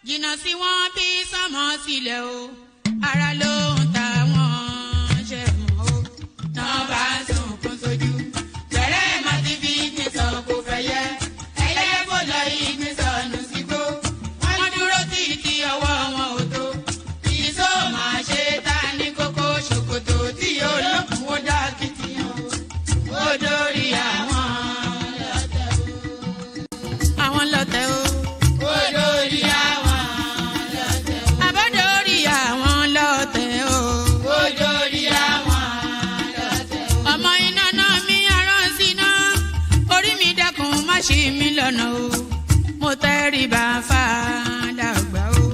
Jìnnà sí wọn bí sánmọ̀ sílẹ̀ o, ara ló ń ta wọ́n ṣe mọ́ o. Náà bá sunkún sójú, bẹ̀rẹ̀ má ti fi ìgbín sọ kò fẹ́ yẹ. Ẹyẹ fò lọ ìgbín sọnù sígbó, wọ́n dúró títí ọwọ́ wọn ò tó. Ìṣó máa ṣe ta ní kókó ṣòkòtò tí olókùn ó dá kìtìyàn ó dórí àwọn lọ́tẹ̀ o. Àwọn lọ́tẹ̀ o. Ó dórí àwọn lọ́tẹ̀ o. Àbọ̀dórí àwọn lọ́tẹ̀ o. Ó dórí àwọn lọ́tẹ̀ o. Ọmọ iná náà mi arán síná, orí mi dákun má ṣì mí lọ́nà o. Mo tẹríba fàdà àgbà o.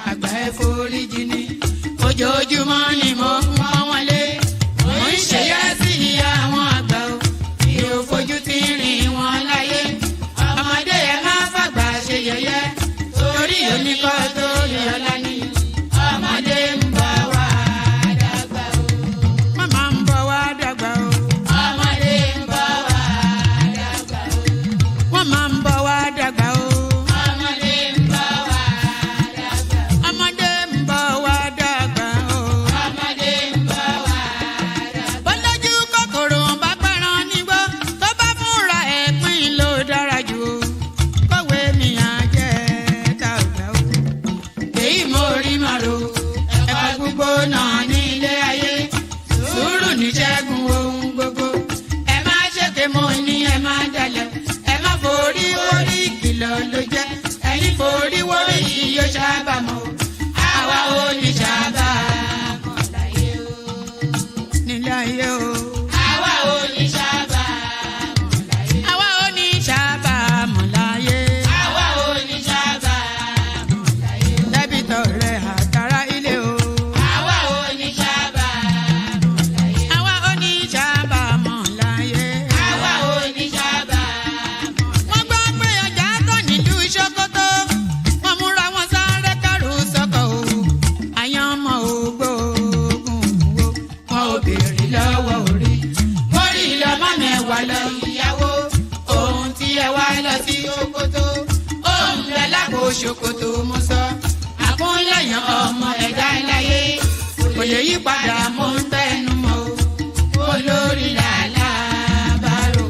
Àgbà ẹ foríjì ni, ojoojúmọ́ ni mo ń pọ́n wọn lé. Mo ń ṣèyá sí àwọn àgbà o. Mi ò fojú tí rìn wọn láyé. Ọmọdé ẹ má fàgbà ṣe yẹ̀yẹ́, torí oníkọ́ tó yọlá ni. Ọmọdé ń bọ̀ wá dàgbà o. Màmá ń bọ̀ wá dàgbà o. Ọmọdé ń bọ̀ wá dàgbà o. Wọ́n máa ń bọ̀ wá dàgbà o. Ọmọdé ń bọ̀ wá dàgbà o. Ọmọdé ń bọ̀ wá dàgbà o. Ọmọdé ń bọ̀ wá dàgbà o. Bọ́lájú kòkòrò bá pẹran nígbó, tó bá fúnra ẹ̀ pín ló dára jù o. Kọ̀wé mi á jẹ́ dàgbà o. Èyí mo rí màrò, ẹ̀ka gbogbo náà ní ilé ayé. Sùúrù ní ṣẹ́gun ohun gbogbo. Ẹ má ṣèké mo ní ẹ má dalẹ̀. Ẹ má forí wórí ìkìlọ̀ ló jẹ́. Ẹ̀yin forí wórí yìí yóò ṣàbàmọ̀. Àwa ò ní ṣàbàmọ̀ láyé o. Nílé ayé o. Àwa ò ní ṣàbàmọ̀ láyé. Àwa ò ní ṣàbàmọ̀ láyé. Àwa ò ní ṣàbàmọ̀ láyé. Dẹ́bìtọ̀ rẹ̀ àtàrà ilé o. Àwa ò ní ṣàbàmọ̀ láyé. Àwa ò ní ṣàbàmọ̀ láyé. Àwa ò ní ṣàbàmọ̀. Wọ́n gbọ́ pé ọjà tán nílùú Ṣókótó. Wọ́n múra wọn sáré kẹ́rù sọ́kọ̀ o. Àyàn ọmọ ògbóògùn wo. Wọn ò béèrè lọ́wọ́ orí. Mórí lọ́mọ mẹ́wàá lọ ìyàwó. Ohun tí ẹ wá lọ sí Ṣókótó. Ohun rẹ̀ lápò Ṣókótó mo sọ. Àkúnlẹ̀yàn ọmọ ẹ̀dá láyé. Kò lè yí padà mo ń tẹnu mọ́ o. Olórí làlábàrò.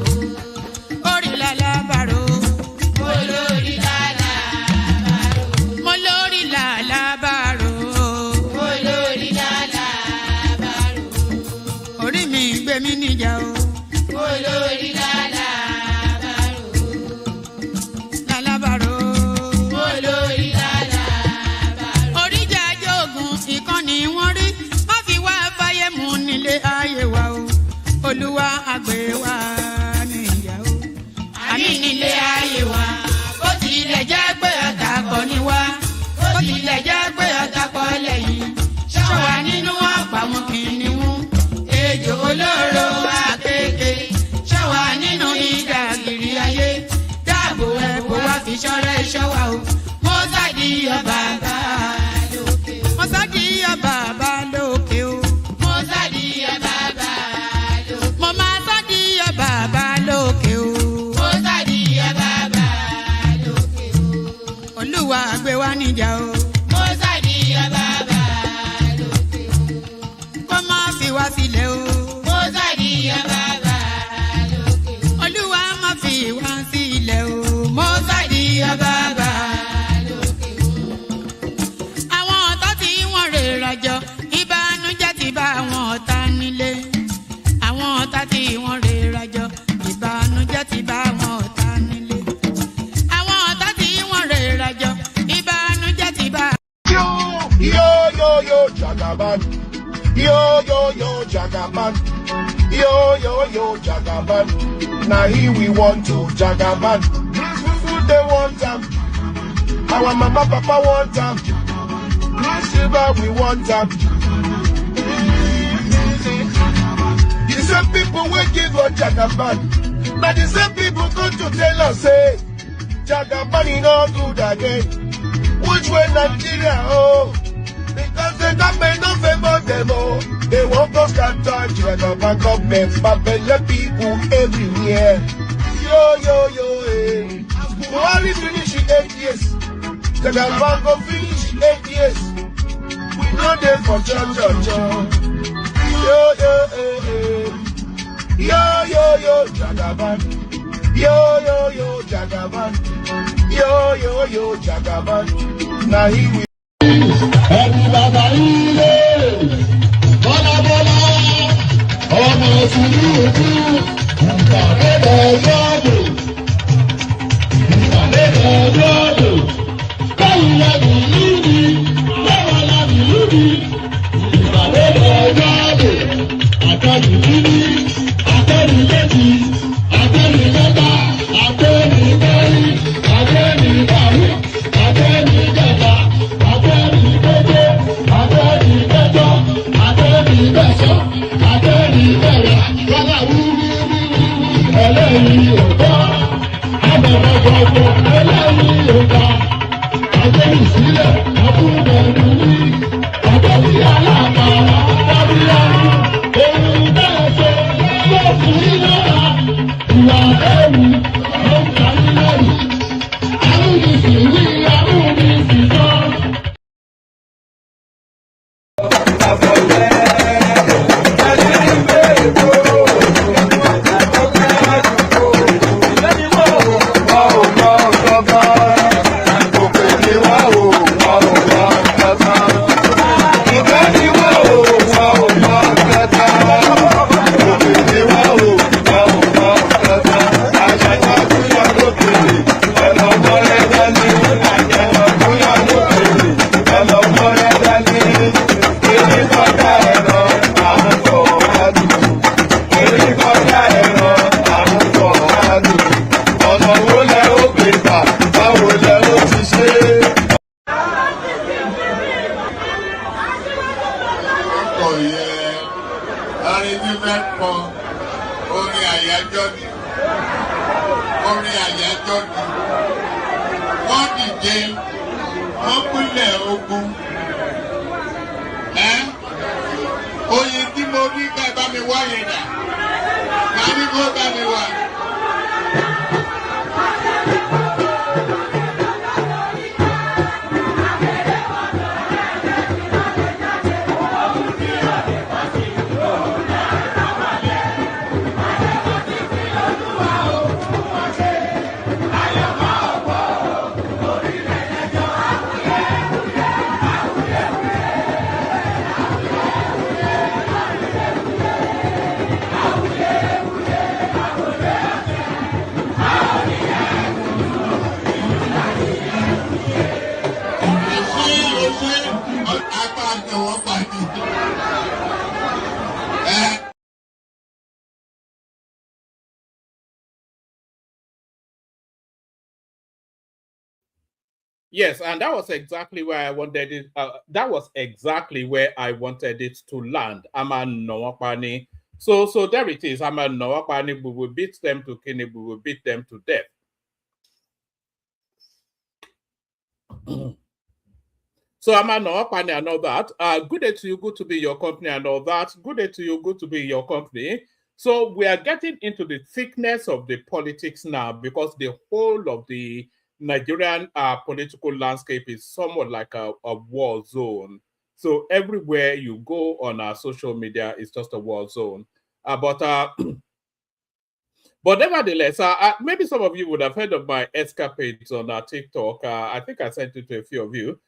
Orí làlábàrò. Olórí làlábàrò. Mo lórí làlábàrò. Olórí làlábàrò. Orí mi gbé mi níjà o. Olórí làlábàrò. Làlábàrò. Olórí làlábàrò. Oríjà jogun ìkànnì wọn rí. Má fi wá fáyé mu nílé ayé wa o. Olúwa àgbẹ̀ wa níyàwó. Àmì nílé ayé wa. Ó tilẹ̀ jẹ́ pé ọ̀tá kọ́ ni wá. Ó tilẹ̀ jẹ́ pé ọ̀tá kọ́ lẹ́yìn. Ṣọ́wa nínú ọ̀pá wọn kìnìún. Ejò olóró àkékè. Ṣọ́wa nínú ìdàgìrì ayé. Dáàbò ẹ̀bùn wá fi ṣọ́rẹ́ ṣọ́wa o. Mo sádì ọba bá lókè o. Mo sádì ọba bá lókè o. Mo sádì ọba bá lókè o. Mo máa sádì ọba bá lókè o. Mo sádì ọba bá lókè o. Olúwa gbé wa níjà o. Mo sádì ọba bá lókè o. Kó má fi wá sílẹ̀ o. Mo sádì ọba bá lókè o. Olúwa má fi wá sílẹ̀ o. Mo sádì ọba bá lókè o. Àwọn ọ̀tá tí wọ́n rè rajọ, ìbànújẹ́ ti bá àwọn ọ̀tá nílé. Àwọn ọ̀tá tí wọ́n rè rajọ, ìbànújẹ́ ti bá àwọn ọ̀tá nílé. Àwọn ọ̀tá tí wọ́n rè rajọ, ìbànújẹ́ ti bá. Yo, yo, yo, yo, Jagaban. Yo, yo, yo, Jagaban. Yo, yo, yo, Jagaban. Now here we want to Jagaban. They want them. Our mama, papa want them. Silver, we want them. The same people will give us Jagaban. Now the same people come to tell us, say, Jagaban is not good again. Which way Nigeria, oh? Because the government don't favor them, oh. They want us to touch Jagaban government, but let people everywhere. Yo, yo, yo, eh. Buhari finish in 8 years. Jagaban go finish 8 years. We know they for church. Yo, Jagaban. Yo, Jagaban. Yo, Jagaban. Now he will. Yes, and that was exactly where I wanted it. That was exactly where I wanted it to land. Amanowapani. So there it is. Amanowapani. We will beat them to Kini. We will beat them to death. So Amanowapani and all that. Good day to you. Good to be your company and all that. Good day to you. Good to be your company. So we are getting into the thickness of the politics now because the whole of the Nigerian political landscape is somewhat like a war zone. So everywhere you go on our social media is just a war zone. But nevertheless, maybe some of you would have heard of my escapades on TikTok. I think I sent it to a few of you.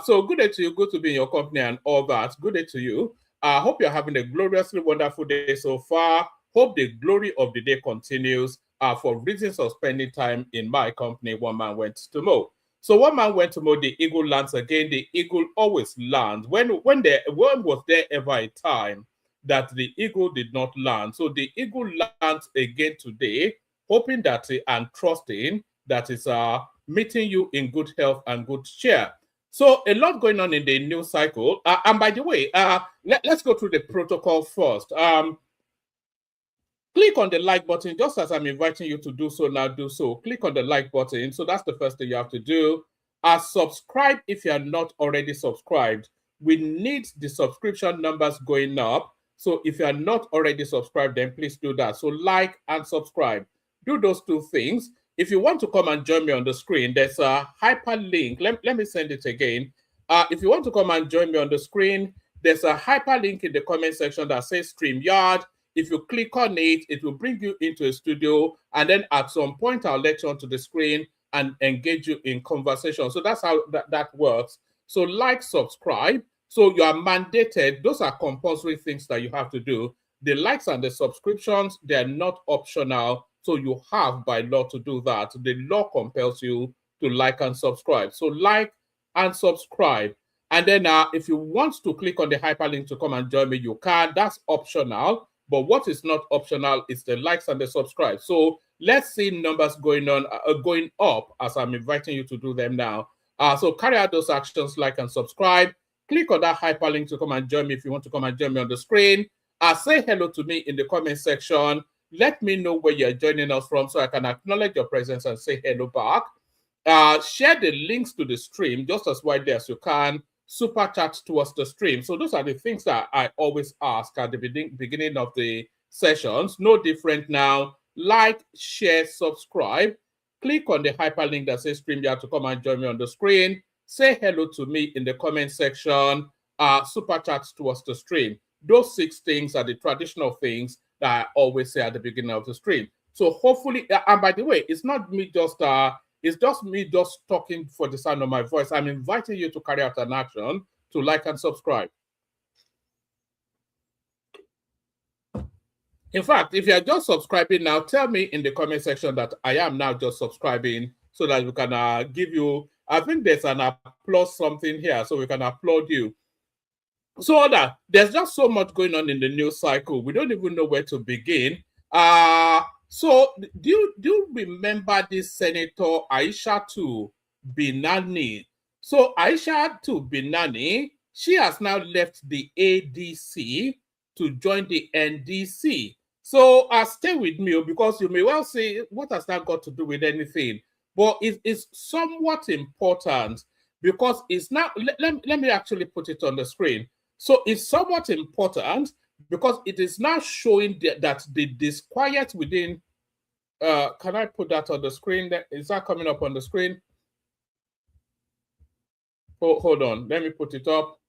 So good day to you. Good to be in your company and all that. Good day to you. I hope you're having a gloriously wonderful day so far. Hope the glory of the day continues. For reasons of spending time in my company, one man went to mow. So one man went to mow, the eagle lands again. The eagle always lands. When was there ever a time that the eagle did not land? So the eagle lands again today, hoping that and trusting that it's meeting you in good health and good cheer. So a lot going on in the news cycle. And by the way, let's go through the protocol first. Click on the like button, just as I'm inviting you to do so now, do so. Click on the like button. So that's the first thing you have to do. Subscribe if you are not already subscribed. We need the subscription numbers going up. So if you are not already subscribed, then please do that. So like and subscribe. Do those two things. if you want to come and join me on the screen, there's a hyperlink. Let me send it again. If you want to come and join me on the screen, there's a hyperlink in the comment section that says StreamYard. If you click on it, it will bring you into a studio, and then at some point I'll let you onto the screen and engage you in conversation. So that's how that works. So like, subscribe. So you are mandated. Those are compulsory things that you have to do. The likes and the subscriptions, they're not optional. So you have by law to do that. The law compels you to like and subscribe. So like and subscribe. And then if you want to click on the hyperlink to come and join me, you can. That's optional. But what is not optional is the likes and the subscribe. So let's see numbers going up as I'm inviting you to do them now. So carry out those actions, like and subscribe. Click on that hyperlink to come and join me if you want to come and join me on the screen. Say hello to me in the comment section. Let me know where you're joining us from so I can acknowledge your presence and say hello back. Share the links to the stream just as widely as you can. Super chat towards the stream. So those are the things that I always ask at the beginning of the sessions. No different now. Like, share, subscribe. Click on the hyperlink that says StreamYard to come and join me on the screen. Say hello to me in the comment section. Super chat towards the stream. Those 6 things are the traditional things that I always say at the beginning of the stream. So hopefully, and by the way, it's not me just it's just me just talking for the sound of my voice. I'm inviting you to carry out an action to like and subscribe. In fact, if you are just subscribing now, tell me in the comment section that I am now just subscribing so that we can give you, I think there's an applause something here, so we can applaud you. So that there's just so much going on in the news cycle. We don't even know where to begin. So do you remember this Senator Aishatu Binani? So Aishatu Binani, she has now left the ADC to join the NDC. So stay with me because you may well say, what has that got to do with anything? But it is somewhat important because it's now, let me actually put it on the screen. So it's somewhat important because it is now showing that the disquiet within, can I put that on the screen? Is that coming up on the screen? Oh, hold on, let me put it up.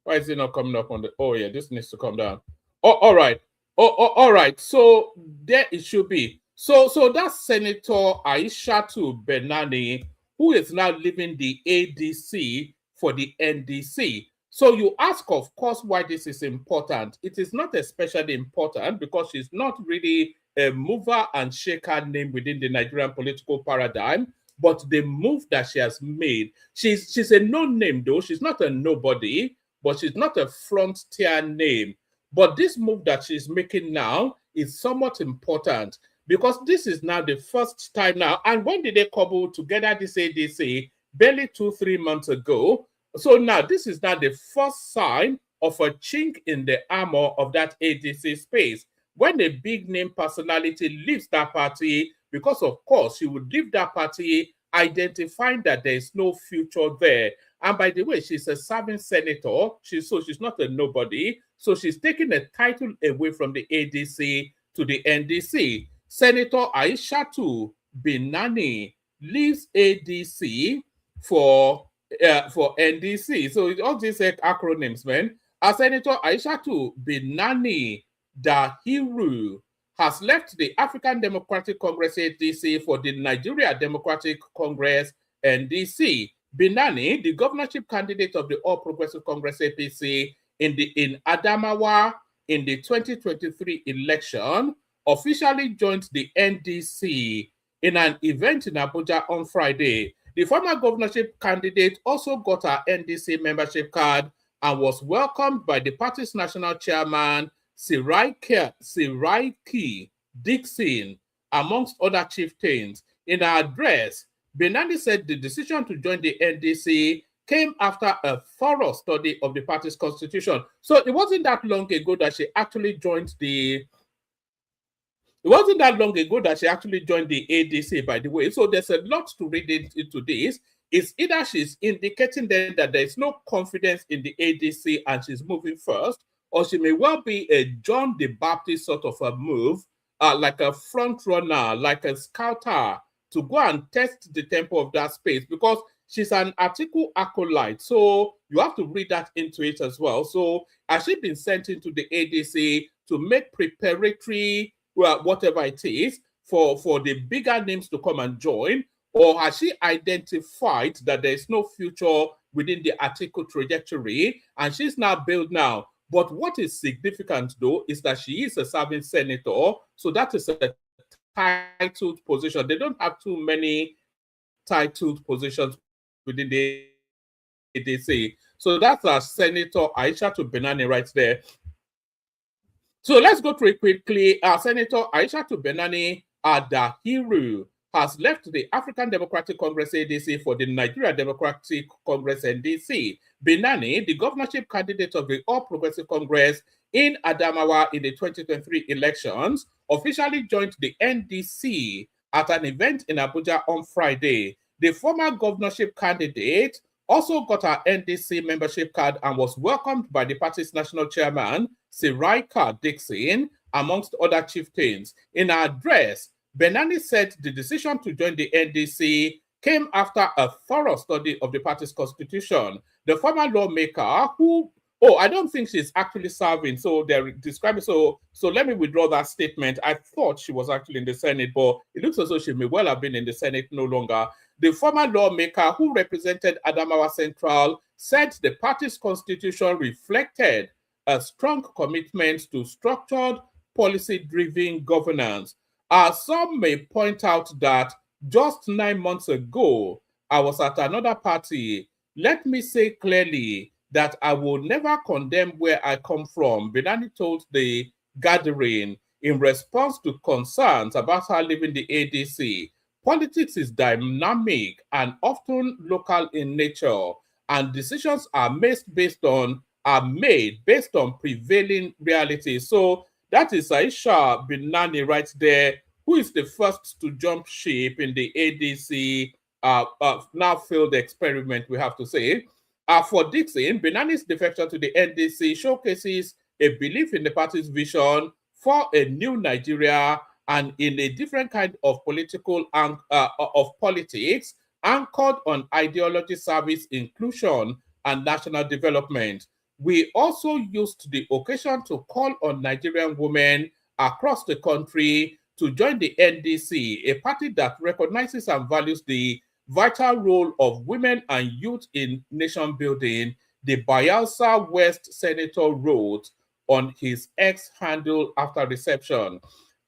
Why is it not coming up on the, oh yeah, this needs to come down. Oh, all right. All right, so there it should be. So that's Senator Aishatu Benani, who is now leaving the ADC for the NDC. So you ask, of course, why this is important. It is not especially important because she's not really a mover and shaker name within the Nigerian political paradigm, but the move that she has made, she's a no-name though. She's not a nobody, but she's not a front-tier name. But this move that she's making now is somewhat important because this is now the first time now. And when did they cobble together this ADC? Barely 2-3 months ago. So now this is now the first sign of a chink in the armor of that ADC space. When a big name personality leaves that party, because of course she would leave that party identifying that there is no future there. And by the way, she's a serving senator. She's not a nobody. So she's taking a title away from the ADC to the NDC. Senator Aishatu Binani leaves ADC for NDC. So all these acronyms, man. Senator Aishatu Binani Dahiru has left the African Democratic Congress ADC for the Nigeria Democratic Congress NDC. Binani, the governorship candidate of the All Progressive Congress APC in Adamawa in the 2023 election, officially joined the NDC in an event in Abuja on Friday. The former governorship candidate also got her NDC membership card and was welcomed by the party's national chairman, Siraiki Dixon, amongst other chieftains. In her address, Binani said the decision to join the NDC came after a thorough study of the party's constitution. So it wasn't that long ago that she actually joined the ADC, by the way. So there's a lot to read into this. It's either she's indicating then that there is no confidence in the ADC and she's moving first, or she may well be a John the Baptist sort of a move like a front runner, like a scouter, to go and test the tempo of that space, because she's an Atiku acolyte. So you have to read that into it as well. So has she been sent into the ADC to make preparatory, whatever it is, for the bigger names to come and join? Or has she identified that there is no future within the Atiku trajectory and she's now built now? But what is significant, though, is that she is a serving senator. So that is a titled position. They don't have too many titled positions within the ADC. So that's our Senator Aisha Benani right there. So let's go through it quickly. Senator Aisha Benani Adahiru has left the African Democratic Congress ADC for the Nigeria Democratic Congress NDC. Benani, the governorship candidate of the All Progressive Congress in Adamawa in the 2023 elections, officially joined the NDC at an event in Abuja on Friday. The former governorship candidate also got her NDC membership card and was welcomed by the party's national chairman, Siraika Dixon, amongst other chieftains. In her address, Benani said the decision to join the NDC came after a thorough study of the party's constitution. The former lawmaker who, I don't think she's actually serving, so they're describing, so let me withdraw that statement. I thought she was actually in the Senate, but it looks as though she may well have been in the Senate no longer. The former lawmaker who represented Adamawa Central said the party's constitution reflected a strong commitment to structured, policy-driven governance. Some may point out that just 9 months ago, I was at another party. Let me say clearly that I will never condemn where I come from, Benani told the gathering in response to concerns about her leaving the ADC. Politics is dynamic and often local in nature, and decisions are made based on prevailing reality. So that is Aisha Benani right there, who is the first to jump ship in the ADC now failed experiment, we have to say. For Dixon, Benani's defection to the NDC showcases a belief in the party's vision for a new Nigeria and in a different kind of political politics anchored on ideology, service, inclusion, and national development. We also used the occasion to call on Nigerian women across the country to join the NDC, a party that recognizes and values the vital role of women and youth in nation building, the Bayelsa West Senator wrote on his X handle after reception.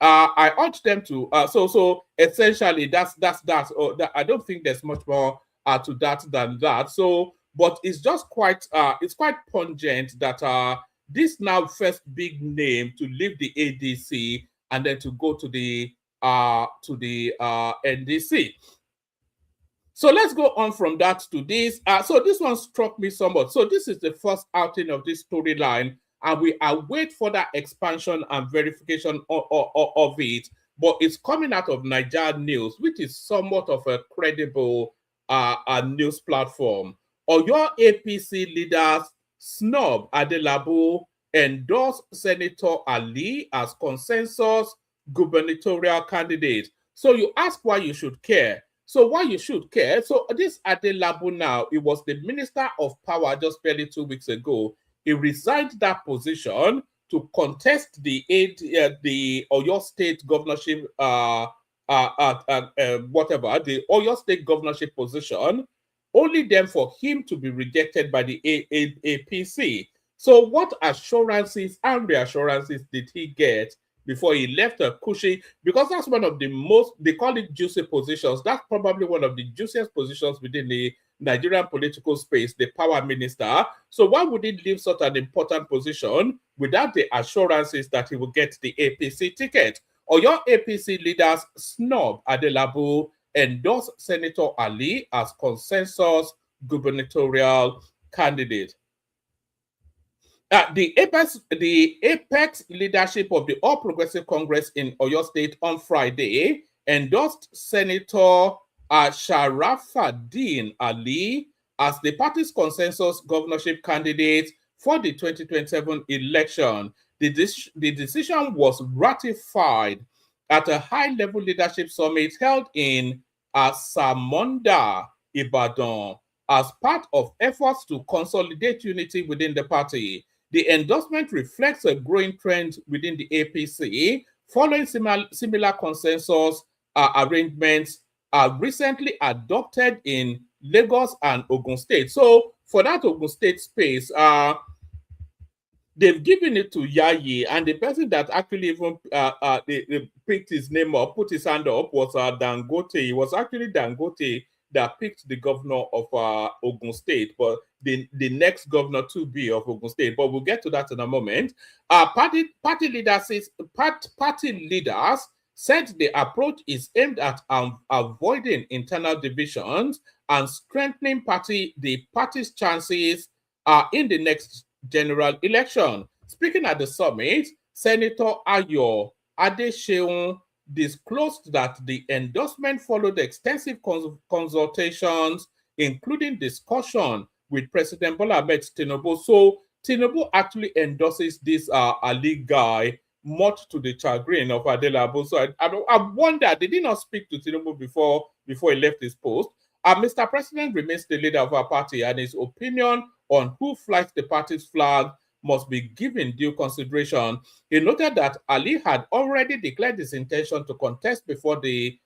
I urge them to, so essentially that's that. I don't think there's much more to that than that. So, but it's just quite, it's quite pungent that this now first big name to leave the ADC and then to go to the NDC. So let's go on from that to this. So this one struck me somewhat. So this is the first outing of this storyline, and we await further expansion and verification of it. But it's coming out of Niger News, which is somewhat of a credible news platform. Oyo APC leaders snub Adelabu, endorse Senator Ali as consensus gubernatorial candidate. So you ask why you should care. So why you should care? So this Adelabu now, it was the Minister of Power just barely 2 weeks ago. He resigned that position to contest the Oyo State governorship, the Oyo State governorship position, only then for him to be rejected by the APC. So what assurances and reassurances did he get before he left a cushy? Because that's one of the most, they call it juicy positions. That's probably one of the juiciest positions within the Nigerian political space, the power minister. So why would he leave such an important position without the assurances that he will get the APC ticket? Or your APC leaders snub Adelabu, endorse Senator Ali as consensus gubernatorial candidate. The apex leadership of the All Progressive Congress in Oyo State on Friday endorsed Senator Sharafaddin Ali as the party's consensus governorship candidate for the 2027 election. The decision was ratified at a high-level leadership summit held in Samonda, Ibadan, as part of efforts to consolidate unity within the party. The endorsement reflects a growing trend within the APC, following similar consensus arrangements recently adopted in Lagos and Ogun State. So for that Ogun State space, they've given it to Yayi, and the person that actually even they picked his name up, put his hand up, was Dangote. It was actually Dangote that picked the governor of Ogun State, but the next governor to be of Ogun State. But we'll get to that in a moment. Party leaders said the approach is aimed at avoiding internal divisions and strengthening the party's chances in the next general election. Speaking at the summit, Senator Ayo Adeseun disclosed that the endorsement followed extensive consultations, including discussion with President Bola Ahmed Tinubu. So Tinubu actually endorses this Ali guy, much to the chagrin of Adelabu. So I wonder, did he not speak to Tinubu before he left his post? Mr. President remains the leader of our party, and his opinion on who flies the party's flag must be given due consideration. He noted that Ali had already declared his intention to contest before the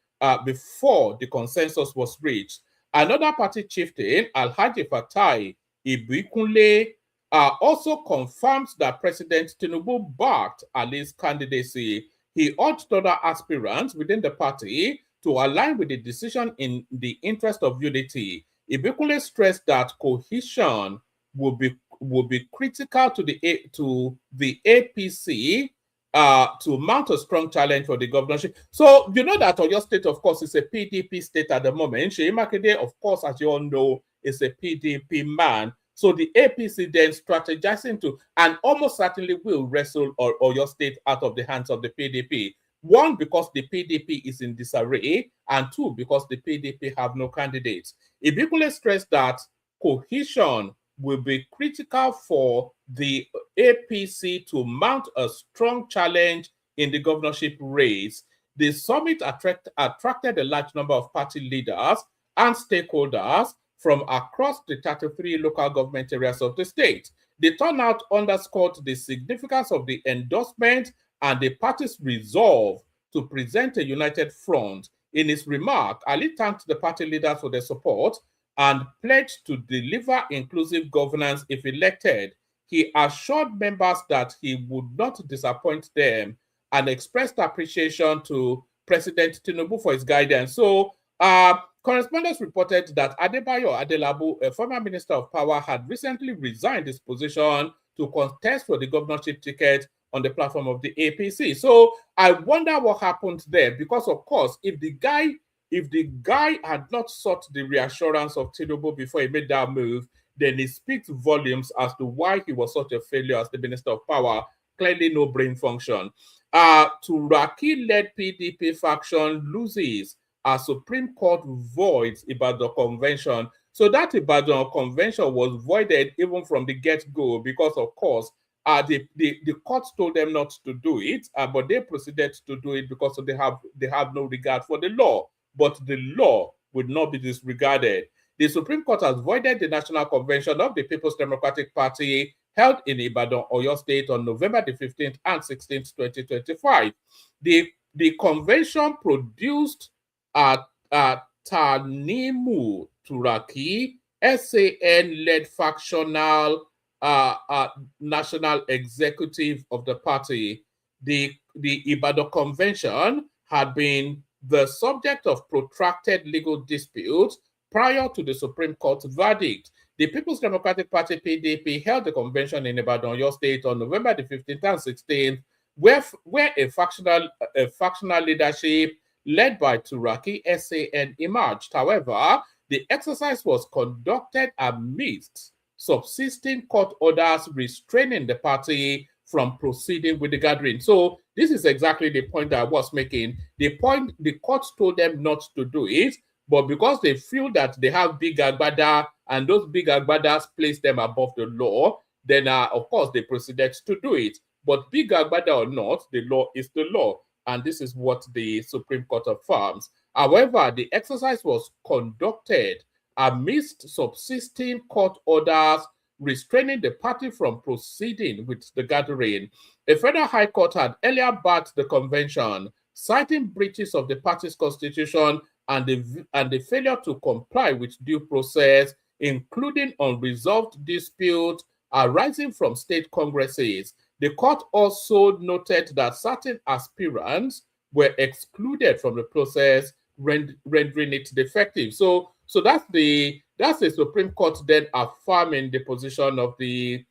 consensus was reached. Another party chieftain, Alhaji Fatai Ibikunle, also confirms that President Tinubu backed Ali's candidacy. He urged other aspirants within the party to align with the decision in the interest of unity. Ibikunle stressed that cohesion will be critical to the APC to mount a strong challenge for the governorship. So you know that Oyo State, of course, is a PDP state at the moment. Seyi Makinde, of course, as you all know, is a PDP man. So the APC then strategizing to, and almost certainly will wrestle Oyo State out of the hands of the PDP. One, because the PDP is in disarray, and two, because the PDP have no candidates. Ibikunle stressed that cohesion will be critical for the APC to mount a strong challenge in the governorship race. The summit attracted a large number of party leaders and stakeholders from across the 33 local government areas of the state. The turnout underscored the significance of the endorsement and the party's resolve to present a united front. In his remark, Ali thanked the party leaders for their support and pledged to deliver inclusive governance if elected. He assured members that he would not disappoint them and expressed appreciation to President Tinubu for his guidance. So, correspondents reported that Adebayo Adelabu, a former minister of power, had recently resigned his position to contest for the governorship ticket on the platform of the APC. So I wonder what happened there, because of course, if the guy had not sought the reassurance of Tinubu before he made that move, then it speaks volumes as to why he was such a failure as the minister of power. Clearly no brain function. Turaki-led PDP faction loses as Supreme Court voids Ibadan Convention. So that Ibadan Convention was voided even from the get-go because, of course, the court told them not to do it, but they proceeded to do it because they have no regard for the law. But the law would not be disregarded. The Supreme Court has voided the National Convention of the People's Democratic Party held in Ibadan, Oyo State on November the 15th and 16th, 2025. The convention produced Tanimu Turaki, SAN-led factional national executive of the party. The Ibadan Convention had been the subject of protracted legal disputes prior to the Supreme Court's verdict. The People's Democratic Party, PDP, held the convention in Ibadan, Oyo State on November the 15th and 16th, where a factional leadership led by Turaki SAN emerged. However, the exercise was conducted amidst subsisting court orders restraining the party from proceeding with the gathering. So this is exactly the point that I was making. The court told them not to do it, but because they feel that they have big agbada and those big agbadas place them above the law, then of course they proceeded to do it. But big agbada or not, the law is the law. and this is what the Supreme Court affirms. However, the exercise was conducted amidst subsisting court orders restraining the party from proceeding with the gathering. A federal high court had earlier barred the convention, citing breaches of the party's constitution and the failure to comply with due process, including unresolved disputes arising from state congresses. The court also noted that certain aspirants were excluded from the process, rendering it defective. So that's the Supreme Court then affirming the position of the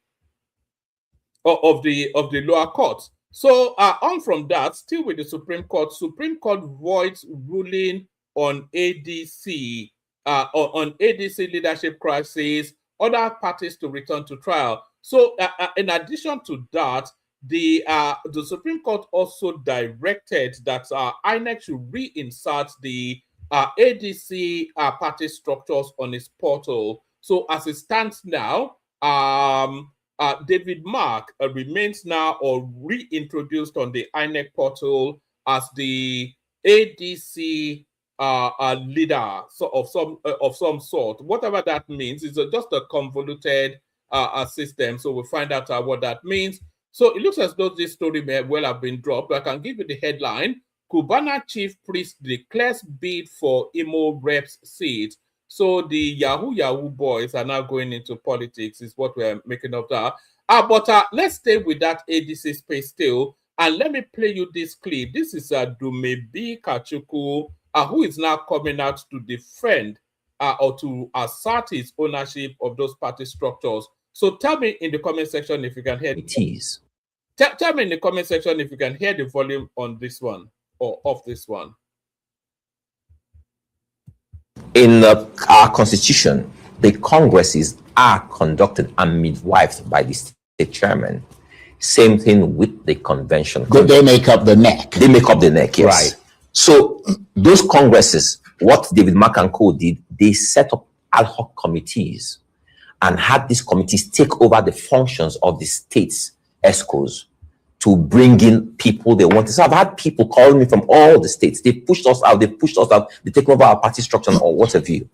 lower court. So on from that, still with the Supreme Court voids ruling on ADC on ADC leadership crisis, other parties to return to trial. So in addition to that, the Supreme Court also directed that INEC should reinsert the ADC party structures on its portal. So as it stands now, David Mark remains now or reintroduced on the INEC portal as the ADC leader of some sort. Whatever that means, it's just a convoluted system. So we'll find out what that means. So it looks as though this story may well have been dropped. I can give you the headline: Cubana chief priest declares bid for Imo reps seat. So the Yahoo boys are now going into politics, is what we're making of that. But let's stay with that ADC space still. And let me play you this clip. This is Dumebi Kachuku, who is now coming out to defend or to assert his ownership of those party structures. So tell me in the comment section if you can hear it. Tell me in the comment section if you can hear the volume on this one or off this one. In our constitution, the congresses are conducted and midwifed by the state chairman. Same thing with the convention. They make up the neck. They make up the neck, yes. Right. So those congresses, what David Mark and Co. did, they set up ad hoc committees and had these committees take over the functions of the state's ESCOs to bring in people they wanted. So I've had people calling me from all the states. They pushed us out. They take over our party structure or what have you.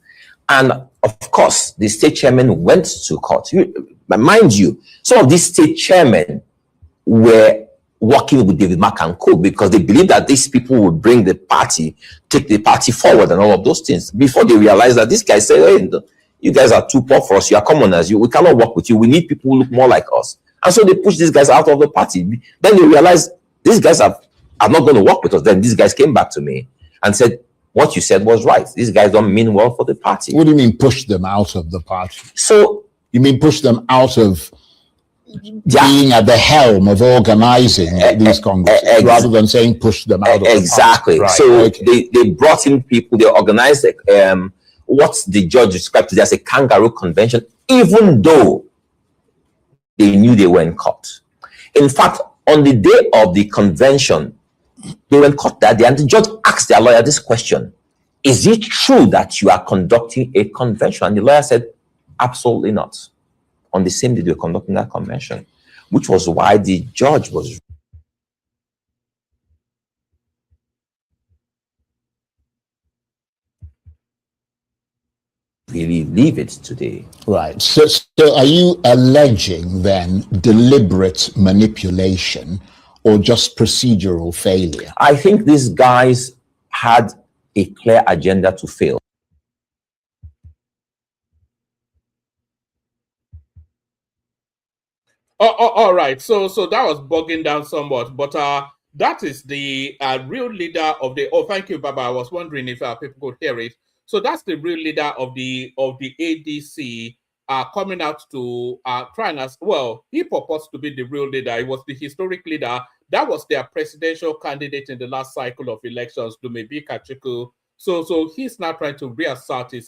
And of course, the state chairman went to court. But mind you, some of these state chairmen were working with David Mark and Co. because they believed that these people would bring the party, take the party forward and all of those things. Before they realized that these guys say, hey, you guys are too poor for us. You are commoners. We cannot work with you. We need people who look more like us. And so they pushed these guys out of the party. Then they realized these guys are not going to work with us. Then these guys came back to me and said, what you said was right. These guys don't mean well for the party. What do you mean push them out of the party? So you mean push them out of being at the helm of organizing these congresses rather than saying push them out of exactly. The party. So they brought in people, they organized what the judge described to as a kangaroo convention, even though they knew they were in court. In fact, on the day of the convention, they were in court that day, and the judge asked their lawyer this question: is it true that you are conducting a convention? And the lawyer said, absolutely not. On the same day they were conducting that convention, which was why the judge was really leave it today. Right. So are you alleging then deliberate manipulation or just procedural failure? I think these guys had a clear agenda to fail. All right. So that was bogging down somewhat, but that is the real leader of the. Oh, thank you, Baba. I was wondering if people could hear it. So that's the real leader of the ADC coming out to try and ask. Well, he purports to be the real leader. He was the historic leader. That was their presidential candidate in the last cycle of elections, Dumebi Kachuku. So he's now trying to reassert his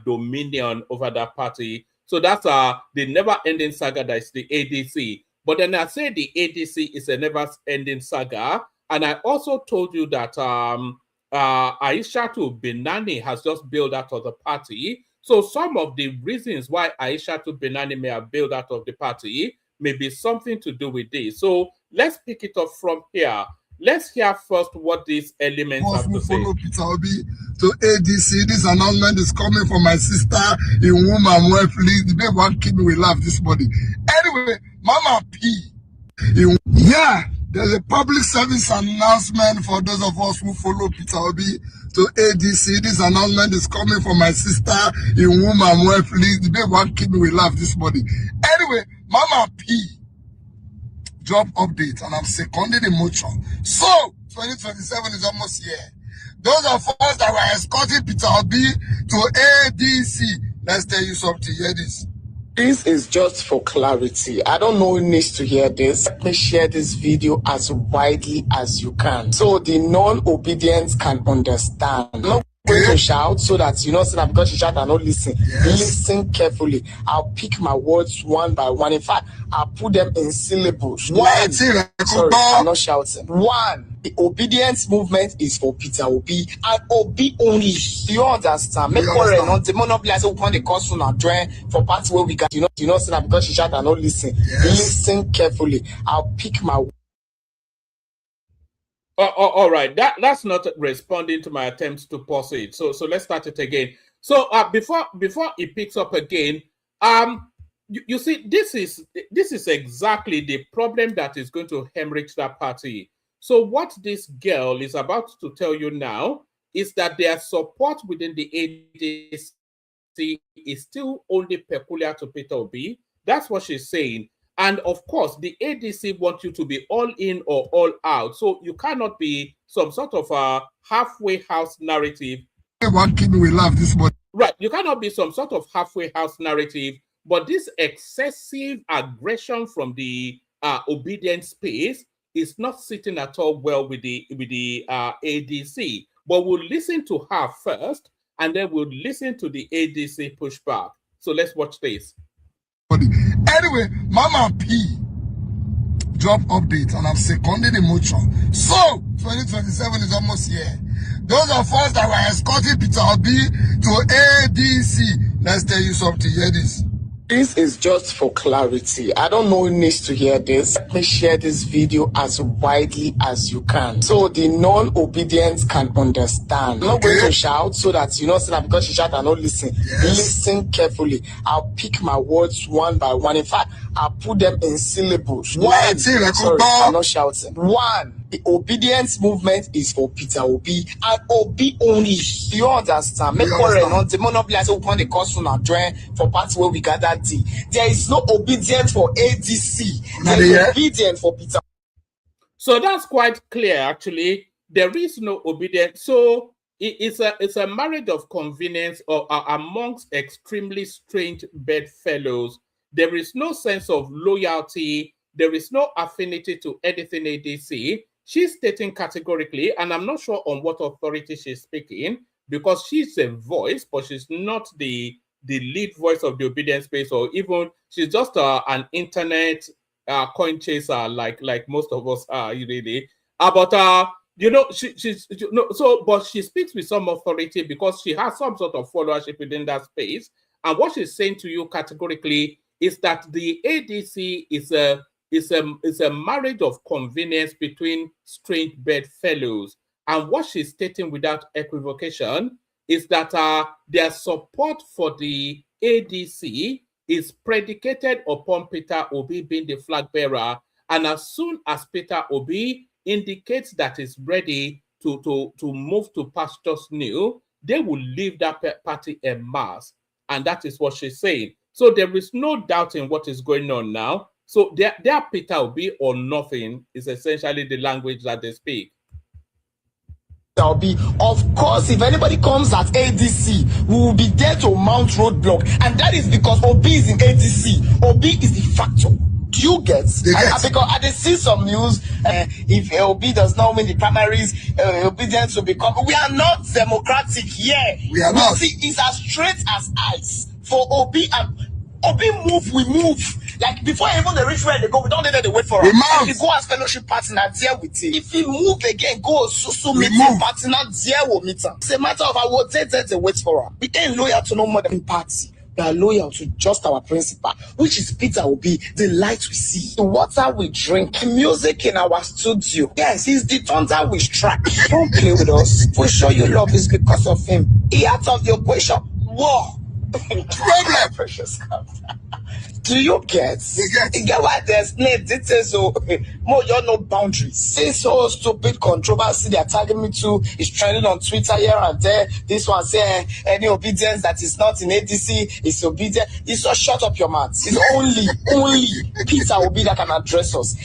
dominion over that party. So that's the never-ending saga that is the ADC. But then I say the ADC is a never-ending saga. And I also told you that Aishatu Binani has just bailed out of the party. So some of the reasons why Aishatu Binani may have bailed out of the party may be something to do with this. So let's pick it up from here. Let's hear first what these elements have to say. Follow Peter Obi to ADC. This announcement is coming from my sister in whom I'm well pleased. The baby won't keep me with laugh this morning. Anyway, Mama P. Yeah, there's a public service announcement for those of us who follow Peter Obi to ADC. This announcement is coming from my sister in whom I'm well pleased. The baby won't keep me with laugh this morning. Anyway, Mama P. Job update, and I'm seconding the motion. So 2027 is almost here. Those of us that were escorting Peter Obi to ADC, let's tell you something. Hear this. This is just for clarity. I don't know who needs to hear this. Let me share this video as widely as you can, so the non-obedient can understand. I'm not going to shout so that you know, so that because you shout and not listen. Yes. Listen carefully. I'll pick my words one by one. In fact, I'll put them in syllables. One. Sorry, I'm not shouting. One. The obedience movement is for Peter Obi and Obi only. Do you understand? Make sure not the monopoly as we the cost for parts where we got you know, so that because you shout and not listen. Yes. Listen carefully. I'll pick my. All right, that's not responding to my attempts to pause it. So let's start it again. So before it picks up again, you see, this is exactly the problem that is going to hemorrhage that party. So what this girl is about to tell you now is that their support within the ADC is still only peculiar to Peter Obi. That's what she's saying. And of course, the ADC want you to be all in or all out. So you cannot be some sort of a halfway house narrative. What keep me with laugh this morning? Right. You cannot be some sort of halfway house narrative. But this excessive aggression from the obedient space is not sitting at all well with the ADC. But we'll listen to her first, and then we'll listen to the ADC pushback. So let's watch this. Anyway, Mama P. Job update, and I'm seconding the motion. So 2027 is almost here. Those of us that were escorting Peter Obi to ADC, let's tell you something. Hear this. This is just for clarity. I don't know who needs to hear this. Let me share this video as widely as you can, so the non-obedient can understand. I'm not going to shout so that you know, so that because you shout and not listen. Yes. Listen carefully. I'll pick my words one by one. In fact, I'll put them in syllables. One. Sorry, I'm not shouting. One. The obedience movement is for Peter Obi and Obi only. Do you understand? Make sure not the monopoly as we the cost for parts where we gather. There is no obedience for ADC. There is obedience for Peter. So that's quite clear, actually. There is no obedience. So it's a marriage of convenience or amongst extremely strange bedfellows. There is no sense of loyalty. There is no affinity to anything ADC. She's stating categorically, and I'm not sure on what authority she's speaking, because she's a voice, but she's not the lead voice of the obedience space, or even she's just an internet coin chaser like most of us are, really. But you know, she's but she speaks with some authority because she has some sort of followership within that space. And what she's saying to you categorically is that the ADC is a marriage of convenience between strange bedfellows. And what she's stating without equivocation is that their support for the ADC is predicated upon Peter Obi being the flag bearer. And as soon as Peter Obi indicates that he's ready to move to pastures new, they will leave that party en masse. And that is what she's saying. So there is no doubt in what is going on now. So their Peter Obi or nothing is essentially the language that they speak. Of course, if anybody comes at ADC, we will be there to mount roadblock, and that is because Obi is in ADC. Obi is the factor. Do you get? Because I see some news. If Obi does not win the primaries, obedience will become. We are not democratic here. We are not. See, it's as straight as ice for Obi, and Obi move, we move. Like before even they reach where they go, we don't let them wait for us. If we go as fellowship partner, there with it. If we move again, go so meeting partner, there will meet them. It's a matter of I will take that they wait for us. We ain't loyal to no more than party. We are loyal to just our principal, which is Peter Obi, the light we see, the water we drink, the music in our studio. Yes, he's the thunder we strike. Don't play with us. We show you love is because of him. He out of the equation. War. Problem. Precious God. Do you get? You get why there's no details, so more you're no boundaries. This whole stupid controversy they're tagging me to is trending on Twitter here and there. This one say any obedience that is not in ADC is obedient. It's so shut up your mouth. It's only Peter Obi that can address us.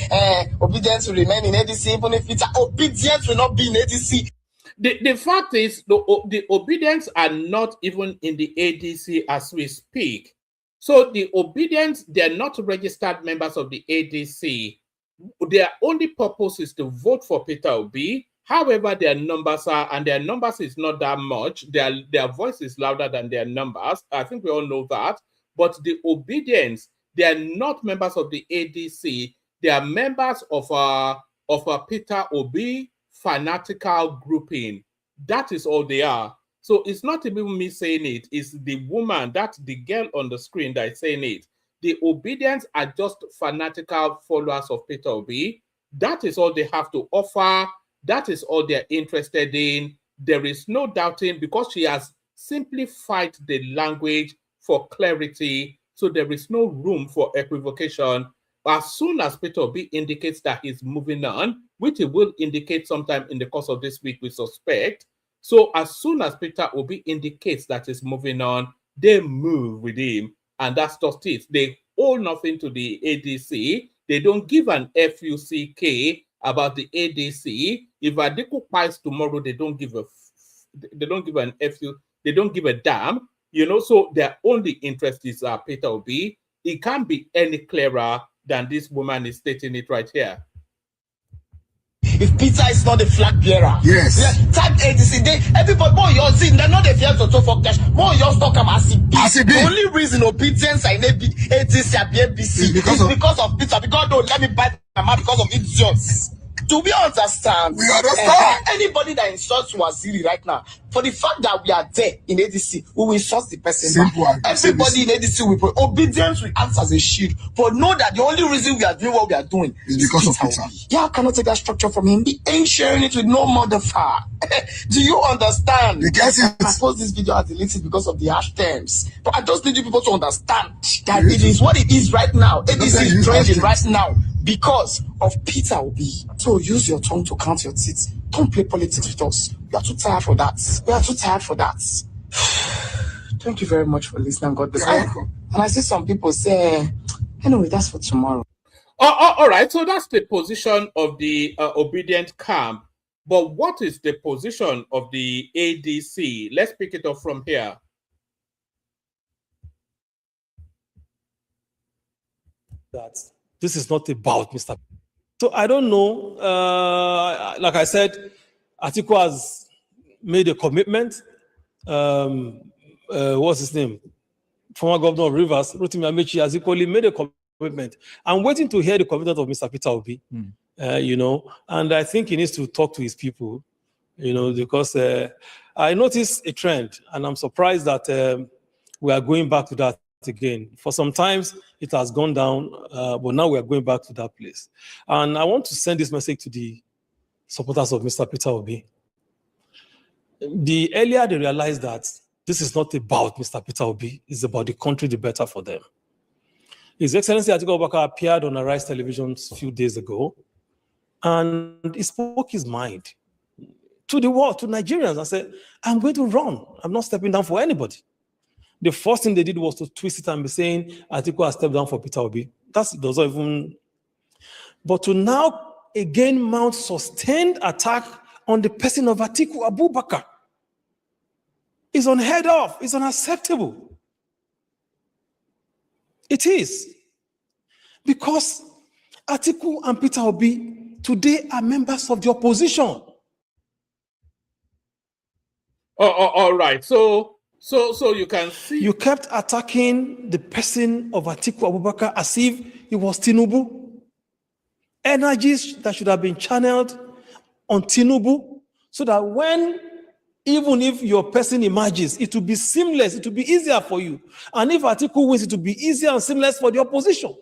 Obedience will remain in ADC even if Peter obedience will not be in ADC. The fact is the obedience are not even in the ADC as we speak. So the obedience, they're not registered members of the ADC. Their only purpose is to vote for Peter Obi. However, their numbers are, and their numbers is not that much. Their voice is louder than their numbers. I think we all know that. But the obedience, they are not members of the ADC. They are members of a Peter Obi fanatical grouping. That is all they are. So it's not even me saying it, it's the woman, that's the girl on the screen that is saying it. The obedience are just fanatical followers of Peter Obi. That is all they have to offer. That is all they're interested in. There is no doubting because she has simplified the language for clarity. So there is no room for equivocation. As soon as Peter Obi indicates that he's moving on, which he will indicate sometime in the course of this week, we suspect. So as soon as Peter Obi indicates that he's moving on, they move with him. And that's just it. They owe nothing to the ADC. They don't give an FUCK about the ADC. If Atiku pies tomorrow, they don't give an FU, they don't give a damn. You know, so their only interest is Peter Obi. It can't be any clearer than this woman is stating it right here. If Peter is not the flag bearer, yes. Type ADC, everybody, more yours see, they're not the fear to talk for cash. More yours talk about ACB. The only reason obedience I need ADC and ABC is because of Peter. Because don't let me bite my mouth because of idiots. Do we understand? We understand. Anybody that insults Waziri right now, for the fact that we are there in ADC, we will insult the person. Simple. Everybody in ADC will put obedience will act as a shield. But know that the only reason we are doing what we are doing is because of Peter. Yeah, I cannot take that structure from him. He ain't sharing it with no motherfucker. Do you understand? You get it? I post this video, I delete it because of the hash terms. But I just need you people to understand that it is what it is right now. ADC is trending right now because of Peter Obi. So use your tongue to count your teeth. Don't play politics with us. We are too tired for that. We are too tired for that. Thank you very much for listening. God bless. And I see some people say, anyway, that's for tomorrow. All right, so that's the position of the obedient camp. But what is the position of the ADC? Let's pick it up from here. That this is not about Mr. So I don't know. Like I said, Atiku has made a commitment. What's his name? Former Governor of Rivers, Amaechi, has equally made a commitment. I'm waiting to hear the commitment of Mr. Peter Obi. You know, and I think he needs to talk to his people. You know, because I noticed a trend, and I'm surprised that we are going back to that again. For some times it has gone down, but now we are going back to that place. And I want to send this message to the supporters of Mr. Peter Obi. The earlier they realize that this is not about Mr. Peter Obi, it's about the country, the better for them. His Excellency Atiku Abubakar appeared on Arise Television a few days ago, and he spoke his mind to the world, to Nigerians, and said, I'm going to run. I'm not stepping down for anybody. The first thing they did was to twist it and be saying, Atiku has stepped down for Peter Obi. That doesn't even... But to now again mount sustained attack on the person of Atiku Abubakar is unheard of. It's unacceptable. It is. Because Atiku and Peter Obi today are members of the opposition. All right. So you can see... You kept attacking the person of Atiku Abubakar as if he was Tinubu. Energies that should have been channeled on Tinubu, so that when Even if your person emerges, it will be seamless, it will be easier for you. And if Atiku wins, it will be easier and seamless for the opposition.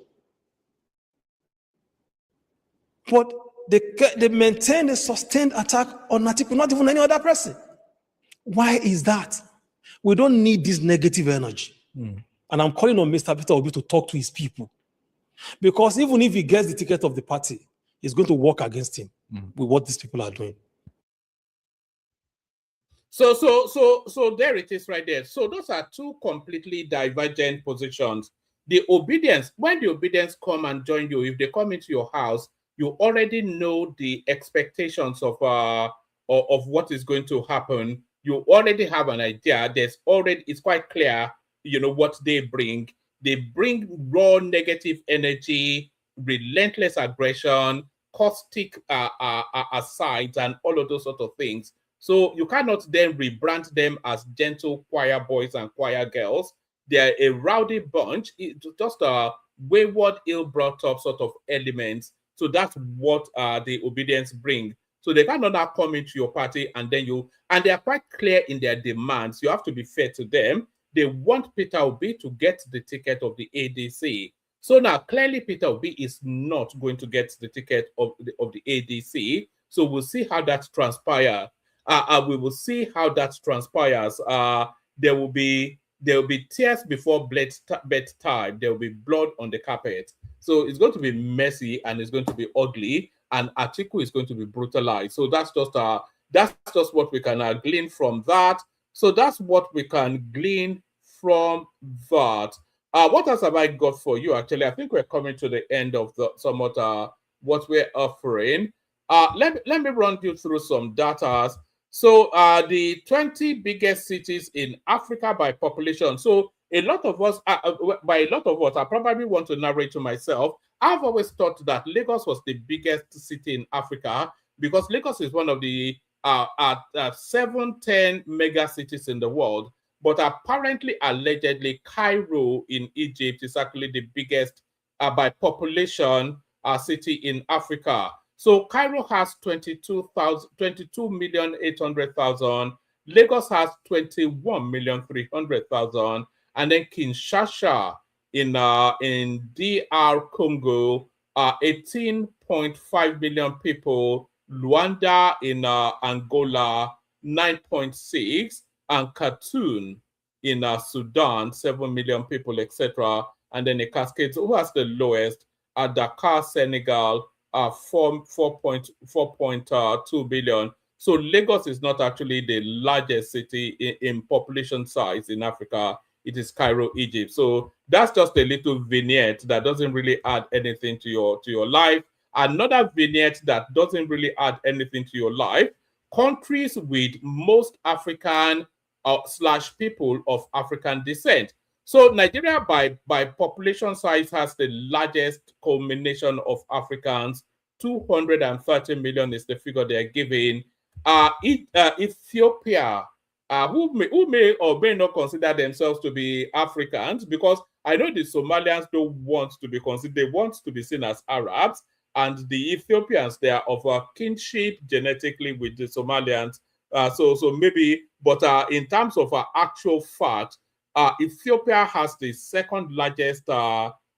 But they maintain a sustained attack on Atiku, not even any other person. Why is that? We don't need this negative energy. And I'm calling on Mr. Peter Obi to talk to his people. Because even if he gets the ticket of the party, it's going to work against him with what these people are doing. So there it is right there. So those are two completely divergent positions. The obedience, when the obedience come and join you, if they come into your house, you already know the expectations of what is going to happen. You already have an idea. It's quite clear, what they bring. They bring raw negative energy, relentless aggression, caustic asides, and all of those sort of things. So you cannot then rebrand them as gentle choir boys and choir girls. They're a rowdy bunch. It's just a wayward, ill-brought up sort of elements. So that's what the obedience bring. So they cannot now come into your party and they are quite clear in their demands. You have to be fair to them. They want Peter Obi to get the ticket of the ADC. So now clearly Peter Obi is not going to get the ticket of the ADC. So we'll see how that transpires. We will see how that transpires. There will be tears before bedtime. There will be blood on the carpet. So it's going to be messy and it's going to be ugly. And Atiku is going to be brutalized. So that's just what we can glean from that. So that's what we can glean from that. What else have I got for you? Actually, I think we're coming to the end of what we're offering. Let me run you through some data. So the 20 biggest cities in Africa by population. So a lot of us, by a lot of us, I probably want to narrate to myself. I've always thought that Lagos was the biggest city in Africa because Lagos is one of the 7-10 mega cities in the world. But apparently, allegedly, Cairo in Egypt is actually the biggest by population city in Africa. So Cairo has 22,800,000. Lagos has 21,300,000, and then Kinshasa in DR Congo 18.5 million people. Luanda in Angola 9.6, and Khartoum in Sudan 7 million people, etc. And then it cascades. Who has the lowest? Dakar, Senegal. 4.2 billion. So Lagos is not actually the largest city in population size in Africa. It is Cairo, Egypt. So that's just a little vignette that doesn't really add anything to your life. Another vignette that doesn't really add anything to your life. Countries with most African / people of African descent. So Nigeria by population size has the largest culmination of Africans. 230 million is the figure they are giving. Ethiopia, who may or may not consider themselves to be Africans, because I know the Somalians don't want to be considered, they want to be seen as Arabs, and the Ethiopians, they are of a kinship genetically with the Somalians. So maybe, but in terms of actual fact, Ethiopia has the second largest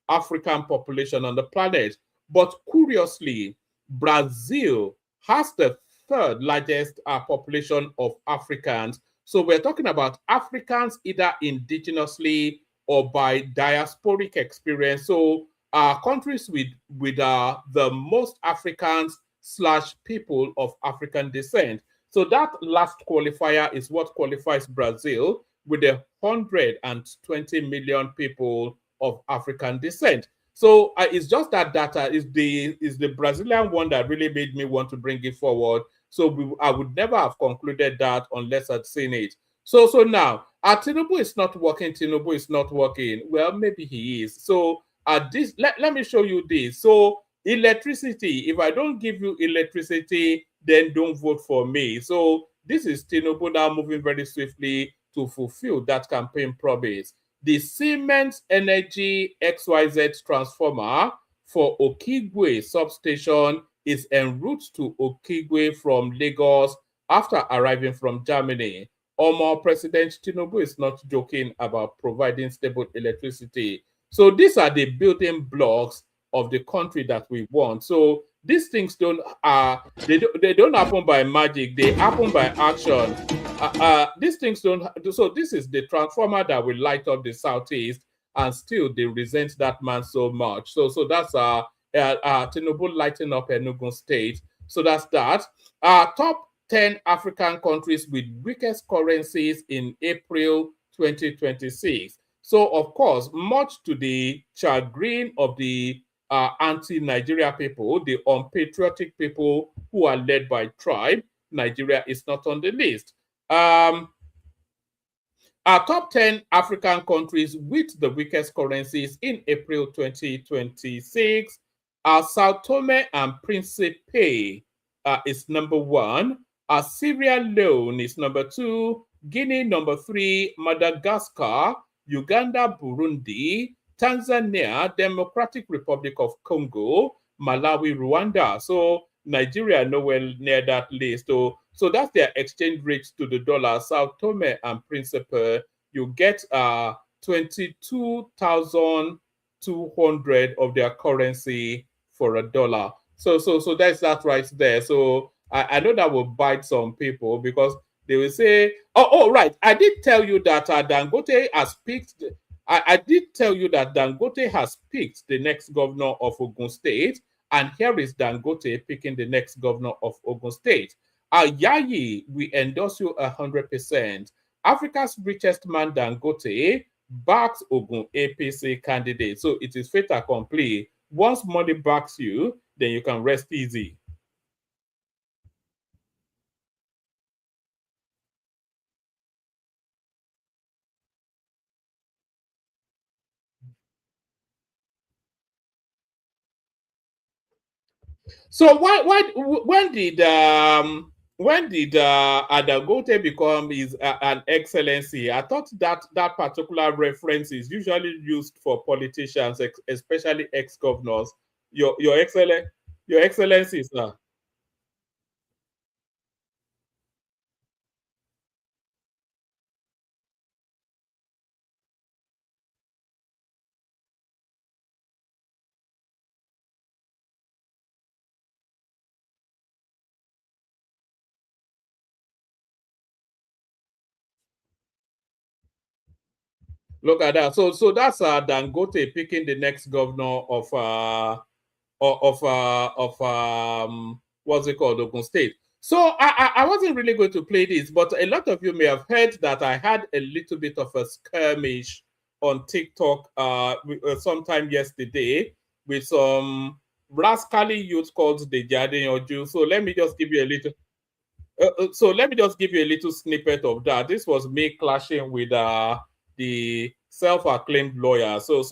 African population on the planet. But curiously, Brazil has the third largest population of Africans. So we're talking about Africans either indigenously or by diasporic experience. So countries with the most Africans / people of African descent. So that last qualifier is what qualifies Brazil with 120 million people of African descent. So it's just that data is the Brazilian one that really made me want to bring it forward. So I would never have concluded that unless I'd seen it. So now, Tinubu is not working. Tinubu is not working. Well, maybe he is. So this let me show you this. So electricity. If I don't give you electricity, then don't vote for me. So this is Tinubu now moving very swiftly to fulfill that campaign promise. The Siemens Energy XYZ transformer for Okigwe substation is en route to Okigwe from Lagos after arriving from Germany. President Tinubu is not joking about providing stable electricity. So these are the building blocks of the country that we want. So these things don't happen by magic. They happen by action. These things don't. So this is the transformer that will light up the southeast, and still they resent that man so much. So that's Tinubu lighting up Enugu State. So that's that. Top 10 African countries with weakest currencies in April 2026. So, of course, much to the chagrin of the anti-Nigeria people, the unpatriotic people who are led by tribe, Nigeria is not on the list. Our top 10 African countries with the weakest currencies in April 2026 are Sao Tome and Principe is number 1. Sierra Leone is number 2, Guinea number 3, Madagascar, Uganda, Burundi, Tanzania, Democratic Republic of Congo, Malawi, Rwanda. So Nigeria nowhere near that list. So that's their exchange rate to the dollar. Sao Tome and Principe, you get 22,200 of their currency for a dollar. So that's that right there. So I know that will bite some people because they will say, oh right, I did tell you that Dangote has picked. I did tell you that Dangote has picked the next governor of Ogun State, and here is Dangote picking the next governor of Ogun State. Yayi, we endorse you 100%. Africa's richest man Dangote backs Ogun APC candidate. So it is fait accompli. Once money backs you, then you can rest easy. So when did Dangote become an excellency? I thought that particular reference is usually used for politicians, especially ex-governors. Your excellency, sir. Look at that. So that's Dangote picking the next governor of what's it called, Ogun State. So I wasn't really going to play this, but a lot of you may have heard that I had a little bit of a skirmish on TikTok sometime yesterday with some rascally youth called the Oju. So let me just give you a little. Snippet of that. This was me clashing with the self-acclaimed lawyer. So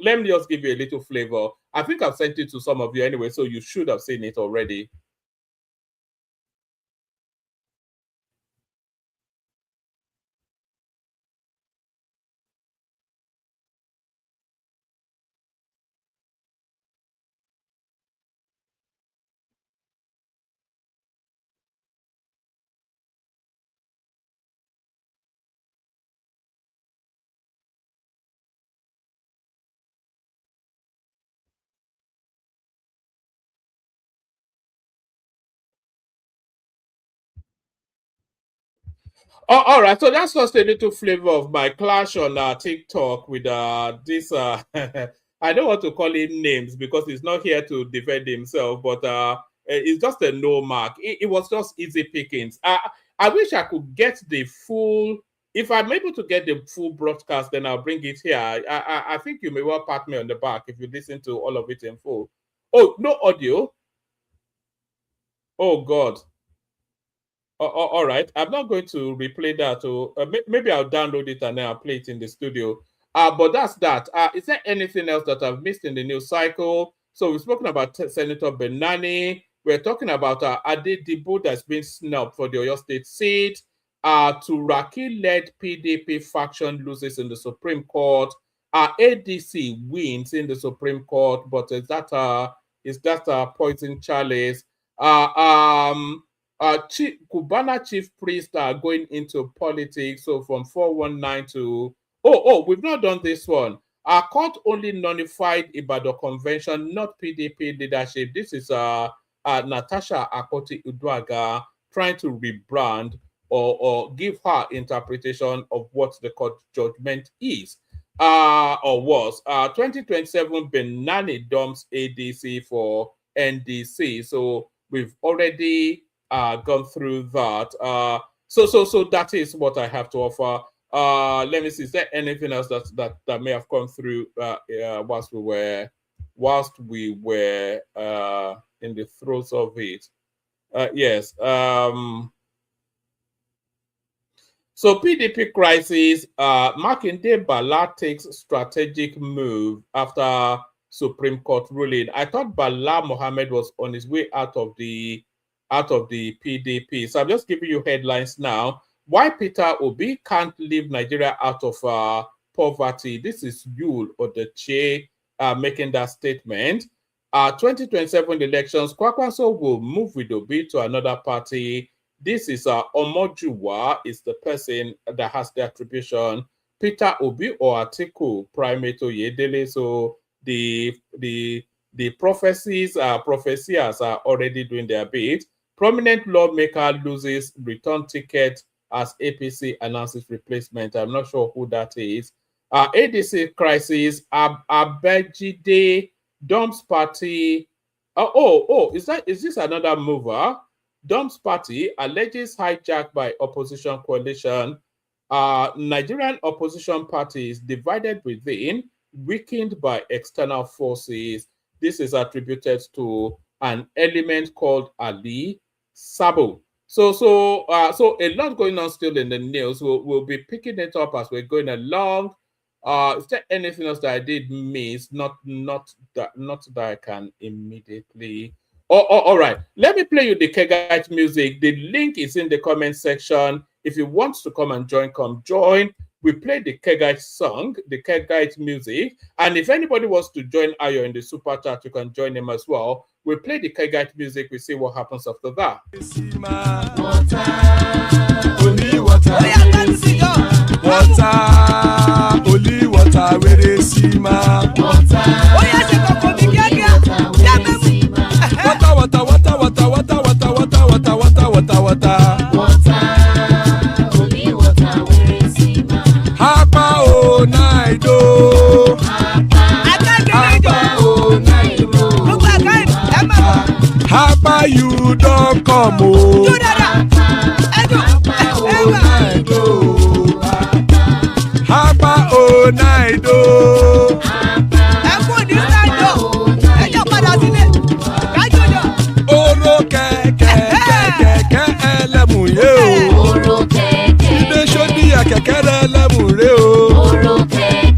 let me just give you a little flavor. I think I've sent it to some of you anyway, so you should have seen it already. Oh, all right. So that's just a little flavor of my clash on TikTok with this. I don't want to call him names because he's not here to defend himself, but it's just a no mark. It was just easy pickings. I wish I could get the full. If I'm able to get the full broadcast, then I'll bring it here. I think you may well pat me on the back if you listen to all of it in full. Oh, no audio. Oh God. All right, I'm not going to replay that. Maybe I'll download it and then I'll play it in the studio. But that's that. Is there anything else that I've missed in the news cycle? So we've spoken about Senator Benani. We're talking about Ade Dibo that's been snubbed for the Oyo State seat. Turaki-led PDP faction loses in the Supreme Court. ADC wins in the Supreme Court, but is that a poison chalice? Cubana chief priests are going into politics. So from 419 to we've not done this one. Our court only nullified Ibadan Convention, not PDP leadership. This is Natasha Akoti Uduaga trying to rebrand or give her interpretation of what the court judgment is or was. 2027 Benani dumps ADC for NDC. So we've already gone through that. So that is what I have to offer. Let me see. Is there anything else that may have come through whilst we were in the throes of it? Yes. So PDP crisis. Makinde Bala takes strategic move after Supreme Court ruling. I thought Bala Mohammed was on his way out of the PDP. So I'm just giving you headlines now. Why Peter Obi can't leave Nigeria out of poverty. This is Yul Odeche making that statement. 2027 elections, Kwakwanso will move with Obi to another party. This is Omojuwa is the person that has the attribution. Peter Obi or Atiku primate Oyedele. So the prophecies are already doing their bit. Prominent lawmaker loses return ticket as APC announces replacement. I'm not sure who that is. ADC crisis. Abejide dumps party. Is this another mover? Dumps party alleges hijacked by opposition coalition. Nigerian opposition parties divided within, weakened by external forces. This is attributed to an element called Ali Sabo. So a lot going on still in the news. We'll be picking it up as we're going along. Is there anything else that I did miss? Not that I can immediately. All right. Let me play you the Kegite music. The link is in the comment section. If you want to come and join, come join. We play the Kegite song, the Kegite music. And if anybody wants to join Ayo in the super chat, you can join him as well. We play the Kegite music. We see what happens after that. Only water, only water, where they see my water. Hapa you don't come oh. Hapa oh night oh. Oro kẹ̀kẹ́ ẹlẹ́mù yé o. Ilé ṣọ́dí kẹ̀kẹ́ ẹlẹ́mù ré o.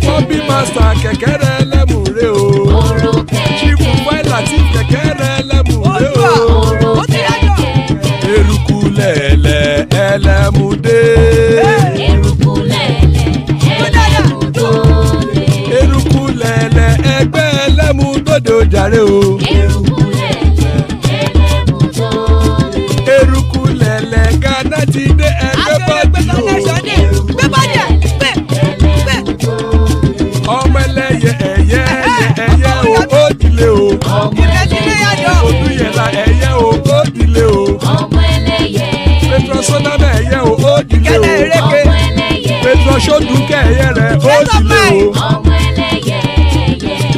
Bobby master kẹ̀kẹ́ ẹlẹ́mù ré o. Chifu Wáìlà tí kẹ̀kẹ́ ẹlẹ́mù ré o. Eruku lẹ̀lẹ̀ ẹlẹ́mù dé. Eruku lẹ̀lẹ̀ ẹgbẹ́ ẹlẹ́mù dòde ojàre o. Eruku lẹ̀lẹ̀ Ghana ti dé ẹgbẹ́ bọ́dì o. Ọmọ ẹlẹ́yẹ ẹ̀yẹ o ó dilé o. Odúyẹ̀lá ẹ̀yẹ o ó dilé o. Petro Sọ́nàmẹ̀ ẹ̀yẹ o ó dilé o. Petro Sọ́dúnkẹ́ ẹ̀yẹ rẹ̀ ó dilé o.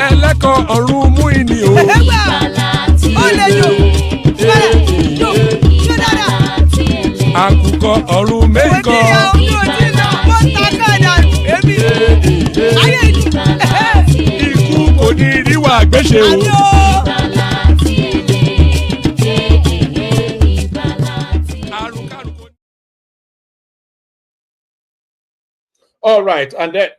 Ẹlẹ́kọ̀ ọ̀run mú ìní o. Àkùkọ ọ̀run mẹ́kọ̀. Ikú kò ní ríwà gbéṣe o. All right, and then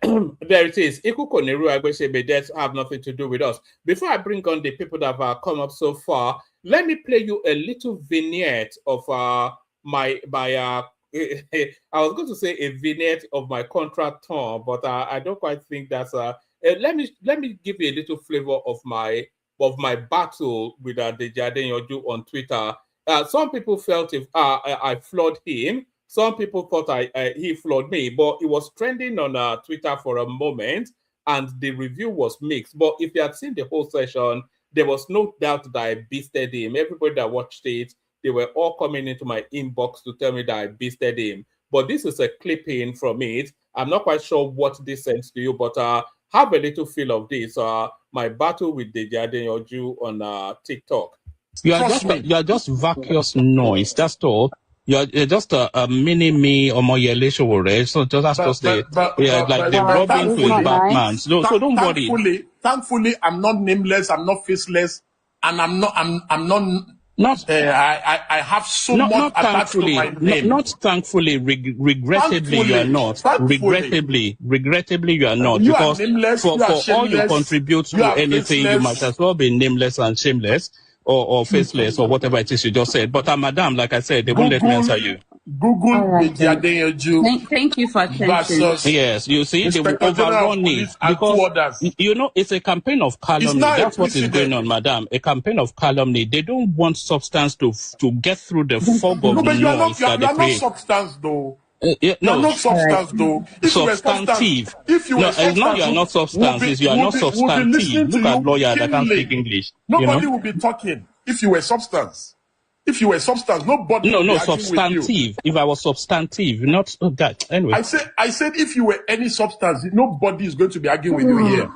there it is. Iku Koniru Agbese, but that have nothing to do with us. Before I bring on the people that have come up so far, let me play you a little vignette of my I was going to say a vignette of my contract term, but I don't quite think that's let me give you a little flavor of my battle with Deji Adeyanju on Twitter. some people felt if I flawed him. Some people thought he flawed me, but it was trending on Twitter for a moment, and the review was mixed. But if you had seen the whole session, there was no doubt that I beasted him. Everybody that watched it, they were all coming into my inbox to tell me that I beasted him. But this is a clipping from it. I'm not quite sure what this sends to you, but have a little feel of this. My battle with Deji Adeyanju on TikTok. You are just vacuous noise. That's all. You're just a mini me or more Yeleshowore. So just to say, like the Robin to a Batman. So don't worry. Thankfully, I'm not nameless. I'm not faceless, and I'm not. I have so much attached to my name. Not thankfully. Regrettably, you are not. Regrettably, you are not. You because are nameless, for all you contribute to anything, you might as well be nameless and shameless. Or faceless, or whatever it is you just said. But madam, like I said, they won't let me answer you. Google Deji Adeyanju. Thank you for attention. Yes, you see, they will overrun it because it's a campaign of calumny. That's what is going on, madam. A campaign of calumny. They don't want substance to get through the fog of noise that they create. Not substance, though. No, not substance, though. Substantive. If you were it's not you are not substance, you are not substantive. Look at lawyer that can't speak English. Nobody will be talking if you were substance. If you were substance, nobody would be substantive. With you. If I was substantive, not that. Anyway. I said if you were any substance, nobody is going to be arguing with you here.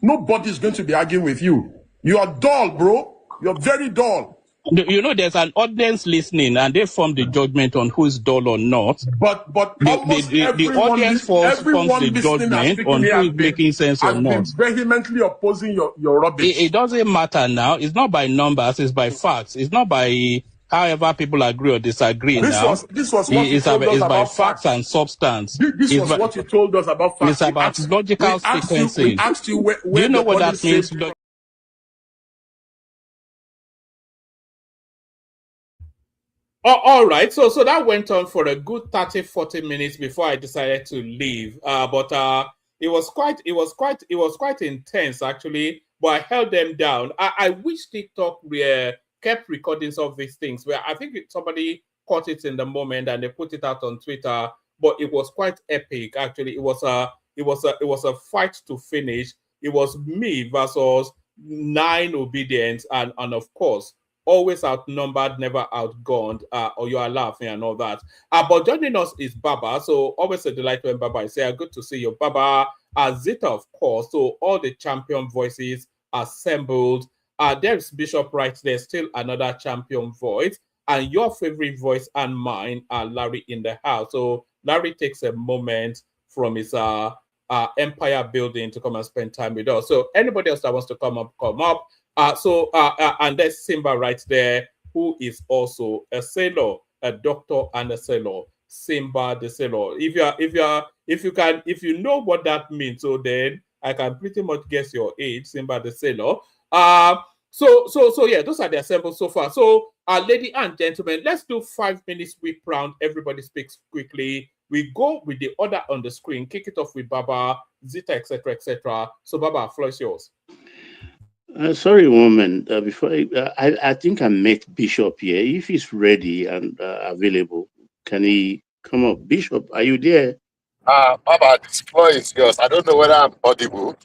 Nobody is going to be arguing with you. You are dull, bro. You're very dull. There's an audience listening, and they form the judgment on who's dull or not. But the audience forms the judgment on who is making sense or not. Been vehemently opposing your rubbish. It doesn't matter now. It's not by numbers. It's by facts. It's not by however people agree or disagree. This was what you told us about facts and substance. This was what you told us about facts. It's about logical sequencing. We asked you where do you know what that means? All right, so that went on for a good 30-40 minutes before I decided to leave. But it was quite intense actually. But I held them down. I wish TikTok kept recording some of these things. Where I think somebody caught it in the moment and they put it out on Twitter. But it was quite epic actually. It was a fight to finish. It was me versus 9 obedience and of course. Always outnumbered, never outgunned, or you are laughing and all that. But joining us is Baba. So always a delight when Baba is here. Good to see you, Baba. Zita, of course. So all the champion voices assembled. There's Bishop right there, still another champion voice. And your favorite voice and mine are Larry in the house. So Larry takes a moment from his empire building to come and spend time with us. So anybody else that wants to come up, come up. And there's Simba right there, who is also a sailor, a doctor and a sailor. Simba the sailor. If you know what that means, so then I can pretty much guess your age, Simba the sailor. So yeah, those are the assembled so far. So ladies and gentlemen, let's do 5 minutes whip round. Everybody speaks quickly. We go with the order on the screen. Kick it off with Baba, Zita, etc., etc. So Baba, floor is yours. Sorry, woman. Before I think I met Bishop here. If he's ready and available, can he come up? Bishop, are you there? Baba, this floor is yours. I don't know whether I'm audible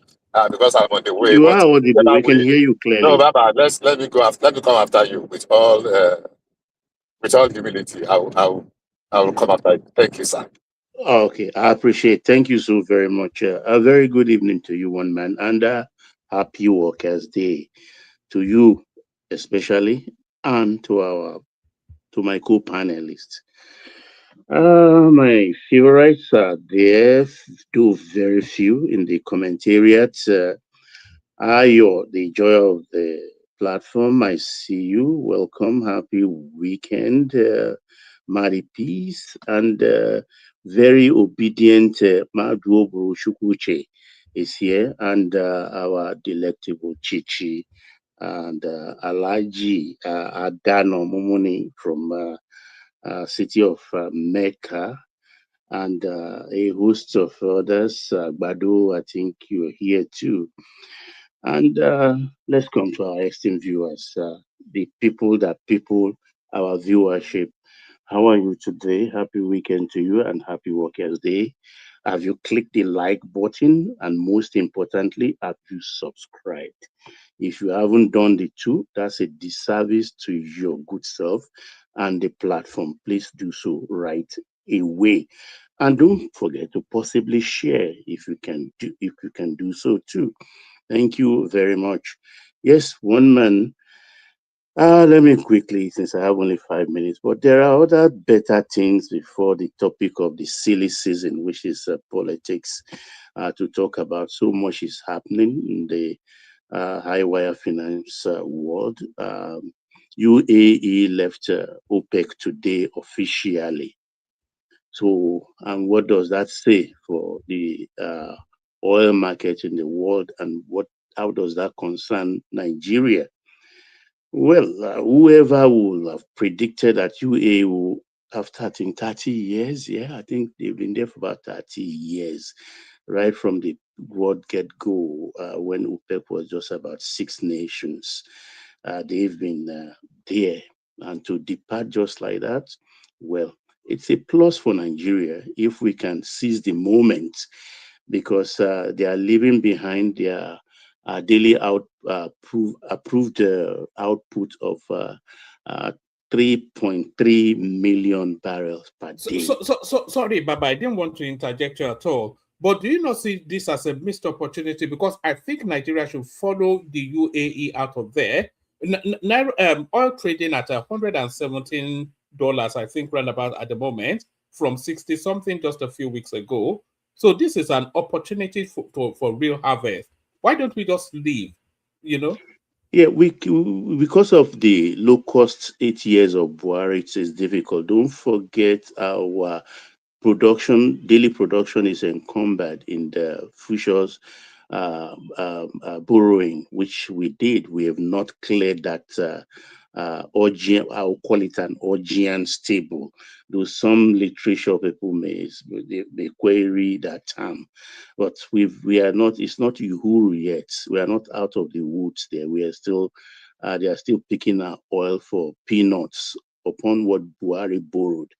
because I'm on the way. You are audible. We can hear you clearly. No, Baba, let me go. Let me come after you with all humility. I will come after you. Thank you, sir. Okay, I appreciate. Thank you so very much. A very good evening to you, one man, and happy Workers' Day to you especially, and to my co-panelists. My favorites are there, do very few in the commentariat. Ayo, the joy of the platform. I see you. Welcome. Happy weekend. Mari Peace and very obedient Maduobu Shukuche is here, and our delectable Chichi and Alaji Adano Momoni from city of Mecca, and a host of others. Badu, I think you're here too. And let's come to our esteemed viewers, the people that people our viewership. How are you today? Happy weekend to you and happy Workers' Day. Have you clicked the like button? And most importantly, have you subscribed? If you haven't done the two, that's a disservice to your good self and the platform. Please do so right away. And don't forget to possibly share if you can do so too. Thank you very much. Yes, one man. Let me quickly, since I have only 5 minutes, but there are other better things before the topic of the silly season, which is politics, to talk about. So much is happening in the high wire finance world. UAE left OPEC today officially. So, and what does that say for the oil market in the world, and how does that concern Nigeria? Well, whoever would have predicted that UAE will, after I think 30 years, yeah, I think they've been there for about 30 years, right from the world get go, when OPEC was just about 6 nations. They've been there. And to depart just like that, well, it's a plus for Nigeria if we can seize the moment, because they are leaving behind their daily approved output of 3.3 million barrels per day. Sorry, Baba, I didn't want to interject you at all. But do you not see this as a missed opportunity? Because I think Nigeria should follow the UAE out of there. Oil trading at $117, I think, roundabout at the moment, from 60 something just a few weeks ago. So this is an opportunity for real harvest. Why don't we just leave? Yeah, because of the low cost 8 years of Buhari, it's difficult. Don't forget our daily production is encumbered in the futures borrowing, which we did. We have not cleared that I'll call it an Augean stable. Though some literature people may query that term, but we are not. It's not Uhuru yet. We are not out of the woods there. We are still. They are still picking our oil for peanuts upon what Buhari borrowed,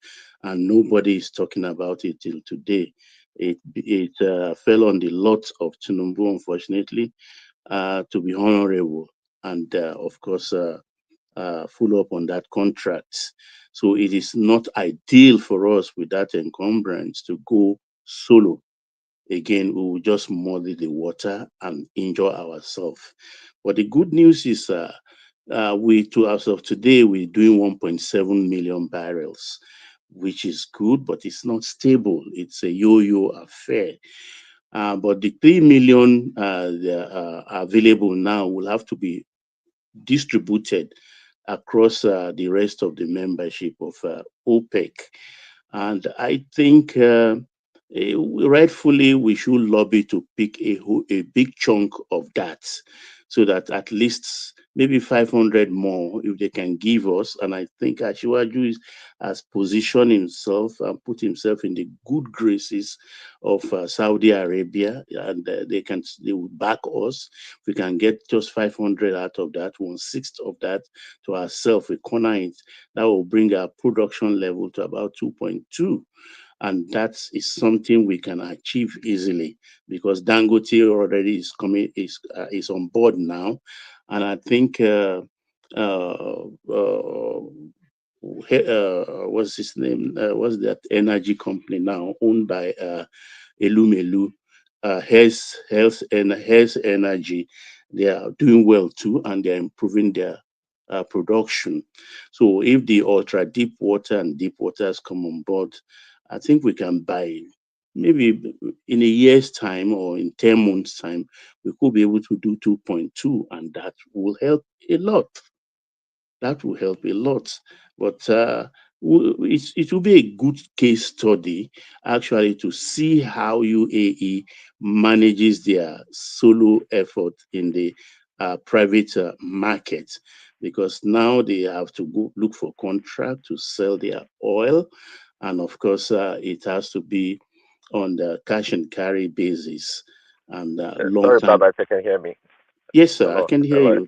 and nobody is talking about it till today. It fell on the lot of Tinubu, unfortunately, to be honorable, and of course, follow up on that contract. So it is not ideal for us with that encumbrance to go solo. Again, we will just muddy the water and enjoy ourselves. But the good news is, as of today, we're doing 1.7 million barrels, which is good, but it's not stable. It's a yo-yo affair. But the 3 million available now will have to be distributed across the rest of the membership of OPEC. And I think rightfully we should lobby to pick a big chunk of that, so that at least maybe 500 more if they can give us. And I think Ashiwaju has positioned himself and put himself in the good graces of Saudi Arabia, and they will back us. If we can get just 500 out of that, 1/6 of that to ourselves, we corner it, that will bring our production level to about 2.2. And that is something we can achieve easily, because Dangote already is on board now. And I think what's his name? What's that energy company now owned by Elumelu? Health Energy. They are doing well too, and they are improving their production. So if the ultra deep water and deep waters come on board, I think we can buy, maybe in a year's time or in 10 months' time, we could be able to do 2.2, and that will help a lot. That will help a lot. But it will be a good case study, actually, to see how UAE manages their solo effort in the private market, because now they have to go look for contract to sell their oil. And of course, it has to be on the cash and carry basis. And long Sorry, time. Baba, if you can hear me. Yes, sir, Hello, I can hear hello. you.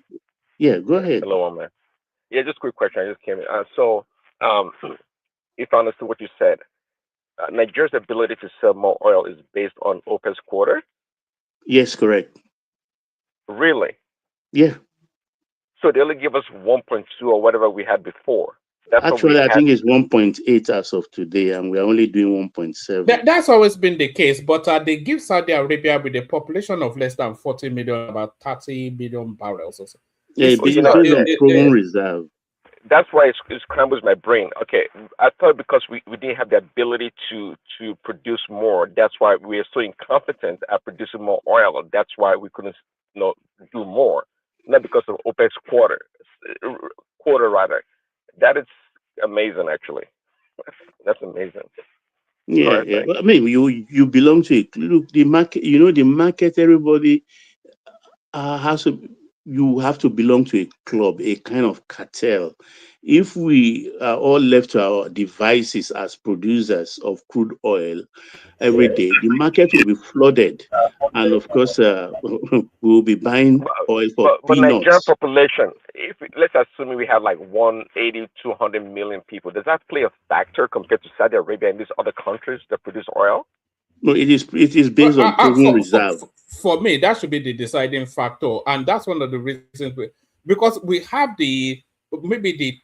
Yeah, go ahead. Hello, man. Yeah, just a quick question. I just came in. So, if I understood what you said, Nigeria's ability to sell more oil is based on OPEC's quota? Yes, correct. Really? Yeah. So they only give us 1.2 or whatever we had before. That's Actually, what we I had. think it's 1.8 as of today, and we're only doing 1.7. That's always been the case, but they give Saudi Arabia with a population of less than 40 million, about 30 million barrels or so. Yeah, it's based on proven reserve. That's why it scrambles my brain. Okay, I thought because we didn't have the ability to produce more, that's why we are so incompetent at producing more oil. That's why we couldn't do more. Not because of OPEC's quarter rather. That is amazing, actually. That's amazing. Yeah, right, yeah. I mean, you belong to it. Look, the market. You know, the market. Everybody has to. You have to belong to a club, a kind of cartel. If we are all left to our devices as producers of crude oil every day, the market will be flooded, and of course, we'll be buying oil for but Nigerian peanuts. population, let's assume we have like 180, 200 million people. Does that play a factor compared to Saudi Arabia and these other countries that produce oil? No, it is based on proven reserve. For me, that should be the deciding factor, and that's one of the reasons because we have maybe the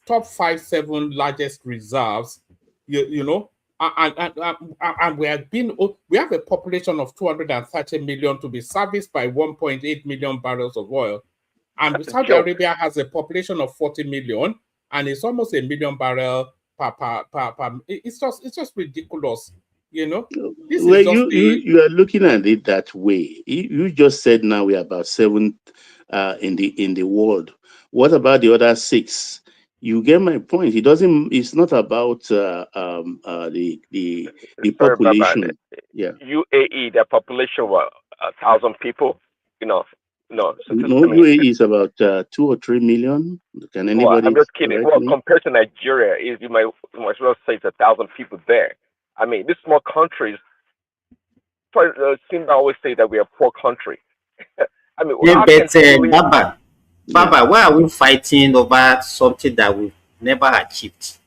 top 5-7 largest reserves, you know, and we have a population of 230 million to be serviced by 1.8 million barrels of oil, and Saudi Arabia has a population of 40 million, and it's almost a million barrel per. It's just ridiculous. You know, well, you are looking at it that way. You just said now we're about 7th in the world. What about the other 6? You get my point. It's not about the population. Yeah. UAE, their population was 1,000 people. No, UAE is about 2 or 3 million. Can anybody? I'm just kidding. Well, compared to Nigeria, you might as well say it's 1,000 people there. I mean, these small countries seem to always say that we are a poor country. I mean, Baba, why are we fighting over something that we've never achieved?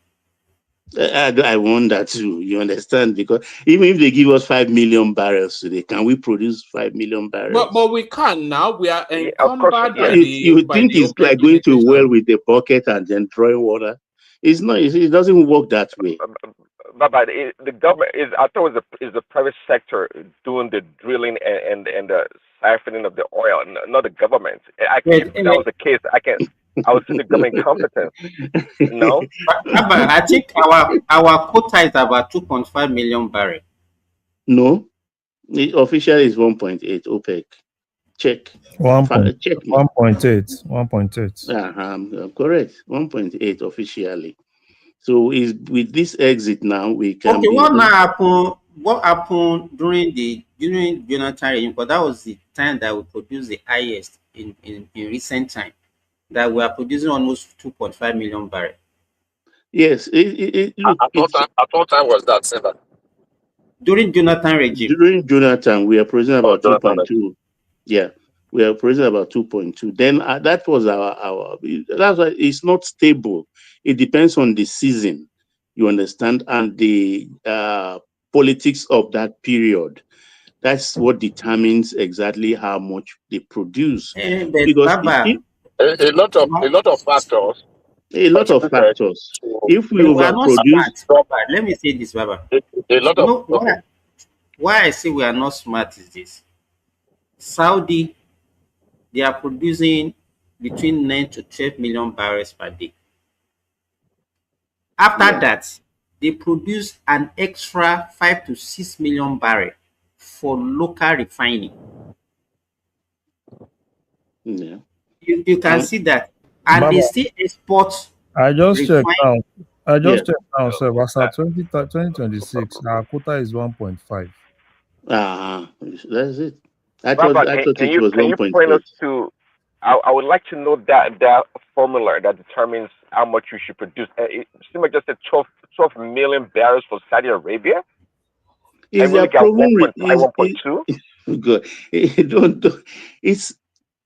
I wonder too. You understand? Because even if they give us 5 million barrels today, can we produce 5 million barrels? But we can now. We are encumbered by you think it's like going to a well with a bucket and then drawing water? It's not. It doesn't work that way. But the government I thought is the private sector doing the drilling and the siphoning of the oil, not the government. If that was the case, I would see the government competent. No, but I think our quota is about 2.5 million barrels. No, the official is 1.8 OPEC. Check. 1.8. 1.8. I'm correct. 1.8 officially. So with this exit now we can. Okay, what happened during Jonathan regime? Because that was the time that we produced the highest in recent time. That we are producing almost 2.5 million barrels. Yes. Look, at what time was that, Senator? During Jonathan regime. During Jonathan, we are producing about 2.2. Yeah. We are producing about 2.2. Then that was our. That's why it's not stable. It depends on the season, you understand, and the politics of that period. That's what determines exactly how much they produce. Because a lot of factors. A lot of factors. If we overproduce, let me say this, Baba. A lot of. Why I say we are not smart is this: Saudi, they are producing between 9 to 12 million barrels per day. After that, they produce an extra 5 to 6 million barrels for local refining. Yeah. You can see that. And Baba, they still export. I just checked now. So as at 2026, our quota is 1.5. That's it. I thought it was 1.8. Can you point us to? I would like to know that formula that determines how much you should produce. It seems like just 12 million barrels for Saudi Arabia. Is really got 1.2? Good. It's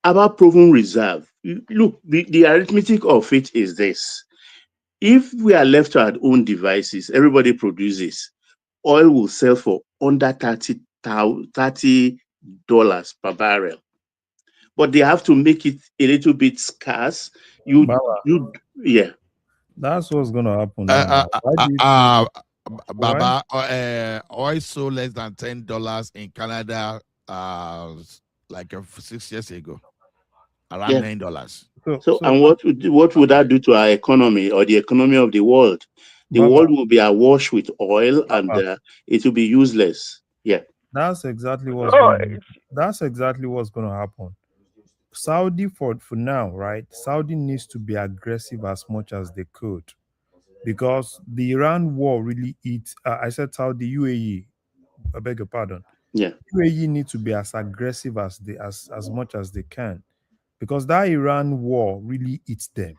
about proven reserve. Look, the arithmetic of it is this. If we are left to our own devices, everybody produces, oil will sell for under $30 per barrel. But they have to make it a little bit scarce. Yeah. That's what's going to happen now. Why do you Baba, oil sold less than $10 in Canada like 6 years ago, around $9. So and what would that do to our economy or the economy of the world? The world will be awash with oil, and it will be useless. Yeah. That's exactly what's going to happen. Saudi for now, right? Saudi needs to be aggressive as much as they could, because the Iran war really eats. I said Saudi, UAE. I beg your pardon. Yeah. UAE need to be as aggressive as they as much as they can, because that Iran war really eats them,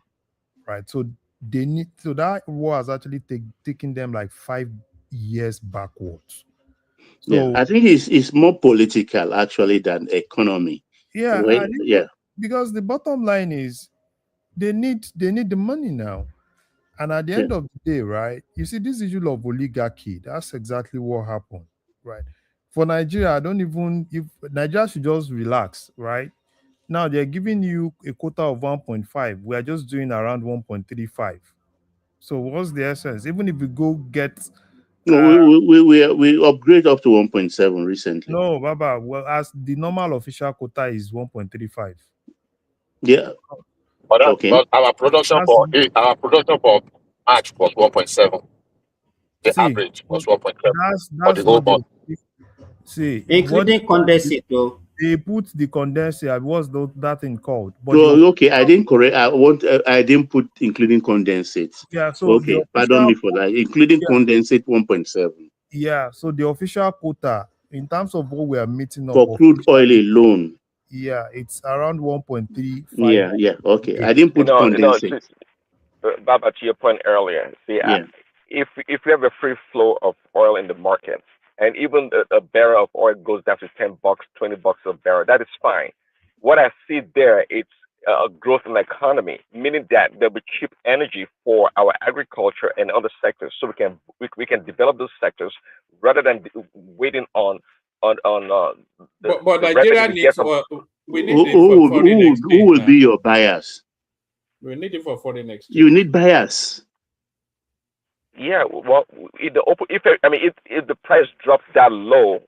right? So they need. So that war has actually taken them like 5 years backwards. So, yeah, I think it's more political actually than economy. Yeah, right? Yeah. Because the bottom line is they need the money now. And at the end of the day, right, you see this issue of oligarchy, that's exactly what happened, right? For Nigeria, I don't even, if Nigeria should just relax, right? Now they're giving you a quota of 1.5. We are just doing around 1.35. So what's the essence? Even if we go get we upgrade up to 1.7 recently. No, Baba, well, as the normal official quota is 1.35. Yeah. But our production for March was 1.7. The average was 1.7 for the whole month. Including condensate, though. They put the condensate. What's that thing called? But okay, I didn't correct. I didn't put including condensate. Yeah, so okay, pardon me for that. Including condensate 1.7. Yeah, so the official quota in terms of what we are meeting up for crude oil alone. Yeah, it's around 1.35. Yeah. Okay, I didn't put condensate. Baba, to your point earlier, see, if we have a free flow of oil in the market, and even a barrel of oil goes down to $10, $20 a barrel, that is fine. What I see there, it's a growth in the economy, meaning that there'll be cheap energy for our agriculture and other sectors, so we can develop those sectors rather than waiting on. But Nigeria needs. We need it for foreign exchange. Who will be your buyers? We need it for foreign exchange. You need buyers. Yeah, well, if the price drops that low,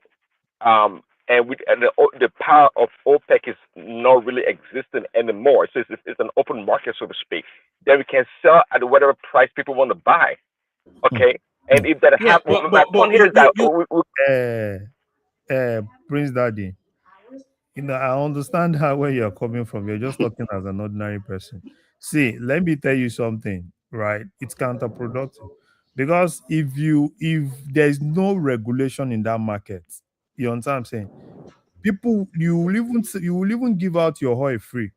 and the power of OPEC is not really existing anymore, so it's an open market, so to speak, then we can sell at whatever price people want to buy. Okay, and if that happens, Prince Daddy, I understand where you're coming from. You're just talking as an ordinary person. See, let me tell you something, right? It's counterproductive, because if there's no regulation in that market, you understand what I'm saying? People, you will even give out your oil free.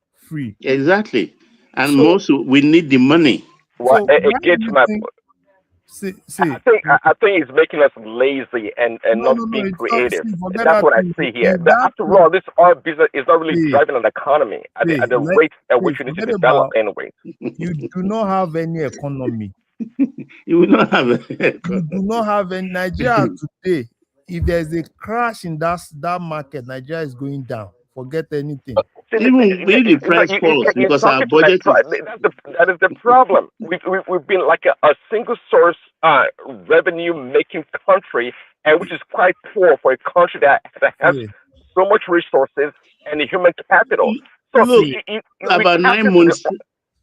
Exactly, and also we need the money. Well, again, I think it's making us lazy and not being creative. That's what I see here. After all, this oil business is not really driving an economy at the rate at which we need to develop anyway. You do not have any economy. You will not have you do not have any. Nigeria today, if there's a crash in that market, Nigeria is going down. Forget anything. Even the price falls because our budget that is the problem. We've been like a single source revenue making country, and which is quite poor for a country that has so much resources and the human capital. So look, about 9 months.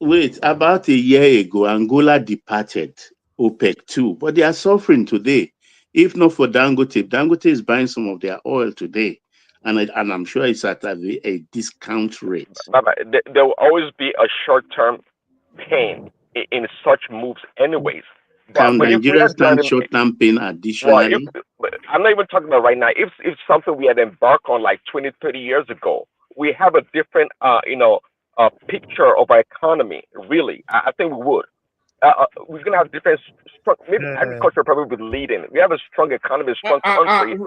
Wait, about a year ago, Angola departed OPEC too, but they are suffering today. If not for Dangote is buying some of their oil today. And I'm sure it's at a discount rate. There will always be a short-term pain in such moves anyways. Can Nigeria stand short-term pain additionally? Well, I'm not even talking about right now. If something we had embarked on like 20, 30 years ago, we have a different, picture of our economy, really. I think we would. We're going to have different, maybe agriculture probably be leading. We have a strong economy, a strong country.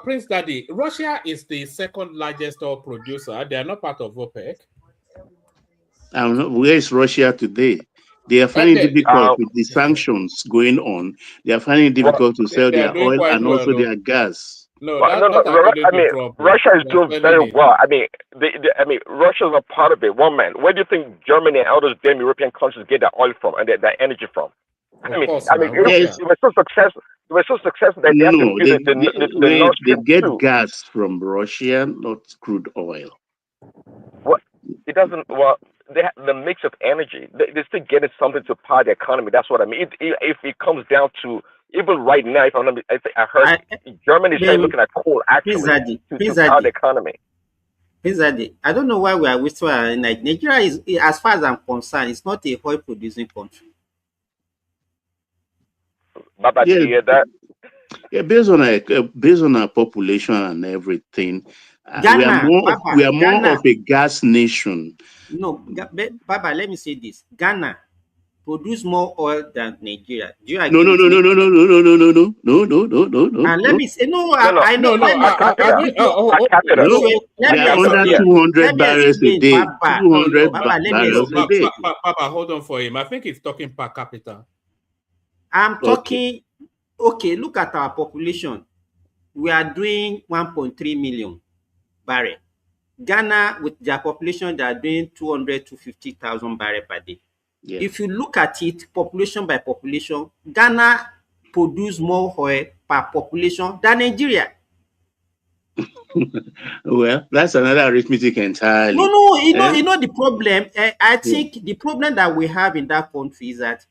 Prince Daddy, Russia is the second largest oil producer. They are not part of OPEC. Where is Russia today? They are finding it difficult with the sanctions going on. They are finding it difficult to sell they are their doing oil quite and well, also though. their gas. No, Well, not according I to mean, Trump. Russia is They are doing very selling it. well. I mean, I mean, Russia's a part of it. One man. Where do you think Germany and all those damn European countries get their oil from and their energy from? Of course, I mean, now, Russia. they were so successful. They were so successful that they have to No, build the Nord they Stream get 2. gas from Russia, not crude oil. What it doesn't. Well, they have the mix of energy. They're still getting something to power the economy. That's what I mean. If it comes down to even right now, if I'm not, I heard Germany is looking at coal actually to power the economy. I don't know why we are wasting our like Nigeria is, as far as I'm concerned, it's not a oil producing country. Baba, did you hear that? Yeah, based on our population and everything, Ghana, we are more of a gas nation. No, Baba, let me say this: Ghana produce more oil than Nigeria. Do you agree No. And let me say I know. Per capita. They are under 200 barrels a day. 200 barrels a day. Papa, hold on for him. I think he's talking per capita. I'm talking. Okay, look at our population. We are doing 1.3 million barrel. Ghana, with their population, they are doing 200 to 50,000 barrel per day. Yeah. If you look at it, population by population, Ghana produce more oil per population than Nigeria. Well, that's another arithmetic entirely. No, you know the problem. I think the problem that we have in that country is that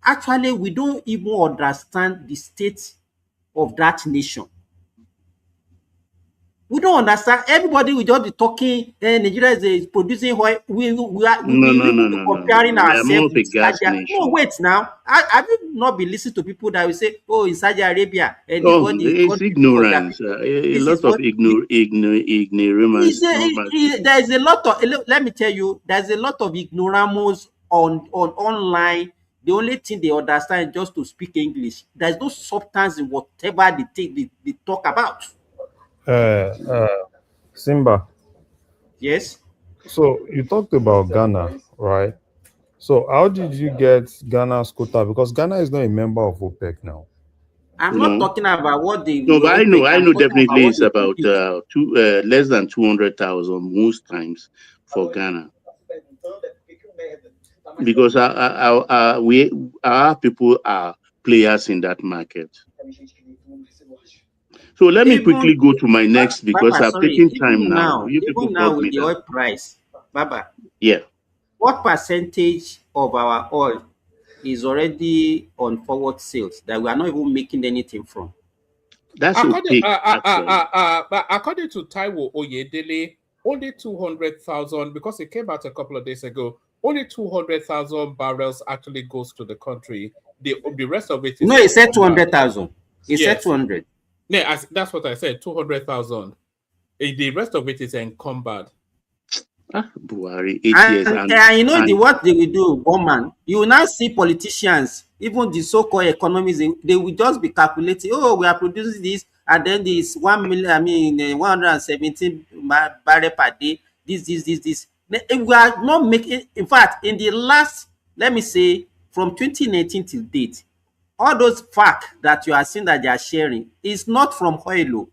actually we don't even understand the state of that nation. We don't understand. Everybody will just be talking. Nigeria is producing oil. We be comparing ourselves with Saudi Arabia. No, wait now. Have you not been listening to people that will say, "Oh, in Saudi Arabia, and it's ignorance. A lot of ignorance. There is a lot of. Let me tell you, there's a lot of ignoramus on online. The only thing they understand is just to speak English. There's no substance in whatever they talk about. Simba. Yes. So you talked about Ghana, right? So how did you get Ghana's quota? Because Ghana is not a member of OPEC now. I'm not talking about what they. No, but I know definitely it's about less than 200,000 most times for Ghana. Because our people are players in that market. So let me quickly go to my next because I've taken time now. Even now with the oil price, Baba. Yeah. What percentage of our oil is already on forward sales that we are not even making anything from? That's according to Taiwo Oyedele, only 200,000, because it came out a couple of days ago, only 200,000 barrels actually goes to the country. The rest of it is... No, he said 200,000. He said 200. Yeah, that's what I said, 200,000. The rest of it is encumbered. Buhari, 8 years. And you know what they will do, one man. You will now see politicians, even the so-called economists, they will just be calculating, oh, we are producing this, and then this 117 barrel per day, this. We are not making, in fact, in the last, let me say, from 2019 till date, all those facts that you are seeing that they are sharing is not from oil.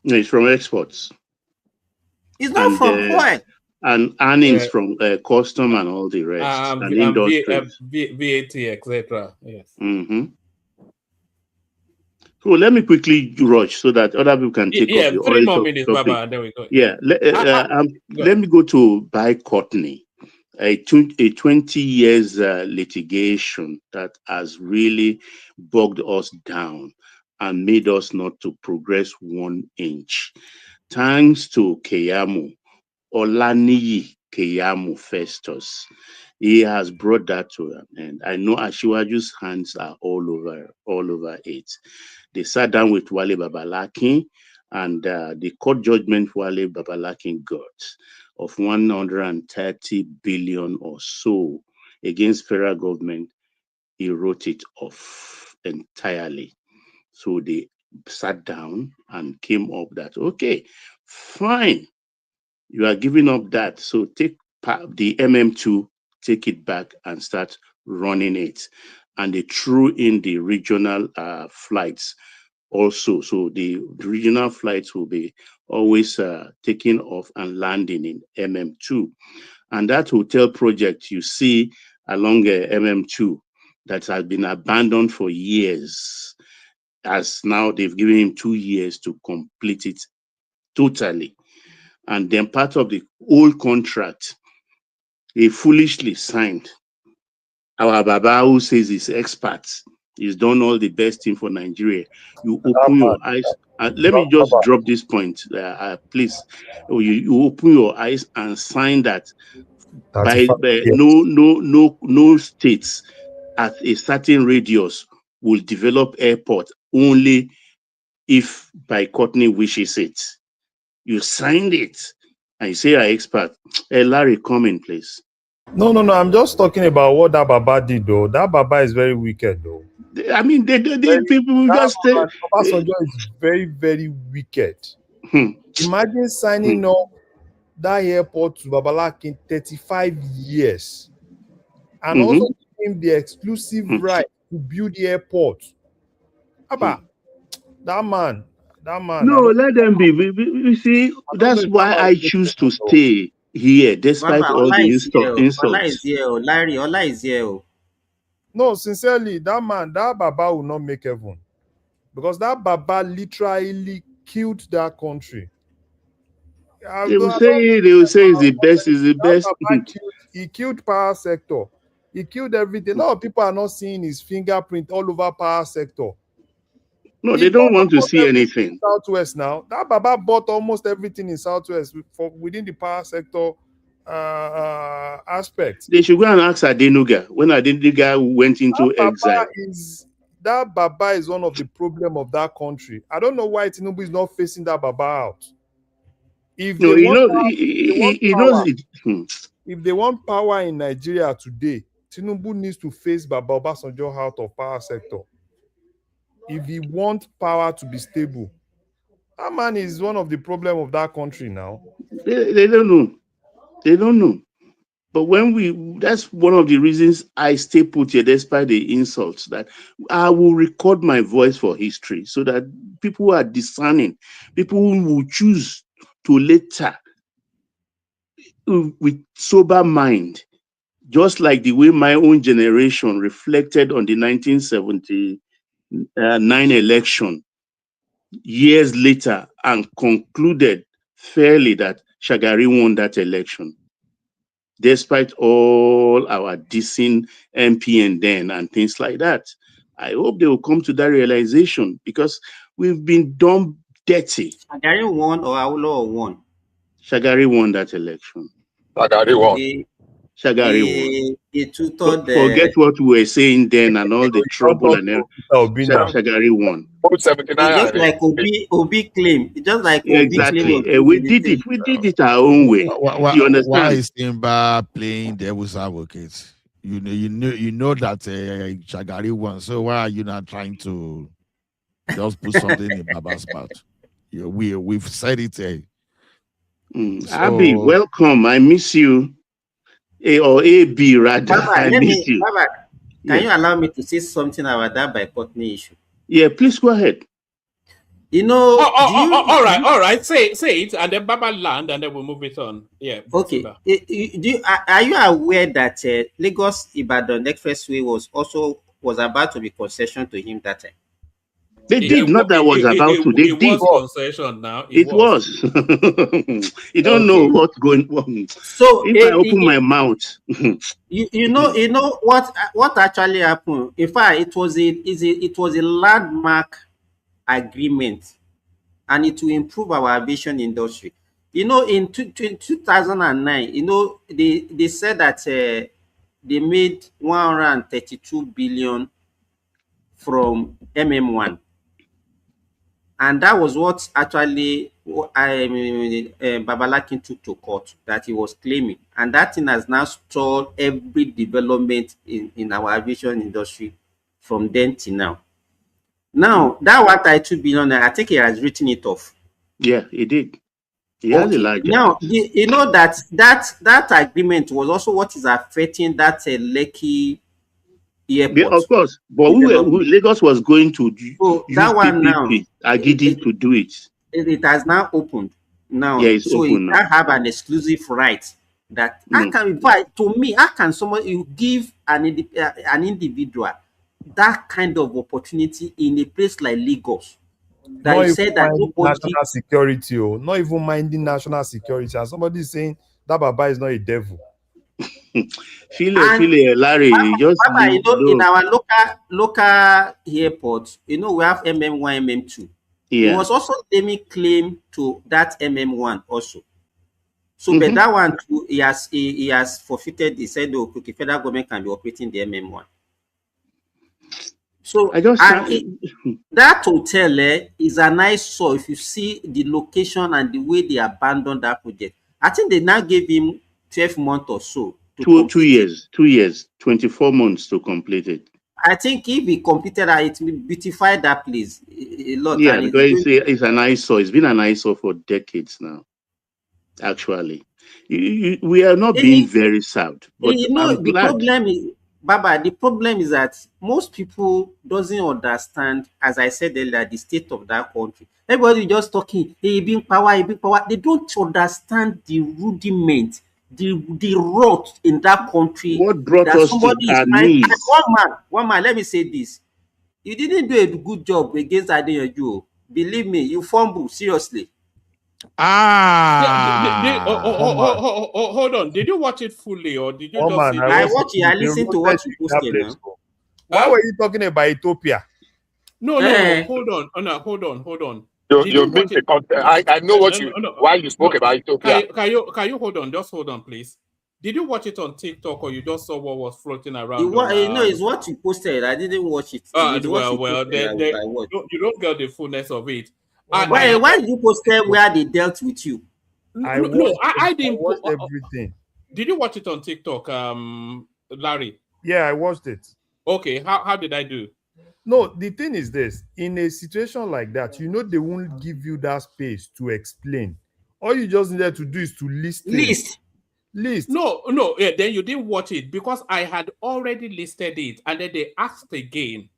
No, it's from exports. It's not from oil. And earnings from custom and all the rest. And industries. VAT, etc. Yes. Mm-hmm. So let me quickly rush so that other people can take up the 3 more minutes, Baba, and then we go. Yeah. Let me go to buy Courtney. A 20 years litigation that has really bogged us down and made us not to progress 1 inch. Thanks to Keyamo, Olaniyi Keyamo Festus, he has brought that to an end. I know Ashiwaju's hands are all over it. They sat down with Wale Babalakin, and the court judgment Wale Babalakin got of 130 billion or so against federal government, he wrote it off entirely. So they sat down and came up that, okay, fine, you are giving up that. So take the MM2 take it back and start running it. And they threw in the regional flights also. So the regional flights will be always taking off and landing in MM2. And that hotel project you see along MM2 that has been abandoned for years, as now they've given him 2 years to complete it totally. And then part of the old contract, he foolishly signed. Our Baba, who says he's expert, he's done all the best thing for Nigeria. You open your eyes. Let me just drop this point, please. You open your eyes and sign that by no states at a certain radius will develop airport only if by Courtney wishes it. You signed it and you say you're expert. Hey, Larry, come in, please. No. I'm just talking about what that Baba did, though. That Baba is very wicked, though. I mean, people just say Obasanjo is very, very wicked. Imagine signing up that airport to Babalakin 35 years and also giving him the exclusive right to build the airport. Abba, that man. No, let them be. You see, that's why I choose to stay here despite all the insults. Ola is here. Larry, Ola is here. No, sincerely, that Baba will not make heaven. Because that Baba literally killed that country. They will say it's the best. He killed power sector. He killed everything. A lot of people are not seeing his fingerprint all over power sector. No, they don't want to see anything. Southwest now. That Baba bought almost everything in Southwest within the power sector aspect. They should go and ask Adenuga when Adenuga went into exile. That Baba is one of the problem of that country. I don't know why Tinubu is not facing that Baba out. If they want power in Nigeria today, Tinubu needs to face Baba Obasanjo out of power sector. If he wants power to be stable, that man is one of the problem of that country now. They don't know. They don't know. But that's one of the reasons I stay put here despite the insults, that I will record my voice for history so that people who are discerning, people who will choose to later with sober mind, just like the way my own generation reflected on the 1979 election years later and concluded fairly that Shagari won that election. Despite all our dissing MPN then and things like that. I hope they will come to that realization because we've been done dirty. Shagari won or Awolowo won? Shagari won that election. Shagari won. Shagari won. Forget what we were saying then and all the trouble and everything. Shagari won. Just like Obi claim. Just like exactly. We did it our own way. You understand? Why is Simba playing devil's advocate? You know that Shagari won. So why are you not trying to just put something in Baba's mouth? We've said it. Abi, welcome. I miss you. Or AB rather. Baba, can you allow me to say something about that by Courtney issue? Yeah, please go ahead. You know, all right. Say it, and then Baba land, and then we'll move it on. Yeah. Okay. Are you aware that Lagos Ibadan Expressway was about to be concession to him that time? They did not. That was about to. They did. It was concession now. It was. You don't know what's going on. So if I open my mouth, you know what actually happened. In fact, it was a landmark agreement, and it will improve our aviation industry. You know, in 2009, you know, they said that they made 132 billion from MM1. And that was what actually Babalakin took to court that he was claiming. And that thing has now stalled every development in our aviation industry from then to now. Now, that 132 billion, I think he has written it off. Yeah, he did. He has a large now account. you know that agreement was also what is affecting that Lekki airport. Of course, but Lagos was going to So use that one now, PPP, Agidi to do it. It has now opened now. Yeah, it's So it open now. can have an exclusive right that I can invite. To me, how can somebody you give an individual that kind of opportunity in a place like Lagos? That Not you even said that minding nobody. national security, not even minding national security. And somebody saying that Baba is not a devil. Phil, Larry, you just Baba, leave. in our local airport, we have MM1, MM2. He Yeah. was also claim to that MM1 also. So, but that one too, he has forfeited. He said, "Oh, okay, federal government can be operating the MM1." So, that hotel is an eyesore. If you see the location and the way they abandoned that project, I think they now gave him 12 months or so to 2 years, 24 months to complete it. I think if he completed that, it will beautify that place a lot. Yeah, And because it's an eyesore. It's been an eyesore for decades now. Actually, we are not being very served. But I'm the glad. problem is, Baba, the problem is that most people doesn't understand, as I said earlier, the state of that country. Everybody just talking, hey, being power. They don't understand the rudiment, the rot in that country. What brought that us to somebody is our trying. knees? One man, let me say this. You didn't do a good job against Adeyanju. Believe me, you fumble, seriously. Hold on. Did you watch it fully or did you just see? I watched it. I listened to what you posted now. Why were you talking about Ethiopia? No. Hold on. You've been to content. I know why you spoke about Ethiopia. Can you hold on? Just hold on, please. Did you watch it on TikTok or you just saw what was floating around? It's what you posted. I didn't watch it. You don't get the fullness of it. Why did you post where they dealt with you? I didn't watch everything. Did you watch it on TikTok, Larry? Yeah, I watched it. Okay, how did I do? No, the thing is this: in a situation like that, they won't give you that space to explain. All you just needed to do is to list. No. Yeah, then you didn't watch it because I had already listed it, and then they asked again.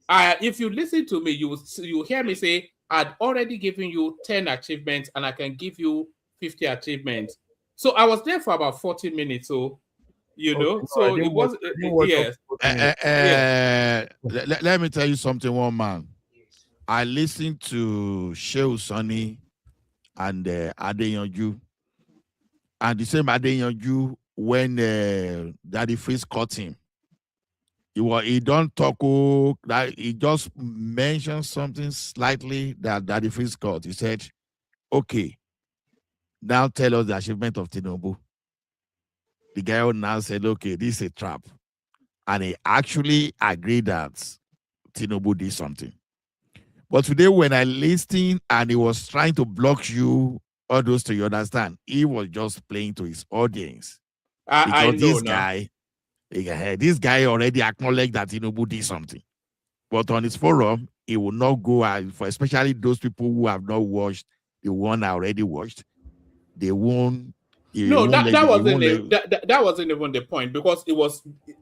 If you listen to me, you hear me say I'd already given you 10 achievements, and I can give you 50 achievements. So I was there for about 40 minutes. So so it was yes. Let me tell you something, one man. I listened to Shehu Sani and Adeyanju. And the same Adeyanju when Daddy Freeze caught him. He don't talk that he just mentioned something slightly that Daddy Freeze caught. He said, okay, now tell us the achievement of Tinubu. The guy now said, okay, this is a trap. And he actually agreed that Tinubu did something. But today, when I listened and he was trying to block you, all those to you understand, he was just playing to his audience. Because this guy already acknowledged that Tinubu did something. But on his forum, he will not go out for, especially those people who have not watched the one I already watched. They won't. That wasn't even the point because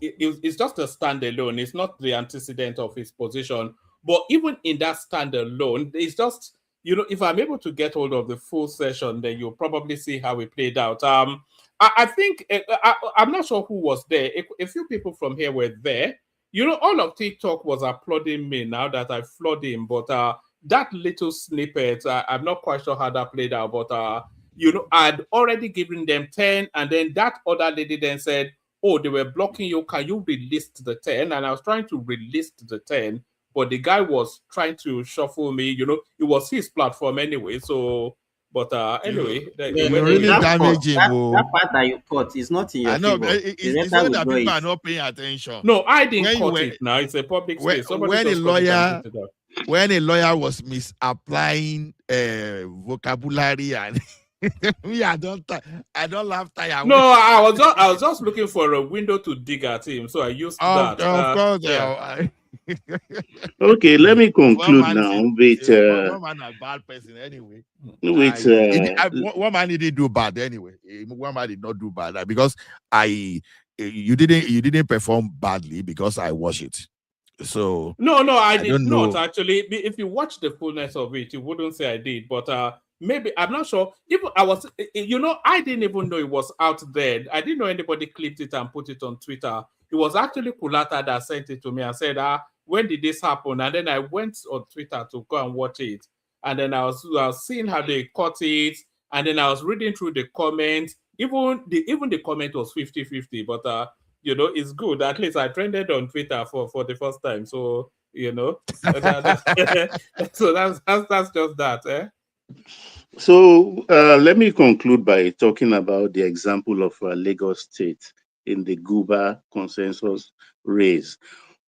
it's just a standalone. It's not the antecedent of his position. But even in that standalone, it's just if I'm able to get hold of the full session, then you'll probably see how it played out. I think I'm not sure who was there. A few people from here were there. All of TikTok was applauding me now that I floored him. But that little snippet, I'm not quite sure how that played out. But I'd already given them 10, and then that other lady then said, "Oh, they were blocking you. Can you relist the 10?" And I was trying to relist the 10, but the guy was trying to shuffle me. It was his platform anyway. So. But anyway, really damaging. That part that you caught is not in your favor. It's not that people are not paying attention. No, I didn't cut it now. It's a public space. When a lawyer was misapplying vocabulary and Me, I don't laugh tire. No, I was just looking for a window to dig at him, so I used that. Of course, yeah. Okay, let me conclude now with one man a bad person anyway. One man didn't do bad anyway. One man did not do bad because you didn't perform badly because I watched it. So no, I did not actually. If you watch the fullness of it, you wouldn't say I did, but maybe I'm not sure. Even I was, I didn't even know it was out there. I didn't know anybody clipped it and put it on Twitter. It was actually Kulata that sent it to me and said, when did this happen? And then I went on Twitter to go and watch it. And then I was seeing how they cut it. And then I was reading through the comments. Even the comment was 50-50, but it's good. At least I trended on Twitter for the first time. So, so that's just that. Eh? So let me conclude by talking about the example of Lagos State in the Guba consensus race.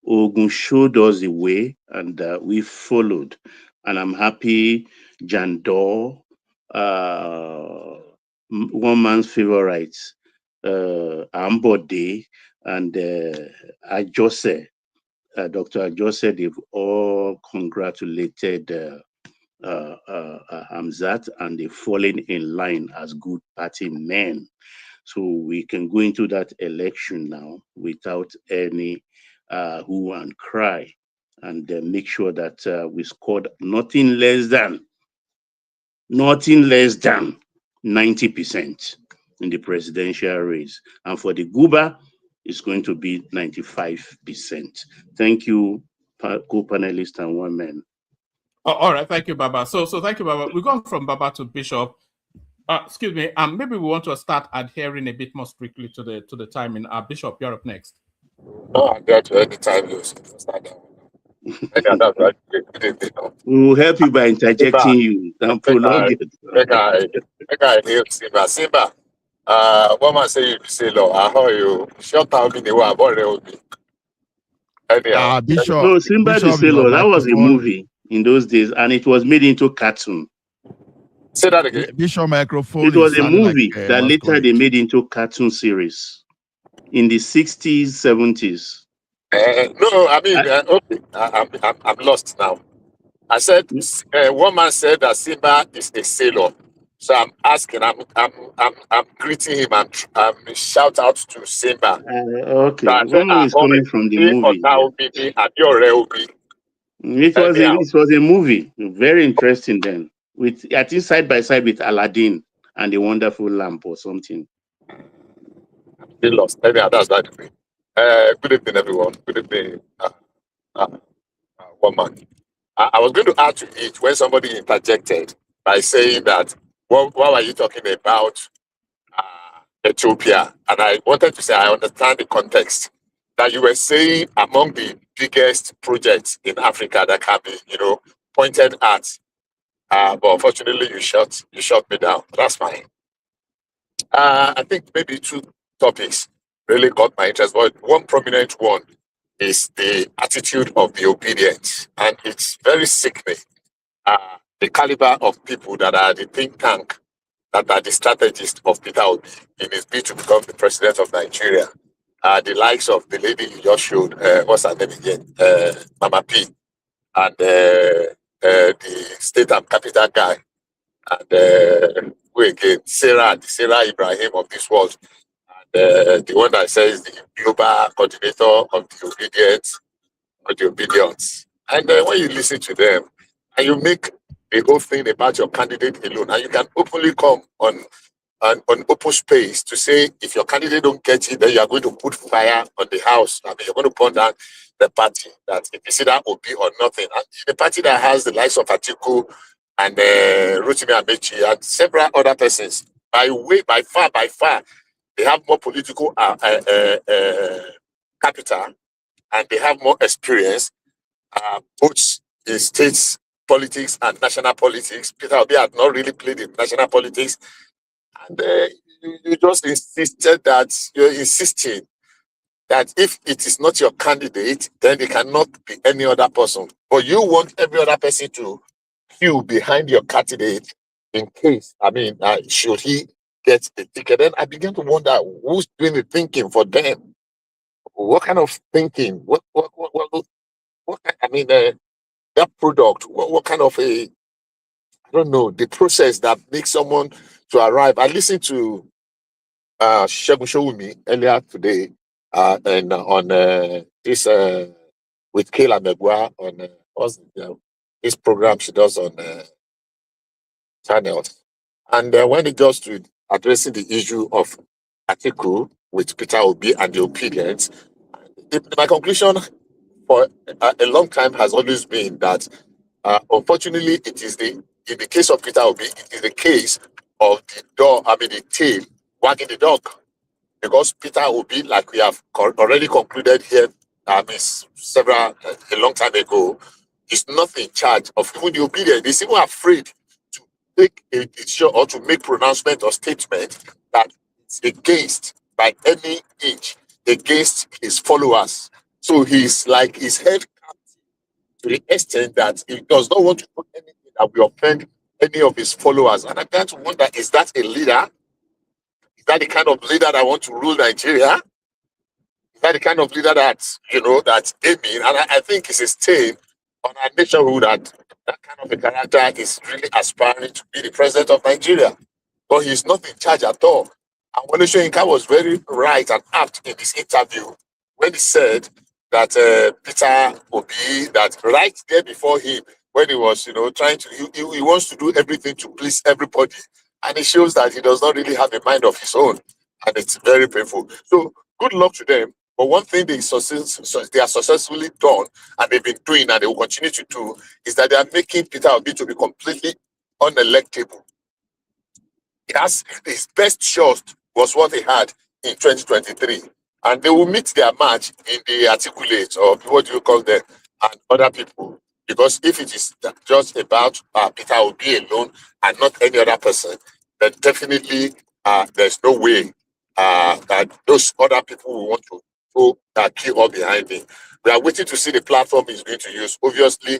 Ogun showed us the way, and we followed. And I'm happy Jandor, one man's favorites, Ambode, and Ajose, Dr. Ajose, they've all congratulated Hamzat, and they've fallen in line as good party men. So we can go into that election now without any who and cry, and make sure that we scored nothing less than 90% in the presidential race. And for the Guba, it's going to be 95%. Thank you, co-panelists and one man. Oh, all right, thank you, Baba. So thank you, Baba. We're going from Baba to Bishop. Excuse me. Maybe we want to start adhering a bit more strictly to the timing. Bishop, you're up next. No, I'm there to any time you start that. We will help you by interjecting you and prolong it. I hear Simba. Simba, what man say you say law? I heard you. Shut up in the way about it. Anyhow. Bishop. No, Simba the Sailor. That was a movie in those days, and it was made into cartoon. Say that again. Bishop microphone. It was a movie that later they made into cartoon series in the 60s, 70s. No, I mean, okay, I'm lost now. I said one man said that Simba is a sailor, so I'm asking, I'm greeting him and shout out to Simba. Okay, one man is coming from the movie. It was a movie, very interesting then. With I think side by side with Aladdin and the Wonderful Lamp or something. He lost. Maybe that's that. Good evening, everyone. Good evening, one man. I was going to add to it when somebody interjected by saying that, what were you talking about Ethiopia? And I wanted to say, I understand the context that you were saying among the biggest projects in Africa that can be, pointed at. But unfortunately, you shut me down. That's fine. I think maybe two topics really caught my interest, but one prominent one is the attitude of the obedient, and it's very sickening. The caliber of people that are the think tank, that are the strategists of Peter Obi in his bid to become the president of Nigeria. The likes of the lady you just showed, what's her name again? Mama P, and the state and capital guy, and who again? Sarah Ibrahim of this world, and the one that says the global coordinator of the obedience. And when you listen to them and you make the whole thing about your candidate alone, and you can openly come on open space to say, if your candidate don't get it, then you are going to put fire on the house. I mean, you're going to burn down the party. That if you see that Obi or nothing, and the party that has the likes of Atiku and Amaechi and several other persons, by far, they have more political capital, and they have more experience, both in states politics and national politics. Peter Obi had not really played in national politics, and you just you're insisting that if it is not your candidate, then it cannot be any other person. But you want every other person to queue behind your candidate in case, should he get the ticket? Then I began to wonder who's doing the thinking for them. What kind of thinking? What that product? What kind of I don't know, the process that makes someone to arrive. I listened to Shegun Showumi earlier today, and on this with Kayla Megwa on this program she does on channels. And when it goes to addressing the issue of Atiku with Peter Obi and the opinions, my conclusion for a long time has always been that unfortunately in the case of Peter Obi, it is the case of the tail wagging the dog. Because Peter Obi, like we have already concluded here, a long time ago, is not in charge of even the obedience. He's even afraid to take a decision or to make pronouncement or statement that is against, by any inch, against his followers. So he's like his head to the extent that he does not want to do anything that will offend any of his followers. And I began to wonder, is that a leader? Is that the kind of leader that want to rule Nigeria? Is that the kind of leader that's aiming? And I think it's a stain on our nationhood that kind of a character is really aspiring to be the president of Nigeria. But he's not in charge at all. And Wole Soyinka was very right and apt in this interview when he said that Peter Obi, that right there before him, when he was, trying to, he wants to do everything to please everybody. And it shows that he does not really have a mind of his own. And it's very painful. So good luck to them. But one thing they are successfully done, and they've been doing, and they will continue to do, is that they are making Peter Obi to be completely unelectable. His best shot was what he had in 2023. And they will meet their match in the articulate, or what do you call them, and other people. Because if it is just about Peter Obi alone and not any other person, then definitely there's no way that those other people will want to go queue up behind him. We are waiting to see the platform he's going to use. Obviously,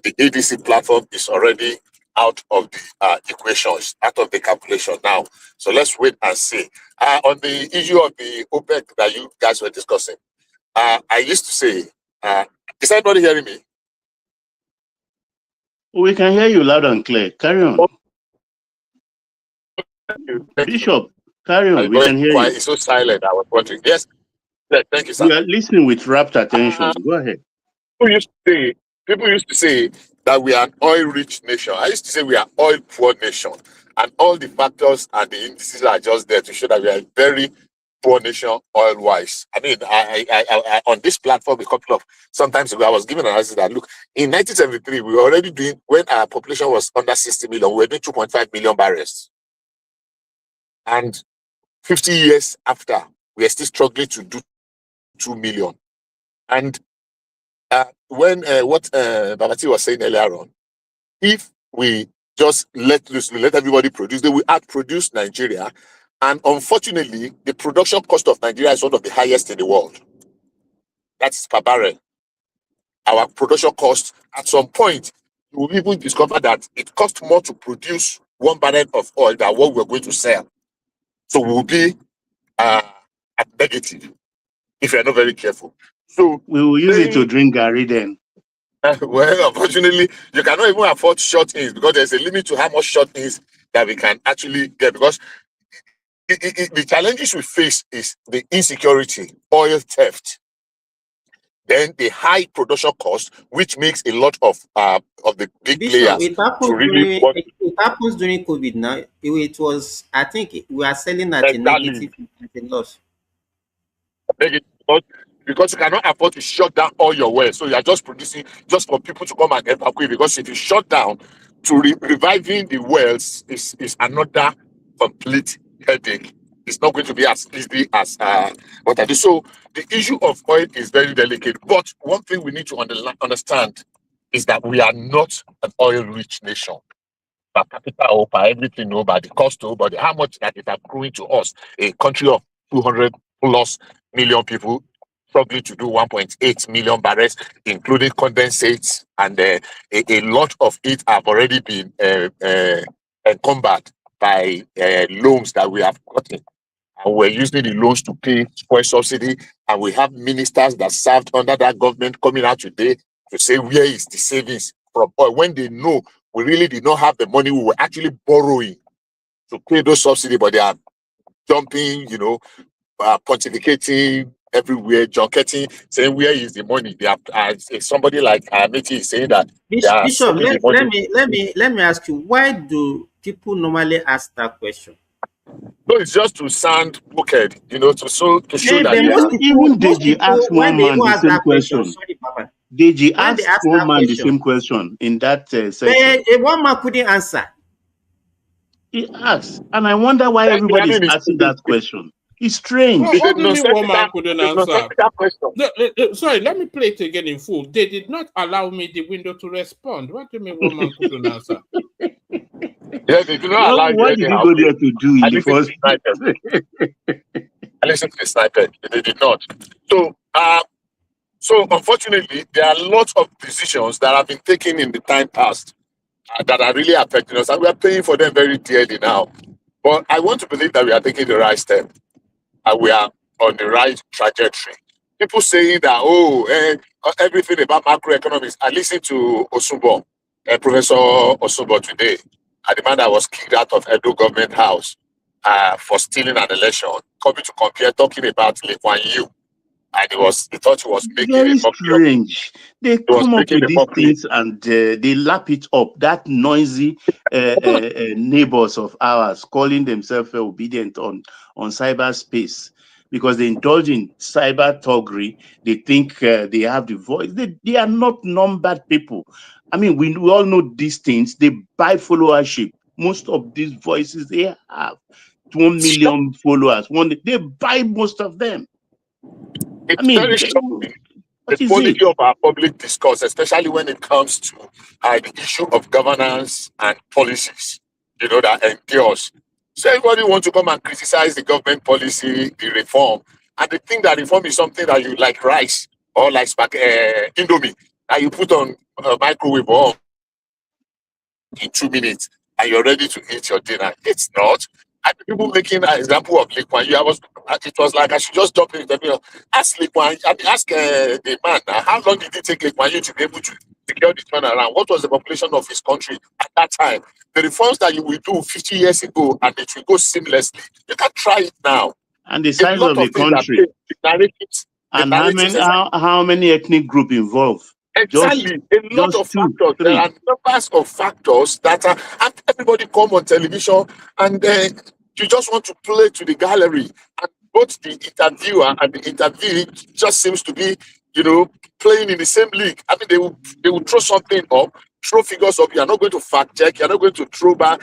the ADC platform is already out of the equations, out of the calculation now. So let's wait and see. On the issue of the OPEC that you guys were discussing, I used to say, is anybody hearing me? We can hear you loud and clear. Carry on. Bishop, carry on. We can hear you. It's so silent. I was wondering. Yes. Thank you, sir. We are listening with rapt attention. Go ahead. People used to say that we are an oil-rich nation. I used to say we are oil-poor nation. And all the factors and the indices are just there to show that we are a very poor nation oil-wise. I mean, I on this platform, sometimes ago, I was giving an answer that, look, in 1973, we were already doing, when our population was under 60 million, we were doing 2.5 million barrels. And 50 years after, we are still struggling to do 2 million. And when what Babati was saying earlier on, if we just let everybody produce, they will outproduce Nigeria. And unfortunately, the production cost of Nigeria is one of the highest in the world. That's per barrel. Our production cost, at some point, you will even discover that it costs more to produce 1 barrel of oil than what we're going to sell. So we'll be at negative if you're not very careful. So we will use it to drink Gary then. Well, unfortunately, you cannot even afford short-ins because there's a limit to how much short-ins that we can actually get. Because the challenges we face is the insecurity, oil theft, then the high production cost, which makes a lot of the big players. It happens during COVID now. It was, I think, we are selling at a negative loss. Because you cannot afford to shut down all your wells. So you are just producing just for people to come and evacuate. Because if you shut down, to reviving the wells is another complete headache. It's not going to be as easy as what I do. So the issue of oil is very delicate. But one thing we need to understand is that we are not an oil-rich nation. Per capita or per everything, by the cost, but how much that is accruing to us, a country of 200 plus million people, struggling to do 1.8 million barrels, including condensates, and a lot of it have already been combat by loans that we have gotten. And we're using the loans to pay fuel subsidy. And we have ministers that served under that government coming out today to say, where is the savings from oil? When they know we really did not have the money, we were actually borrowing to pay those subsidies, but they are jumping, pontificating everywhere, junketing, saying, where is the money? They are, somebody like Amaechi is saying that Bishop, let me ask you, why do people normally ask that question? No, it's just to sound wicked, to show that even Deji asked one man the same question. Sorry, Papa. Deji asked one man the same question in that section. One man couldn't answer. He asked, and I wonder why everybody is asking that question. It's strange. What do you mean one man couldn't answer? Sorry, let me play it again in full. They did not allow me the window to respond. What do you mean one man couldn't answer? Yeah, they do not allow you. What did you go there to do in the first place? I listened to the sniper. They did not. So unfortunately, there are lots of decisions that have been taken in the time past that are really affecting us, and we are paying for them very dearly now. But I want to believe that we are taking the right step, and we are on the right trajectory. People saying that, everything about macroeconomics. I listened to Osumbo, Professor Osumbo today, the man that was kicked out of Edo government house for stealing an election, coming to compare, talking about Lee Kuan Yew. And he thought he was making very strange. They come up with these things and they lap it up. That noisy neighbors of ours calling themselves obedient on cyberspace because they indulge in cyber thuggery. They think they have the voice. They are not numbered people. I mean, we all know these things. They buy followership. Most of these voices they have 1 million followers. They buy most of them. It's very shocking, the quality of our public discourse, especially when it comes to the issue of governance and policies, that endures. So everybody wants to come and criticize the government policy, the reform, and they think that reform is something that you like rice or like Indomie that you put on a microwave or in 2 minutes and you're ready to eat your dinner. It's not. And people making an example of Lee Kuan Yew, it was like I should just jump in the ask Lee Kuan Yew, ask the man, how long did it take Lee Kuan Yew to be able to secure the turnaround? What was the population of his country at that time? The reforms that you will do 50 years ago and it will go seamlessly. You can try it now. And the size of the country. And how many ethnic groups involved? Exactly. A lot of factors. There are numbers of factors that are, and everybody come on television and you just want to play to the gallery. And both the interviewer and the interviewee just seems to be, playing in the same league. I mean, they will throw something up, throw figures up. You're not going to fact check. You're not going to throw back.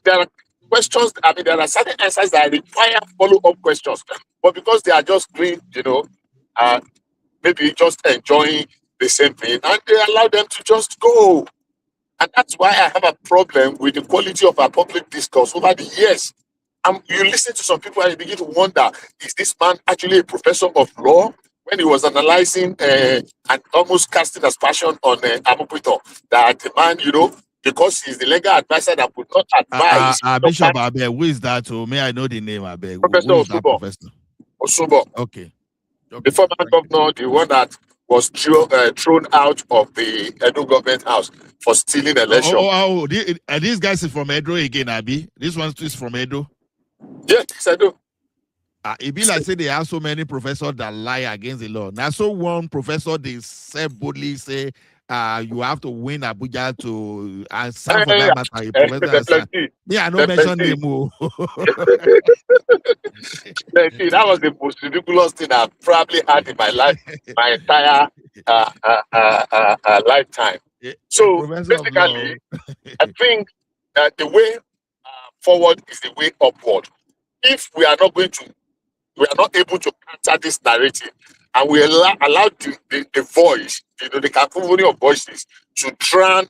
There are questions. I mean, there are certain answers that require follow-up questions. But because they are just doing, maybe just enjoying the same thing, and they allow them to just go. And that's why I have a problem with the quality of our public discourse over the years. You listen to some people and you begin to wonder, is this man actually a professor of law? When he was analyzing and almost casting aspersion on Amaechi, that the man, because he's the legal advisor that would not advise. Bishop Abe, who is that? May I know the name, Abe? Professor Osumbo. Okay. The former governor, the one that was thrown out of the Edo government house for stealing election. These guys is from Edo again, Abi. This one is from Edo. Yes, Edo. It be like say they have so many professors that lie against the law. Now, so one professor they say boldly say you have to win Abuja to answer for that matter. Yeah, I don't mention name. That was the most ridiculous thing I've probably had in my life, my entire lifetime. So basically, I think that the way forward is the way upward. If we are not able to counter this narrative, and we allow the voice, the cacophony of voices to drown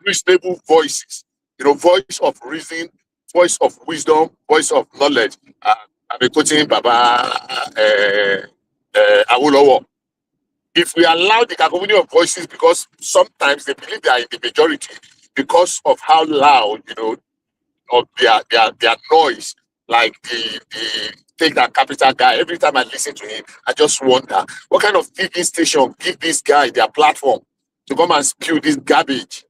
reasonable voices, voice of reason, voice of wisdom, voice of knowledge. I've been quoting Baba Awolowo. If we allow the cacophony of voices, because sometimes they believe they are in the majority, because of how loud, of their noise, like the Take That Capital guy. Every time I listen to him, I just wonder what kind of TV station give this guy their platform to come and spew this garbage.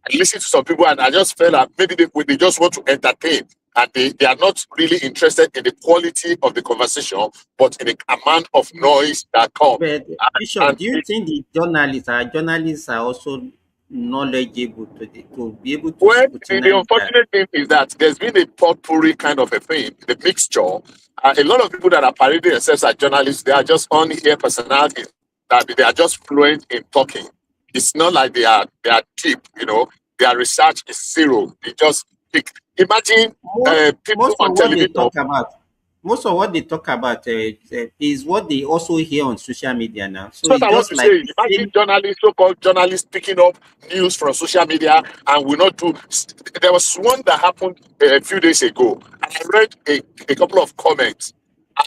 I listen to some people and I just felt that maybe they just want to entertain, and they are not really interested in the quality of the conversation, but in the amount of noise that comes. But Bishop, do you think the journalists are also knowledgeable to be able to Well, the unfortunate thing is that there's been a potpourri kind of a thing, the mixture. A lot of people that are parading themselves as journalists, they are just on-air personalities, that they are just fluent in talking. It's not like they are deep, their research is zero. They just pick. Imagine people on television. Most of what they talk about is what they also hear on social media now. So what I want to say. Imagine journalists, so-called journalists, picking up news from social media, and will not do. There was one that happened a few days ago, and I read a couple of comments,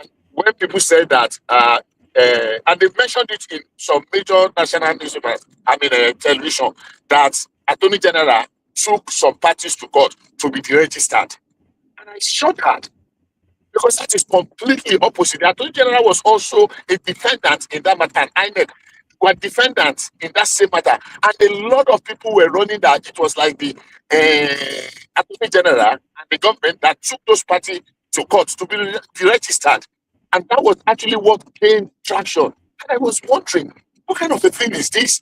and when people said that, and they mentioned it in some major national newspapers, television, that Attorney General took some parties to court to be deregistered, and I shot at. Because that is completely opposite. The Attorney General was also a defendant in that matter, and INEC were defendants in that same matter. And a lot of people were running that it was like the Attorney General and the government that took those parties to court to be deregistered. And that was actually what gained traction. And I was wondering, what kind of a thing is this?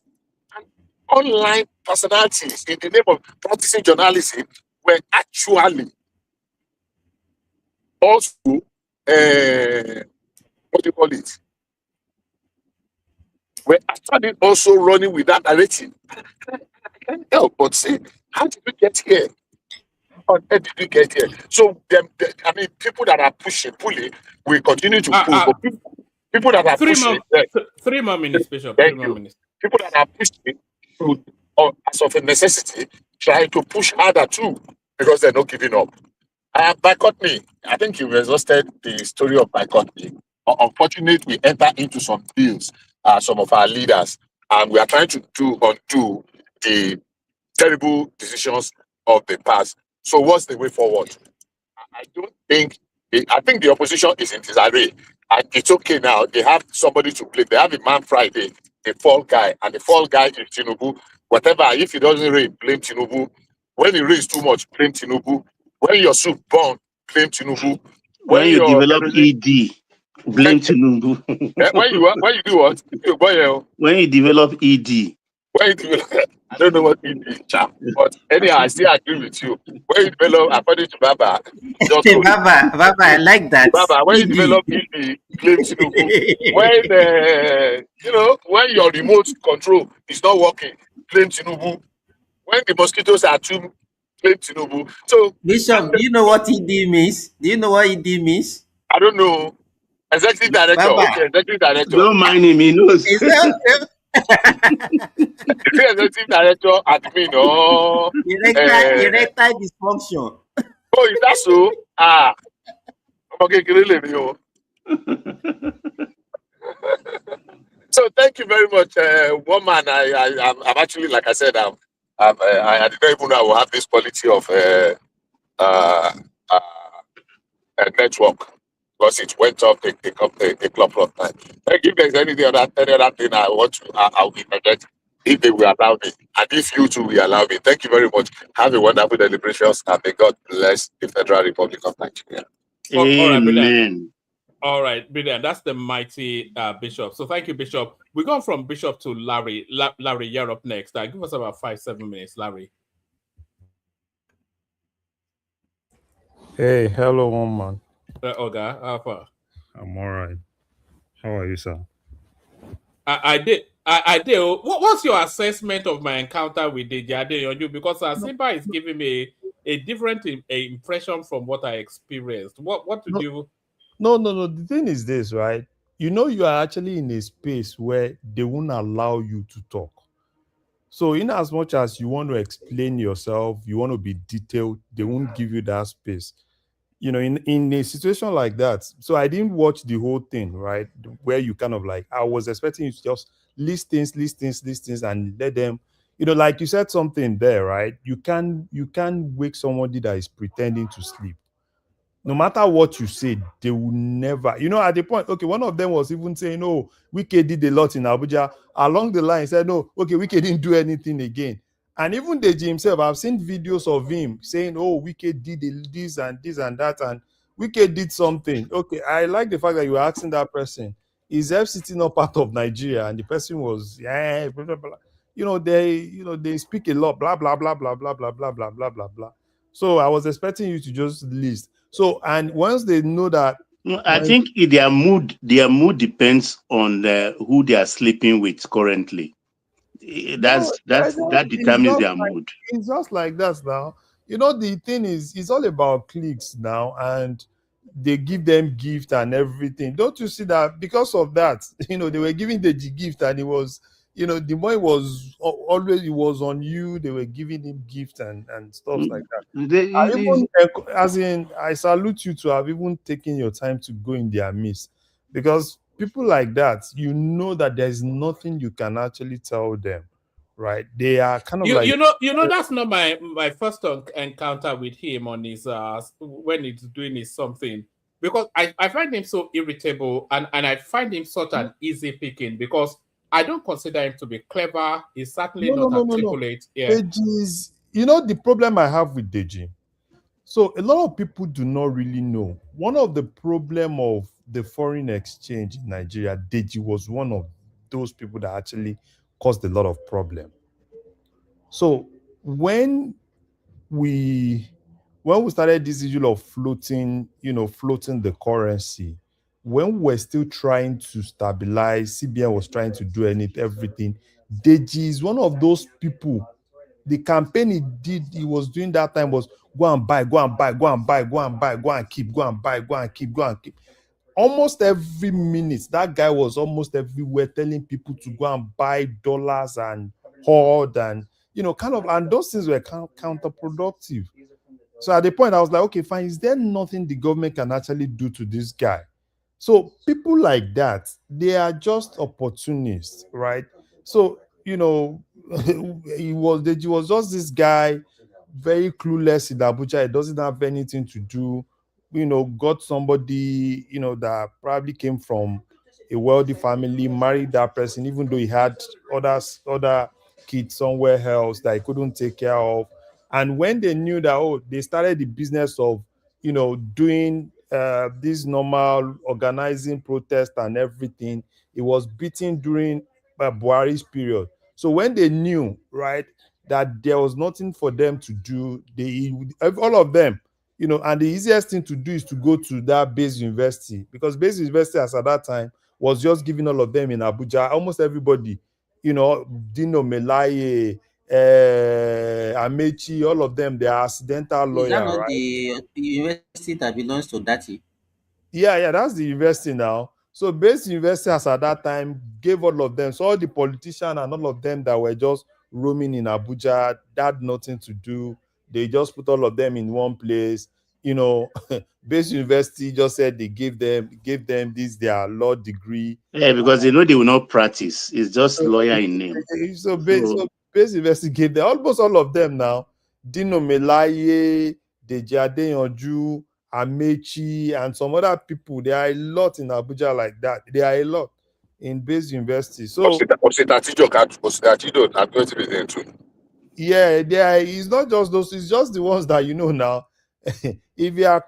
And online personalities in the name of practicing journalism were actually also, what do you call it? We're actually also running with that narrative. I can't help but say, how did we get here? How did we get here? So, people that are pulling, will continue to push. But people that are pushing, 3 more minutes, Bishop. Thank you. People that are pushing should, as of a necessity, try to push harder too, because they're not giving up. Boycott me. I think you've exhausted the story of boycott me. Unfortunately, we enter into some deals, some of our leaders, and we are trying to undo the terrible decisions of the past. So what's the way forward? I think the opposition is in disarray, and it's okay now. They have somebody to blame. They have a man Friday, a fall guy, and the fall guy is Tinubu. Whatever, if it doesn't rain, blame Tinubu. When it rains too much, blame Tinubu. When your soup burn, blame Tinubu. When you develop ED, blame Tinubu. When you do what? When you develop ED. I don't know what ED is, but anyhow, I still agree with you. When you develop, according to Baba, Baba, I like that. Baba, when you develop ED, blame Tinubu. When your remote control is not working, blame Tinubu. When the mosquitoes are too, blame Tinubu. So, Bishop, do you know what ED means? Do you know what ED means? I don't know. Executive director. Baba. Okay, executive director. Don't mind him, he knows. Is it executive director admin or erectile dysfunction? Oh, is that so? Okay, so thank you very much, woman. I'm actually, like I said, I did not even know I will have this quality of network, because it went off a couple of times. If there's any other thing I want to, I'll interject if they will allow me, and if you two will allow me. Thank you very much. Have a wonderful deliberations, and may God bless the Federal Republic of Nigeria. Amen. All right, brilliant. That's the mighty Bishop. So thank you, Bishop. We go from Bishop to Larry. Larry, you're up next. Give us about 5-7 minutes, Larry. Hey, hello, woman. Oga, how far? I'm all right. How are you, sir? I did. What's your assessment of my encounter with the Adeyanju? Because Simba is giving me a different impression from what I experienced. What did you? No. The thing is this, right? You are actually in a space where they won't allow you to talk. So in as much as you want to explain yourself, you want to be detailed, they won't give you that space. In a situation like that. So I didn't watch the whole thing, right? Where you kind of I was expecting you to just list things and let them, You know, like you said something there, right? You can't wake somebody that is pretending to sleep. No matter what you say, they will never, you know, at the point, okay, one of them was even saying, oh, Wike did a lot in Abuja. Along the line, said, no, okay, Wike didn't do anything again. And even Deji himself, I've seen videos of him saying, oh, Wike did this and this and that, and Wike did something. Okay, I like the fact that you were asking that person, is FCT not part of Nigeria? And the person was, yeah, blah, blah, blah. They speak a lot, blah, blah, blah, blah, blah, blah, blah, blah, blah, blah, blah. So I was expecting you to just list. So, and once they know that, I think their mood depends on who they are sleeping with currently. That determines their mood. It's just like that now. You know, the thing is, it's all about clicks now, and they give them gift and everything. Don't you see that? Because of that, you know, they were giving the gift, and it was, you know, the boy was always, it was on you. They were giving him gift and stuff like that. I salute you to have even taken your time to go in their midst, because people like that, you know that there's nothing you can actually tell them, right? They are kind of like, you know that's not my first encounter with him on his when he's doing his something, because I find him so irritable, and I find him such an easy picking, because I don't consider him to be clever. He's certainly not articulate. Yeah. Deji's, you know, the problem I have with Deji. So a lot of people do not really know. One of the problem of the foreign exchange in Nigeria, Deji was one of those people that actually caused a lot of problem. So when we started this issue of floating the currency, when we're still trying to stabilize, CBN was trying to do everything. Deji is one of those people. The campaign he was doing that time was go and buy, go and buy, go and buy, go and buy, go and keep, go and buy, go and keep, go and keep. Almost every minute, that guy was almost everywhere telling people to go and buy dollars and hoard, and and those things were counterproductive. So at the point, I was like, okay, fine, is there nothing the government can actually do to this guy? So people like that, they are just opportunists, right? So, he was just this guy, very clueless in Abuja. He doesn't have anything to do. Got somebody, that probably came from a wealthy family, married that person, even though he had other kids somewhere else that he couldn't take care of. And when they knew that, they started the business of, doing this normal organizing protest and everything, it was beaten during Buhari's period. So when they knew, right, that there was nothing for them to do, all of them, and the easiest thing to do is to go to that base university, because base university as at that time was just giving all of them in Abuja, almost everybody, Dino Melaye, Amaechi, all of them, they are accidental lawyers. Is that not right? the university that belongs to Dati? Yeah, that's the university now. So base university as at that time gave all of them. So all the politicians and all of them that were just roaming in Abuja, that had nothing to do. They just put all of them in one place. Base university just said they gave them this their law degree. Yeah, because they know they will not practice. It's just lawyer in name. So base university gave them almost all of them now. Dino Melaye, Deji Adeyanju, Amaechi, and some other people. There are a lot in Abuja like that. There are a lot in base university. So yeah, it's not just those, it's just the ones that now. If you are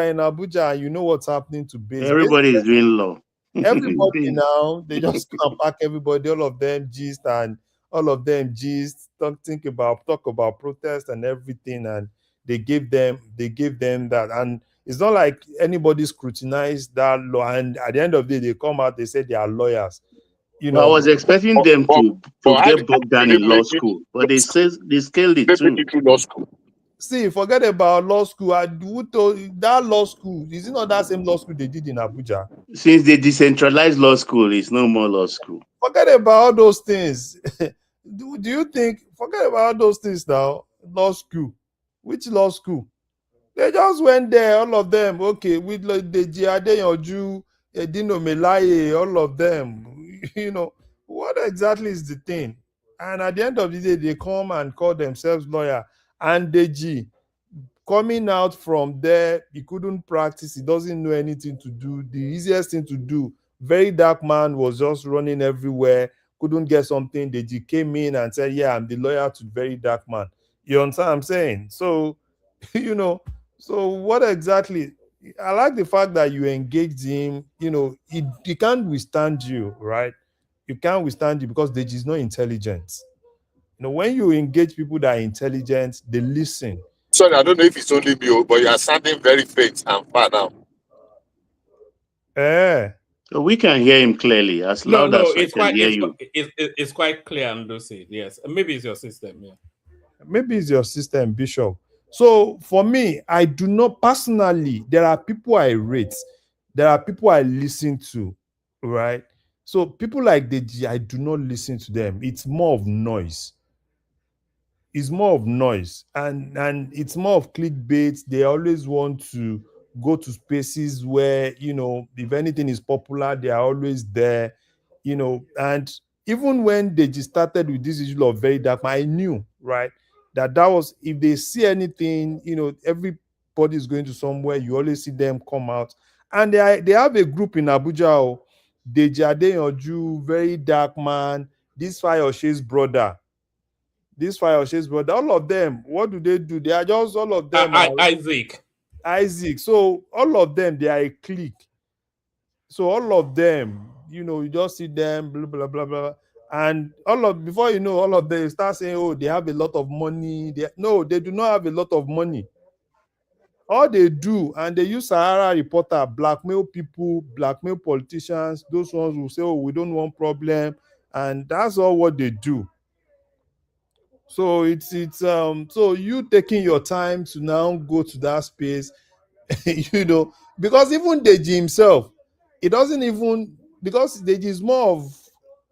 in Abuja and you know what's happening to base, everybody is doing law. Everybody now, they just come back, everybody, all of them gist, talk about protest and everything, and they gave them that. And it's not like anybody scrutinized that law, and at the end of the day, they come out, they say they are lawyers. I was expecting them to get bogged down in law school, but they scaled it through law school. See, forget about law school. That law school, is it not that same law school they did in Abuja? Since they decentralized law school, it's no more law school. Forget about all those things. Do you think, forget about all those things now, law school? Which law school? They just went there, all of them, okay, with Deji Adeyanju, Dino Melaye, all of them. What exactly is the thing? And at the end of the day, they come and call themselves lawyer. And Deji, coming out from there, he couldn't practice. He doesn't know anything to do. The easiest thing to do, very dark man was just running everywhere, couldn't get something. Deji came in and said, yeah, I'm the lawyer to very dark man. You understand what I'm saying? So, so what exactly? I like the fact that you engaged him. He can't withstand you, right? You can't withstand you because Deji is not intelligent. When you engage people that are intelligent, they listen. Sorry, I don't know if it's only me, but you are sounding very faint and far now. So we can hear him clearly, as loud as I can hear you. It's quite clear and lucid. Yes, maybe it's your system. Yeah, maybe it's your system, Bishop. So for me, I do not personally. There are people I rate. There are people I listen to, right? So people like Deji, I do not listen to them. It's more of noise. It's more of noise, and it's more of clickbait. They always want to go to spaces where, if anything is popular, they are always there, and even when they just started with this issue of very dark, I knew, right, that was, if they see anything, everybody is going to somewhere, you always see them come out. And they have a group in Abuja, Deji Adeyanju, very dark man, this Fayoshe's brother, all of them, what do? They are just, all of them Isaac. So all of them, they are a clique. So all of them, you just see them, blah, blah, blah, blah. And before you know, all of them start saying, oh, they have a lot of money. No, they do not have a lot of money. All they do, and they use Sahara Reporter, blackmail people, blackmail politicians, those ones who say, oh, we don't want problem. And that's all what they do. So so you taking your time to now go to that space, because even Deji himself, it doesn't even, because Deji is more of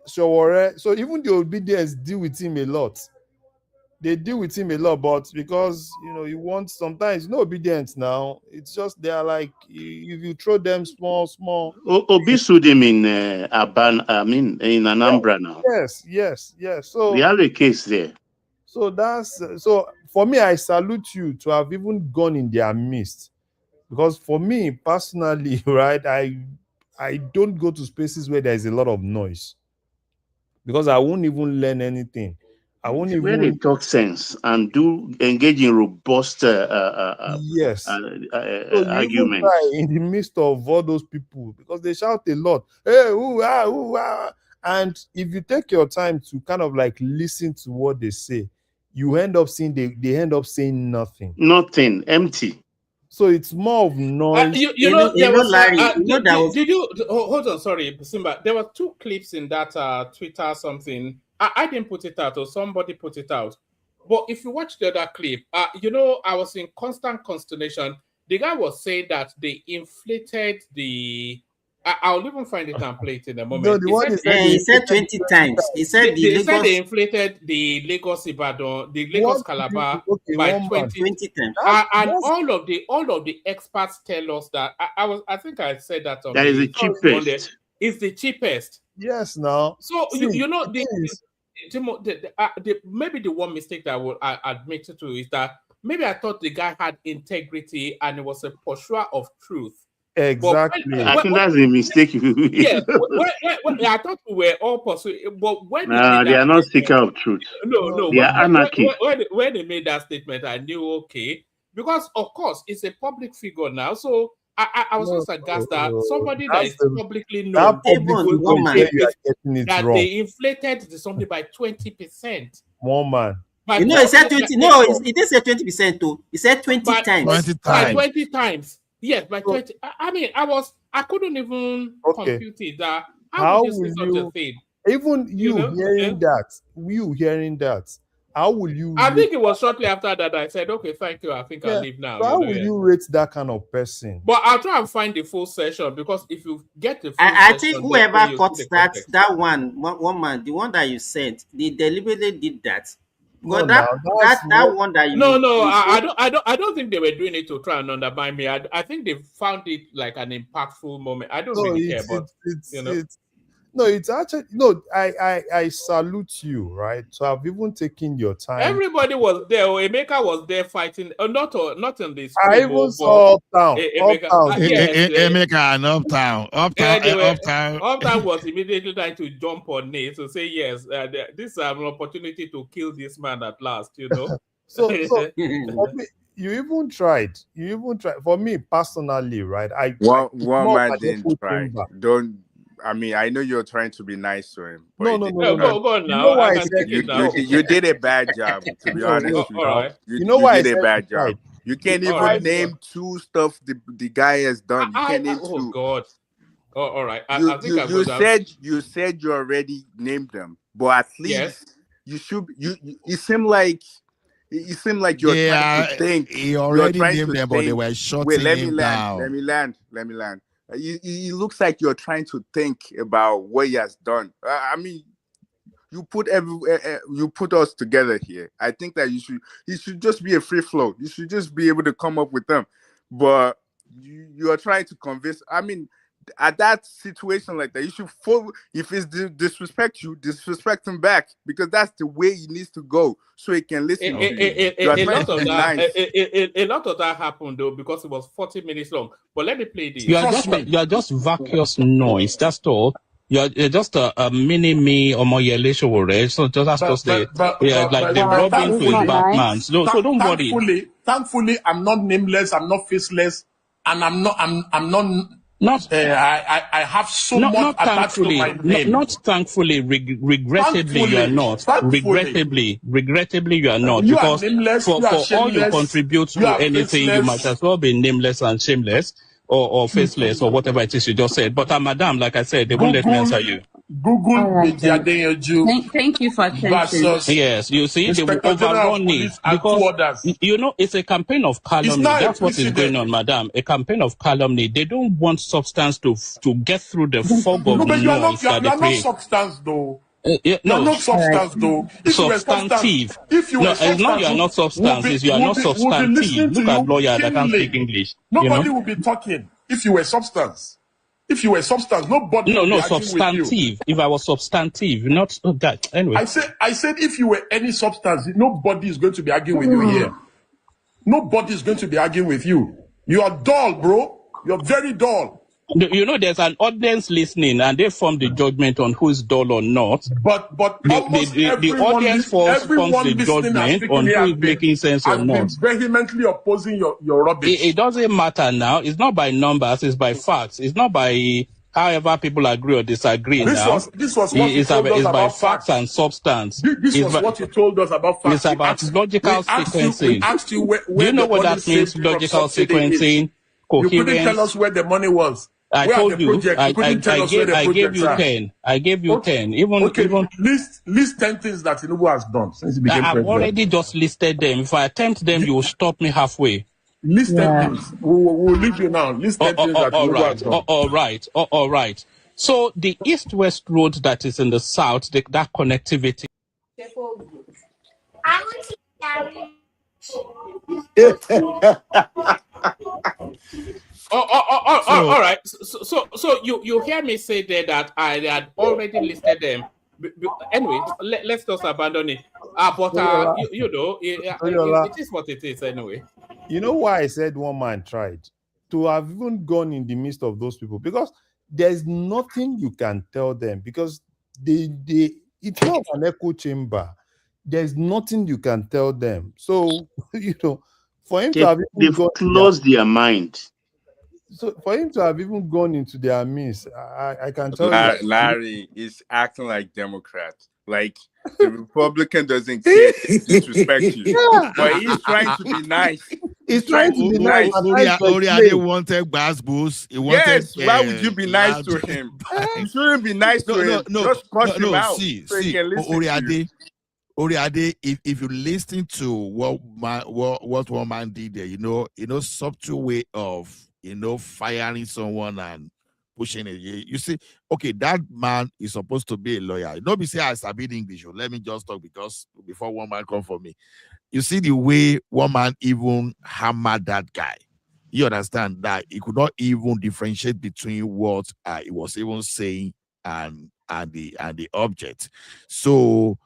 Shawore, so even the obedience deal with him a lot. They deal with him a lot, but because you want, sometimes obedience now. It's just, they are like, if you throw them small. Obi sued him in in Anambra now. Yes. So we have a case there. So so for me, I salute you to have even gone in their midst, because for me personally, right, I don't go to spaces where there is a lot of noise, because I won't even learn anything. I won't even. Where they talk sense and do engage in robust yes arguments in the midst of all those people, because they shout a lot. Hey, ooh, ah, ooh, ah. And if you take your time to kind of like listen to what they say, you end up seeing they end up saying nothing, empty. So it's more of noise. Did you hold on? Sorry, Simba. There were 2 clips in that Twitter something. I didn't put it out, or somebody put it out. But if you watch the other clip, I was in constant consternation. The guy was saying that they inflated the. I'll even find it and play it in a moment. No, he said 20 times. He said they inflated the Lagos Ibadan, the Lagos Calabar by 20 times. And all of the experts tell us that I think I said that on that is the cheapest. It's the cheapest. Yes, now. So maybe the one mistake that I will admit to is that maybe I thought the guy had integrity and it was a pursuer of truth. Exactly. I think that's a mistake. Yeah, I thought we were all pursuing, but when they are not seeker of truth. No, they are anarchists. When they made that statement, I knew okay, because of course it's a public figure now. So I was just aghast that somebody that is publicly known that they inflated something by 20%. One man. He said 20. No, he didn't say 20% too. He said 20 times. By 20 times. Yes, by 20. I mean, I couldn't even compute it. How would you say such a thing? Even hearing that, how will you? I think it was shortly after that I said, okay, thank you. I think I'll leave now. So how will you rate that kind of person? But I'll try and find the full session, because if you get the full I think whoever caught that one man, the one that you sent, they deliberately did that. But that one that you I don't think they were doing it to try and undermine me. I think they found it like an impactful moment. I don't really care, but No, it's actually no. I salute you, right? So I've even taken your time. Everybody was there. Emeka was there fighting. Not in the stream. I even saw Uptown. Emeka and Uptown. Uptown was immediately trying to jump on it to say yes. This is an opportunity to kill this man at last. You know. so for me, you even tried. For me personally, right? One man didn't try. Don't. I mean, I know you're trying to be nice to him. No. Go on now. You did a bad job, to be honest. You know why? You did a bad job. You can't even name two stuff the guy has done. You can't name two. Oh God. All right. You said you already named them, but at least you should. It seemed like you're trying to think. He already named them, but they were shutting him down. Let me land. It looks like you're trying to think about what he has done. I mean, you put us together here. I think that it should just be a free flow. You should just be able to come up with them. But you are trying to convince. I mean, at that situation like that, you should follow. If it's disrespect him back, because that's the way he needs to go, so he can listen to you. A lot of that happened though because it was 40 minutes long. But let me play this. You are just vacuous noise. That's all. You're just a mini me or more yellow. So just like the Robin to his Batman. So don't worry. Thankfully, I'm not nameless. I'm not faceless, and I'm not. I have so much attached to my name. Not thankfully. Regrettably, you are not. Regrettably, you are not. You because are nameless, for all you contribute to anything, you might as well be nameless and shameless or faceless or whatever it is you just said. But madam, like I said, they won't let me answer you. Google Thank you for attention. Yes, you see, they will overrun it because it's a campaign of calumny. That's what is going on, madam. A campaign of calumny. They don't want substance to get through the fog of noise that they create. You're not substance, though. You're not substance, though. Substantive. You are not substance. You are not substantive. Look at lawyers that can't speak English. Nobody will be talking if you were substance. If you were substance, nobody. No, substantive. If I was substantive, not that. Anyway, I said if you were any substance, nobody is going to be arguing with you here. Nobody is going to be arguing with you. You are dull, bro. You're very dull. There's an audience listening, and they form the judgment on who's dull or not. But the audience forms the judgment on who is making sense or not. I've been vehemently opposing your rubbish. It doesn't matter now. It's not by numbers. It's by facts. It's not by however people agree or disagree. This was what you told us about facts and substance. This was what you told us about facts. It's about logical sequencing. We asked you where do you know what that means? Logical sequencing. Coherence. You couldn't tell us where the money was. I told you. I gave you 10. I gave you 10. Even list 10 things that Tinubu has done since he became president. I've already just listed them. If I attempt them, you will stop me halfway. List 10 things. We'll leave you now. List 10 things that Tinubu has done. All right. So the east-west road that is in the south, that connectivity. All right. So you hear me say there that I had already listed them. Anyway, let's just abandon it. But it is what it is anyway. You know why I said one man tried? To have even gone in the midst of those people, because there's nothing you can tell them, because it's not an echo chamber. There's nothing you can tell them. So for him to have they've closed their mind. So for him to have even gone into their midst, I can tell you. Larry is acting like Democrat. Like the Republican doesn't care, disrespect you. Yeah. But he's trying to be nice. He's trying to be nice. They wanted Bass Boost. Yes, why would you be nice to him? You shouldn't be nice to him. Just push him out. See, Oriade, if you listen to what one man did there, subtle way of firing someone and pushing it. You see, okay, that man is supposed to be a lawyer. Nobody say I studied English. Let me just talk because before one man come for me. You see the way one man even hammered that guy. You understand that he could not even differentiate between what he was even saying and and the object. So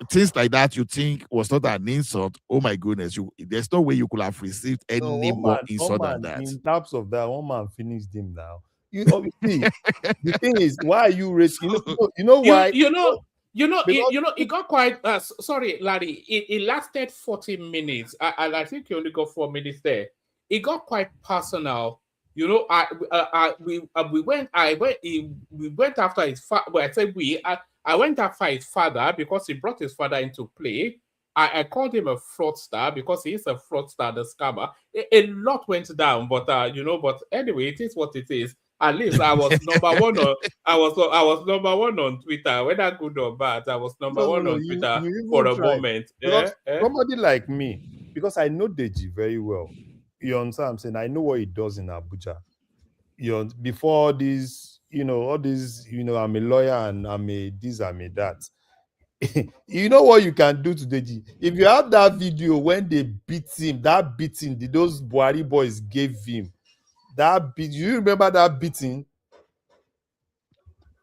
things like that you think was not an insult. Oh my goodness, there's no way you could have received any more insult than that. In terms of that, one man finished him now. You obviously the thing is, why are you raising? You know why? It got quite. Sorry, Larry. It lasted 40 minutes. I think you only got 4 minutes there. It got quite personal. We went after his father. Well, I said I went after his father because he brought his father into play. I called him a fraudster because he is a fraudster, the scammer. A lot went down, but but anyway, it is what it is. At least I was number one on I was number one on Twitter, whether good or bad. I was number one on Twitter for a moment. Somebody like me, because I know Deji very well. You understand what I'm saying? I know what he does in Abuja. Before this, all these, I'm a lawyer and I'm a this, I'm a that. You know what you can do to Deji? If you have that video when they beat him, that beating those Buhari boys gave him, you remember that beating?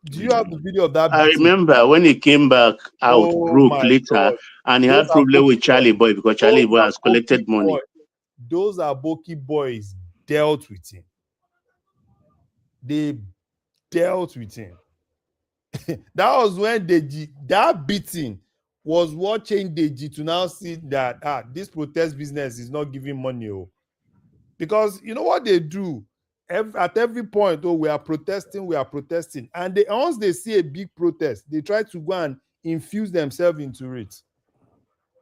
Do you have the video of that beating? I remember when he came back out broke later, and he had problem with Charlie Boy because Charlie Boy has collected money. Those Aboki boys dealt with him. They dealt with him. That was when that beating was what changed Deji to now see that this protest business is not giving money. Because you know what they do? At every point, we are protesting. And once they see a big protest, they try to go and infuse themselves into it.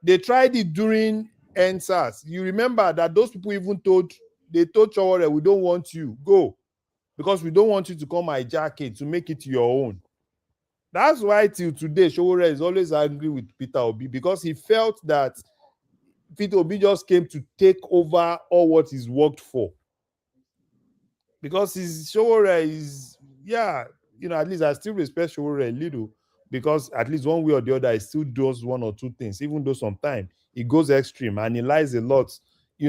They tried it during NSAS. You remember that those people even told Chowore, we don't want you, go. Because we don't want you to come hijack it, to make it your own. That's why till today, Chowore is always angry with Peter Obi, because he felt that Peter Obi just came to take over all what he's worked for. Because his Chowore is, at least I still respect Chowore a little, because at least one way or the other, he still does one or two things, even though sometimes he goes extreme and he lies a lot. He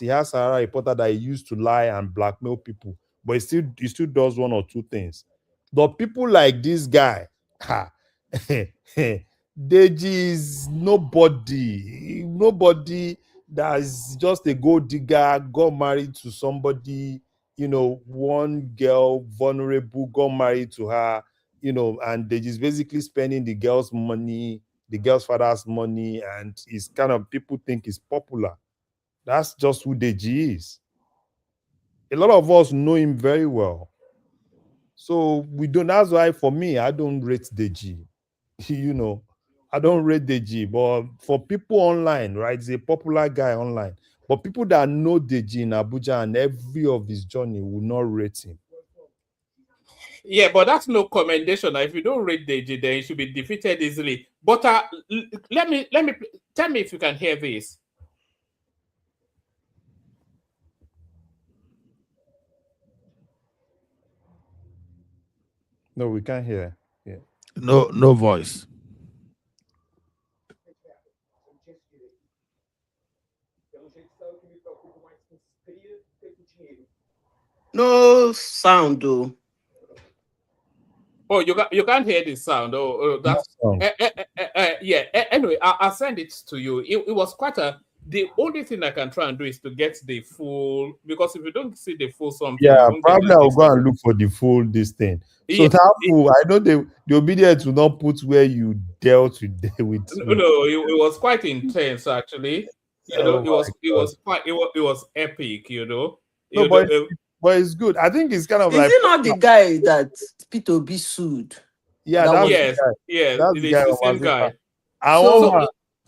has a reporter that he used to lie and blackmail people, but he still does one or two things. But people like this guy, Deji is nobody that's just a gold digger, got married to somebody, one girl, vulnerable, got married to her, and Deji is basically spending the girl's money, the girl's father's money, and it's kind of, people think he's popular. That's just who Deji is. A lot of us know him very well. So that's why for me, I don't rate Deji. I don't rate Deji, but for people online, right? He's a popular guy online. But people that know Deji in Abuja and every of his journey will not rate him. Yeah, but that's no commendation. If you don't rate Deji, then he should be defeated easily. But let me tell me if you can hear this. No, we can't hear. Yeah. No voice. No sound, though. Oh, you can't hear the sound. That's yeah. Anyway, I'll send it to you. It was quite the only thing I can try and do is to get the full, because if you don't see the full something, probably I'll go and look for the full this thing. So that full, I know the obedience will not put where you dealt with. No, it was quite intense actually. It was epic. But it's good. I think it's kind of Is he not the guy that Peter Obi sued? Yeah, yes, it's the same guy.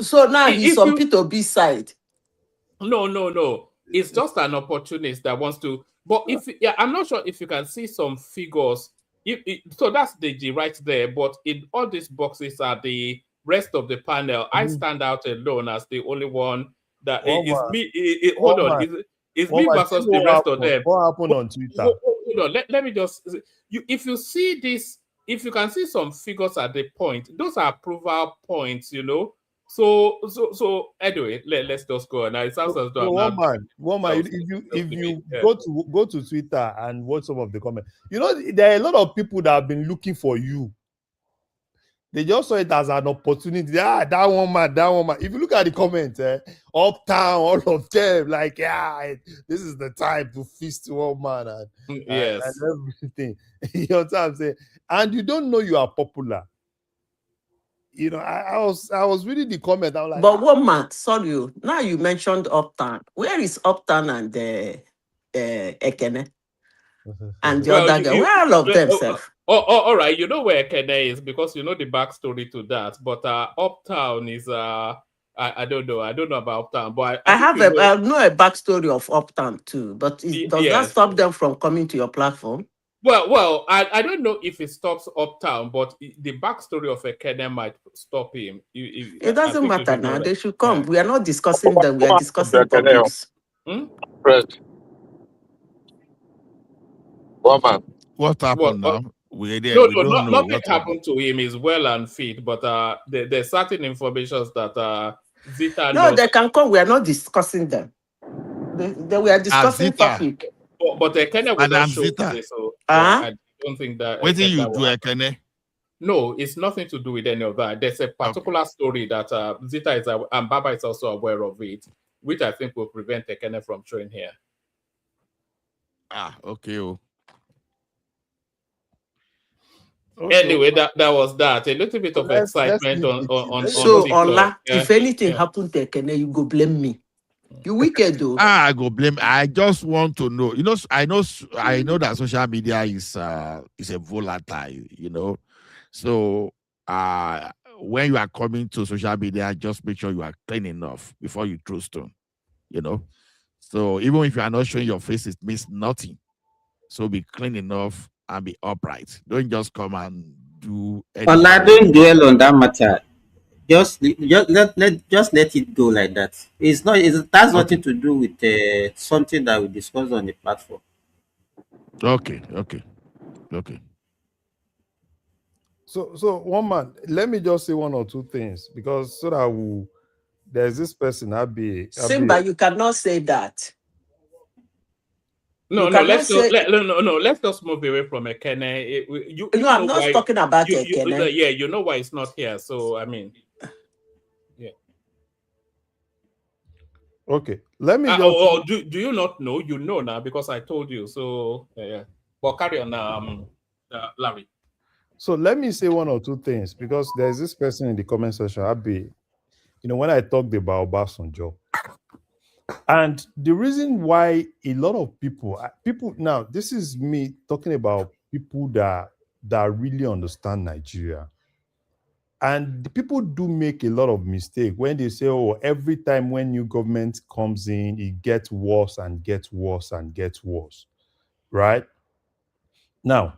So now he's on Peter Obi's side. No. It's just an opportunist that wants to. But I'm not sure if you can see some figures. So that's Deji right there. But in all these boxes are the rest of the panel. I stand out alone as the only one that is me. Hold on. It's me versus the rest of them. What happened on Twitter? Hold on. Let me just. If you see this, if you can see some figures at the point, those are approval points, So anyway, let's just go on. Now it sounds as though one man. If you go to Twitter and watch some of the comments, you know there are a lot of people that have been looking for you. They just saw it as an opportunity. That one man. If you look at the comments, Uptown, all of them, like, this is the time to feast one man and everything. You know what I'm saying? And you don't know you are popular. You know, I was reading the comment. I was like, but one man, sorry, now you mentioned Uptown. Where is Uptown and Ekene? And the other guy, where all of them, self? All right, you know where Ekene is because you know the backstory to that. But Uptown is I don't know about Uptown, but I know a backstory of Uptown too. But does that stop them from coming to your platform? Well, I don't know if it stops Uptown, but the backstory of Ekene might stop him. It doesn't matter now. They should come. We are not discussing them. We are discussing topics. What happened now? Nothing happened to him. He's well and fit, but there's certain information that Zita. No, they can come. We are not discussing them. We are discussing topic. But Ekene will not show today, so I don't think that. What did you do, Ekene? No, it's nothing to do with any of that. There's a particular story that Zita is and Baba is also aware of it, which I think will prevent Ekene from showing here. Okay. Anyway, that was that. A little bit of excitement on so TikTok. Ola, if anything happened to Ekene, you go blame me. You wicked though. I go blame. I just want to know. You know, I know that social media is a volatile. You know, so when you are coming to social media, just make sure you are clean enough before you throw stone. You know, so even if you are not showing your face, it means nothing. So be clean enough and be upright. Don't just come and do anything. Ola, don't dwell on that matter. Just let it go like that. That's nothing to do with something that we discuss on the platform. Okay. So one man, let me just say one or two things because so that there's this person Simba, you cannot say that. Let's just move away from Ekene. I'm not talking about Ekene. You know why it's not here. So I mean, yeah. Okay, let me just. Do you not know? You know now because I told you. So yeah. But carry on, Larry. So let me say one or two things because there's this person in the comment section, Abi. You know, when I talked about Obasanjo. And the reason why a lot of people now, this is me talking about people that really understand Nigeria. And the people do make a lot of mistakes when they say, every time when new government comes in, it gets worse and gets worse and gets worse, right? Now,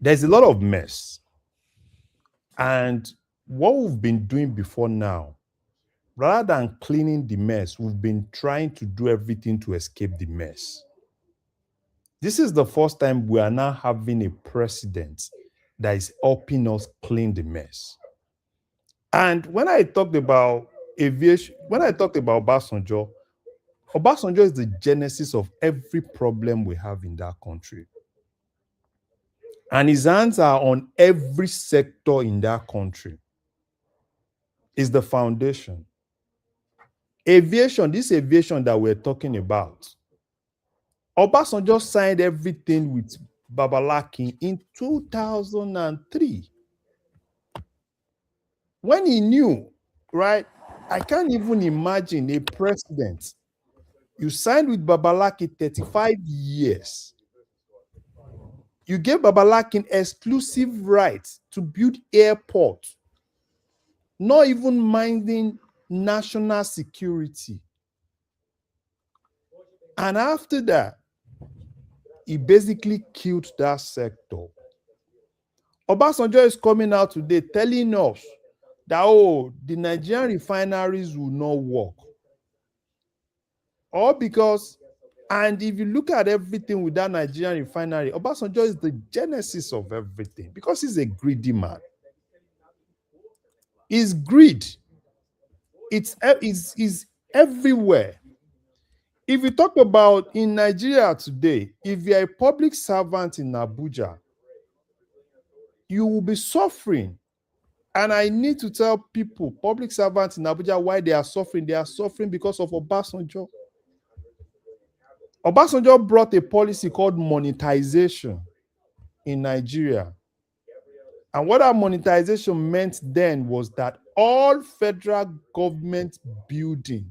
there's a lot of mess. And what we've been doing before now, rather than cleaning the mess, we've been trying to do everything to escape the mess. This is the first time we are now having a president that is helping us clean the mess. And when I talked about aviation, when I talked about Obasanjo is the genesis of every problem we have in that country. And his hands are on every sector in that country. It's the foundation. Aviation, this aviation that we're talking about, Obasanjo signed everything with Babalaki in 2003. When he knew, right? I can't even imagine a president. You signed with Babalaki 35 years. You gave Babalaki exclusive rights to build airports, not even minding national security. And after that, he basically killed that sector. Obasanjo is coming out today telling us that, the Nigerian refineries will not work. All because, and if you look at everything with that Nigerian refinery, Obasanjo is the genesis of everything because he's a greedy man. It's greed. It's everywhere. If you talk about in Nigeria today, if you're a public servant in Abuja, you will be suffering. And I need to tell people, public servants in Abuja, why they are suffering. They are suffering because of Obasanjo. Obasanjo brought a policy called monetization in Nigeria. And what that monetization meant then was that all federal government buildings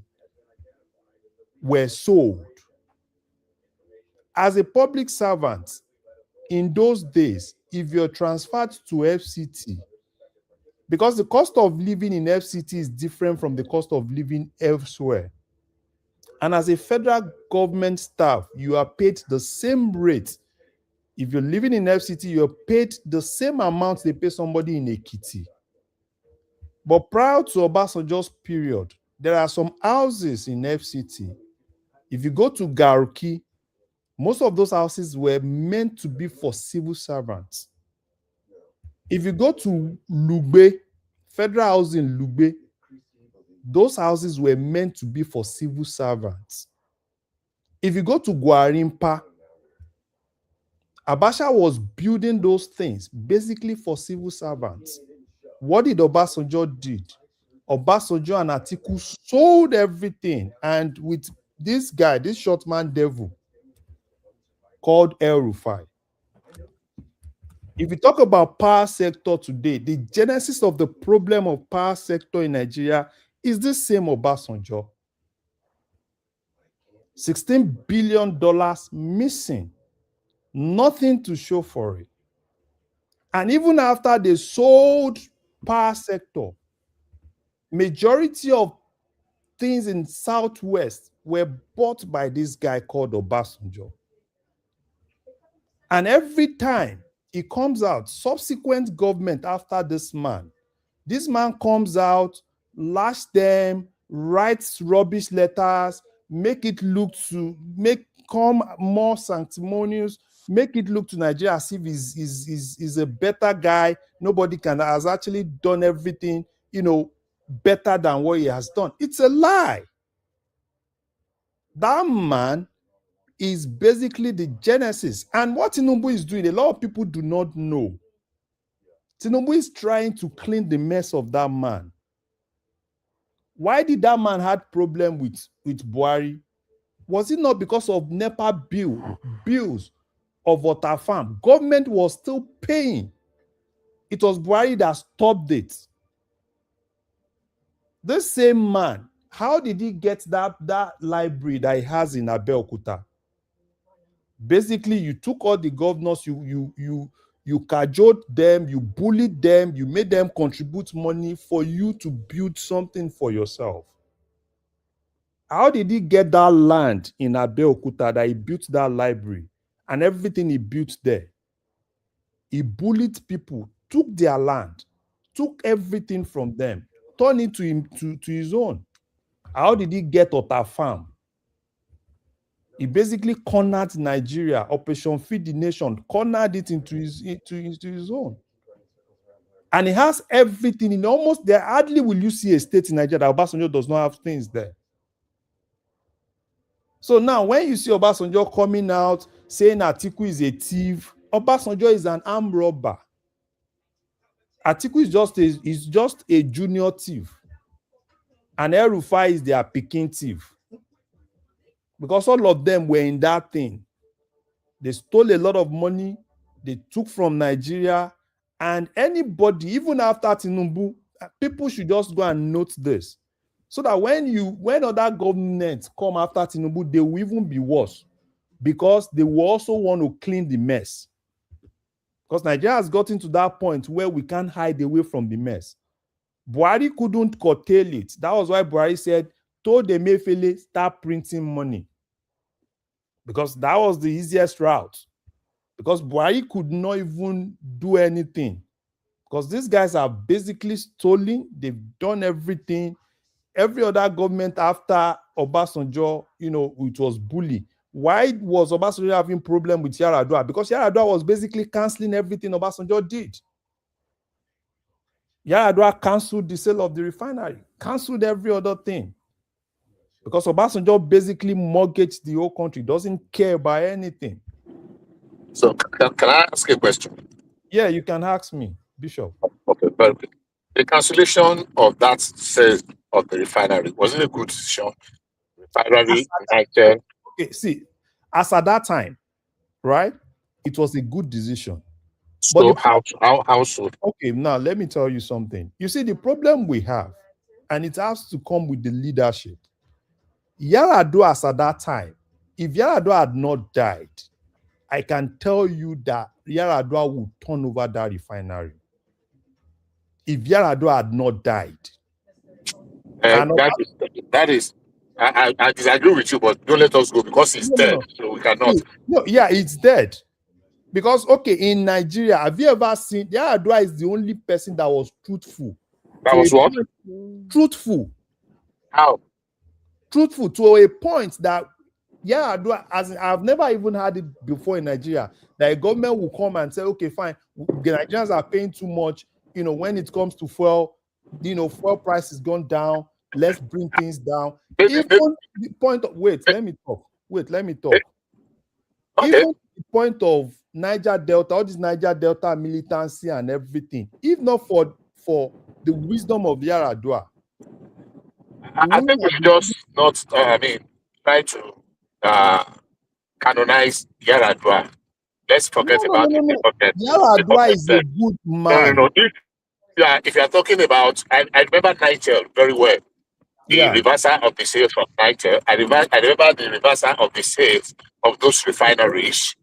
were sold. As a public servant, in those days, if you're transferred to FCT, because the cost of living in FCT is different from the cost of living elsewhere. And as a federal government staff, you are paid the same rate. If you're living in FCT, you're paid the same amount they pay somebody in Ekiti. But prior to Obasanjo's period, there are some houses in FCT. If you go to Garuki, most of those houses were meant to be for civil servants. If you go to Lugbe, federal housing in Lugbe, those houses were meant to be for civil servants. If you go to Gwarimpa, Abacha was building those things basically for civil servants. What did Obasanjo do? Obasanjo and Atiku sold everything, and with this guy, this short man devil called El Rufai. If you talk about power sector today, the genesis of the problem of power sector in Nigeria is the same Obasanjo. $16 billion missing. Nothing to show for it. And even after they sold power sector, majority of things in Southwest were bought by this guy called Obasanjo. And every time he comes out, subsequent government after this man comes out, lash them, writes rubbish letters, make it look to come more sanctimonious, make it look to Nigeria as if he's a better guy. Nobody has actually done everything, better than what he has done. It's a lie. That man is basically the genesis. And what Tinubu is doing, a lot of people do not know. Tinubu is trying to clean the mess of that man. Why did that man have problem with Buhari? Was it not because of NEPA bills of water farm? Government was still paying. It was Buhari that stopped it. This same man, how did he get that library that he has in Abeokuta? Basically, you took all the governors, you cajoled them, you bullied them, you made them contribute money for you to build something for yourself. How did he get that land in Abeokuta that he built that library and everything he built there? He bullied people, took their land, took everything from them, turned it to his own. How did he get Ota Farm? He basically cornered Nigeria, Operation Feed the Nation, cornered it into his own. And he has everything in almost there. Hardly will you see a state in Nigeria that Obasanjo does not have things there. So now when you see Obasanjo coming out saying Atiku is a thief, Obasanjo is an armed robber. Atiku is just a junior thief. And El Rufai is their picking thief. Because all of them were in that thing. They stole a lot of money. They took from Nigeria. And anybody, even after Tinubu, people should just go and note this. So that when other governments come after Tinubu, they will even be worse. Because they will also want to clean the mess. Because Nigeria has gotten to that point where we can't hide away from the mess. Buhari couldn't curtail it. That was why Buhari said, told Emefiele, start printing money. Because that was the easiest route. Because Buhari could not even do anything. Because these guys are basically stolen. They've done everything. Every other government after Obasanjo, it was bully. Why was Obasanjo having problem with Yar'Adua? Because Yar'Adua was basically canceling everything Obasanjo did. Yar'Adua cancelled the sale of the refinery, cancelled every other thing. Because Obasanjo basically mortgaged the whole country, doesn't care about anything. So can I ask a question? Yeah, you can ask me, Bishop. Okay, perfect. The cancellation of that sale of the refinery, was it a good decision? Refinery, United. Okay, see, as at that time, right, it was a good decision. So how so? Okay, now let me tell you something. You see, the problem we have, and it has to come with the leadership. Yar'Adua, as at that time, if Yar'Adua had not died, I can tell you that Yar'Adua would turn over that refinery. If Yar'Adua had not died. That is, I disagree with you, but don't let us go because he's dead, so we cannot. No, yeah, it's dead. Because, okay, in Nigeria, have you ever seen, Yar'Adua is the only person that was truthful. That was what? Truthful. How? Truthful to a point that Yar'Adua, as I've never even had it before in Nigeria, that a government will come and say, okay, fine, the Nigerians are paying too much, when it comes to fuel, fuel price has gone down, let's bring things down. Even the point of, let me talk. Okay. Even the point of Niger Delta, all this Niger Delta militancy and everything, if not for the wisdom of Yar'Adua. I think we should just not, try to canonize Yar'Adua. Let's forget about it. Yar'Adua is a good man. No. If you are talking about, I remember Niger very well. The reversal of the sales from Niger. I remember the reversal of the sales of those refineries.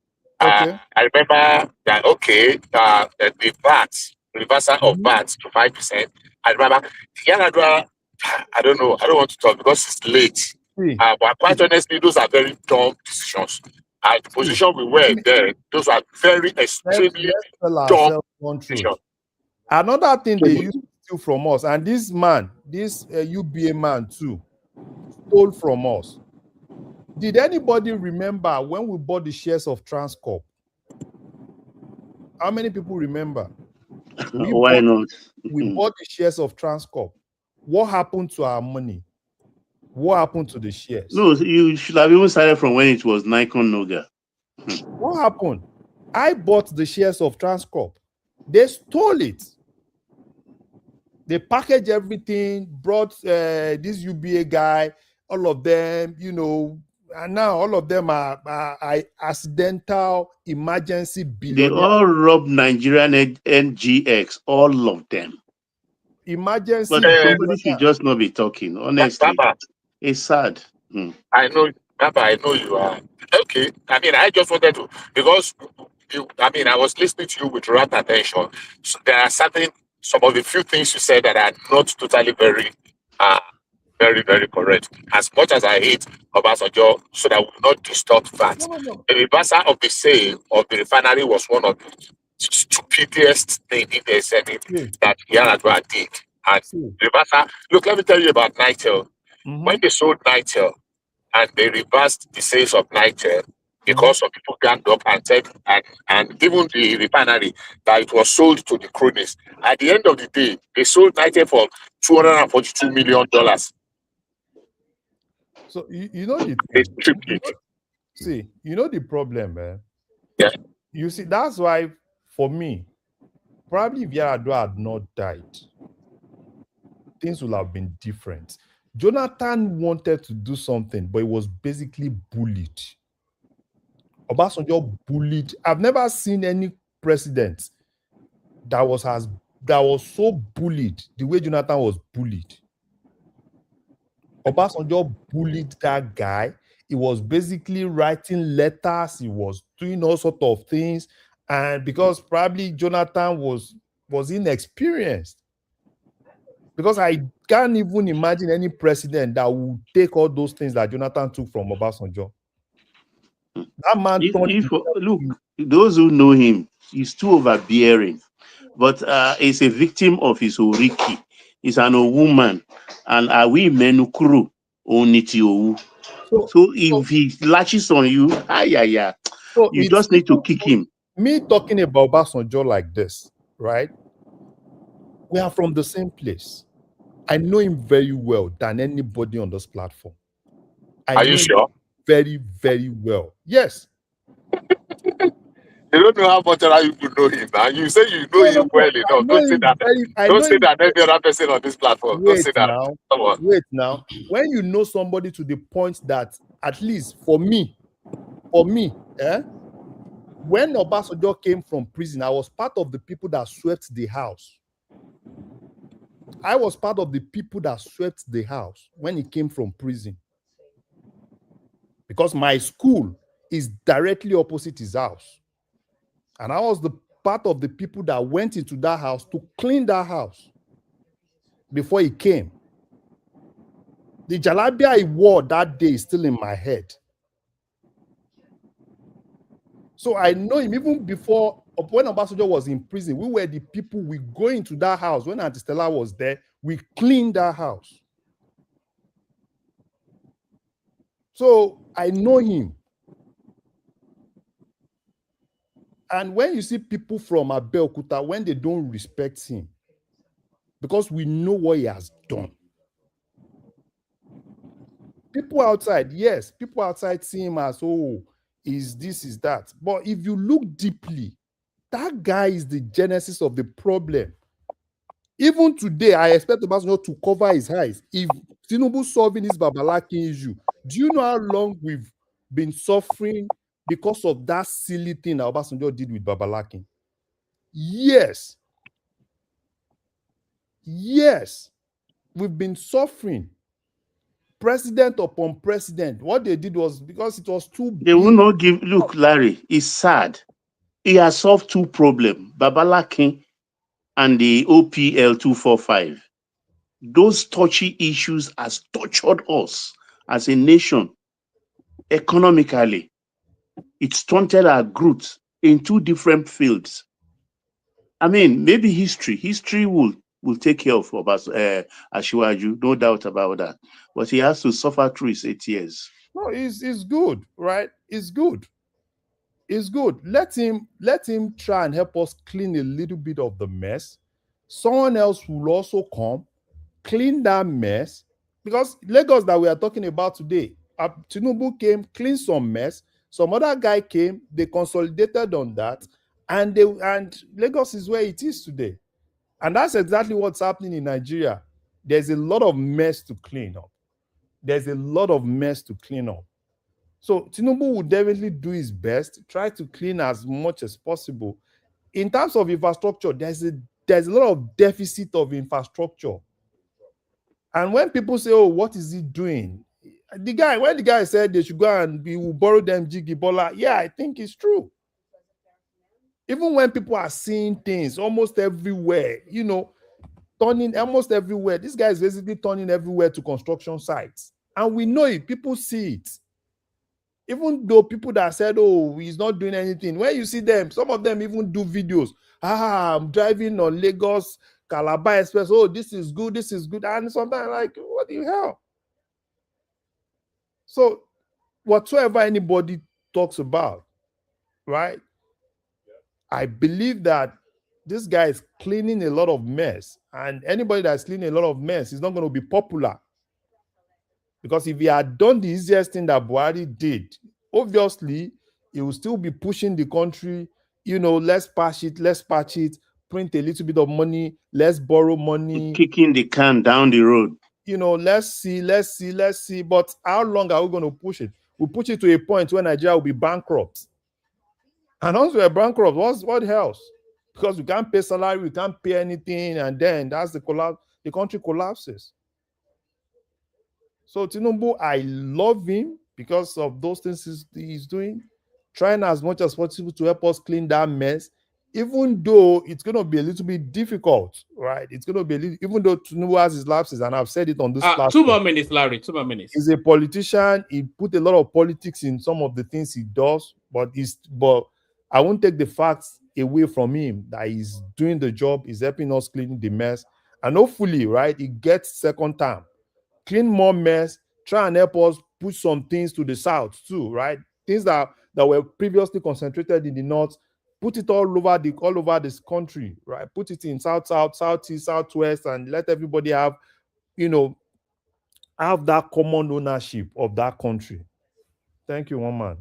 Okay. I remember that, the VAT, reversal of VAT to 5%. I remember Yar'Adua, I don't know, I don't want to talk because it's late. But quite honestly, those are very dumb decisions. At the position we were there, those are very extremely dumb decisions. Another thing they used to steal from us, and this man, UBA man too, stole from us. Did anybody remember when we bought the shares of Transcorp? How many people remember? Why not? We bought the shares of Transcorp. What happened to our money? What happened to the shares? No, you should have even started from when it was Nikon Noga. What happened? I bought the shares of Transcorp. They stole it. They packaged everything, brought this UBA guy, all of them, and now all of them are accidental emergency billionaires. They all robbed Nigerian NGX, all of them. Emergency. But somebody should just not be talking, honestly. Baba, it's sad. I know, Baba, I know you are. Okay. I just wanted to, because I was listening to you with rapt attention. So there are some of the few things you said that are not totally very, very correct. As much as I hate Obasanjo, so that we will not distort that. No. The reversal of the sale of the refinery was one of the stupidest things in the Senate that Yar'Adua did. And reversal, look, let me tell you about Nitel. When they sold Nitel and they reversed the sales of Nitel, because of people ganged up and said, and given the refinery that it was sold to the cronies. At the end of the day, they sold Nitel for $242 million. So you know the they stripped it. See, the problem, man. Yeah. You see, that's why for me, probably if Yar'Adua had not died, things would have been different. Jonathan wanted to do something, but he was basically bullied. Obasanjo bullied. I've never seen any president that was so bullied the way Jonathan was bullied. Obasanjo bullied that guy. He was basically writing letters. He was doing all sorts of things. And because probably Jonathan was inexperienced. Because I can't even imagine any president that would take all those things that Jonathan took from Obasanjo. That man look, those who know him, he's too overbearing. But he's a victim of his oriki. He's an old woman. And we menukuru oniti. So if he latches on you, so you just need to kick him. Me talking about Obasanjo like this, right? We are from the same place. I know him very well than anybody on this platform. I Are know you him sure? very, very well. Yes. You don't know how much other people know him, man. You say you know him well I enough. know Don't say him that. very. I Don't know say him. that every other person on this platform. Don't Wait say that. now. Come on. Wait now. When you know somebody to the point that, at least for me, when Obasanjo came from prison, I was part of the people that swept the house. I was part of the people that swept the house when he came from prison. Because my school is directly opposite his house. And I was the part of the people that went into that house to clean that house before he came. The jalabia he wore that day is still in my head. So I know him even before, when Obasanjo was in prison. We were the people, we go into that house. When Auntie Stella was there, we cleaned that house. So I know him. And when you see people from Abeokuta, when they don't respect him, because we know what he has done. People outside, yes, people outside see him as, oh, is this, is that. But if you look deeply, that guy is the genesis of the problem. Even today, I expect Obasanjo to cover his eyes. If Tinubu solving this Babalaki issue, do you know how long we've been suffering because of that silly thing that Obasanjo did with Babalaki? Yes. Yes. We've been suffering. President upon president. What they did was because it was too They big. will not give. Look, Larry, it's sad. He has solved two problems: Babalaki and the OPL 245. Those touchy issues has tortured us as a nation economically. It stunted our growth in two different fields. I mean, maybe history will take care of Ashiwaju, no doubt about that. But he has to suffer through his 8 years. No, it's good, right? It's good. It's good. Let him try and help us clean a little bit of the mess. Someone else will also come, clean that mess. Because Lagos that we are talking about today, Tinubu came, clean some mess. Some other guy came, they consolidated on that, and Lagos is where it is today. And that's exactly what's happening in Nigeria. There's a lot of mess to clean up. There's a lot of mess to clean up. So Tinubu will definitely do his best, try to clean as much as possible. In terms of infrastructure, there's a lot of deficit of infrastructure. And when people say, oh, what is he doing? When the guy said they should go and we will borrow them Jiggy Bola, yeah, I think it's true. Even when people are seeing things almost everywhere, turning almost everywhere, this guy is basically turning everywhere to construction sites. And we know it, people see it. Even though people that said, oh, he's not doing anything, when you see them, some of them even do videos. I'm driving on Lagos, Calabar Express. Oh, this is good, this is good. And sometimes like, what the hell? So whatsoever anybody talks about, right? I believe that this guy is cleaning a lot of mess. And anybody that's cleaning a lot of mess is not going to be popular. Because if he had done the easiest thing that Buhari did, obviously, he will still be pushing the country, let's patch it, print a little bit of money, let's borrow money. Kicking the can down the road. Let's see. But how long are we going to push it? We'll push it to a point where Nigeria will be bankrupt. And once we're bankrupt, what else? Because we can't pay salary, we can't pay anything, and then that's the collapse. The country collapses. So Tinubu, I love him because of those things he's doing, trying as much as possible to help us clean that mess, even though it's going to be a little bit difficult, right? It's going to be even though Tinubu has his lapses, and I've said it on this platform. 2 more minutes, Larry, 2 more minutes. He's a politician. He put a lot of politics in some of the things he does, but I won't take the facts away from him that he's doing the job, he's helping us clean the mess, and hopefully, right, he gets second term. Clean more mess, try and help us put some things to the south too, right? Things that were previously concentrated in the north, Put it all over this country, right? Put it in south, southeast, southwest, and let everybody have, have that common ownership of that country. Thank you, one man.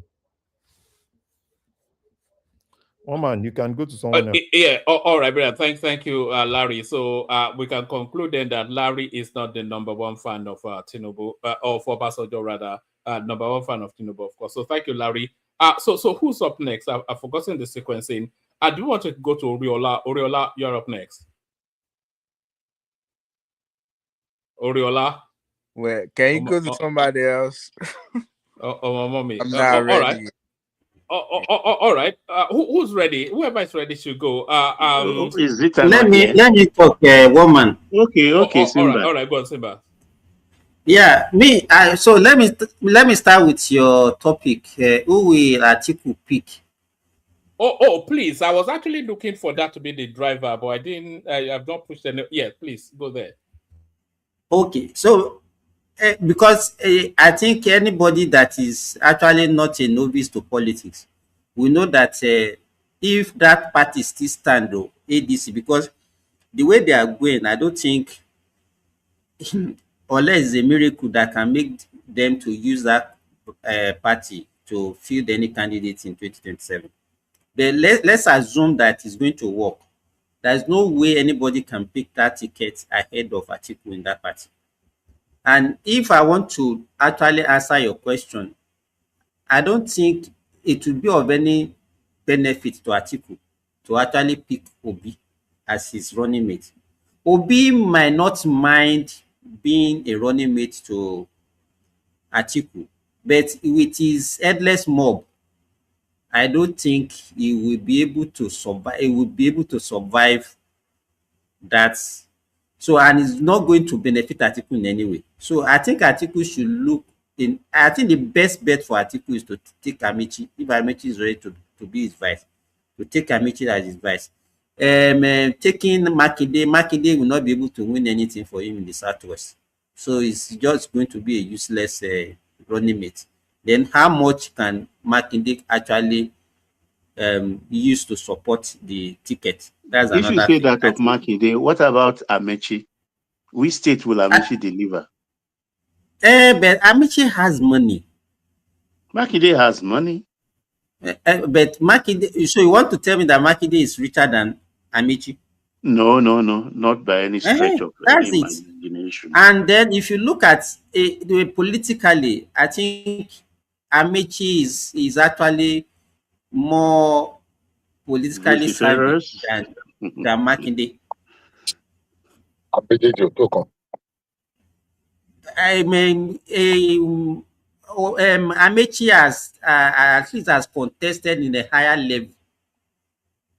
One man, you can go to someone else. Yeah, all right, brother. Thank you, Larry. So we can conclude then that Larry is not the number one fan of Tinubu, or for Obasanjo rather, number one fan of Tinubu, of course. So thank you, Larry. So who's up next? I've forgotten the sequencing. Do you want to go to Oriola? Oriola, you're up next. Oriola. Well, can you go to somebody else? Oh, mommy. I'm not ready. All right. Who's ready? Whoever is ready should go. Is it let me talk, woman. Okay, Simba. All right, go on, Simba. Yeah, so let me start with your topic. Who will Atiku pick? Oh, please. I was actually looking for that to be the driver, but I didn't. I've not pushed any. Yeah, please go there. Okay, so because I think anybody that is actually not a novice to politics, we know that if that party still stand, though, ADC, because the way they are going, I don't think unless it's a miracle that can make them to use that party to field any candidate in 2027. But let's assume that it's going to work. There's no way anybody can pick that ticket ahead of Atiku in that party. And if I want to actually answer your question, I don't think it will be of any benefit to Atiku to actually pick Obi as his running mate. Obi might not mind being a running mate to Atiku, but with his headless mob, I don't think he will be able to survive. He will be able to survive that. So, and it's not going to benefit Atiku in any way. So, I think Atiku should look in. I think the best bet for Atiku is to take Amaechi, if Amaechi is ready to be his vice, to take Amaechi as his vice. Taking Makinde will not be able to win anything for him in the Southwest. So, it's just going to be a useless running mate. Then, how much can Makinde actually use to support the ticket? That's If you another say thing. that of Makinde, what about Amaechi? Which state will Amaechi deliver? But Amaechi has money. Makinde has money. But Makinde, so you want to tell me that Makinde is richer than Amaechi? No, not by any stretch of that's any it. imagination. And then if you look at politically, I think Amaechi is actually more politically savvy than Makinde. I mean, Amaechi has at least has contested in a higher level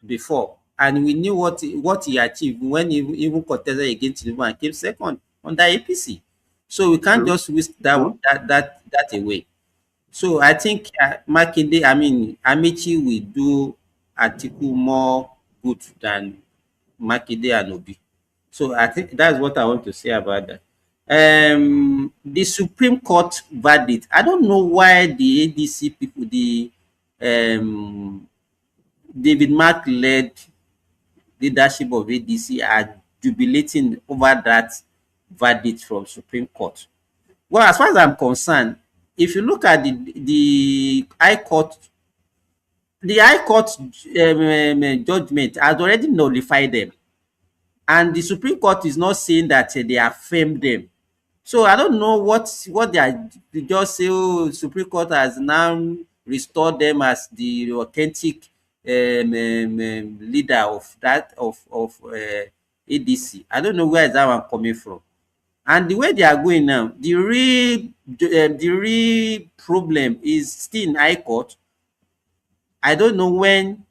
before, and we knew what he achieved when he even contested against Tinubu and came second under APC. So we can't just whisk that away. So I think Makinde, I mean Amaechi will do Atiku more good than Makinde and Obi. So I think that's what I want to say about that. The Supreme Court verdict. I don't know why the ADC people, the David Mark led leadership of ADC are jubilating over that verdict from Supreme Court. Well, as far as I'm concerned, if you look at the High Court, judgment has already nullified them, and the Supreme Court is not saying that they affirmed them. So I don't know what they are. They just say, oh, Supreme Court has now restored them as the authentic leader of ADC. I don't know where is that one coming from. And the way they are going now, the real problem is still in High Court. I don't know when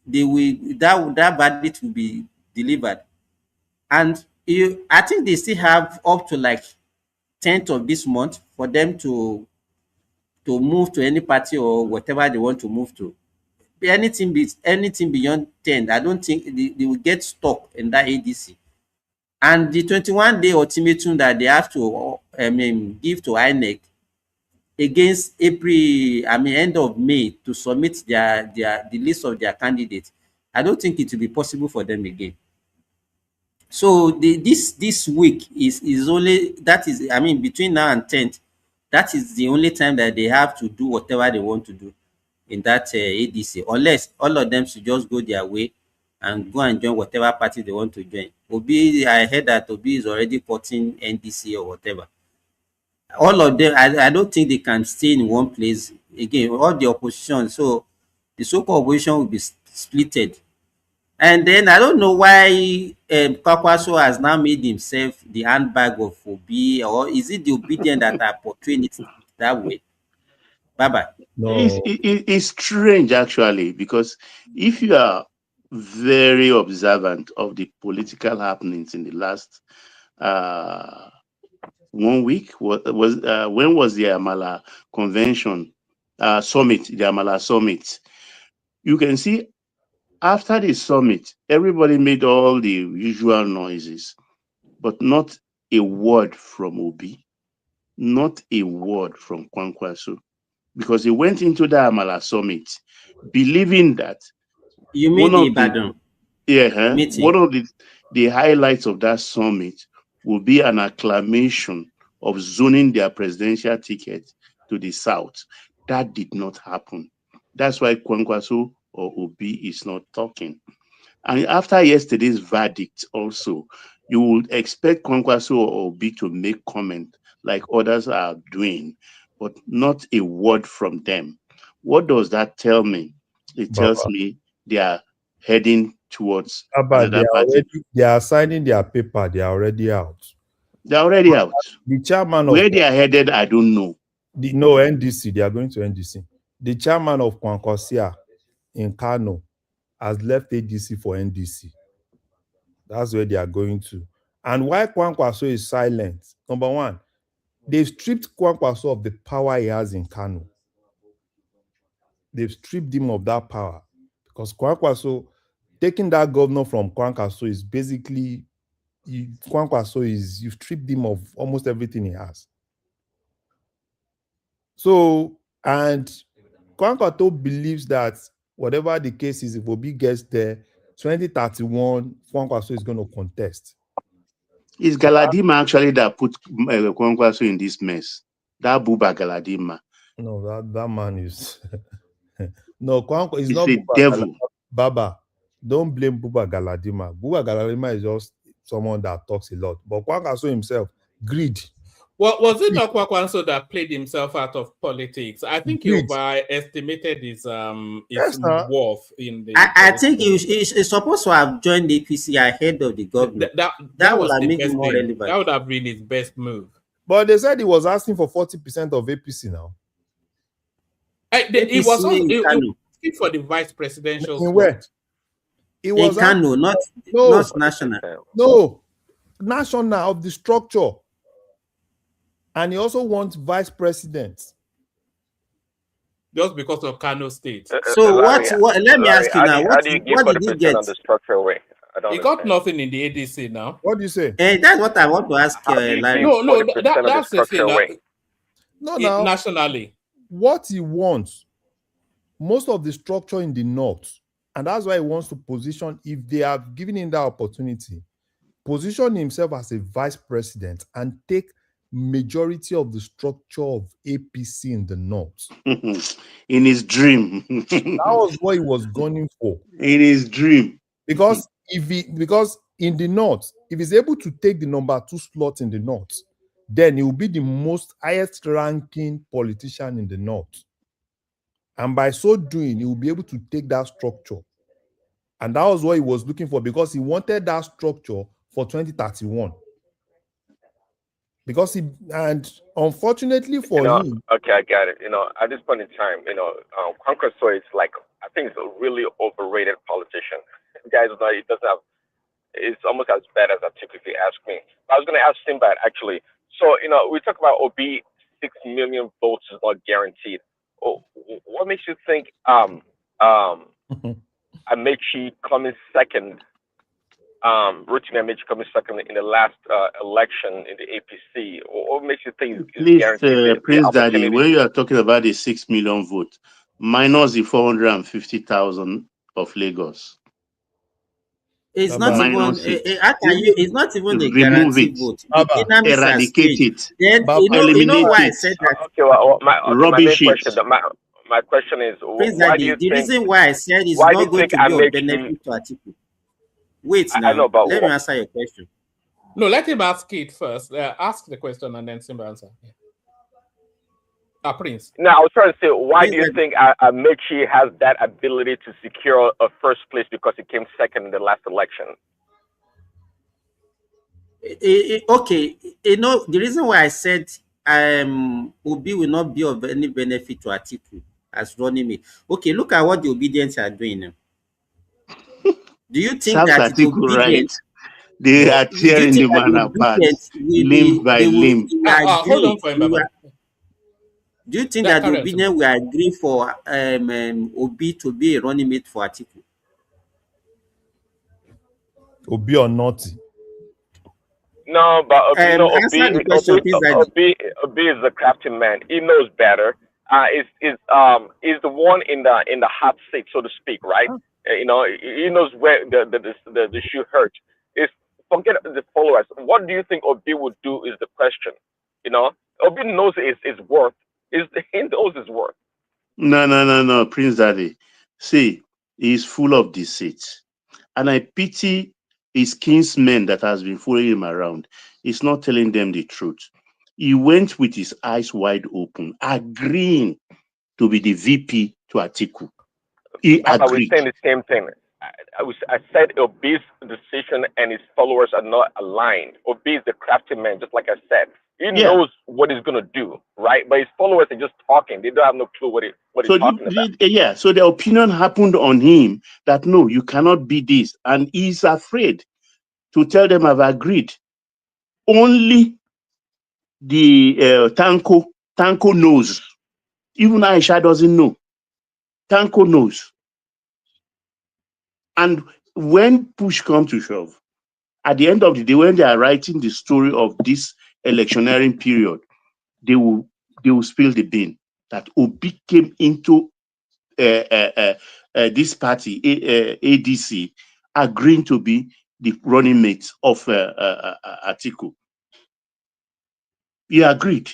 that verdict will be delivered. And I think they still have up to like 10th of this month for them to move to any party or whatever they want to move to. Anything beyond 10, I don't think they will get stuck in that ADC. And the 21-day ultimatum that they have to give to INEC against end of May to submit the list of their candidates, I don't think it will be possible for them again. So this week is only, that is, between now and 10th, that is the only time that they have to do whatever they want to do in that ADC, unless all of them should just go their way and go and join whatever party they want to join. Obi, I heard that Obi is already porting NDC or whatever. All of them, I don't think they can stay in one place again, all the opposition. So the so-called opposition will be splitted. And then I don't know why Kwakwaso has now made himself the handbag of Obi, or is it the obedient that are portraying it that way? Bye-bye. No. It's strange, actually, because if you are very observant of the political happenings in the last 1 week, when was the Amala convention summit, the Amala summit? You can see after the summit, everybody made all the usual noises, but not a word from Obi, not a word from Kwankwaso, because he went into the Amala summit believing that you mean the Ibadan meeting? One of the highlights of that summit will be an acclamation of zoning their presidential ticket to the south. That did not happen. That's why Kwankwaso or Obi is not talking. And after yesterday's verdict also, you would expect Kwankwaso or Obi to make comment like others are doing, but not a word from them. What does that tell me? It tells me they are heading towards another party. They are signing their paper. They are already out. They're already out. The chairman where of they are headed, I don't know. No, NDC. They are going to NDC. The chairman of Kwankwasia in Kano has left ADC for NDC. That's where they are going to. And why Kwankwaso is silent? Number one, they've stripped Kwankwaso of the power he has in Kano. They've stripped him of that power because Kwankwaso, taking that governor from Kwankwaso is basically, you've stripped him of almost everything he has. So, and Kwankwaso believes that whatever the case is, if Obi gets there, 2031, Kwankwaso is going to contest. It's Galadima actually that put Kwankwaso in this mess. That Buba Galadima. No, that man is no, Kwankwaso is He's not a Buba devil. Baba, don't blame Buba Galadima. Buba Galadima is just someone that talks a lot. But Kwankwaso himself, greed. Well, was it not Kwakwanso that played himself out of politics? I think he overestimated his worth in the. I think he's supposed to have joined the APC ahead of the government. That would have made him more relevant. That would have been his best move. But they said he was asking for 40% of APC now. He was asking for the vice presidential spot. Where? It was in Kano, not national. No, national of the structure. And he also wants vice president. Just because of Kano State. So Larry, let me ask you now. What did he get? On the structural way? He got nothing in the ADC now. What do you say? That's what I want to ask Larry. No, that's the thing. No, nationally. What he wants, most of the structure in the north, and that's why he wants to position, if they have given him that opportunity, position himself as a vice president and take majority of the structure of APC in the north. In his dream. That was what he was gunning for. In his dream. Because in the north, if he's able to take the number 2 slot in the north, then he will be the most highest ranking politician in the north. And by so doing, he will be able to take that structure. And that was what he was looking for, because he wanted that structure for 2031. Because and unfortunately for him. Okay, I got it. At this point in time, Kwankwaso is like, I think it's a really overrated politician. Guys, it doesn't have, it's almost as bad as Atiku, if you ask me. I was going to ask Sinbad, actually. So, we talk about Obi, 6 million votes is not guaranteed. What makes you think Amaechi coming second Runnig Amaechi coming second in the last election in the APC? What makes you think is Please, guaranteed the Prince Daddy, opportunity? when you are talking about the 6 million vote, minus the 450,000 of Lagos. It's not even. How can you? It's not even a remove guarantee it, vote. The dynamics are eradicate strange. it, Then you know eliminate why I it, said that. Okay, well, my main rubbish it. question, my question is, Prince why do Daddy, you the think? reason why I said it's Why do not you going think to be of Amaechi? benefit to Atiku. Wait I know, now. but Let me answer your question. No, let him ask it first. Ask the question and then Simba answer. Prince. Now, I was trying to say, why Prince do you Daddy. think Amaechi has that ability to secure a first place because he came second in the last election? Okay, you know the reason why I said Obi will not be of any benefit to Atiku as running mate. Okay, look at what the obedience are doing now. Do you think Serves that the Atiku right. obedient? They are Do you tearing think the that man the apart, obedient will limb be? by They limb. will Hold on agree. for him, Baba. Do you think Yeah, that the carry on, obedient will agree for Obi to be a running mate for Atiku? Obi or not? No, but Answer the question, please, Daddy. Obi is a crafty man. He knows better. Is the one in the hot seat, so to speak, right? He knows where the shoe hurts. Forget the followers. What do you think Obi would do is the question. Obi knows his worth. He knows his worth. No, Prince Daddy. See, he's full of deceit. And I pity his kinsmen that has been following him around. He's not telling them the truth. He went with his eyes wide open, agreeing to be the VP to Atiku. He Baba, we're agreed. saying the same thing. I said Obi's decision and his followers are not aligned. Obi is the crafty man, just like I said. He knows what he's gonna do, right? But his followers are just talking. They don't have no clue what he's talking about. So the opinion happened on him that no, you cannot be this, and he's afraid to tell them I've agreed. Only the Tanko knows. Even Aisha doesn't know. Tanko knows. And when push comes to shove, at the end of the day, when they are writing the story of this electioneering period, they will spill the bean that Obi came into this party, ADC, agreeing to be the running mate of Atiku. He agreed.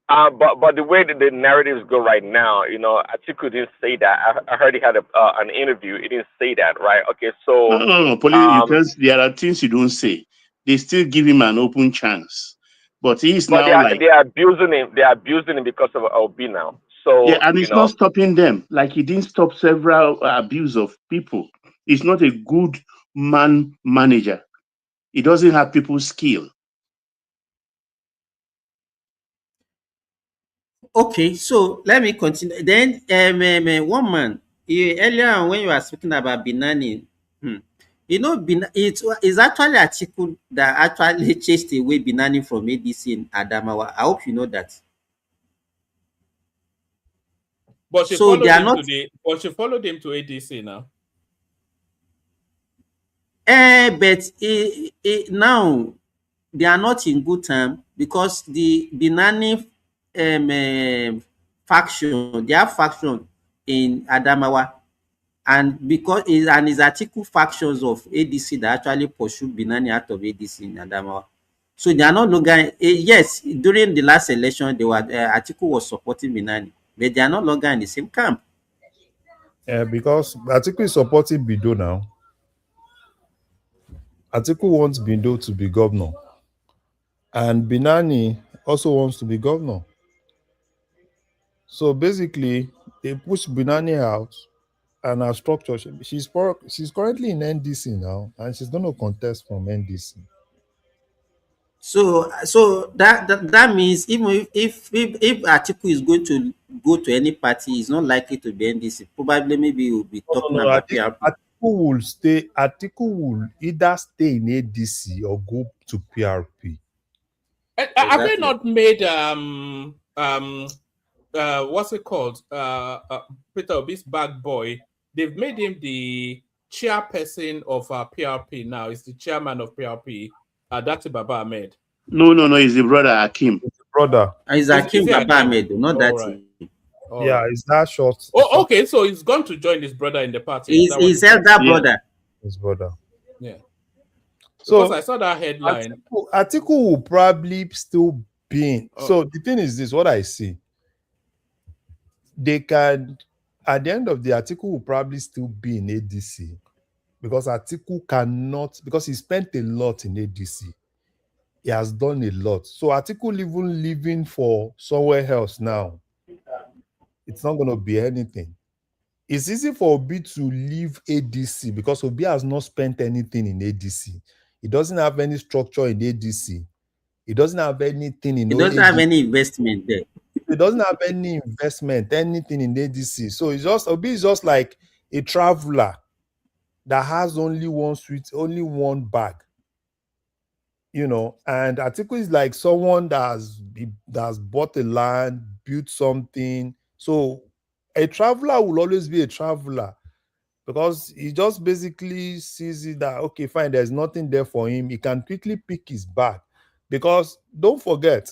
But the way that the narratives go right now, Atiku didn't say that. I heard he had an interview. He didn't say that, right? Okay, so No, there are things you don't say. They still give him an open chance, but he's but now they are abusing him. They are abusing him because of Obi now. So and it's not stopping them. Like he didn't stop several abuse of people. He's not a good man manager. He doesn't have people's skill. Okay, so let me continue. Then, one man, earlier on when you were speaking about Binani, it's actually Atiku that actually chased away Binani from ADC in Adamawa. I hope you know that. But she So followed they are him not. she followed him to ADC now. But now they are not in good time because the Binani faction, they have faction in Adamawa, and because it's Atiku factions of ADC that actually pursued Binani out of ADC in Adamawa. So they are no longer yes, during the last election they were Atiku was supporting Binani, but they are no longer in the same camp. Yeah, because Atiku is supporting Bido now. Atiku wants Bido to be governor. And Binani also wants to be governor. So basically, they push Binani out and her structure. She's currently in NDC now, and she's going to contest from NDC. So that means even if Atiku is going to go to any party, he's not likely to be NDC. Probably maybe he will be talking about PRP. Atiku will either stay in ADC or go to PRP. Have they not made what's it called? Peter Obi's bad boy. They've made him the chairperson of PRP now. Is the chairman of PRP, Dati Baba Ahmed. No, he's the brother Akim. Brother. It's Akim Baba Ahmed, not that. Right. Yeah, it's that short. Oh, okay. So he's going to join his brother in the party. He's his elder brother. His brother. Yeah. So because I saw that headline. Atiku will probably still be in. So the thing is this: what I see, they can, at the end of the Atiku will probably still be in ADC because Atiku cannot, because he spent a lot in ADC. He has done a lot. So Atiku even living for somewhere else now, it's not going to be anything. It's easy for Obi to leave ADC because Obi has not spent anything in ADC. He doesn't have any structure in ADC. He doesn't have anything in ADC. He doesn't have any investment there. He doesn't have any investment, anything in ADC. So it's just Obi is just like a traveler that has only one suite, only one bag. You know, and Atiku is like someone that's bought a land, built something. So a traveler will always be a traveler because he just basically sees it that, okay, fine, there's nothing there for him. He can quickly pick his bag because don't forget,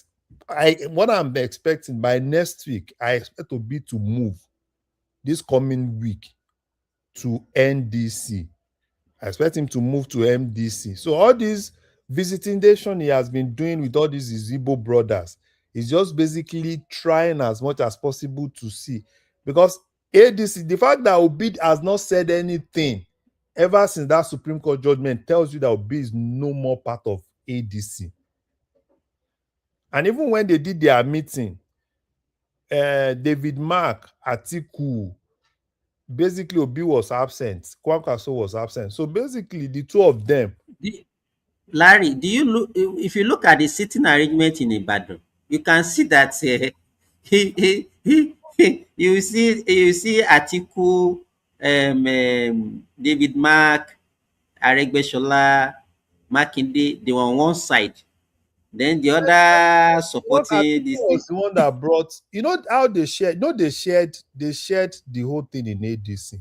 what I'm expecting by next week, I expect Obi to move this coming week to NDC. I expect him to move to MDC. So all these visitation he has been doing with all these Igbo brothers is just basically trying as much as possible to see. Because ADC, the fact that Obi has not said anything ever since that Supreme Court judgment tells you that Obi is no more part of ADC. And even when they did their meeting, David Mark, Atiku, basically Obi was absent, Kwankwaso was absent. So basically the two of them. Larry, do you look? If you look at the sitting arrangement in Ibadan, you can see that you see Atiku, David Mark, Aregbesola, Makinde. They were on one side. Then the other supporting this was the one that brought, you know how they shared, they shared the whole thing in ADC.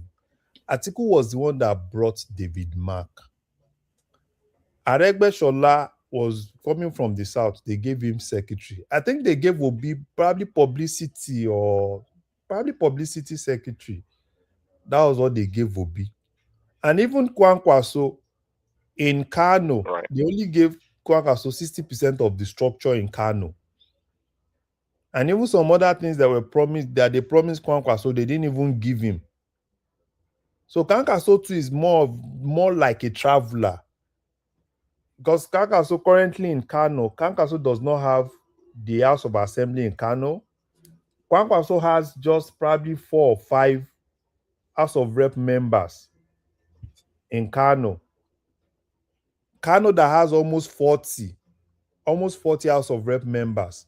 Atiku was the one that brought David Mark. Aregbesola was coming from the south. They gave him secretary. I think they gave Obi probably publicity secretary. That was what they gave Obi. And even Kwankwaso in Kano, they only gave Kwankwaso 60% of the structure in Kano. And even some other things that were promised, that they promised Kwankwaso, they didn't even give him. So Kwankwaso too is more like a traveler. Because Kwankwaso currently in Kano, Kwankwaso does not have the House of Assembly in Kano. Kwankwaso has just probably 4 or 5 House of Rep members in Kano. Kano that has almost 40 House of Rep members.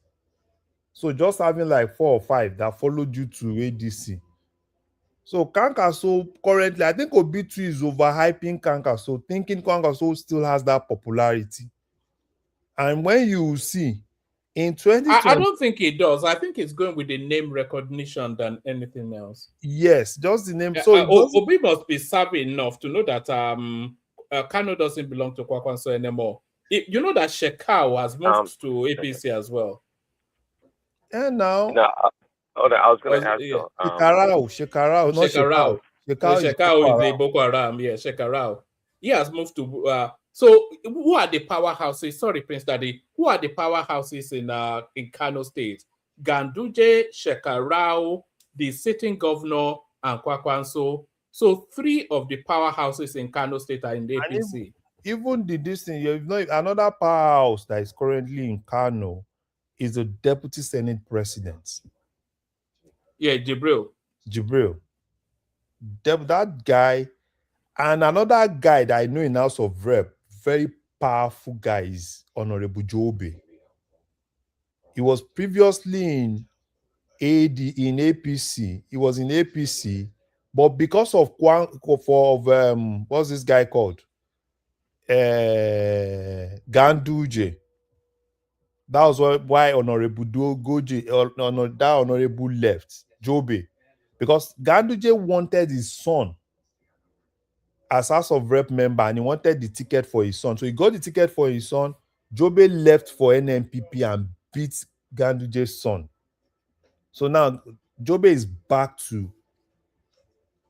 So just having like 4 or 5 that followed you to ADC. So Kwankwaso currently, I think Obi2 is overhyping Kwankwaso, thinking Kwankwaso still has that popularity. And when you see in 2020, I don't think it does. I think it's going with the name recognition than anything else. Yes, just the name. So Obi must be savvy enough to know that Kano doesn't belong to Kwankwaso anymore. You know that Shekau has moved to APC as well. And now, I was going to ask you. Shekarau, not Shekau. Shekau is the Boko Haram. Yeah, Shekarau. He has moved to. So, who are the powerhouses? Sorry, Prince Daddy. Who are the powerhouses in Kano State? Ganduje, Shekarau, the sitting governor, and Kwankwaso. So, 3 of the powerhouses in Kano State are in the APC. Even the distance, you know, another powerhouse that is currently in Kano is the deputy Senate president. Yeah, Jibril. That guy, and another guy that I know in House of Rep, very powerful guy, is Honorable Jobe. He was previously in APC. He was in APC, but because of what's this guy called? Ganduje. That was why Honorable that Honorable left, Jobe. Because Ganduje wanted his son as House of Rep member and he wanted the ticket for his son. So he got the ticket for his son. Jobe left for NNPP and beat Ganduje's son. So now Jobe is back to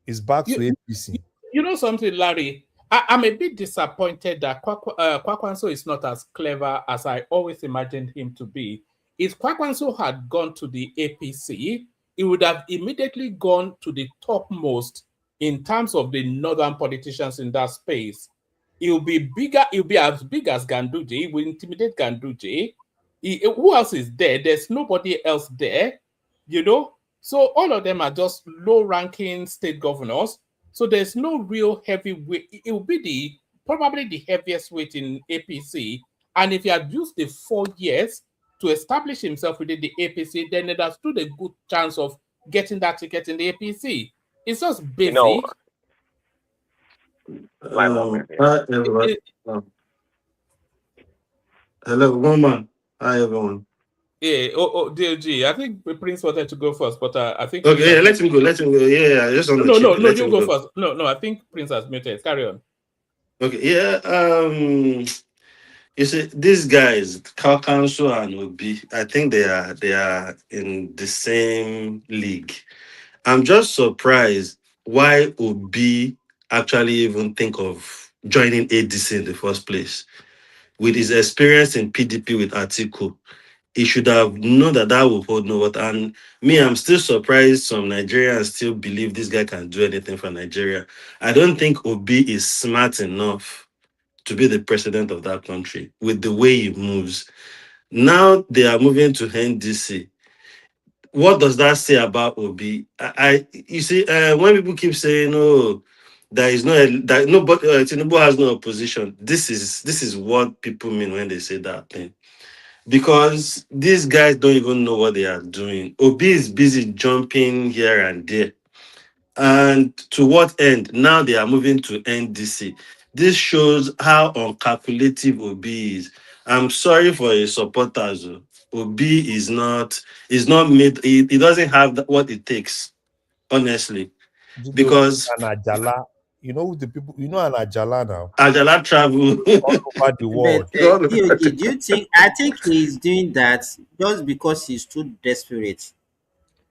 APC. You know something, Larry? I'm a bit disappointed that Kwakwanso is not as clever as I always imagined him to be. If Kwakwanso had gone to the APC, he would have immediately gone to the topmost in terms of the northern politicians in that space. He'll be bigger, he'll be as big as Ganduje, he will intimidate Ganduje. Who else is there? There's nobody else there, you know? So all of them are just low-ranking state governors. So there's no real heavy weight. It will be probably the heaviest weight in APC. And if he had used the 4 years to establish himself within the APC, then it has stood a good chance of getting that ticket in the APC. It's just basic. Hi, everyone. Hello, woman. Hi, everyone. Yeah, DLG. I think Prince wanted to go first, but I think. Okay, yeah, let him go. Yeah, I just want to. No, you go first. No, I think Prince has muted. Carry on. Okay, yeah. You see, these guys, Council and Obi, I think they are in the same league. I'm just surprised why Obi actually even think of joining ADC in the first place. With his experience in PDP with Atiku, he should have known that will hold no water. And me, I'm still surprised some Nigerians still believe this guy can do anything for Nigeria. I don't think Obi is smart enough to be the president of that country with the way he moves. Now they are moving to NDC. What does that say about Obi? You see, when people keep saying, "Oh, nobody, Tinubu has no opposition," this is what people mean when they say that thing. Because these guys don't even know what they are doing. Obi is busy jumping here and there. And to what end? Now they are moving to NDC. This shows how uncalculative Obi is. I'm sorry for his supporters. Obi is not made, he doesn't have what it takes, honestly. Because an Ajala, you know the people, you know an Ajala now. Ajala travel all over the world. But, do you think? I think he's doing that just because he's too desperate.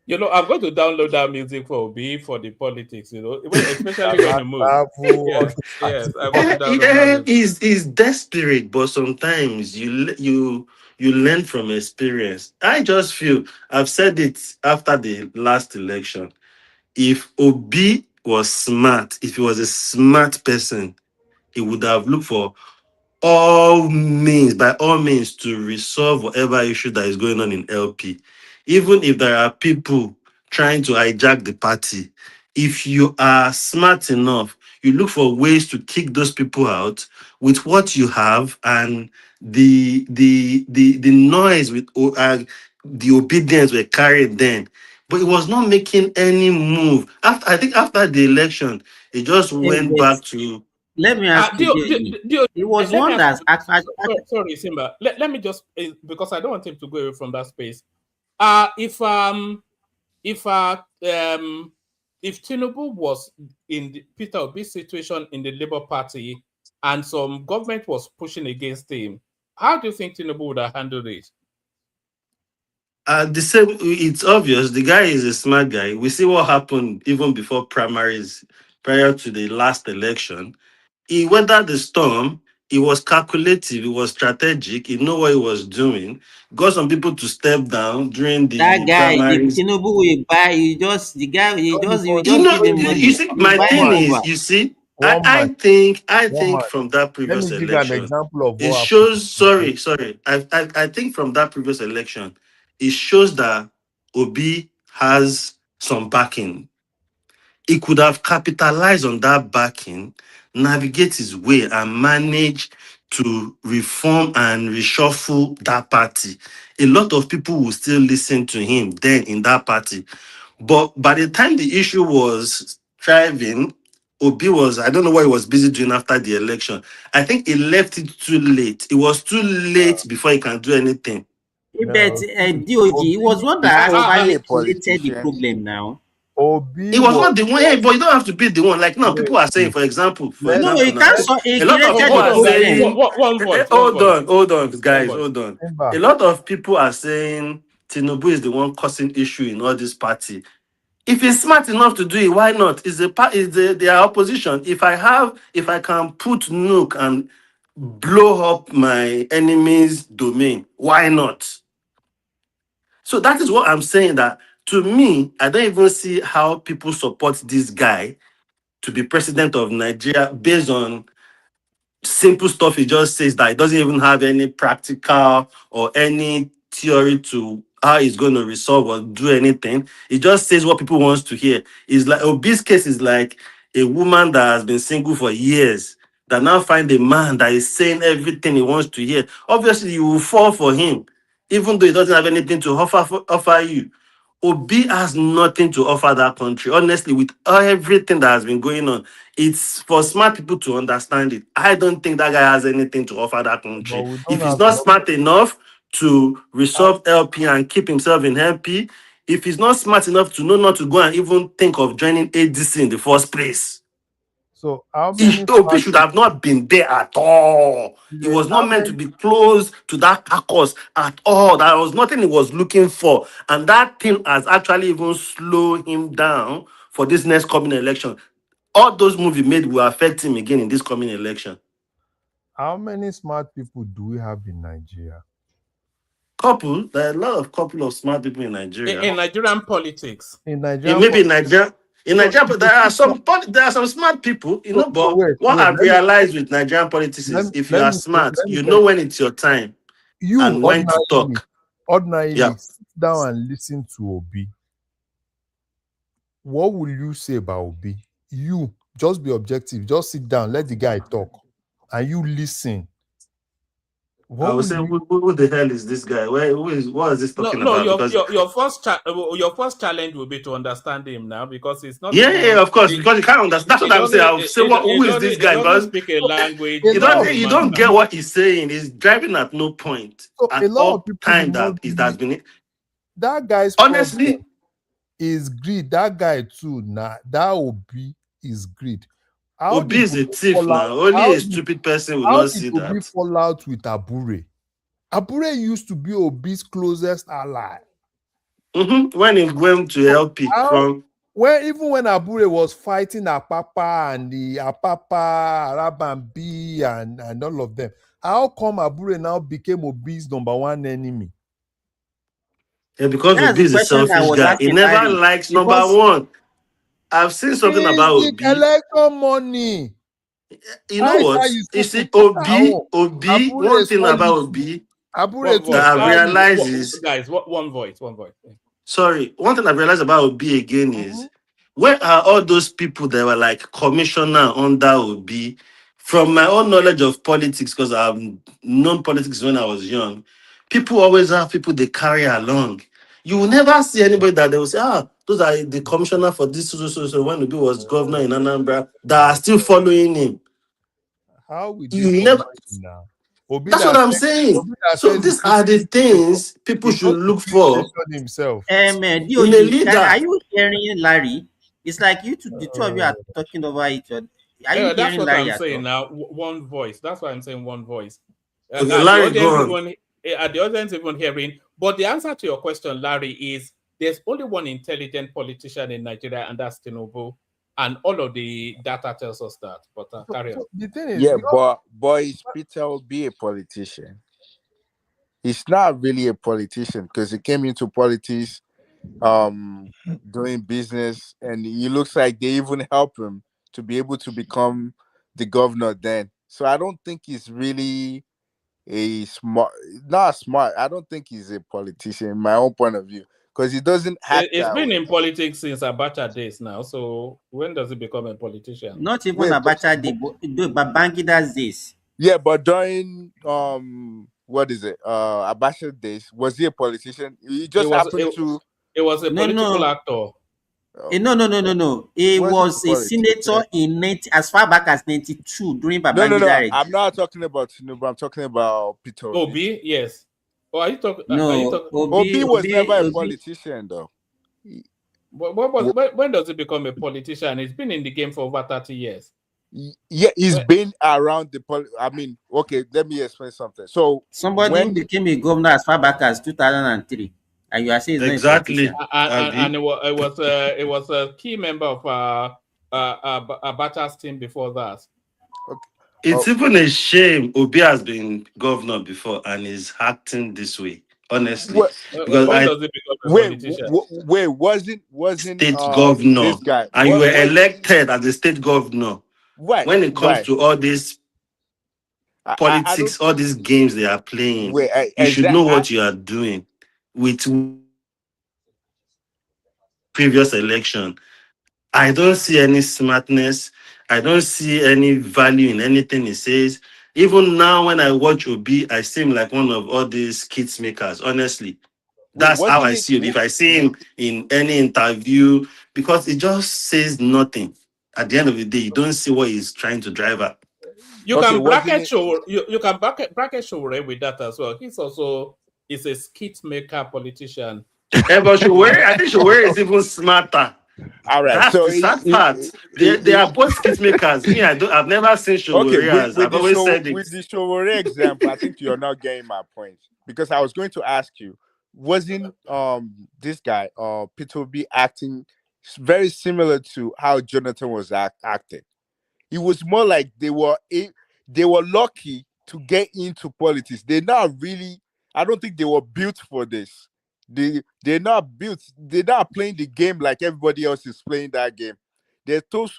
You know, I'm going to download that music for Obi for the politics. You know, especially when you move. Yes, I'm going to download that music. He's desperate, but sometimes you learn from experience. I just feel I've said it after the last election. If Obi was smart, if he was a smart person, he would have looked for by all means to resolve whatever issue that is going on in LP. Even if there are people trying to hijack the party, if you are smart enough, you look for ways to kick those people out with what you have, and the noise with the obedience were carried then. But it was not making any move. After the election, it just went back to. Let me ask you. It was one that's actually. Sorry, Simba. Let me just, because I don't want him to go away from that space. If Tinubu was in Peter Obi's situation in the Labour Party and some government was pushing against him, how do you think Tinubu would have handled it? The same. It's obvious. The guy is a smart guy. We see what happened even before primaries, prior to the last election. He weathered the storm. He was calculative. He was strategic. He knew what he was doing. Got some people to step down during the that guy. primaries. The Tinubu will buy. You just give him money. You see, my thing is, you see, I think from that previous election, let me give an example of it shows. Sorry. I think from that previous election, it shows that Obi has some backing. He could have capitalized on that backing, navigate his way, and manage to reform and reshuffle that party. A lot of people will still listen to him then in that party. But by the time the issue was thriving, Obi was, I don't know what he was busy doing after the election. I think he left it too late. It was too late before he can do anything. But DOG, it was one that actually created the problem now. Obi He was was not the one, but you don't have to be the one. Like now, people are saying, for example, No, he now, can't. So he a lot of created people the are guys, saying, problem. one voice. hold on, One guys, voice. hold on. Simba. A lot of people are saying Tinubu is the one causing issue in all this party. If he's smart enough to do it, why not? Is their opposition? If I can put nuke and blow up my enemy's domain, why not? So that is what I'm saying. That to me, I don't even see how people support this guy to be president of Nigeria based on simple stuff he just says that he doesn't even have any practical or any theory to how he's going to resolve or do anything. He just says what people wants to hear. It's like Obi's case is like a woman that has been single for years that now find a man that is saying everything he wants to hear. Obviously, you will fall for him, even though he doesn't have anything to offer you. Obi has nothing to offer that country. Honestly, with everything that has been going on, it's for smart people to understand it. I don't think that guy has anything to offer that But country. we If don't he's have not enough. smart enough to resolve LP and keep himself in LP, if he's not smart enough to know not to go and even think of joining ADC in the first place, So how many Obi smart should have not been there at all. He people? was How not meant to many? be close to that carcass at all. There was nothing he was looking for. And that thing has actually even slowed him down for this next coming election. All those moves he made will affect him again in this coming election. How many smart people do we have in Nigeria? There are a lot of smart people in Nigeria. In Nigerian politics. In Nigerian Maybe in Nigeria. So But there are some smart people, so but wait, what I've let me realized with Nigerian politics is if you let are me smart, let me you tell know when it's your time you and when to talk. ordinarily Yeah. sit down and listen to Obi. What will you say about Obi? You just be objective. Just sit down, let the guy talk, and you listen. I What would will say, you? who the hell is this guy? What is this talking No. about? Because Your first challenge will be to understand him now because it's not yeah, even. of course, because you can't understand. That's what I'm saying. I'll say, who is this He guy? doesn't Because speak a language A you lot can of you don't get understand. what he's saying. He's driving at no point so a at lot of all people time do not that it has really. been. That guy's problem Honestly, is greed. That guy too. Nah, that Obi is greed. How Obi did is a Obi thief fall out? now. Only a stupid person will How not did see Obi that. fall out with Abure? Abure used to be Obi's closest ally. When he went to LP from Even when Abure was fighting Apapa and the Apapa, Arabambi and all of them, how come Abure now became Obi's number one enemy? yeah, because That's Obi the is a question I selfish was guy. He asking never Larry. likes number Because one. I've seen something It's about the Obi. election money. You know I what? you You suppose see, put our own. Obi, Abure one is thing not about little. Obi Abure One too voice, that I've guys. small. realized is, Guys, one voice. sorry, one thing I've realized about Obi again is, where are all those people that were like commissioner under Obi? From my own knowledge of politics, because I've known politics when I was young, people always have people they carry along. You will never see anybody that they will say, those are the commissioner for this, so when Obi was governor in Anambra, that are still following him. How will they You follow never. him now? Obi That's what that I'm says saying. Obi that So says these are the things people he should goes to look filling for station himself. in a DOD, are leader. you hearing Larry? It's like the two of you are talking over each other. Are you That's hearing what Larry I'm at saying all? now. One voice. That's why I'm saying one voice. Okay, Are the Larry, go audience on. even hearing? But the answer to your question, Larry, is there's only one intelligent politician in Nigeria, and that's Tinubu. And all of the data tells us that. But carry on. The thing is, Yeah, but is Peter will be a politician? He's not really a politician because he came into politics doing business, and he looks like they even help him to be able to become the governor then. So I don't think he's really not smart. I don't think he's a politician in my own point of view, because he doesn't act It's that been way. in politics since Abacha days now. So when does he become a politician? Not even Abacha Day, but Babangida's days. Yeah, but during what is it? Abacha days, was he a politician? He just happened to. It was a political actor. No. He wasn't was a senator in as far back as 92 during Babangida No. regime. I'm not talking about Tinubu. I'm talking about Peter Obi. Obi, yes. Oh, are you talking? No, Obi was never a politician, though. When does he become a politician? He's been in the game for over 30 years. Yeah, he's been around the I mean, okay, let me explain something. So somebody who became a governor as far back as 2003, and you are saying he's not a politician. And it was a key member of Abacha's team before that. It's even a shame Obi has been governor before and is acting this way. Honestly, because when does he become a politician? wasn't state governor, this guy and you were elected as a state governor. Right. When it comes to all this politics, all these games they are playing, you should know what you are doing. With previous election, I don't see any smartness. I don't see any value in anything he says. Even now, when I watch Obi, I see him like one of all these kids makers. Honestly, that's how I see it. If I see him in any interview, because it just says nothing. At the end of the day, you don't see what he's trying to drive at. You can bracket Showore with that as well. He's a skit maker politician. But Showore, I think Showore is even smarter. All right, that's so the sad part. They are both skit makers. Me, I've never seen Showore as I've always said it. With the Showore example, I think you're not getting my point, because I was going to ask you, wasn't this guy Peter Obi acting very similar to how Jonathan was acting? It was more like they were lucky to get into politics. They're not really. I don't think they were built for this. They're not built. They're not playing the game like everybody else is playing that game. They're those,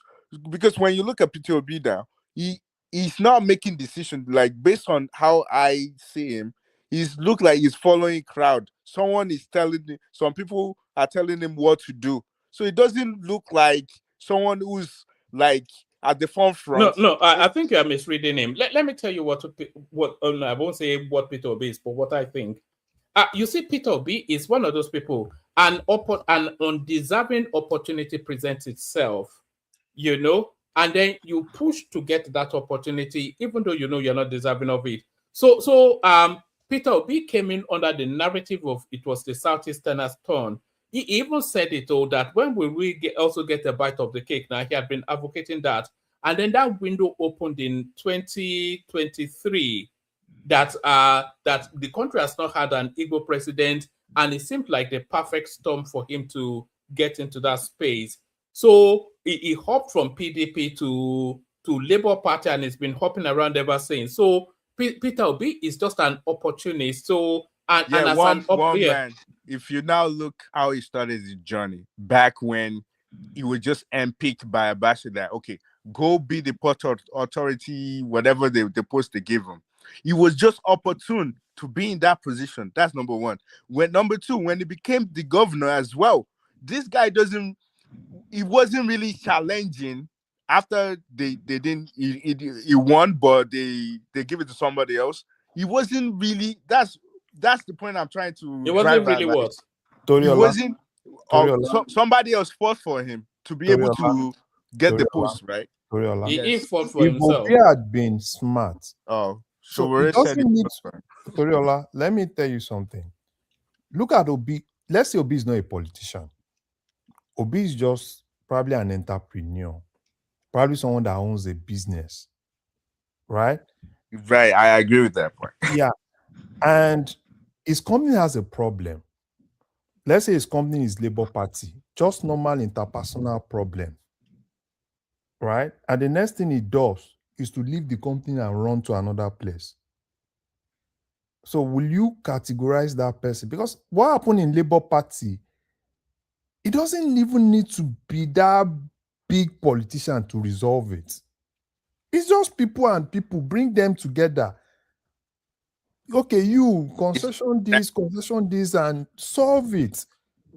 because when you look at Peter Obi now, he's not making decisions like based on how I see him. He's look like he's following crowd. Someone is telling him. Some people are telling him what to do. So it doesn't look like someone who's like at the forefront. No, I think you are misreading him. Let me tell you what I won't say what Peter Obi is, but what I think. You see, Peter Obi is one of those people, an undeserving opportunity presents itself, and then you push to get that opportunity, even though you know you're not deserving of it. So Peter Obi came in under the narrative of it was the Southeasterners' turn. He even said it all, that when will we also get a bite of the cake? Now, he had been advocating that. And then that window opened in 2023 that the country has not had an Igbo president, and it seemed like the perfect storm for him to get into that space. So he hopped from PDP to Labour Party, and he's been hopping around ever since. So Peter Obi is just an opportunist. So man. If you now look how he started his journey back when he was just handpicked by Abacha, that okay, go be the port authority, whatever the post they give him. He was just opportune to be in that position. That's number one. Number two, when he became the governor as well, this guy he wasn't really challenging. After they didn't, he won, but they give it to somebody else. He wasn't really. That's the point I'm trying to. It wasn't really what. He wasn't. Somebody else fought for him to be able to get the post, right? He fought for himself. If he had been smart. So it doesn't need. Toriola, let me tell you something. Look at Obi. Let's say Obi is not a politician. Obi is just probably an entrepreneur. Probably someone that owns a business. Right? Right. I agree with that point. Yeah. And his company has a problem. Let's say his company is Labour Party. Just normal interpersonal problem. Right? And the next thing he does is to leave the company and run to another place. So will you categorize that person? Because what happened in Labour Party, it doesn't even need to be that big politician to resolve it. It's just people and people, bring them together. Okay, you concession this, and solve it.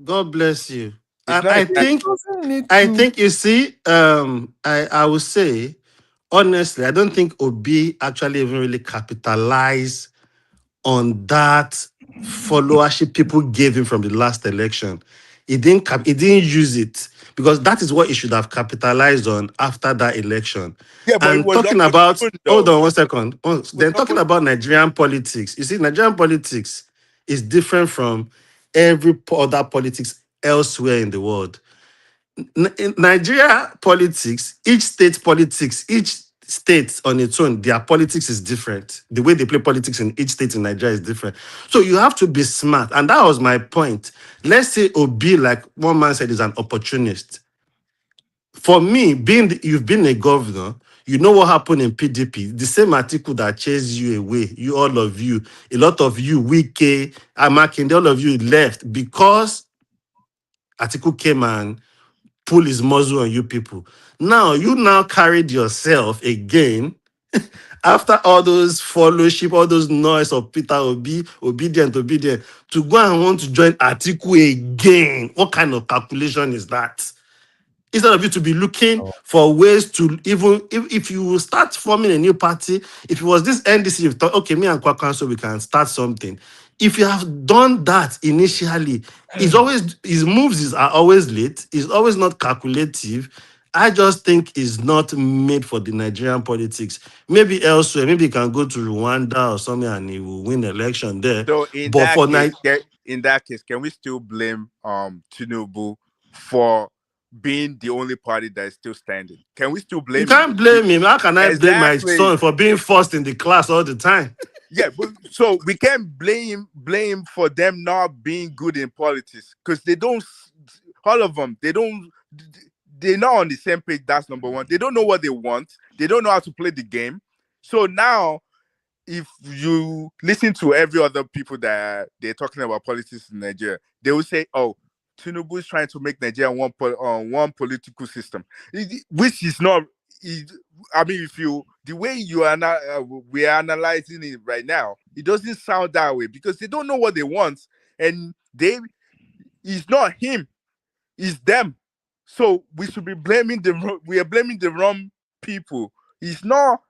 God bless you. I think you see, I would say, honestly, I don't think Obi actually even really capitalized on that followership people gave him from the last election. He didn't use it, because that is what he should have capitalized on after that election. Yeah, but and talking about, hold on 1 second. Then talking about Nigerian politics. You see, Nigerian politics is different from every other politics elsewhere in the world. In Nigeria politics, each state on its own, their politics is different. The way they play politics in each state in Nigeria is different. So you have to be smart. And that was my point. Let's say Obi, like one man said, is an opportunist. For me, you've been a governor, you know what happened in PDP. The same Atiku that chased you away, all of you, a lot of you, Wike, Makinde, all of you left because Atiku came and pull his muzzle on you people. Now, you carried yourself again after all those fellowship, all those noise of Peter Obi, obedient, to go and want to join Atiku again. What kind of calculation is that? Instead of you to be looking for ways to even, if you will start forming a new party, if it was this NDC, you thought, okay, me and Kwa Council, we can start something. If you have done that initially, his moves are always late. It's always not calculative. I just think it's not made for the Nigerian politics. Maybe elsewhere, maybe he can go to Rwanda or somewhere and he will win election there. So in But that for case, can we still blame Tinubu for being the only party that is still standing? Can we still blame You can't blame him. How can I blame my son for being first in the class all the time? Yeah, but so we can't blame for them not being good in politics because they don't. All of them, they're not on the same page. That's number one. They don't know what they want. They don't know how to play the game. So now, if you listen to every other people that they're talking about politics in Nigeria, they will say, "Oh, Tinubu is trying to make Nigeria one political system," which is not. I mean, the way we are analyzing it right now, it doesn't sound that way because they don't know what they want, and it's not him, it's them. So we should be blaming we are blaming the wrong people. It's not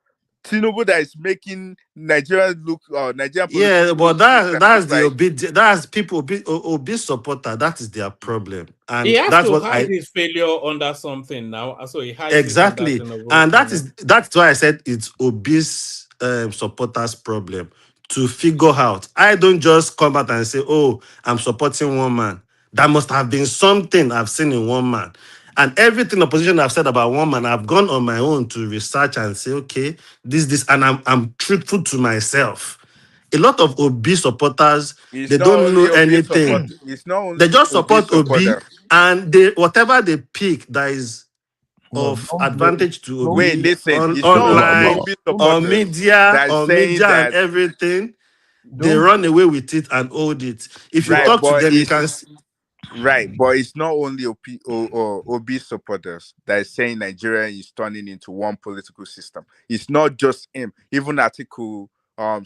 Tinubu that is making Nigeria look Nigerian. Yeah, but that's the that's people Obi supporter. That is their problem, and he has that's to what hide his failure under something now. So he hides exactly, it under and that's why I said it's Obi's supporters' problem to figure out. I don't just come out and say, "Oh, I'm supporting one man." There must have been something I've seen in one man. And everything opposition I've said about one man, I've gone on my own to research and say, okay, this, and I'm truthful to myself. A lot of Obi supporters, they don't know anything. It's not only they just support Obi, supporter. and whatever they pick that is of advantage to Obi. Wait, listen, it's online, not on media, and everything, they run away with it and hold it. If you talk to them, you can see. Right, but it's not only Obi supporters that is saying Nigeria is turning into one political system. It's not just him. Even Atiku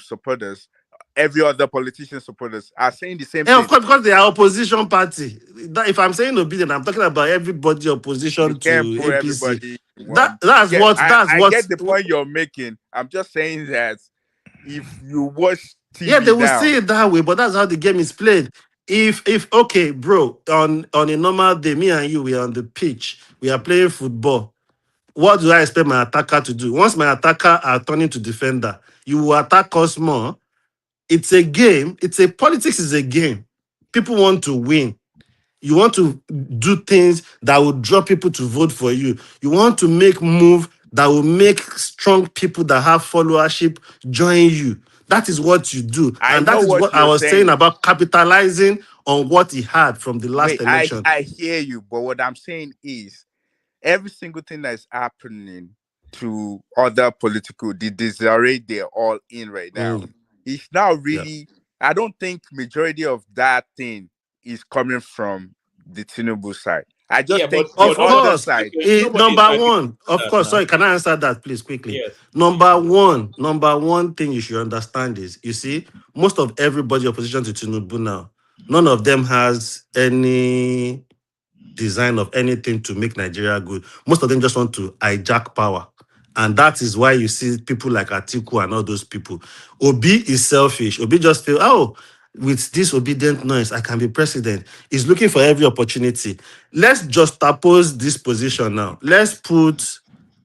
supporters, every other politician supporters are saying the same thing. Of course, because they are opposition party. If I'm saying Obi, then I'm talking about everybody opposition to APC. That's what. I get the point you're making. I'm just saying that if you watch TV, they will see it that way, but that's how the game is played. If okay, bro, on a normal day, me and you, we are on the pitch, we are playing football. What do I expect my attacker to do? Once my attacker are turning to defender, you will attack us more. It's a game. Politics is a game. People want to win. You want to do things that will draw people to vote for you. You want to make move that will make strong people that have followership join you. That is what you do. And that is what I was saying about capitalizing on what he had from the last election. I hear you, but what I'm saying is every single thing that is happening to other political, the disarray they're all in right now, it's not really, I don't think majority of that thing is coming from the Tinubu side. I just think of course, number one, of course. Sorry, can I answer that, please, quickly? Yes. Number one thing you should understand is, you see, most of everybody opposition to Tinubu now, none of them has any design of anything to make Nigeria good. Most of them just want to hijack power. And that is why you see people like Atiku and all those people. Obi is selfish. Obi just feel, oh, with this obedient noise, I can be president. He's looking for every opportunity. Let's just oppose this position now. Let's put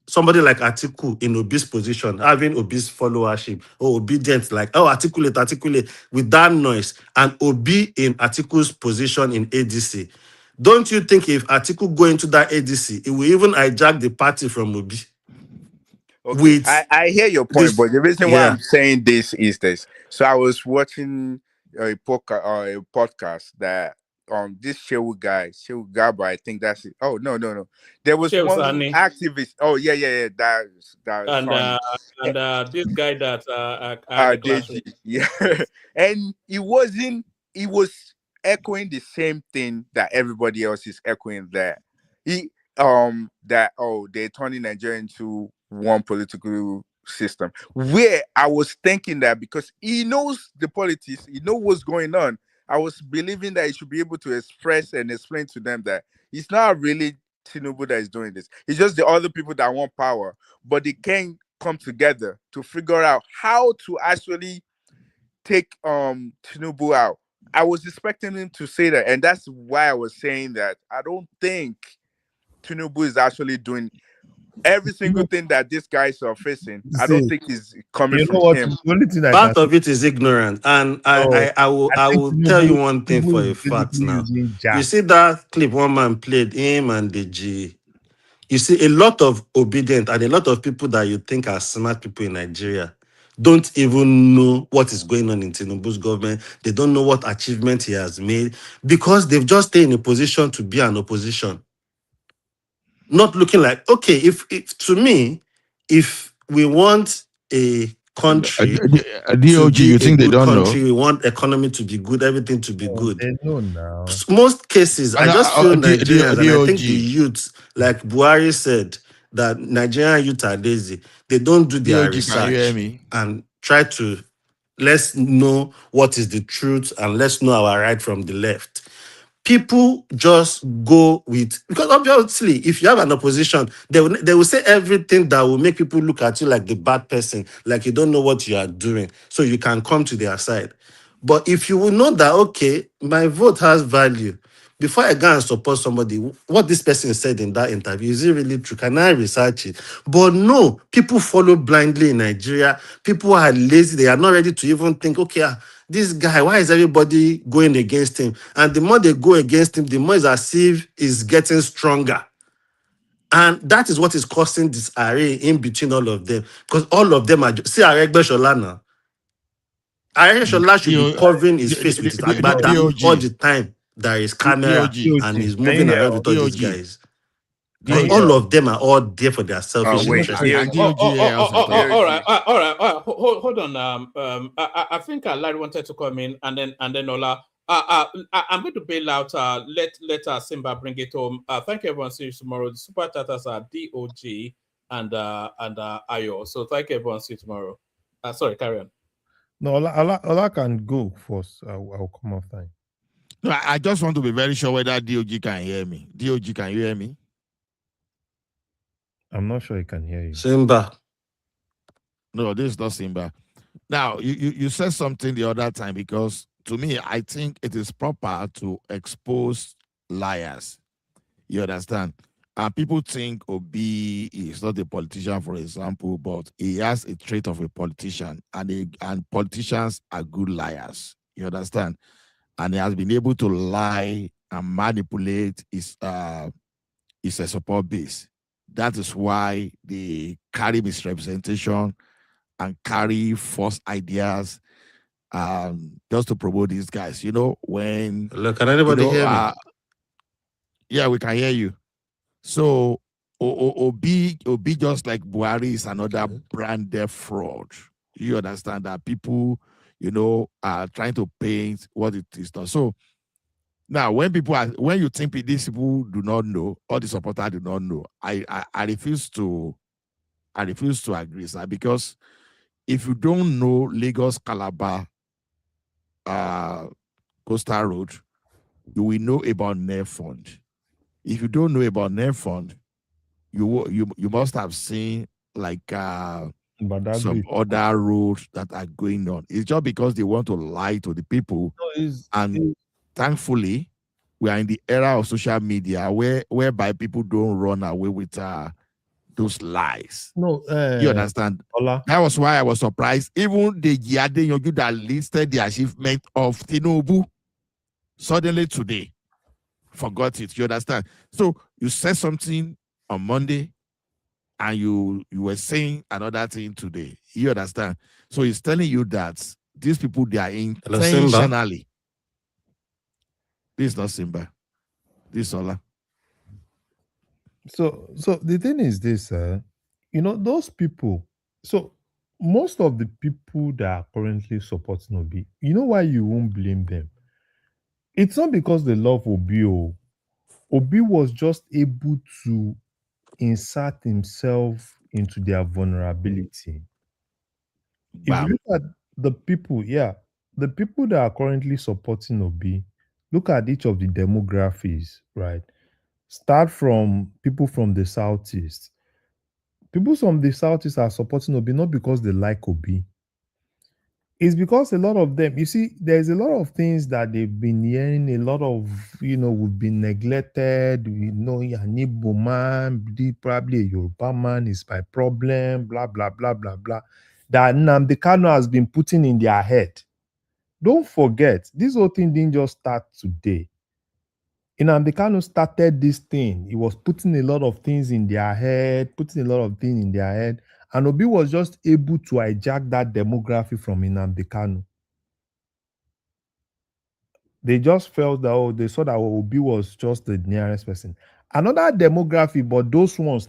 somebody like Atiku in Obi's position, having Obi's followership, or obedient, like, oh, articulate, with that noise, and Obi in Atiku's position in ADC. Don't you think if Atiku go into that ADC, it will even hijack the party from Obi? Okay, With I hear your point, this, but the reason why yeah. I'm saying this is this. So I was watching a podcast that this Shehu Gaba, I think that's it. Oh no. There was Shehu one Sani. activist. Oh yeah. That's funny. And this guy that I had a class with. Deji, yeah. And he was echoing the same thing that everybody else is echoing, that they're turning Nigeria into one political system. Where I was thinking that because he knows the politics, he knows what's going on, I was believing that he should be able to express and explain to them that it's not really Tinubu that is doing this. It's just the other people that want power, but they can't come together to figure out how to actually take Tinubu out. I was expecting him to say that, and that's why I was saying that I don't think Tinubu is actually doing every single thing that these guys are facing. I don't think is coming from him. The only thing I Part can of it is ignorant, and no, I think will tell you Tinubu one thing for is a fact basically now. using You Jack. see that clip one man played, him and the G. You see a lot of obedient and a lot of people that you think are smart people in Nigeria don't even know what is going on in Tinubu's government. They don't know what achievement he has made because they've just stayed in a position to be an opposition. Not looking like, okay, if to me, if we want a country to DOG, be you a think they good don't know? country, we want economy to be good, everything to be good. They know now. Most cases, I just feel Nigerians, and I think the DOG. youth, like Buhari said, that Nigerian youth are lazy. They don't do their DOG, can you hear research me? and try to let's know what is the truth and let's know our right from the left. People just go with, because obviously, if you have an opposition, they will say everything that will make people look at you like the bad person, like you don't know what you are doing, so you can come to their side. But if you will know that, okay, my vote has value, before I go and support somebody, what this person said in that interview, is it really true? Can I research it? But no, people follow blindly in Nigeria. People are lazy. They are not ready to even think, okay, this guy, why is everybody going against him? And the more they go against him, the more it's as if he's getting stronger. And that is what is causing this array in between all of them. Because all of them are, see Aregbe Shola now. Aregbe Shola should be covering his face with his agbada all the time. There is camera and he's moving around with all these guys. Because all of them are all there for their selfish interest. All right. Hold on. I think Larry wanted to come in, and then Ola. I'm going to bail out. Let Simba bring it home. Thank you, everyone. See you tomorrow. The super chatters are DOG and Ayo. So thank you, everyone. See you tomorrow. Sorry, carry on. No, Ola can go first. I'll come off time. No, I just want to be very sure whether DOG can hear me. DOG, can you hear me? I'm not sure he can hear you. Simba. No, this is not Simba. Now, you said something the other time, because to me, I think it is proper to expose liars. You understand? And people think Obi is not a politician, for example, but he has a trait of a politician, and politicians are good liars. You understand? And he has been able to lie and manipulate his support base. That is why they carry misrepresentation and carry false ideas just to promote these guys. You know, when... Look, can anybody hear me? Yeah, we can hear you. So, Obi just like Buhari is another branded fraud. You understand that people, are trying to paint what it is not. So, now, when you think these people do not know, or the supporters do not know, I refuse to agree, sir, because if you don't know Lagos Calabar Coastal Road, you will know about NER Fund. If you don't know about NER Fund, you must have seen like some other roads that are going on. It's just because they want to lie to the people. Thankfully, we are in the era of social media whereby people don't run away with those lies. No, you understand? Ola. That was why I was surprised. Even the Yade that listed the achievement of Tinubu suddenly today forgot it. You understand? So you said something on Monday, and you were saying another thing today. You understand? So he's telling you that these people, they are Hello, Simba. intentionally. This is not Simba. This is Ola. So the thing is this, those people. So most of the people that are currently supporting Obi, you know why you won't blame them? It's not because they love Obi. Obi was just able to insert himself into their vulnerability. If you Bam. look at the people, the people that are currently supporting Obi, look at each of the demographics, right? Start from people from the southeast. People from the southeast are supporting Obi not because they like Obi. It's because a lot of them, you see, there's a lot of things that they've been hearing, a lot of, we've been neglected. We know an Igbo man, probably a Yoruba man is my problem, blah, blah, blah, blah, blah. That Nnamdi Kanu has been putting in their head. Don't forget, this whole thing didn't just start today. Nnamdi Kanu started this thing. He was putting a lot of things in their head, and Obi was just able to hijack that demography from Nnamdi Kanu. They just felt that, they saw that Obi was just the nearest person. Another demography, but those ones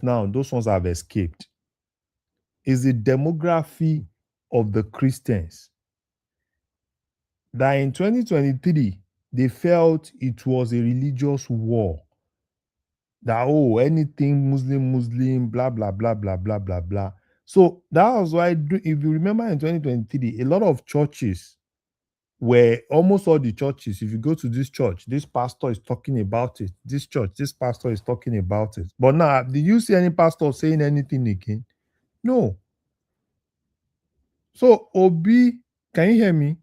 have escaped, is the demography of the Christians. That in 2023, they felt it was a religious war. That, anything Muslim, blah, blah, blah, blah, blah, blah, blah. So that was why, if you remember in 2023, a lot of churches, where almost all the churches, if you go to this church, this pastor is talking about it. This church, this pastor is talking about it. But now, did you see any pastor saying anything again? No. So Obi, can you hear me?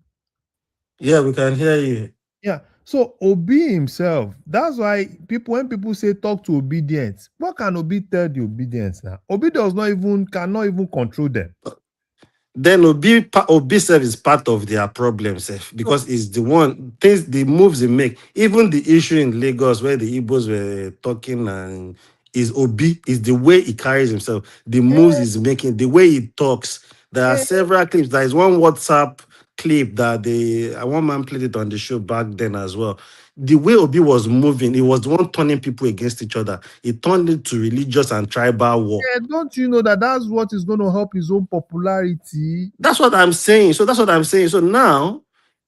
Yeah, we can hear you. Yeah. So Obi himself, that's why when people say talk to obedience, what can Obi tell the obedience now? Obi cannot even control them. Then Obi self is part of their problem, self, because it's the moves they make. Even the issue in Lagos where the Igbos were talking, and is Obi, is the way he carries himself, the moves he's making, the way he talks. There are several clips. There is one WhatsApp clip that one man played it on the show back then as well. The way Obi was moving, he was the one turning people against each other. He turned it to religious and tribal war. Yeah, don't you know that's what is going to help his own popularity? That's what I'm saying. So now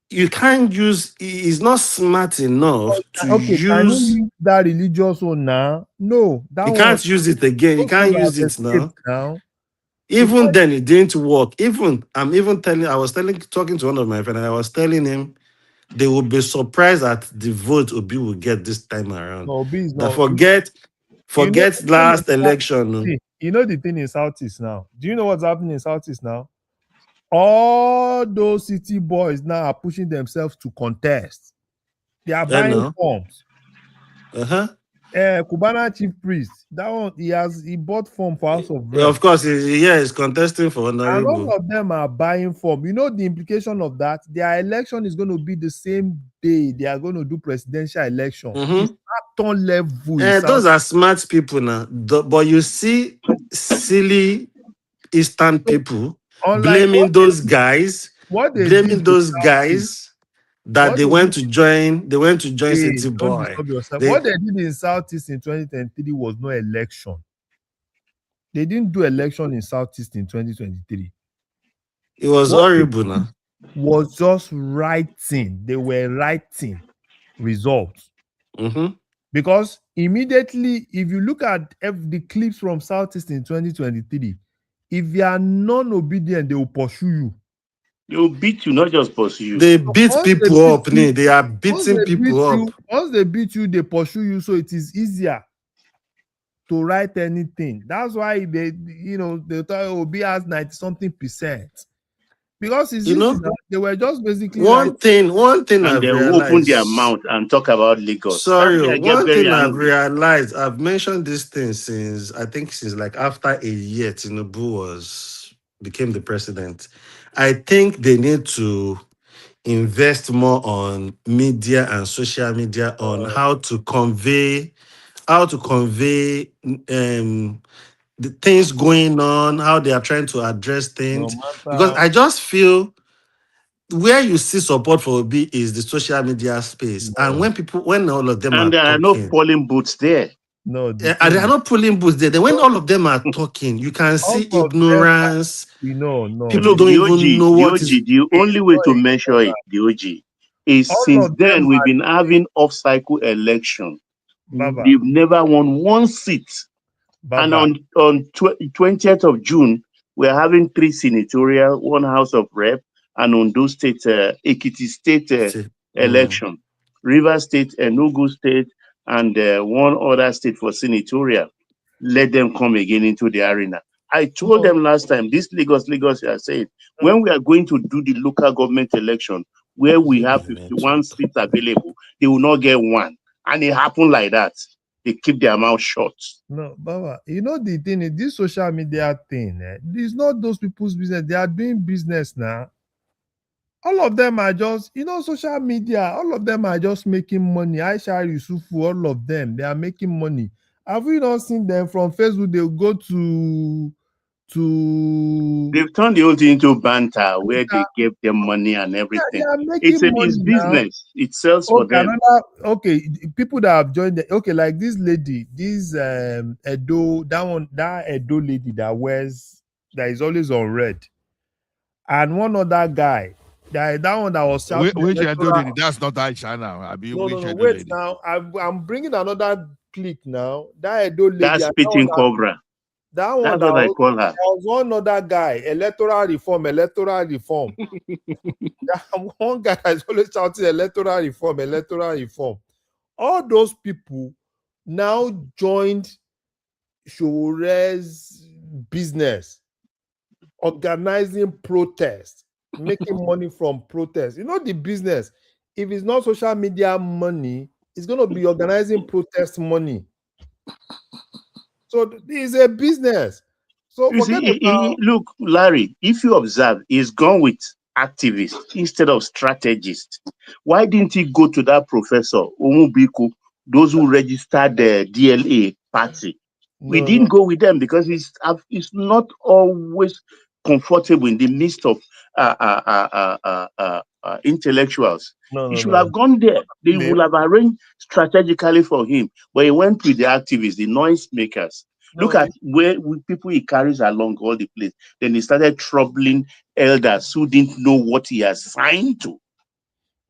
you can't use. He's not smart enough to use. Can you use that religious one now? No, You can't use it again. You can't use it now. Even then, it didn't work. I was talking to one of my friends. I was telling him they will be surprised at the vote Obi will get this time around. No, Obi is not. Forget last election. You know the thing in Southeast now. Do you know what's happening in Southeast now? All those city boys now are pushing themselves to contest. They are buying forms. Cubana chief priest, that one he bought form for House of Rep. Of course, he's contesting for honorable. And all of them are buying form. You know the implication of that? Their election is going to be the same day they are going to do presidential election. It's at on level. Those are smart people now. But you see silly Eastern people blaming those guys. That they went to join City Boy. What they did in Southeast in 2023 was no election. They didn't do election in Southeast in 2023. It was horrible now. Was just writing. They were writing results. Because immediately, if you look at the clips from Southeast in 2023, if you are non-obedient, they will pursue you. They will beat you, not just pursue you. They beat people up. They are beating people up. Once they beat you, they pursue you, so it is easier to write anything. That's why they thought Obi has 90-something%. Because it's easy, they were just basically one thing and I've they realized, open their mouth and talk about Lagos. Sorry, one thing I've realized, I've mentioned this thing since like after a year Tinubu became the president. I think they need to invest more on media and social media on how to convey the things going on, how they are trying to address No things. Because matter. I just feel where you see support for Obi is the social media space. And No, when all of them And are there are no talking, polling booths there. no. The and thing they are is, not pulling boots there. Then when all of them are talking, you can all see of them. ignorance. No. People Look, don't the even know what is. the It's only way not to measure it, the OG, is all since of them then we've are been having off-cycle election. Baba. They've never won one seat. And Baba. on 20th of June, we're having 3 senatorial, 1 House of Rep, and Ondo State, Ekiti State election, River State, Enugu State, and 1 other state for senatorial. Let them come again into the arena. I told No, them last time, this Lagos, I said, when we are going to do the local government election, where we have 51 seats available, they will not get one. And it happened like that. They keep their mouth shut. no, Baba. You know the thing is this social media thing. It's not those people's business. They are doing business now. All of them are just, social media. All of them are just making money. Aisha Yusufu, all of them, they are making money. Have you not seen them from Facebook? They'll go to They've turned the whole thing into banter where they give them money and yeah, they everything. are making It's money now. business. It sells for Okay, them. people that have joined like this lady, this Edo, that Edo lady that is always on red, and one other guy, that one that was shouting Which Edo electoral. lady? That's not Aisha now. I mean, No, which Edo wait lady? now. I'm bringing another click now. That Edo lady, That's spitting cobra. that one That's that what I was, call her. there was one other guy, electoral reform. That one guy that is always shouting electoral reform. All those people now joined Shore's business, organizing protests, making money from protests. You know the business. If it's not social media money, it's going to be organizing protest money. So this is a business. So You forget about. look, Larry, if you observe, he's gone with activists instead of strategists. Why didn't he go to that professor, Umubiku, those who registered the DLA party? We No. didn't go with them because he's not always comfortable in the midst of intellectuals. He should have gone there. They would have arranged strategically for him, but he went with the activists, the noise makers. Look at where people he carries along all the place. Then he started troubling elders who didn't know what he has signed to.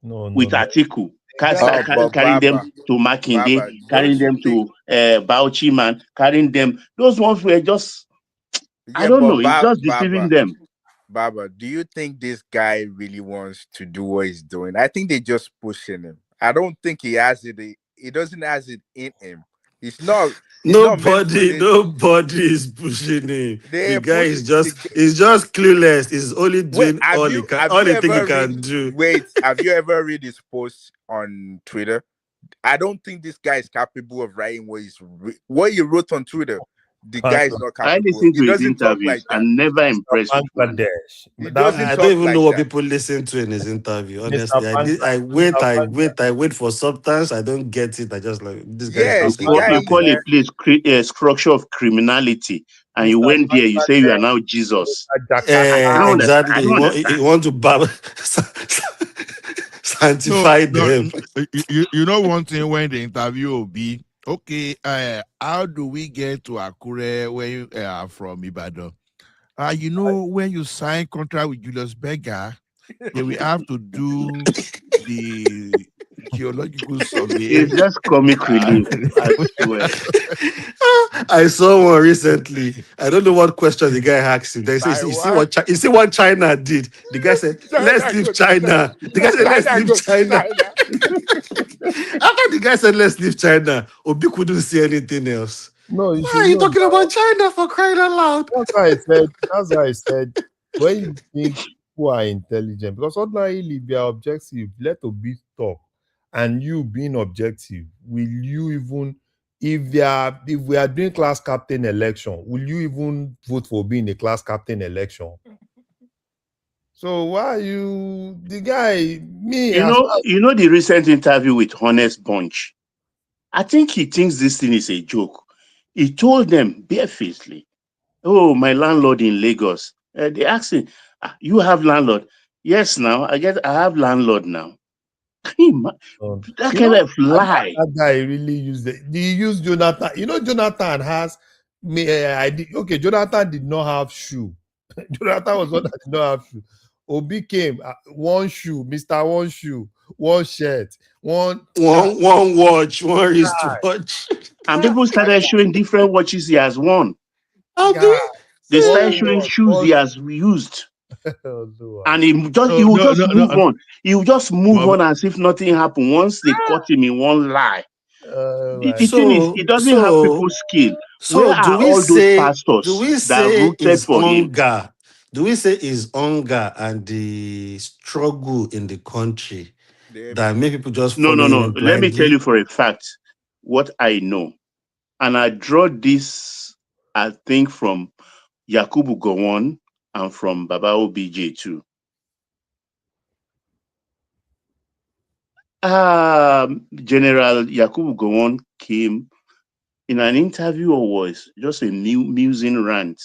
With Atiku, carrying them to Makinde, carrying them to Bauchi man, carrying them. Those ones were just, I don't know, he's just deceiving them. Baba, do you think this guy really wants to do what he's doing? I think they're just pushing him. I don't think he has it. He doesn't has it in him. Nobody is pushing him. The guy is just clueless. He's only doing all he can do. Wait, have you ever read his posts on Twitter? I don't think this guy is capable of writing what he wrote on Twitter. The guy is not capable. I listened to his interviews and never impressed me. I don't even know what people listen to in his interview. Honestly, I wait for substance. I don't get it. I just like this guy. You call a place a structure of criminality, and you went there. You say you are now Jesus. Exactly. You want to sanctify them. You know one thing when the interview will be okay. How do we get to Akure where you are from Ibadan? You know, when you sign contract with Julius Berger, then we have to do the geological survey. It's just comic relief. I swear. I saw one recently. I don't know what question the guy asked him. They say, you see what China did? The guy said, let's leave China. The guy said, let's leave China. After the guy said, let's leave China, Obi couldn't see anything else. No, why are you talking about China for crying out loud? That's why I said when you think people are intelligent, because ordinarily if you are objective, let Obi talk. And you being objective, will you even, if we are doing class captain election, will you even vote for being a class captain election? So why are you the guy? Me, You as know, far you know the recent interview with Honest Bunch. I think he thinks this thing is a joke. He told them barefacedly, "Oh, my landlord in Lagos." They asked him, "You have landlord?" "Yes, now I have landlord now." That you kind know of lie. that guy really used it. He used Jonathan. You know, Jonathan has me. Okay, Jonathan did not have shoe. Jonathan was one that did not have shoe. Obi came one shoe, Mr. One shoe, one shirt, one one watch, one wristwatch. And people started showing different watches he has worn. Abi? They started one showing watch, shoes he has used. And he no, will no, just no, move no. on. He will just move But, on as if nothing happened once they caught him in one lie. The thing is, he doesn't have people's skill. Where So are all those pastors do we that say rooted is for him? hunger? Do we say is hunger and the struggle in the country that make people just No, follow no, no. him Let me tell blindly? you for a fact what I know. And I draw this, I think, from Yakubu Gowon and from Baba OBJ too. General Yakubu Gowon came in an interview or was just a musing rant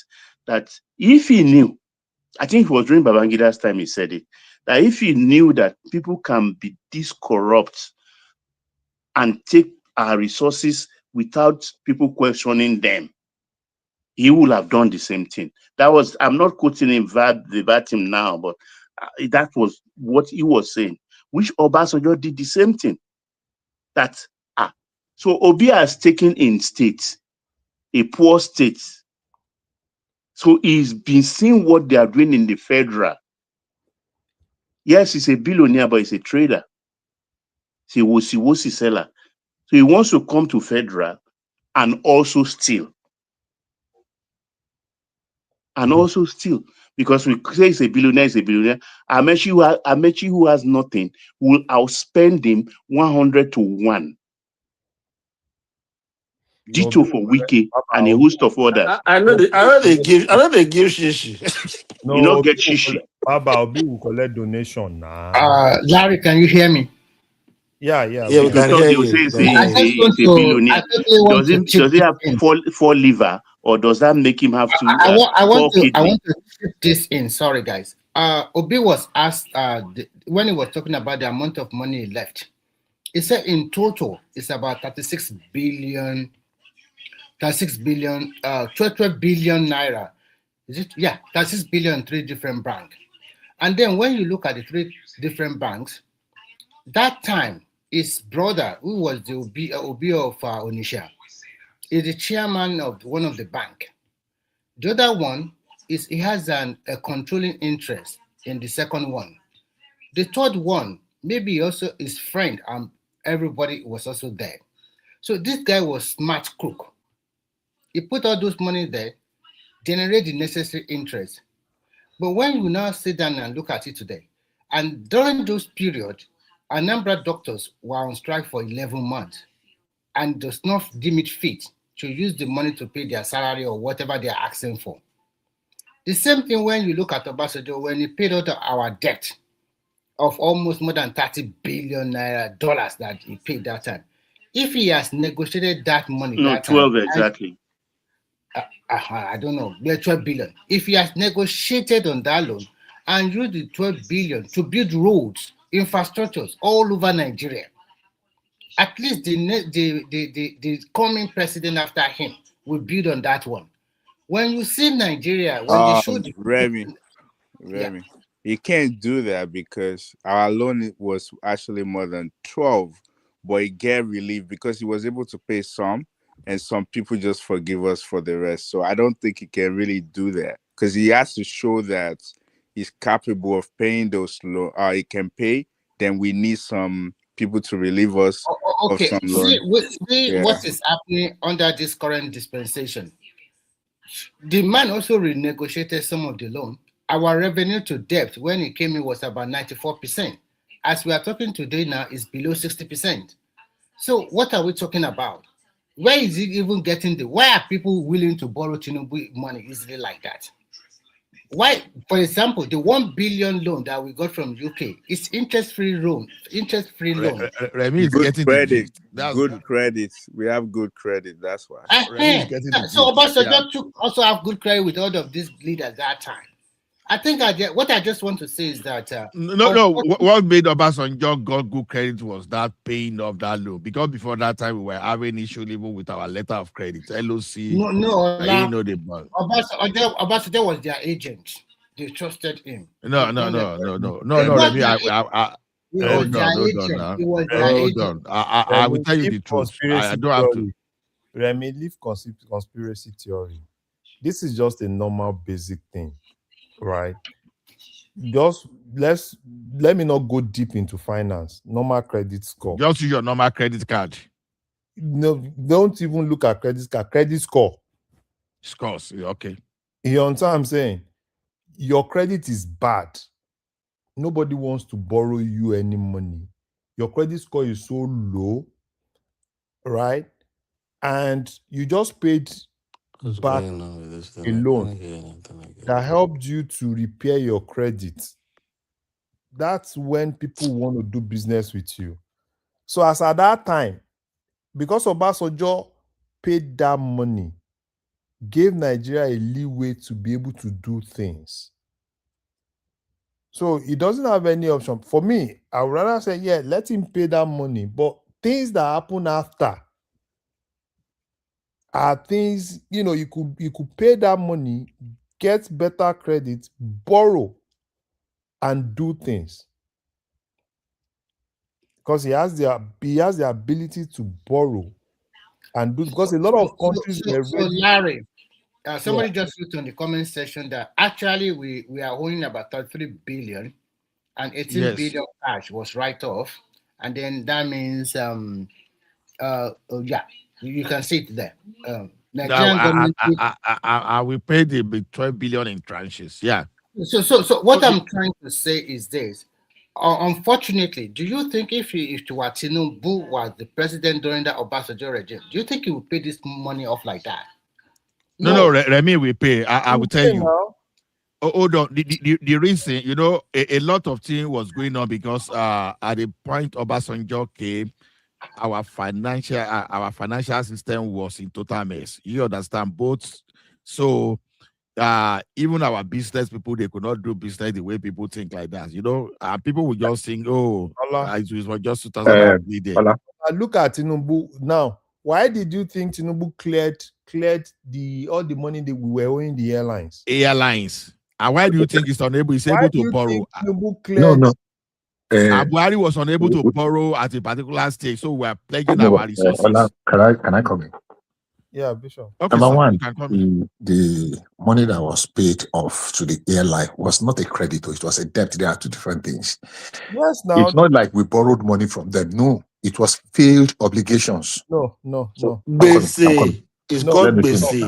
that if he knew, I think it was during Babangida's time he said it, that if he knew that people can be this corrupt and take our resources without people questioning them, he would have done the same thing. That was, I'm not quoting him verbatim now, but that was what he was saying, which Obasanjo did the same thing. That, so Obi has taken in state, a poor state. So he's been seeing what they are doing in the federal. Yes, he's a billionaire, but he's a trader. He's a wosi seller. So he wants to come to federal and also steal. And also steal. Because we say he's a billionaire. Amaechi, who has nothing, will outspend him 100 to 1. Ditto for Wiki and a host of others. I know they give shishi. You not get shishi. Baba Obi will collect donation now. Larry, can you hear me? Yeah, If you talk, they will say it's a billionaire. Does he have four liver, or does that make him have I want kidney? to chip this in. Sorry, guys. Obi was asked when he was talking about the amount of money left. He said in total it's about 36 billion, 12 billion naira. Is it? Yeah, 36 billion, 3 different banks. And then when you look at the 3 different banks, that time his brother, who was the Obi of Onisha, is the chairman of one of the bank. The other one is he has a controlling interest in the second one. The third one, maybe also his friend and everybody was also there. So this guy was smart crook. He put all those money there, generate the necessary interest. But when you now sit down and look at it today, and during those periods, a number of doctors were on strike for 11 months and does not deem it fit to use the money to pay their salary or whatever they are asking for. The same thing when you look at Obasanjo, when he paid out our debt of almost more than 30 billion naira dollars that he paid that time. If he has negotiated that money that 12 time, exactly. I don't know, 12 billion. If he has negotiated on that loan and used the 12 billion to build roads, infrastructures all over Nigeria, at least the coming president after him will build on that one. When you see Nigeria, when they show the Remy, he can't do that because our loan was actually more than 12, but he get relief because he was able to pay some, and some people just forgive us for the rest. So I don't think he can really do that because he has to show that he's capable of paying those loans. He can pay. Then we need some people to relieve us of some loan. See what is happening under this current dispensation. The man also renegotiated some of the loan. Our revenue to debt when it came in was about 94%. As we are talking today now, it's below 60%. So what are we talking about? Where is it even getting why are people willing to borrow Tinubu money easily like that? why, for example, the 1 billion loan that we got from UK is interest-free loan. Remy is Good getting the credit. gist. That's Good credit. We have good credit. That's why. Remy is getting the So gist. Yeah. Obasanjo also have good credit with all of these leaders that time. I think what I just want to say is that What made Obasanjo got good credit was that paying off that loan, because before that time we were having issue even with our letter of credit, LOC. Obasanjo was their agent. They trusted him. No, Remy, hold on. I will tell you the truth. I don't have to. Remy, leave conspiracy theory. This is just a normal basic thing, right? Just let me not go deep into finance. Normal credit score. Just use your normal credit card. No, don't even look at credit card. Credit score. Scores, okay. You understand what I'm saying? Your credit is bad. Nobody wants to borrow you any money. Your credit score is so low, right? And you just paid back a loan that helped you to repair your credit. That's when people want to do business with you. So as at that time, because Obasanjo paid that money, gave Nigeria a leeway to be able to do things. So he doesn't have any option. For me, I would rather say, yeah, let him pay that money. But things that happen after are things, you could pay that money, get better credit, borrow, and do things. Because he has the ability to borrow and do, because a lot of countries were ready. Larry, somebody just wrote on the comment section that actually we are owing about 33 billion and 18 billion cash was write-off, and then that means you can see it there. Nigerian government. I will pay the 12 billion in tranches. Yeah. So what I'm trying to say is this. Unfortunately, do you think if Tinubu was the president during the Obasanjo regime, do you think he would pay this money off like that? No, Remy will pay. I will tell you. Hold on. The reason, a lot of things was going on because at the point Obasanjo came, our financial system was in total mess. You understand? Both. So even our business people, they could not do business the way people think like that. People would just think, it was just 2003 there. Look at Tinubu now. Why did you think Tinubu cleared all the money that we were owing the airlines? And why do you think he's able to borrow? Tinubu cleared? No. Buhari was unable to borrow at a particular stage, so we're pledging our resources. Can I come in? Yeah, Bishop. Okay, Number one, the money that was paid off to the airline was not a credit, it was a debt. There are two different things. Yes, now it's not like we borrowed money from them. No, it was failed obligations. No. It's called Bese.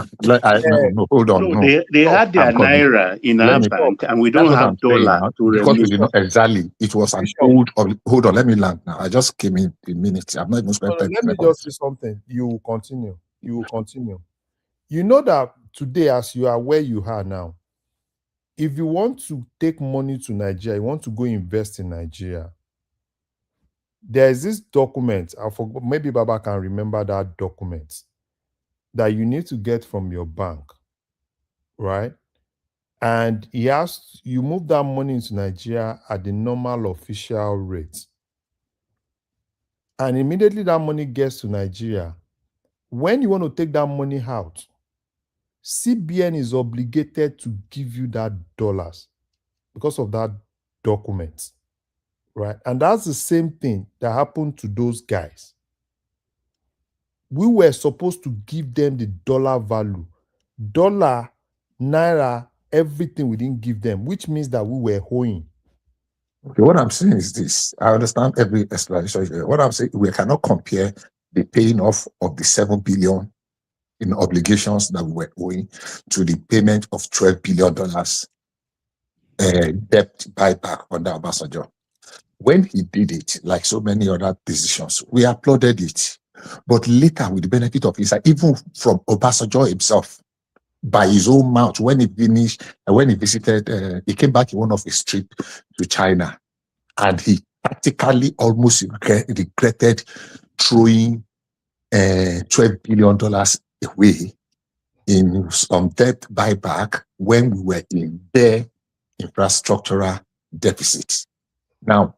No, hold on. No, they had their naira in our bank, and we don't have dollar to release. Exactly. It was an old. Hold on, let me land now. I just came in a minute. I'm not even spent 10 Let me just say something. You will continue. You know that today, as you are where you are now, if you want to take money to Nigeria, you want to go invest in Nigeria, there is this document. I forgot. Maybe Baba can remember that document that you need to get from your bank, right? And you move that money into Nigeria at the normal official rate. And immediately that money gets to Nigeria, when you want to take that money out, CBN is obligated to give you that dollars because of that document, right? And that's the same thing that happened to those guys. We were supposed to give them the dollar value. Dollar, naira, everything we didn't give them, which means that we were owing. Okay, what I'm saying is this. I understand every explanation. What I'm saying, we cannot compare the paying off of the 7 billion in obligations that we were owing to the payment of $12 billion debt buyback under Obasanjo. When he did it, like so many other decisions, we applauded it. But later, with the benefit of insight, even from Obasanjo himself, by his own mouth when he finished, when he visited, he came back in one of his trips to China, and he practically almost regretted throwing $12 billion away in some debt buyback when we were in their infrastructural deficits. Now,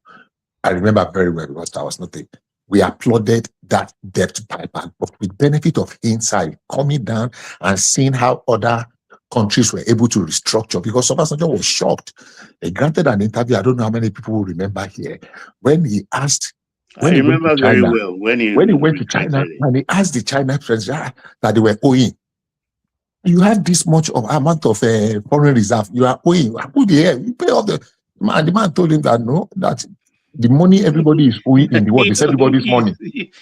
I remember very well because that was nothing. We applauded that debt buyback, but with benefit of hindsight, coming down and seeing how other countries were able to restructure, because Obasanjo was shocked. He granted an interview, I don't know how many people will remember here, when he asked, when I he went remember to very China, well when he went to China regretted it. and he asked the China president that they were owing. You have this much of amount of foreign reserve. You are owing. Put the air. You pay all the man. The man told him that no, that the money everybody is owing in the world is everybody's money.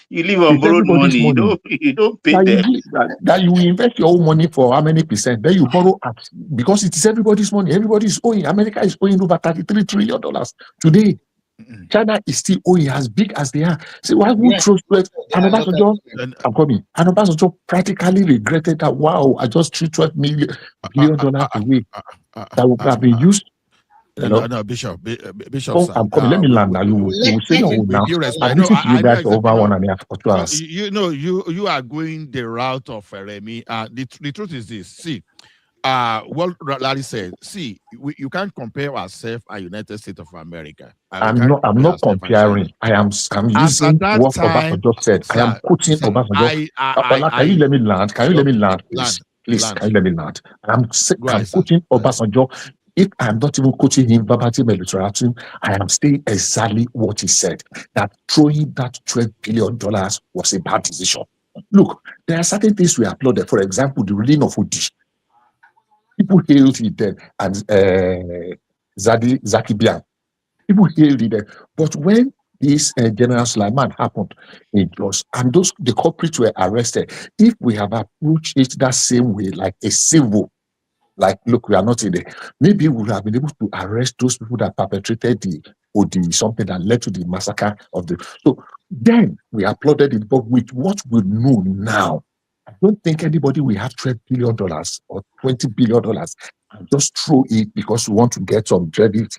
You live on It's borrowed everybody's money. money. You don't pay That you, debt. that you invest your own money for how many percent? Then you borrow at, because it is everybody's money. Everybody is owing. America is owing over $33 trillion today. China is still owing as big as they are. So why would Yes, trust most of and their local Obasanjo? government. I'm coming. And Obasanjo practically regretted that. Wow, I just threw $12 billion away that would have been used. No, Bishop, Oh, sir. I'm coming. Let me land now. You will say your own With now. due respect, I've no, listened to you I know guys for exactly. over No, 1.5 or 2 hours. you are going the route of Remy. The truth is this. See, what Larry said. See, you can't compare ourselves and United States of America. I'm not comparing. I'm using that what time, Obasanjo said. I am quoting Obasanjo. Can you let me land? Can you let me land, please? Please, can you let me land? I'm quoting Obasanjo. If I'm not even quoting him verbatim and literatum, I am saying exactly what he said. That throwing that $12 billion was a bad decision. Look, there are certain things we applauded. For example, the ruling of Udi. People hailed it then, and Zaki Bian. People hailed it then. But when this General Sulaiman happened in Jos, and the culprits were arrested, if we have approached it that same way, like a civil, like, look, we are not in there, maybe we would have been able to arrest those people that perpetrated something that led to the massacre of the. So then we applauded it, but with what we know now, I don't think anybody will have $12 billion or $20 billion and just throw it because we want to get some credit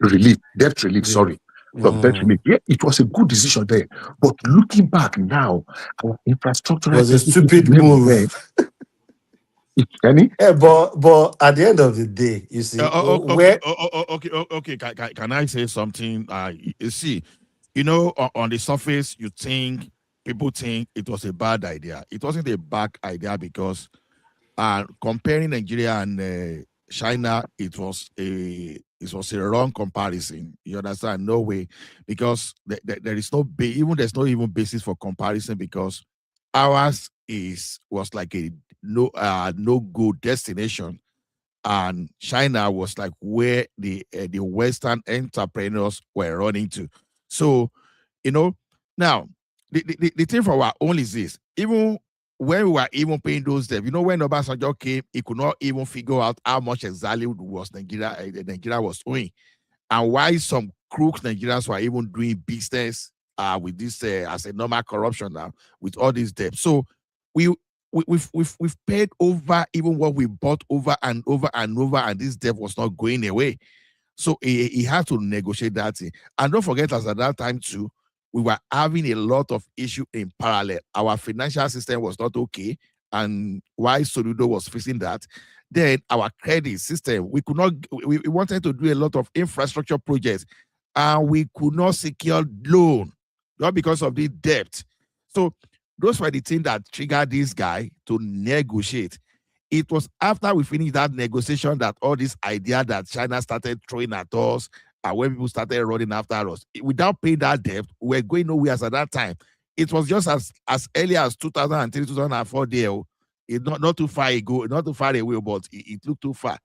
relief, debt relief, sorry. From debt relief. Yeah, it was a good decision there. But looking back now, our infrastructural Was a deficit stupid where we move. were, Yeah, but at the end of the day, you see, okay. Can I say something? You see, on the surface, people think it was a bad idea. It wasn't a bad idea because comparing Nigeria and China, it was a wrong comparison. You understand? No way, because there is no there's no even basis for comparison, because ours was like a no good destination, and China was like where the Western entrepreneurs were running to. So, now the thing for our own is this: even when we were even paying those debts, when Obasanjo came, he could not even figure out how much exactly was Nigeria was owing, and why some crooks Nigerians were even doing business with this as a normal corruption now with all these debts. So we've paid over even what we bought over and over and over, and this debt was not going away. So he had to negotiate that thing. And don't forget, as at that time too, we were having a lot of issue in parallel. Our financial system was not okay, and while Soludo was fixing that, then our credit system, we wanted to do a lot of infrastructure projects, and we could not secure loan, not because of the debt. So those were the things that triggered this guy to negotiate. It was after we finished that negotiation that all this idea that China started throwing at us, and when people started running after us, without paying that debt, we were going nowhere at that time. It was just as early as 2003, 2004 there. It's not too far ago, not too far away, but it looked too far.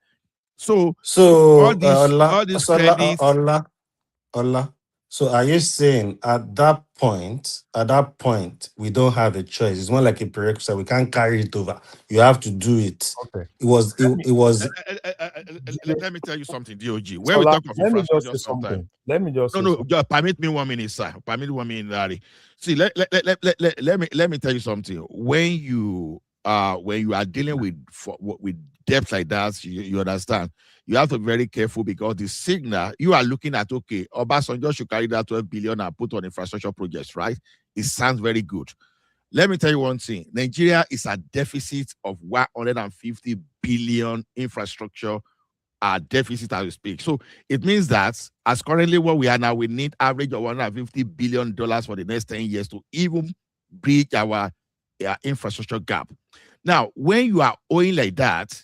So all these credits. Ola. So are you saying at that point, we don't have a choice? It's more like a prerequisite. We can't carry it over. You have to do it. Okay. It was let me tell you something, DOG. When we talk of infrastructure sometimes. Let me just just permit me 1 minute, sir. Permit 1 minute, Larry. See, let me tell you something. When you are dealing with depth like that, you understand. You have to be very careful because the signal you are looking at, okay, Obasanjo should carry that 12 billion and put on infrastructure projects, right? It sounds very good. Let me tell you one thing. Nigeria is a deficit of 150 billion infrastructure deficit as we speak. So it means that as currently what we are now, we need average of $150 billion for the next 10 years to even bridge our infrastructure gap. Now, when you are owing like that,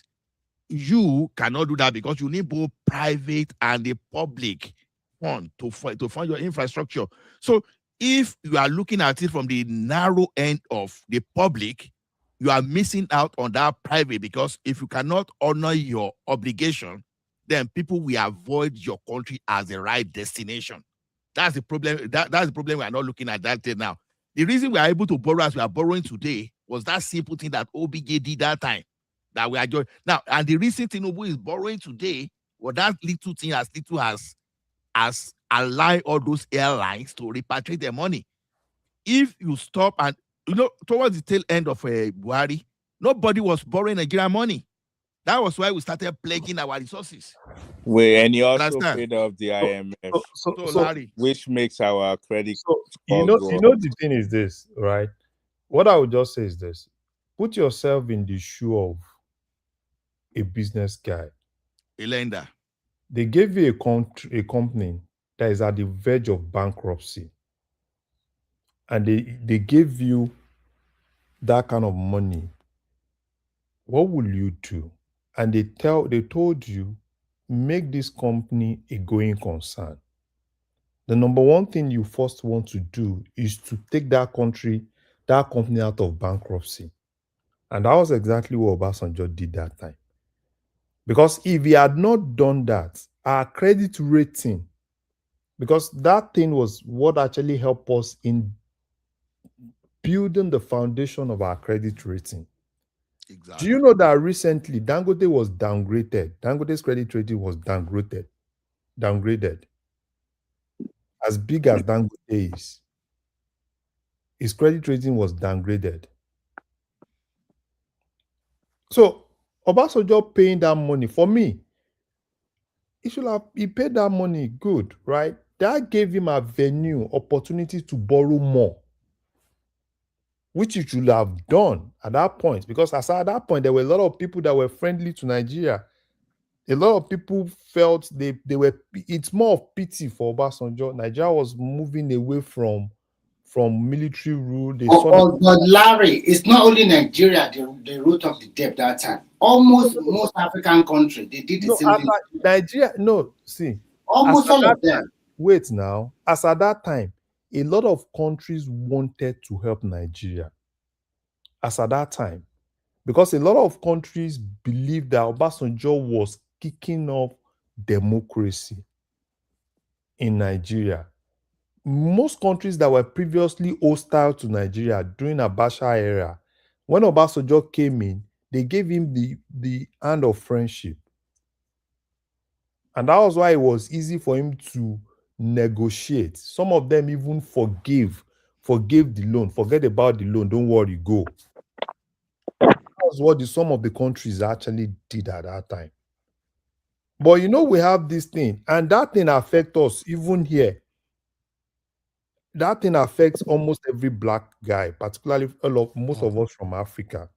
you cannot do that because you need both private and the public fund to fund your infrastructure. So if you are looking at it from the narrow end of the public, you are missing out on that private, because if you cannot honor your obligation, then people will avoid your country as the right destination. That's the problem. That's the problem. We are not looking at that thing now. The reason we are able to borrow as we are borrowing today was that simple thing that OBJ did that time. That we are doing now, and the reason Tinubu is borrowing today, well, that little thing as little as allow all those airlines to repatriate their money. If you stop and towards the tail end of Buhari, nobody was borrowing Nigerian money. That was why we started plaguing our resources. And he also paid off the IMF, Larry, which makes our credit. The thing is this, right? What I would just say is this: put yourself in the shoe of a business guy, a lender. They gave you a company that is at the verge of bankruptcy, and they gave you that kind of money. What will you do? And they told you, make this company a going concern. The number one thing you first want to do is to take that company out of bankruptcy. And that was exactly what Obasanjo did that time. Because if he had not done that, our credit rating, because that thing was what actually helped us in building the foundation of our credit rating. Exactly. Do you know that recently Dangote was downgraded? Dangote's credit rating was downgraded. As big as Dangote is, his credit rating was downgraded. So Obasanjo paying that money, for me, he paid that money good, right? That gave him a venue, opportunity to borrow more, which he should have done at that point. Because as at that point, there were a lot of people that were friendly to Nigeria. A lot of people felt they were. It's more of pity for Obasanjo. Nigeria was moving away from military rule. But Larry, it's not only Nigeria the root of the debt that time. Almost most African countries, they did the same thing. Nigeria, almost all of them. Wait now, as at that time, a lot of countries wanted to help Nigeria. As at that time, because a lot of countries believed that Obasanjo was kicking off democracy in Nigeria. Most countries that were previously hostile to Nigeria during Abacha era, when Obasanjo came in, they gave him the hand of friendship. And that was why it was easy for him to negotiate. Some of them even forgave the loan. Forget about the loan. Don't worry, go. That was what some of the countries actually did at that time. But we have this thing, and that thing affects us even here. That thing affects almost every black guy, particularly most of us from Africa.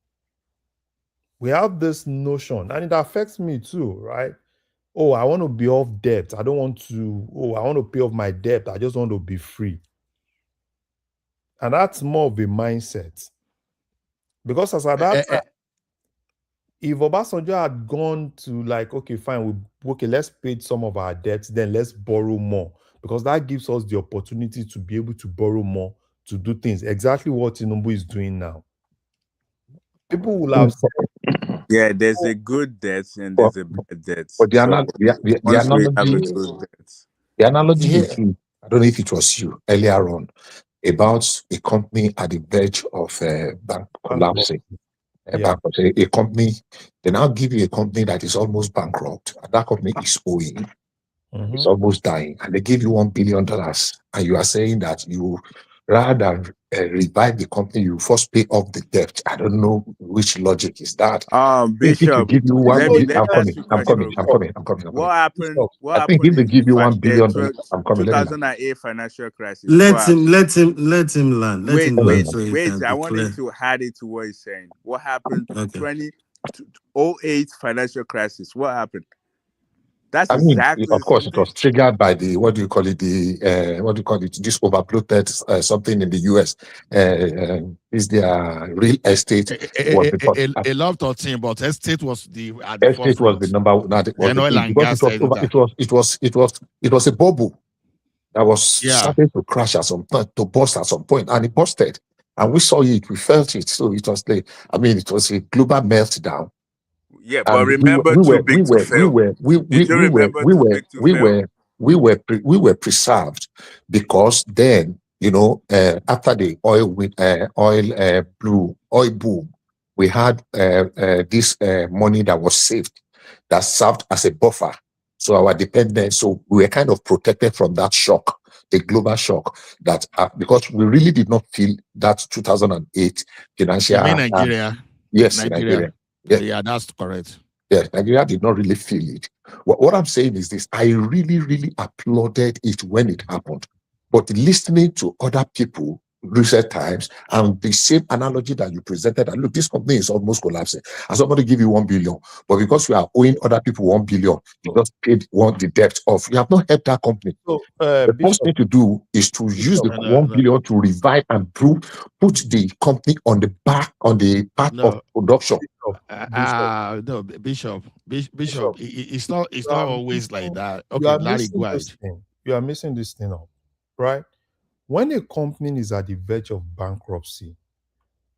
We have this notion, and it affects me too, right? Oh, I want to be off debt. I want to pay off my debt. I just want to be free. And that's more of a mindset. Because as at that time, if Obasanjo had gone to okay, fine, let's pay some of our debts, then let's borrow more. Because that gives us the opportunity to be able to borrow more, to do things. Exactly what Tinubu is doing now. People will have said, yeah, there's a good debt and there's a bad debt. But the analogy you gave, I don't know if it was you earlier on, about a company at the verge of bank collapsing. bankruptcy. A company, they now give you a company that is almost bankrupt, and that company is owing, it's almost dying, and they give you $1 billion, and you are saying that you, rather than revive the company, you first pay off the debt. I don't know which logic is that. If it will Bishop, give you let me I'm ask you a question. What happened? What I think happened if they in the give you $1 billion, I'm coming. Let me land. 2008 financial crisis? Let What him happened? let him land. Let him land so he can I want him declare. to add it to what he's saying. What happened? Okay. 2008 financial crisis. What happened? That's I mean, exactly of the course, same it thing. was triggered by the what do you call it? This overbloated something in the US. Is their real estate was A lot of things, but estate was at the estate was the forefront. number one. That was Then the oil thing and because gas center. it was a bubble that was Yeah. starting to crash at some point, to burst at some point, and it busted. And we saw it, we felt it. So it was it was a global meltdown. Yeah, but remember, too big to fail. We were preserved because then, after the oil boom, we had this money that was saved, that served as a buffer. So our dependence, so we were kind of protected from that shock, the global shock, that because we really did not feel that 2008 financial. You mean Nigeria? Yes, Nigeria. Yeah, that's correct. Yes, Nigeria did not really feel it. What I'm saying is this: I really, really applauded it when it happened, but listening to other people recent times and the same analogy that you presented, and look, this company is almost collapsing, and somebody give you 1 billion, but because you are owing other people 1 billion, you just paid the debt off. You have not helped that company. So, the first thing to do is to use the 1 billion to revive and put the company on the path of production. No, Bishop. It's not always like that. Okay, Larry, go ahead. You are missing this thing up, right? When a company is at the verge of bankruptcy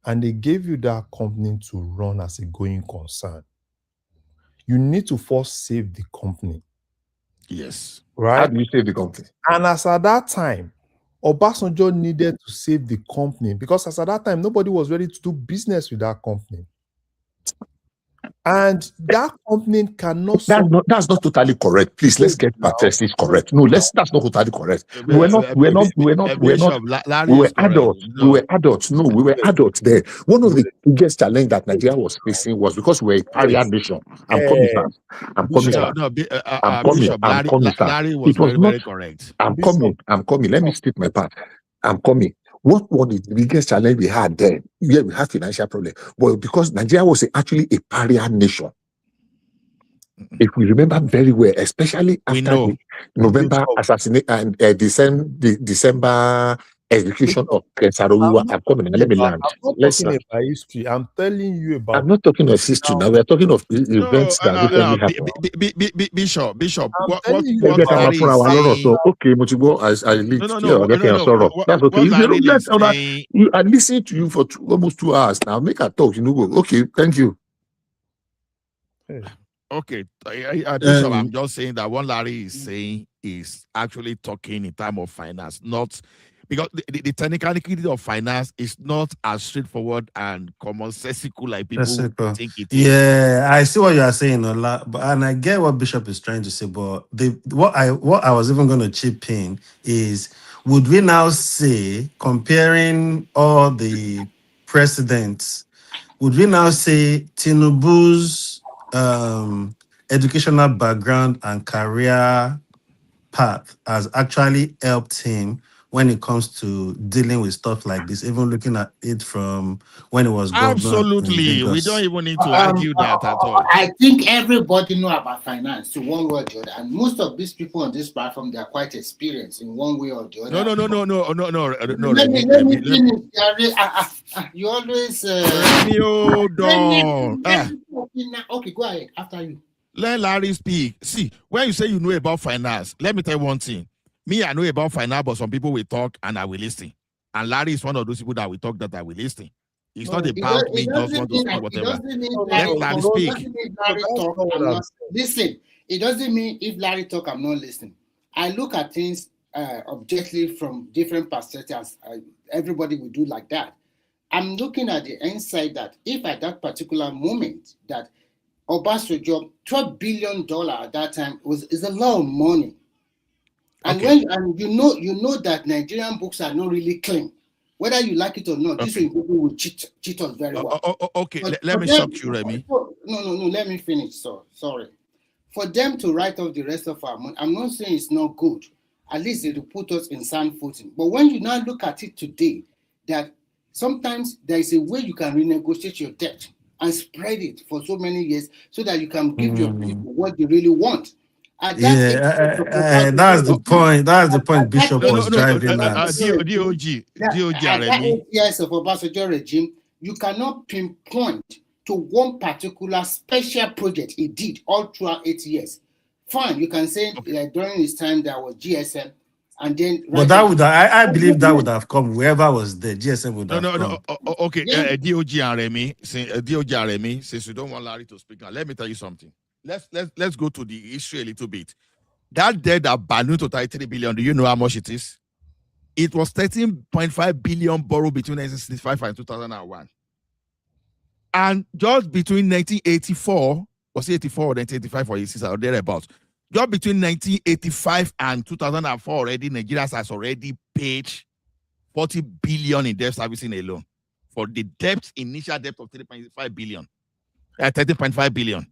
and they gave you that company to run as a going concern, you need to first save the company. Yes. Right? How do you save the company? And as at that time, Obasanjo needed to save the company because as at that time, nobody was ready to do business with that company. And that company cannot. That's not totally correct. Please, let's get statistics correct. No, that's not totally correct. We were adults. We were adults. No, we were adults there. One of the biggest challenge that Nigeria was facing was because we were a pariah nation. I'm coming. Larry was very correct. I'm coming. Let me speak my part. I'm coming. What was the biggest challenge we had then? Yeah, we had financial problem. Well, because Nigeria was actually a pariah nation. If we remember very well, especially after the November assassination and December execution of Kesarowiwa. I'm coming. Let me land. Let's talking about history. I'm telling you about. I'm not talking of history now. We are talking of events that recently happened. Bishop. What Larry is saying? Okay, that's okay. I listened to you for almost 2 hours now. Make a talk. Okay, thank you. Okay, Bishop, I'm just saying that what Larry is saying is actually talking in terms of finance, not because the technicality of finance is not as straightforward and commonsensical like people think it is. Yeah, I see what you are saying, Ola, and I get what Bishop is trying to say. But what I was even going to chip in is, would we now say, comparing all the presidents, would we now say Tinubu's educational background and career path has actually helped him when it comes to dealing with stuff like this, even looking at it from when he was governor? Absolutely. We don't even need to argue that at all. I think everybody know about finance in one way or the other. And most of these people on this platform, they are quite experienced in one way or the other. No. Let me finish. You always... Okay, go ahead. After you. Let Larry speak. See, when you say you know about finance, let me tell you one thing. Me, I know about finance, but some people will talk and I will listen. And Larry is one of those people that will talk that I will listen. It's not about me just want to speak whatever. Let Larry speak. Listen, it doesn't mean if Larry talk, I'm not listening. I look at things objectively from different perspectives. Everybody will do like that. I'm looking at the inside that if at that particular moment that Obasanjo, $12 billion at that time is a lot of money. And when you know that Nigerian books are not really clean, whether you like it or not, these people will cheat us very well. Okay, let me shock you, Remy. No, let me finish. Sorry. For them to write off the rest of our money, I'm not saying it's not good. At least it will put us in sound footing. But when you now look at it today, that sometimes there is a way you can renegotiate your debt and spread it for so many years so that you can give your people what they really want. That's the point. That's the point Bishop was driving at. DOG. At that 8 years of Obasanjo regime, you cannot pinpoint to one particular special project he did all throughout 8 years. Fine, you can say during his time there was GSM, and then. But that would I believe that would have come whoever was there. GSM would have come. Okay, DOG and Remy, since you don't want Larry to speak now, let me tell you something. Let's go to the history a little bit. That debt that ballooned to 33 billion, do you know how much it is? It was 13.5 billion borrowed between 1965 and 2001. And just between 1984, was it 84 or 1985 or 86 or thereabouts? Just between 1985 and 2004 already, Nigeria has already paid 40 billion in debt servicing alone for the initial debt of 3.5 billion. 13.5 billion.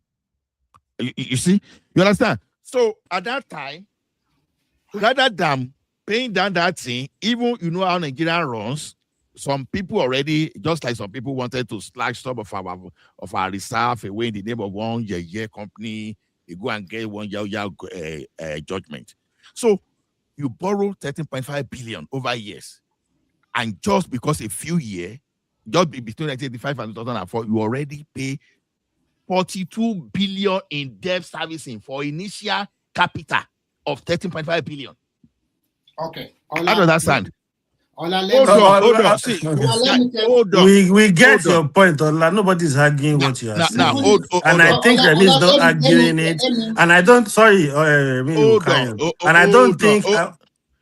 You see? You understand? So at that time, rather than paying down that thing, even you know how Nigeria runs, some people already, just like some people wanted to slash some of our reserve away in the name of one year company, you go and get one year judgment. So you borrow 13.5 billion over years. And just because a few years, just between 1985 and 2004, you already pay 42 billion in debt servicing for initial capital of 13.5 billion. Okay. How does that sound? Hold on. See, hold on. We get your point, Ola. Nobody's arguing what you are saying. I think Remy is not arguing it. And I don't, sorry, and I don't think,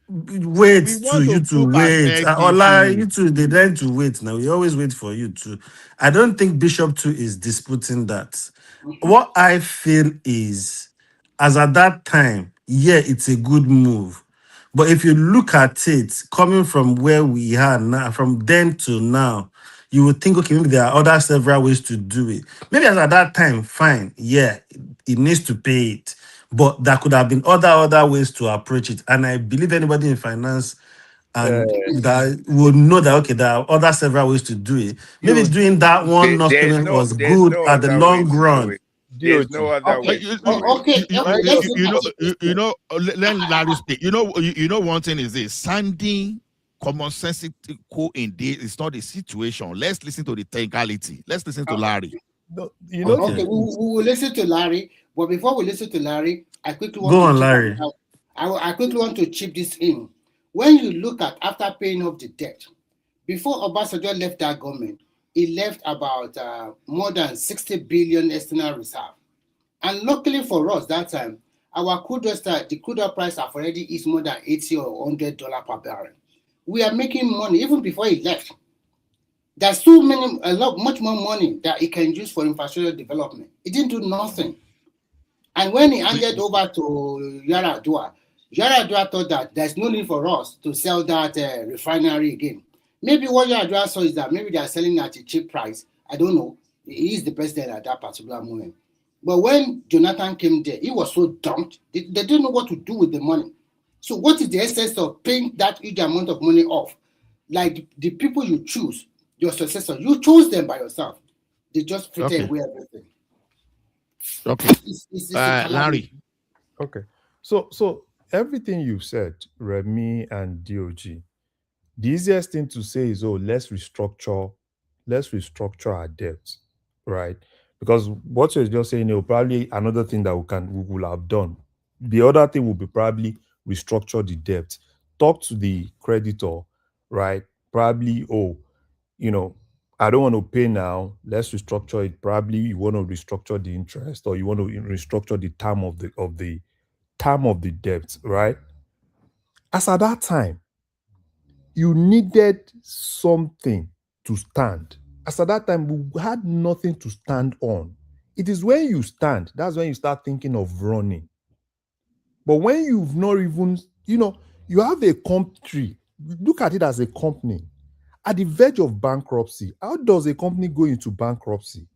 wait to you to wait. Ola, you two, they learn to wait now. We always wait for you to. I don't think Bishop 2 is disputing that. What I feel is, as at that time, yeah, it's a good move. But if you look at it, coming from where we are now, from then to now, you would think, okay, maybe there are other several ways to do it. Maybe as at that time, fine, yeah, it needs to pay it. But there could have been other ways to approach it. And I believe anybody in finance and that would know that, okay, there are other several ways to do it. Maybe doing that one not payment was good at the long run. There's no other way. You know, let Larry speak. You know, one thing is this: sounding commonsensical in this is not the situation. Let's listen to the technicality. Let's listen to Larry. We will listen to Larry. But before we listen to Larry, I quickly want I quickly want to chip this in. When you look at after paying off the debt, before Obasanjo left that government, he left about more than 60 billion external reserve. And luckily for us that time, our the crude oil price have already is more than $80 or $100 per barrel. We are making money even before he left. There's much more money that he can use for infrastructure development. He didn't do nothing. And when he handed over to Yar'Adua thought that there's no need for us to sell that refinery again. Maybe what Yar'Adua saw is that maybe they are selling at a cheap price. I don't know. He is the president at that particular moment. But when Jonathan came there, he was so dumped. They didn't know what to do with the money. So what is the essence of paying that huge amount of money off? Like the people you choose, your successor, you chose them by yourself. They just frittered away everything. Okay. It's Larry. Okay. So everything you said, Remy and DOG, the easiest thing to say is, let's restructure our debt, right? Because what you're just saying, probably another thing that we will have done. The other thing will be probably restructure the debt. Talk to the creditor, right? Probably, I don't want to pay now. Let's restructure it. Probably you want to restructure the interest, or you want to restructure the term of the debt, right? As at that time, you needed something to stand. As at that time, we had nothing to stand on. It is when you stand, that's when you start thinking of running. But when you've not even, you have a country, look at it as a company, at the verge of bankruptcy. How does a company go into bankruptcy?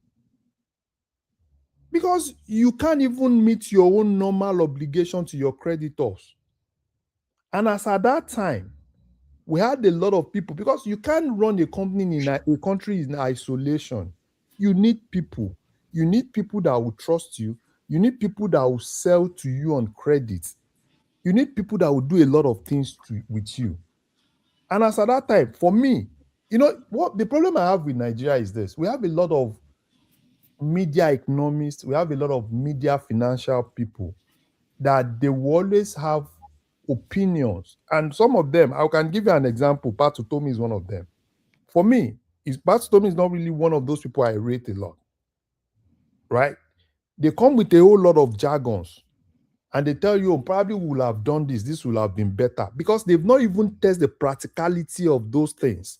Because you can't even meet your own normal obligation to your creditors. And as at that time, we had a lot of people, because you can't run a company in a country in isolation. You need people. You need people that will trust you. You need people that will sell to you on credit. You need people that will do a lot of things with you. And as at that time, for me, what the problem I have with Nigeria is this: we have a lot of media economists, we have a lot of media financial people that they will always have opinions. And some of them, I can give you an example. Pat Utomi is one of them. For me, Pat Utomi is not really one of those people I rate a lot, right? They come with a whole lot of jargons and they tell you, probably will have done this will have been better, because they've not even tested the practicality of those things.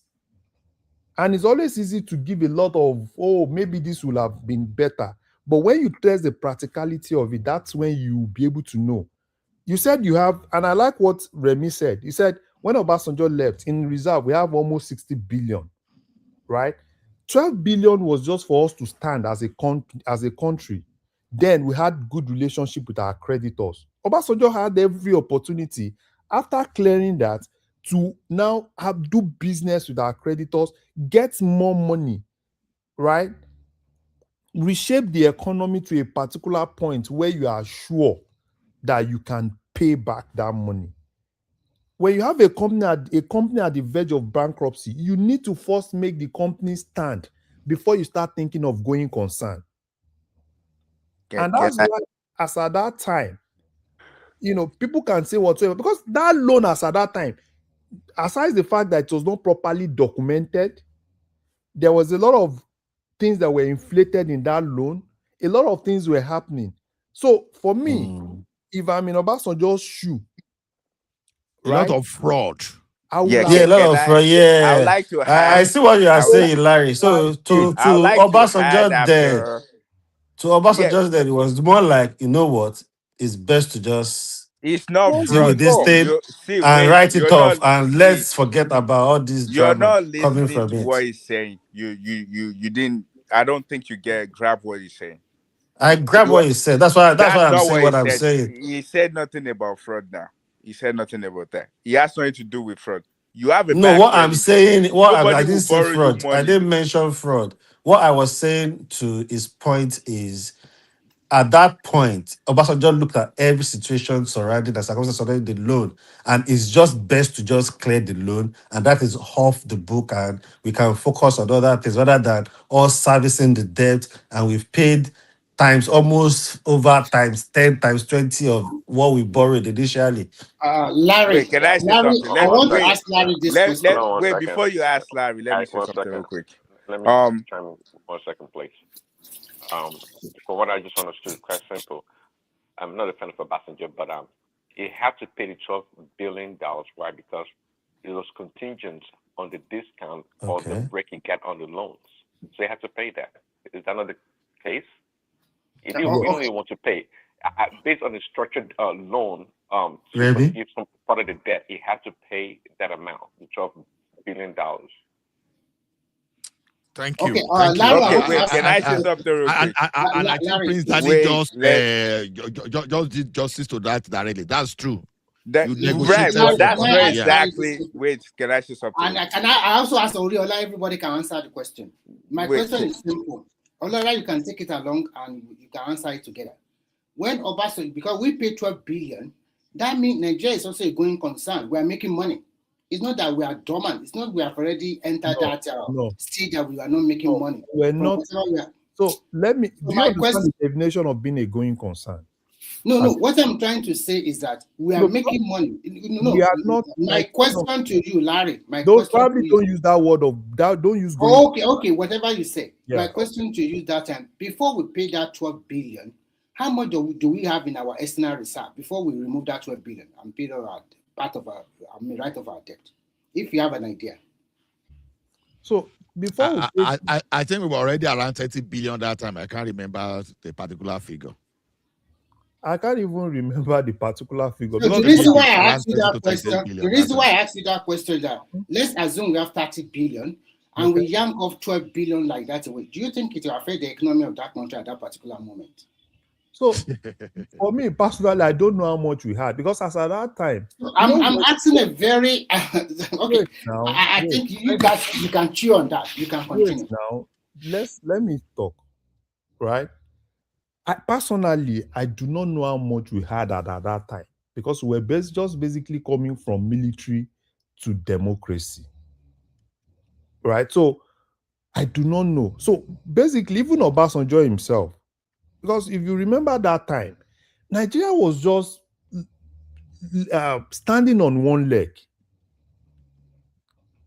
And it's always easy to give a lot of, maybe this will have been better. But when you test the practicality of it, that's when you'll be able to know. You said you have, and I like what Remy said. He said, when Obasanjo left, in reserve, we have almost 60 billion, right? 12 billion was just for us to stand as a country. Then we had good relationship with our creditors. Obasanjo had every opportunity after clearing that to now do business with our creditors, get more money, right? Reshape the economy to a particular point where you are sure that you can pay back that money. When you have a company at the verge of bankruptcy, you need to first make the company stand before you start thinking of going concern. And that's why, as at that time, people can say whatsoever, because that loan, as at that time, aside the fact that it was not properly documented, there was a lot of things that were inflated in that loan. A lot of things were happening. So for me, if I'm in Obasanjo's shoe, a lot of fraud. A lot of fraud. Yeah, I would like to I see what you are saying, Larry. So to Obasanjo there, it was more like, you know what, it's best to just it's not deal with fraud. this thing and write it off, and let's forget about all this You're drama not coming listening from to it. what he's saying. You didn't. I don't think you grab what he's saying. I grab what he said. That's why I'm saying what I'm saying. He said nothing about fraud now. He said nothing about that. He has nothing to do with fraud. You have a No, bad what I'm credit. saying, I didn't will say borrow you fraud. I money. didn't mention fraud. What I was saying to his point is, at that point, Obasanjo looked at every situation surrounding the circumstances surrounding the loan, and it's just best to just clear the loan, and that is off the book, and we can focus on other things rather than us servicing the debt, and we've paid times almost over times 10 times 20 of what we borrowed initially. Larry, Wait, can I say Larry, something? I want to ask Larry this question. Wait, before you ask Larry, let me say something real quick. Let me just chime in 1 second, please. For what I just understood, quite simple. I'm not a fan of Obasanjo, but he had to pay the $12 billion. Why? Because it was contingent on the discount or the break he got on the loans. So he had to pay that. Is that not the case? If you only want to pay, based on the structured loan to forgive some part of the debt, he had to pay that amount, the $12 billion. Thank you. Okay, Thank you. Larry, wait, can I say something real quick? And I think Prince Danny just did justice to that directly. That's true. Right, but that's not exactly. Wait, can I say something? And I also ask Oriola, everybody can answer the question. My question is simple. Oriola, you can take it along and you can answer it together. When Obasanjo, because we pay 12 billion, that means Nigeria is also a going concern. We are making money. It's not that we are dormant. It's not we have already entered that stage that we are not making money. We're not. So let me. Do you understand the definition of being a going concern? No. What I'm trying to say is that we are making money. We are not. My question to you, Larry. Don't use that word of that. Don't use. Okay. Whatever you say. Yeah. My question to you that time, before we pay that 12 billion, how much do we have in our external reserve before we remove that 12 billion and pay part of our, right of our debt? If you have an idea. So before I think we were already around 30 billion that time. I can't remember the particular figure. I can't even remember the particular figure. So Because the reason why I around asked you 30 that to 38 question, billion the that reason time. why I asked you that question is that let's assume we have 30 billion and we yank off 12 billion like that away. Do you think it will affect the economy of that country at that particular moment? So for me personally, I don't know how much we had because as at that time, I'm asking a very okay. Now, I think you guys you can chew on that. You can continue. Now, let me talk. Right? I personally do not know how much we had at that time because we were just basically coming from military to democracy. Right? So I do not know. So basically, even Obasanjo himself, because if you remember that time, Nigeria was just standing on one leg.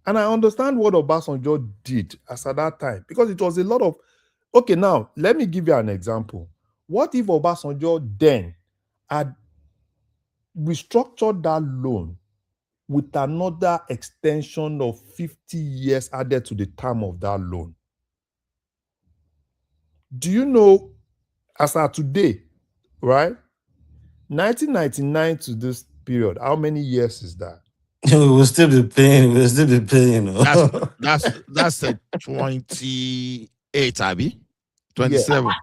And I understand what Obasanjo did as at that time because it was a lot of. Okay, now let me give you an example. What if Obasanjo then had restructured that loan with another extension of 50 years added to the term of that loan? Do you know, as of today, right? 1999 to this period, how many years is that? We'll still be paying. We'll still be paying. That's a 28, Abby. 27. Yeah.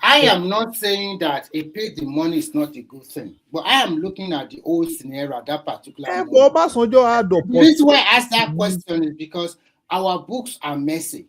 I am not saying that a pay the money is not a good thing, but I am looking at the old scenario at that particular moment. The reason why I asked that question is because our books are messy.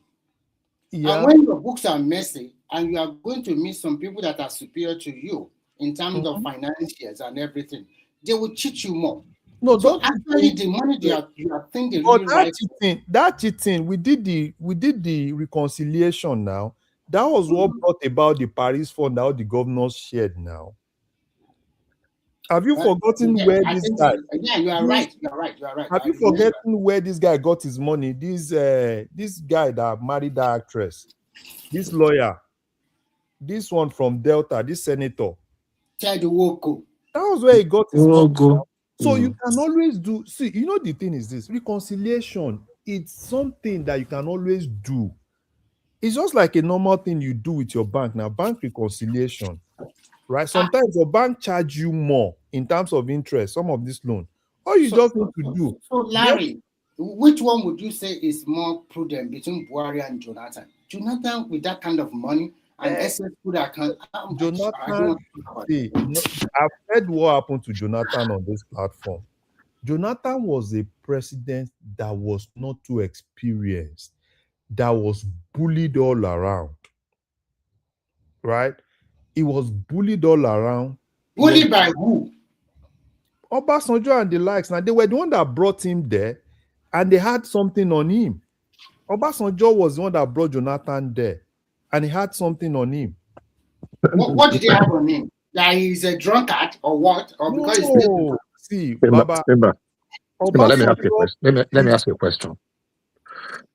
Yeah. And when your books are messy and you are going to meet some people that are superior to you in terms of financials and everything, they will cheat you more. No, so actually the money you are thinking really that cheating, we did the reconciliation now. That was what brought about the Paris Fund that the governors shared now. Have you forgotten where this guy? You are right. Have you forgotten where this guy got his money? This guy that married that actress, this lawyer, this one from Delta, this senator. Ted Woko. That was where he got his money. So you can always do. See, you know the thing is this: reconciliation. It's something that you can always do. It's just like a normal thing you do with your bank. Now, bank reconciliation, right? Sometimes your bank charge you more in terms of interest, some of this loan. All you just need to do. So, Larry, which one would you say is more prudent between Buhari and Jonathan? Jonathan with that kind of money and SS food account. Jonathan, I've heard what happened to Jonathan on this platform. Jonathan was a president that was not too experienced, that was bullied all around. Right? He was bullied all around. Bullied by who? Obasanjo and the likes. Now, they were the one that brought him there, and they had something on him. Obasanjo was the one that brought Jonathan there, and he had something on him. What did he have on him? That he's a drunkard or what? Or because he's see, Baba. Let me ask you a question. Let me ask you a question.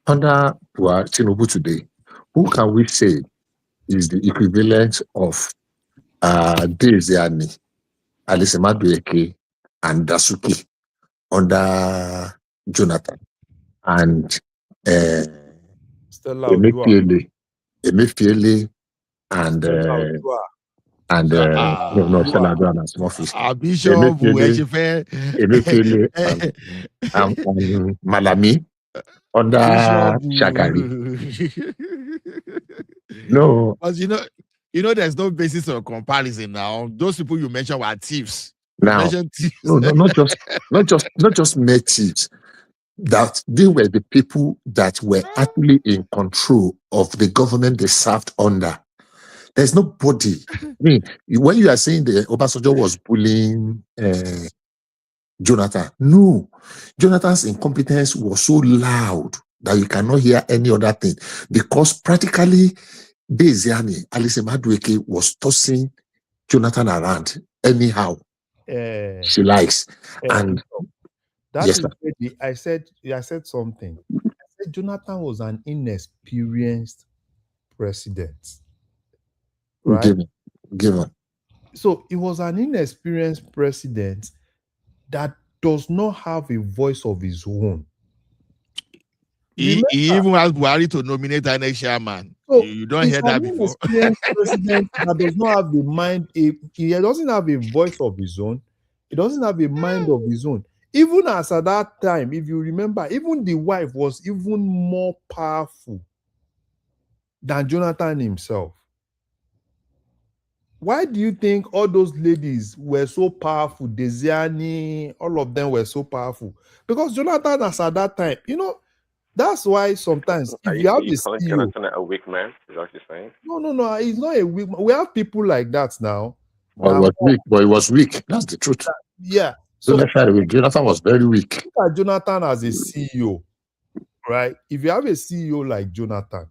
Under Tinubu today, who can we say is the equivalent of Deziani, Alice Madueke, and Dasuki under Jonathan and Emefiele, and Stella Odua and small fish. Emefiele and Malami under Shagari. No, but you know, there's no basis of comparison now. Those people you mentioned were thieves. Now, not just mere thieves. That they were the people that were actually in control of the government they served under. There's nobody. I mean, when you are saying the Obasanjo was bullying Jonathan, no, Jonathan's incompetence was so loud that you cannot hear any other thing because practically Deziani, Alice Madueke was tossing Jonathan around anyhow she likes. And that yes, is I said something. I said Jonathan was an inexperienced president. Right? Given. So he was an inexperienced president that does not have a voice of his own. He even asked Buhari to nominate an chairman. So You don't he's hear an that before. inexperienced president that does not have a mind. He doesn't have a voice of his own. He doesn't have a mind of his own. Even as at that time, if you remember, even the wife was even more powerful than Jonathan himself. Why do you think all those ladies were so powerful? Desiani, all of them were so powerful. Because Jonathan, as at that time, that's why sometimes if you have you a calling CEO, Jonathan a weak man? Is that what you're saying? no, he's not a weak man. We have people like that now. But he was weak. But he was weak. That's the truth. Yeah. So Jonathan was very weak. Look at Jonathan as a CEO, right? If you have a CEO like Jonathan,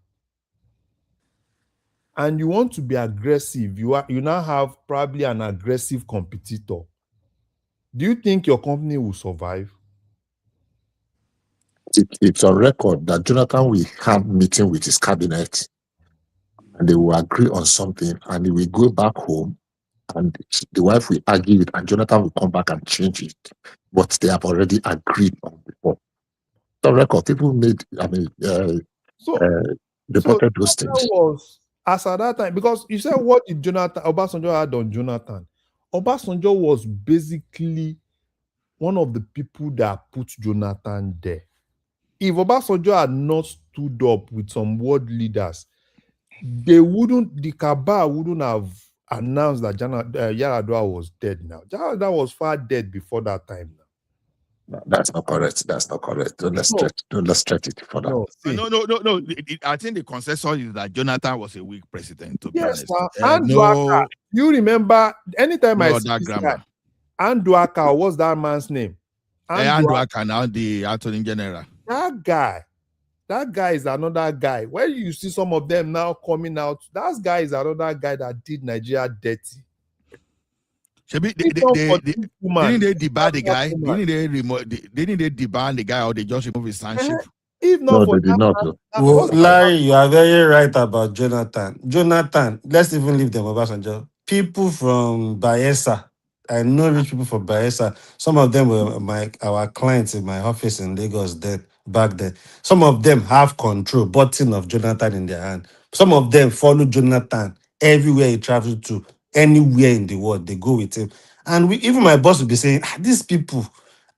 and you want to be aggressive, you now have probably an aggressive competitor. Do you think your company will survive? It's on record that Jonathan will have meeting with his cabinet and they will agree on something and he will go back home and the wife will argue it and Jonathan will come back and change it. But they have already agreed on before. It's on record. People reported those things. Was as at that time, because you said what did Obasanjo had on Jonathan? Obasanjo was basically one of the people that put Jonathan there. If Obasanjo had not stood up with some world leaders, the cabal wouldn't have announced that Yaradua was dead now. Yaradua was far dead before that time now. No, that's not correct. That's not correct. Don't let's stretch it for that. No. I think the consensus is that Jonathan was a weak president, to be honest. Andwaka, you remember anytime I see this guy, Andwaka, what's that man's name? Andwaka, now the Attorney General. That guy is another guy. When you see some of them now coming out, that guy is another guy that did Nigeria dirty. Didn't they debar the guy? Didn't they debar the guy or they just remove his sanction? If not for they did not. Well, Larry, you are very right about Jonathan. Jonathan, let's even leave them Obasanjo. People from Bayelsa, I know rich people from Bayelsa. Some of them were our clients in my office in Lagos back then. Some of them have control, button of Jonathan in their hand. Some of them follow Jonathan everywhere he travels to, anywhere in the world, they go with him. And even my boss would be saying, these people,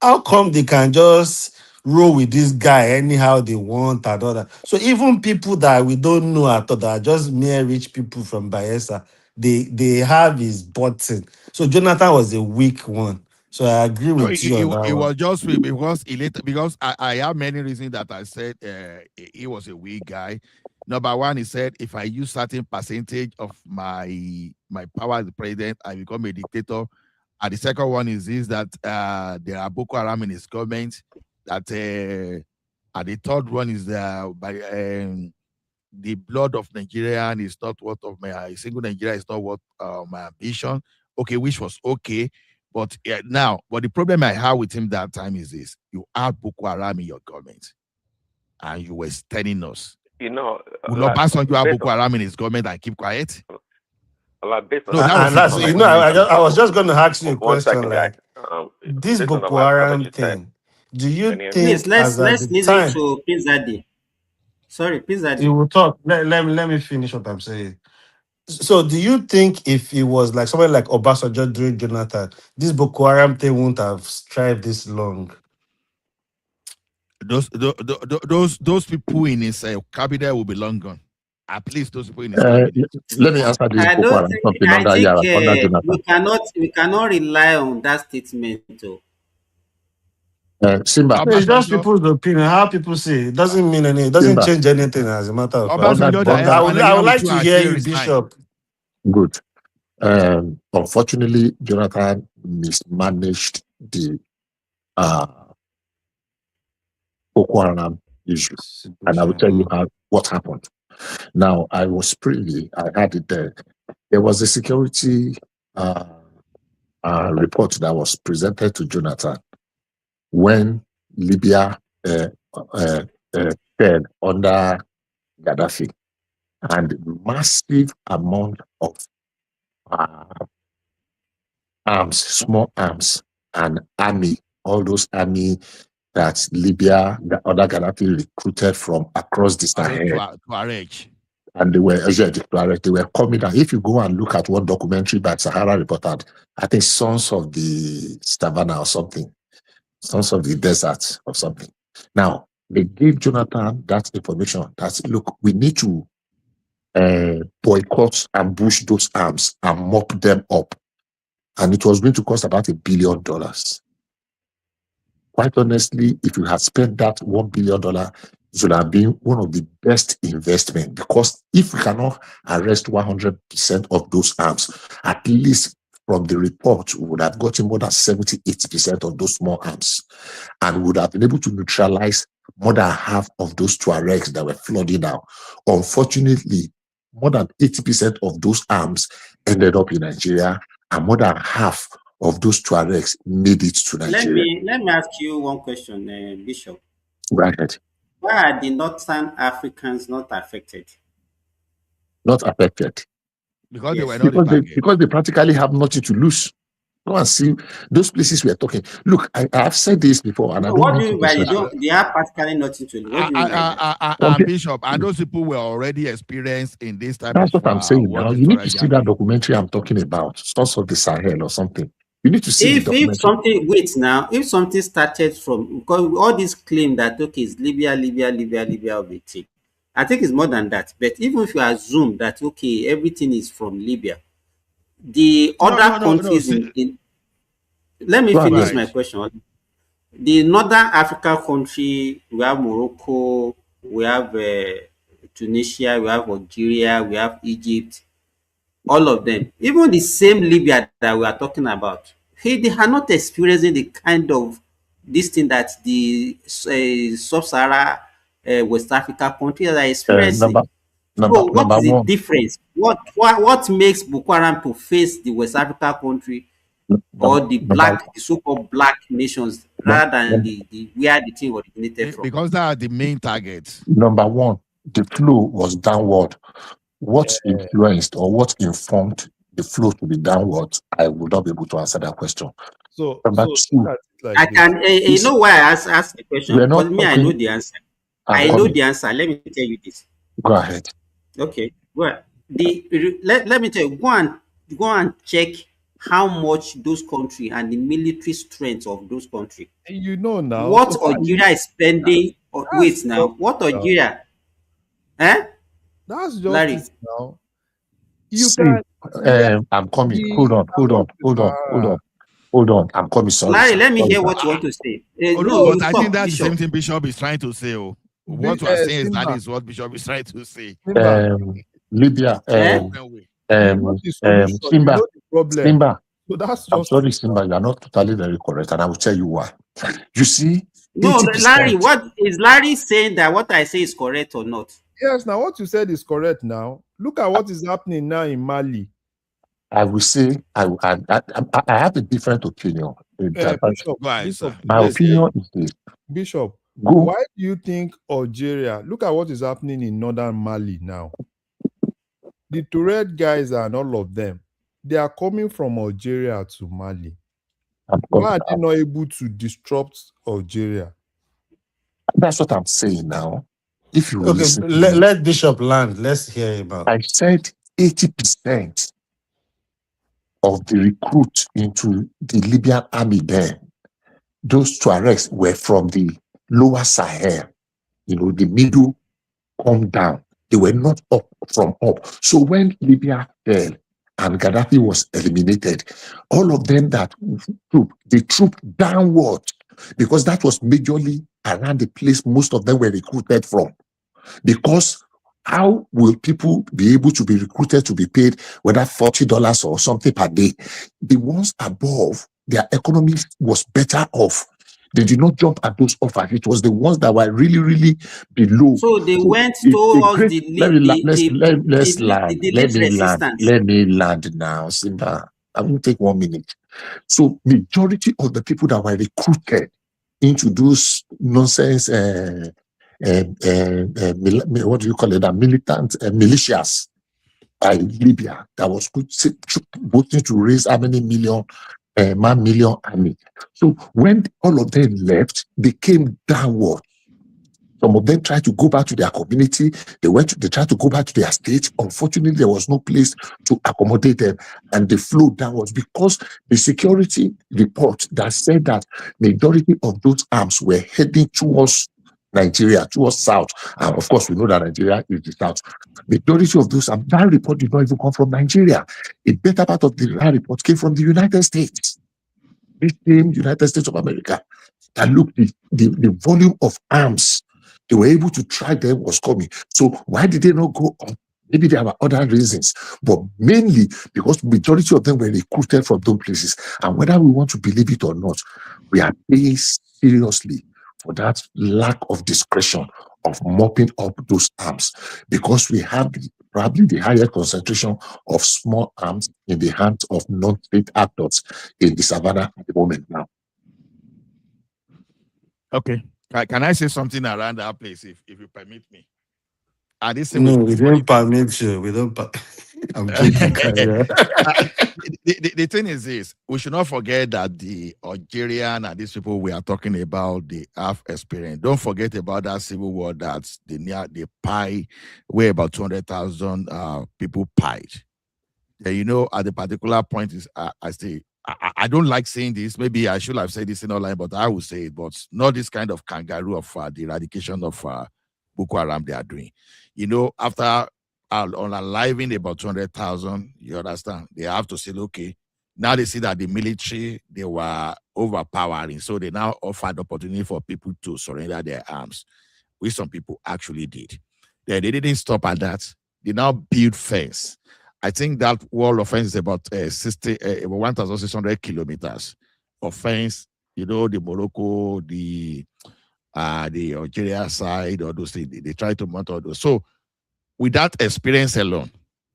how come they can just roll with this guy anyhow they want and all that? So even people that we don't know at all, that are just mere rich people from Bayelsa, they have his button. So Jonathan was a weak one. So I agree with you on that It one. was just because I have many reasons that I said he was a weak guy. Number one, he said, if I use certain percentage of my power as the president, I become a dictator. And the second one is this, that there are Boko Haram in his government. That and the third one is the blood of Nigerian is not worth of my single Nigeria is not worth my ambition. Okay, which was okay. But but the problem I had with him that time is this: you had Boko Haram in your government, and you were telling us, will Obasanjo have Boko Haram in his government and keep quiet? I was just going to ask you a question, like this Boko Haram thing. Do you think? Please, let's listen to Pizzadi. Sorry, Pizzadi. You will talk. Let me finish what I'm saying. So, do you think if it was like somebody like Obasanjo during Jonathan, this Boko Haram thing wouldn't have strived this long? Those people in his cabinet will be long gone. At least those people in his cabinet. Let me answer this. We cannot rely on that statement, though. Simba, it's just people's opinion. How people say it doesn't mean anything. It doesn't change anything as a matter of fact. I would like to hear you, Bishop. Good. Unfortunately, Jonathan mismanaged the Boko Haram issue, and I will tell you what happened. Now, I was privy. I had it there. There was a security report that was presented to Jonathan when Libya fell under Gaddafi, and massive amount of arms, small arms, and army, all those army that Libya, the other Gaddafi recruited from across the Sahel. And they were coming down. If you go and look at one documentary by Sahara reported, I think Sons of the Savannah or something, Sons of the Desert or something. Now, they gave Jonathan that information. That's, look, we need to boycott and bush those arms and mop them up. And it was going to cost about $1 billion. Quite honestly, if you had spent that $1 billion, it would have been one of the best investments, because if we cannot arrest 100% of those arms, at least from the report, we would have gotten more than 70-80% of those small arms, and would have been able to neutralize more than half of those Tuaregs that were flooding out. Unfortunately, more than 80% of those arms ended up in Nigeria, and more than half of those Tuaregs made it to Nigeria. Let me ask you one question, Bishop. Right. Why are the Northern Africans not affected? Not affected. Because they were not because they practically have nothing to lose. Go and see those places we are talking. Look, I've said this before, and no, I don't what do you mean by they have practically nothing to lose? What do you mean by that? Bishop, and those people were already experienced in this type That's of. That's what I'm saying now. You need to see that documentary I'm talking about, Sons of the Sahel or something. You need to see the documentary. If something started from, because all this claim that okay, it's Libya of the thing, I think it's more than that. But even if you assume that okay, everything is from Libya, the other countries in let me finish my question. The Northern Africa country, we have Morocco, we have Tunisia, we have Algeria, we have Egypt, all of them. Even the same Libya that we are talking about, they are not experiencing the kind of this thing that the sub-Sahara West Africa countries are experiencing. What is the difference? What makes Boko Haram to face the West Africa country or the so-called black nations rather than the where the thing originated from? Because they are the main targets. Number one, the flow was downward. What influenced or what informed the flow to be downward? I would not be able to answer that question. So, I can, you know why I ask the question? Because me, I know the answer. I know the answer. Let me tell you this. Go ahead. Okay. Well, let me tell you. Go and check how much those countries and the military strength of those countries. You know now what Algeria is spending. Wait now. What Algeria? That's just Larry. it now. I'm coming. Hold on. I'm coming. Sorry. Larry, let me hear what you want to say. But I think that's the same thing Bishop is trying to say. What we are saying is that is what Bishop is trying to say. Libya. Simba. So that's just I'm sorry, Simba. You are not totally very correct, and I will tell you why. You see, no, Larry. What is Larry saying that what I say is correct or not? Yes. Now, what you said is correct. Now, look at what is happening now in Mali. I will say I have a different opinion. Bishop, my opinion is this. Bishop, why do you think Algeria? Look at what is happening in northern Mali now. The Tuareg guys and all of them, they are coming from Algeria to Mali. Why are they not able to disrupt Algeria? That's what I'm saying now. If you let Bishop land, let's hear him out. I said 80% of the recruits into the Libyan army then, those Tuaregs were from the lower Sahel, the middle come down. They were not up from up. So when Libya fell and Gaddafi was eliminated, all of them they trooped downward, because that was majorly around the place most of them were recruited from. Because how will people be able to be recruited to be paid whether $40 or something per day? The ones above, their economy was better off. They did not jump at those offers. It was the ones that were really, really below. So they went towards Let me land now, Simba. I will take 1 minute. So majority of the people that were recruited into those nonsense what do you call it? Militant militias by Libya that was voting to raise how many million 1 million army. So when all of them left, they came downward. Some of them tried to go back to their community. They tried to go back to their state. Unfortunately, there was no place to accommodate them, and they flowed downwards because the security report that said that majority of those arms were heading towards Nigeria, towards south. And of course, we know that Nigeria is the south. Majority of those, that report did not even come from Nigeria. A better part of that report came from the United States. The same United States of America. And look, the volume of arms they were able to track them was coming. So why did they not go up? Maybe there were other reasons, but mainly because majority of them were recruited from those places. And whether we want to believe it or not, we are paying seriously for that lack of discretion of mopping up those arms, because we have probably the highest concentration of small arms in the hands of non-state actors in the savannah at the moment now. Okay. Can I say something around that place, if you permit me? No, we don't permit you. We don't. I'm joking. The thing is this: we should not forget that the Algerian and these people we are talking about, they have experience. Don't forget about that civil war that the pie, where about 200,000 people pied. You know, at the particular point is I say. I don't like saying this. Maybe I should have said this in online, but I will say it. But not this kind of kangaroo of the eradication of Boko Haram they are doing. You know, after unaliving about 200,000, you understand, they have to say, okay, now they see that the military, they were overpowering. So they now offered opportunity for people to surrender their arms, which some people actually did. Then they didn't stop at that. They now build fence. I think that wall of fence is about 1,600 kilometers of fence. You know, the Morocco, the Algeria side, or those things, they try to mount all those. So with that experience alone,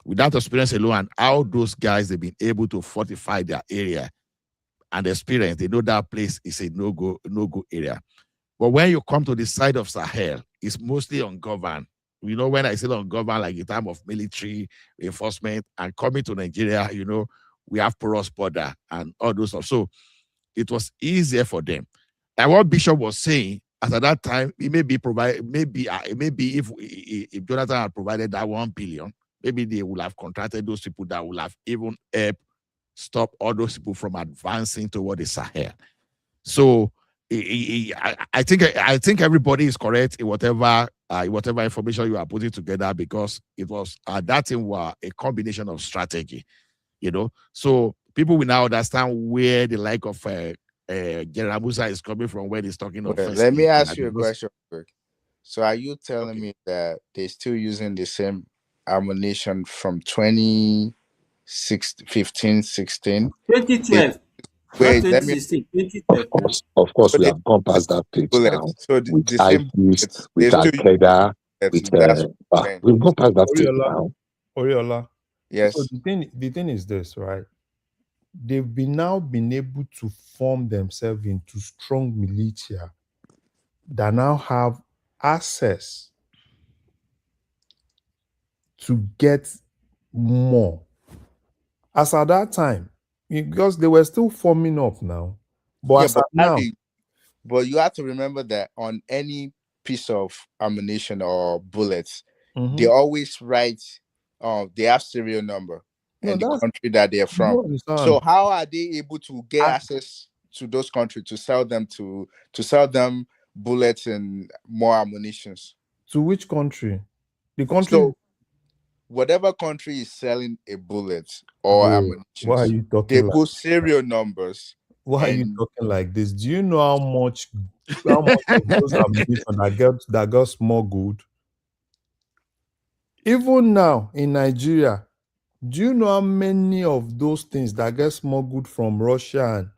and how those guys they've been able to fortify their area and experience, they know that place is a no-go area. But when you come to the side of Sahel, it's mostly ungoverned. You know, when I say ungoverned, like in time of military reinforcement, and coming to Nigeria, you know, we have porous border and all those stuff. So it was easier for them. And what Bishop was saying, at that time, it may be if Jonathan had provided that 1 billion, maybe they would have contracted those people that would have even helped stop all those people from advancing toward the Sahel. So I think everybody is correct in whatever information you are putting together, because it was that thing was a combination of strategy, you know. So people will now understand where the like of General Musa is coming from when he's talking of. Let me ask you a question quick. So are you telling me that they're still using the same ammunition from 2015, 16? 2012. Wait, 2016, 2012. Of course, we have gone past that page now. So with the same ISIS, with Al-Qaeda, we've gone past that stage now. Oriola. Yes. So the thing is this, right? They've now been able to form themselves into strong militia that now have access to get more. As at that time, because they were still forming up now. But as at now, but you have to remember that on any piece of ammunition or bullets, they always write they have serial number and the country that they're from. So how are they able to get access to those countries to sell them bullets and more ammunitions? To which country? The country. So whatever country is selling a bullet or ammunition, why are you talking? They put serial numbers. Why are you talking like this? Do you know how much of those ammunition that got smuggled? Even now in Nigeria, do you know how many of those things that get smuggled from Russia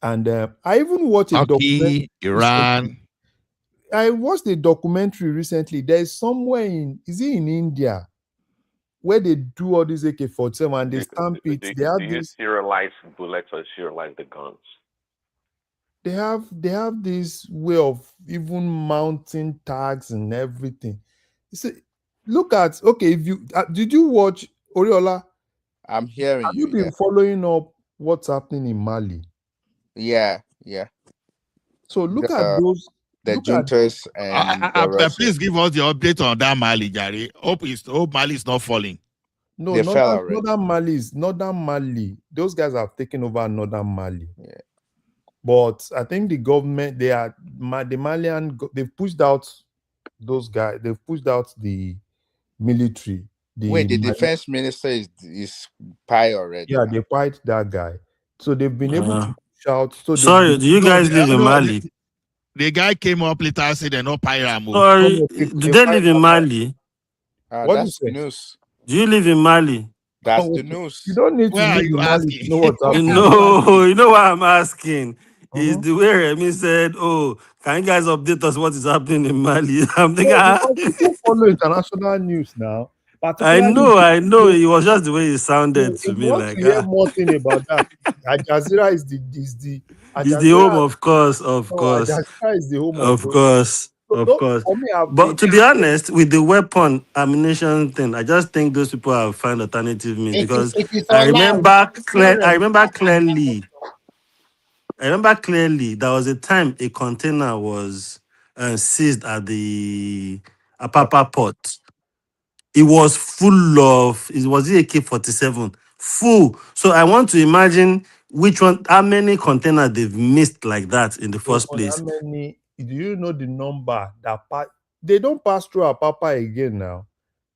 and I even watched a documentary. Iran. I watched a documentary recently. There's somewhere in India where they do all these AK-47 and they stamp it. Do you serialize bullets or serialize the guns? They have this way of even mounting tags and everything. See, look at if you did you watch Oriola? I'm hearing you. Have you been following up what's happening in Mali. Yeah, yeah. So look at those. The Look at juntas and the rest. Please give us the update on that Mali, Gary. Hope Mali is not falling. no They fell already. Northern Mali. Those guys have taken over Northern Mali. Yeah. But I think the government, the Malian, they've pushed out those guys. They've pushed out the military. Wait, the defense minister is pie already. Yeah, they fight that guy. So they've been able to shout. So sorry, do you guys live in Mali? The guy came up later and said they're not Pyramo. Sorry, do they live in Mali? What That's the news. Do you live in Mali? That's the news. You don't need to live in Mali to know what's happening. No, you know why I'm asking? Is the way Remy said, "Oh, can you guys update us what is happening in Mali?" I'm thinking, people follow international news now. I know. It was just the way it sounded to me. Like, to hear more thing about that. Al Jazeera is the home, of course. Al Jazeera is the home of course. But to be honest, with the weapon ammunition thing, I just think those people have found alternative means because I remember clearly there was a time a container was seized at the Apapa port. It was full of, it was AK-47, full. So I want to imagine how many containers they've missed like that in the first place. How many? Do you know the number that they don't pass through Apapa again now?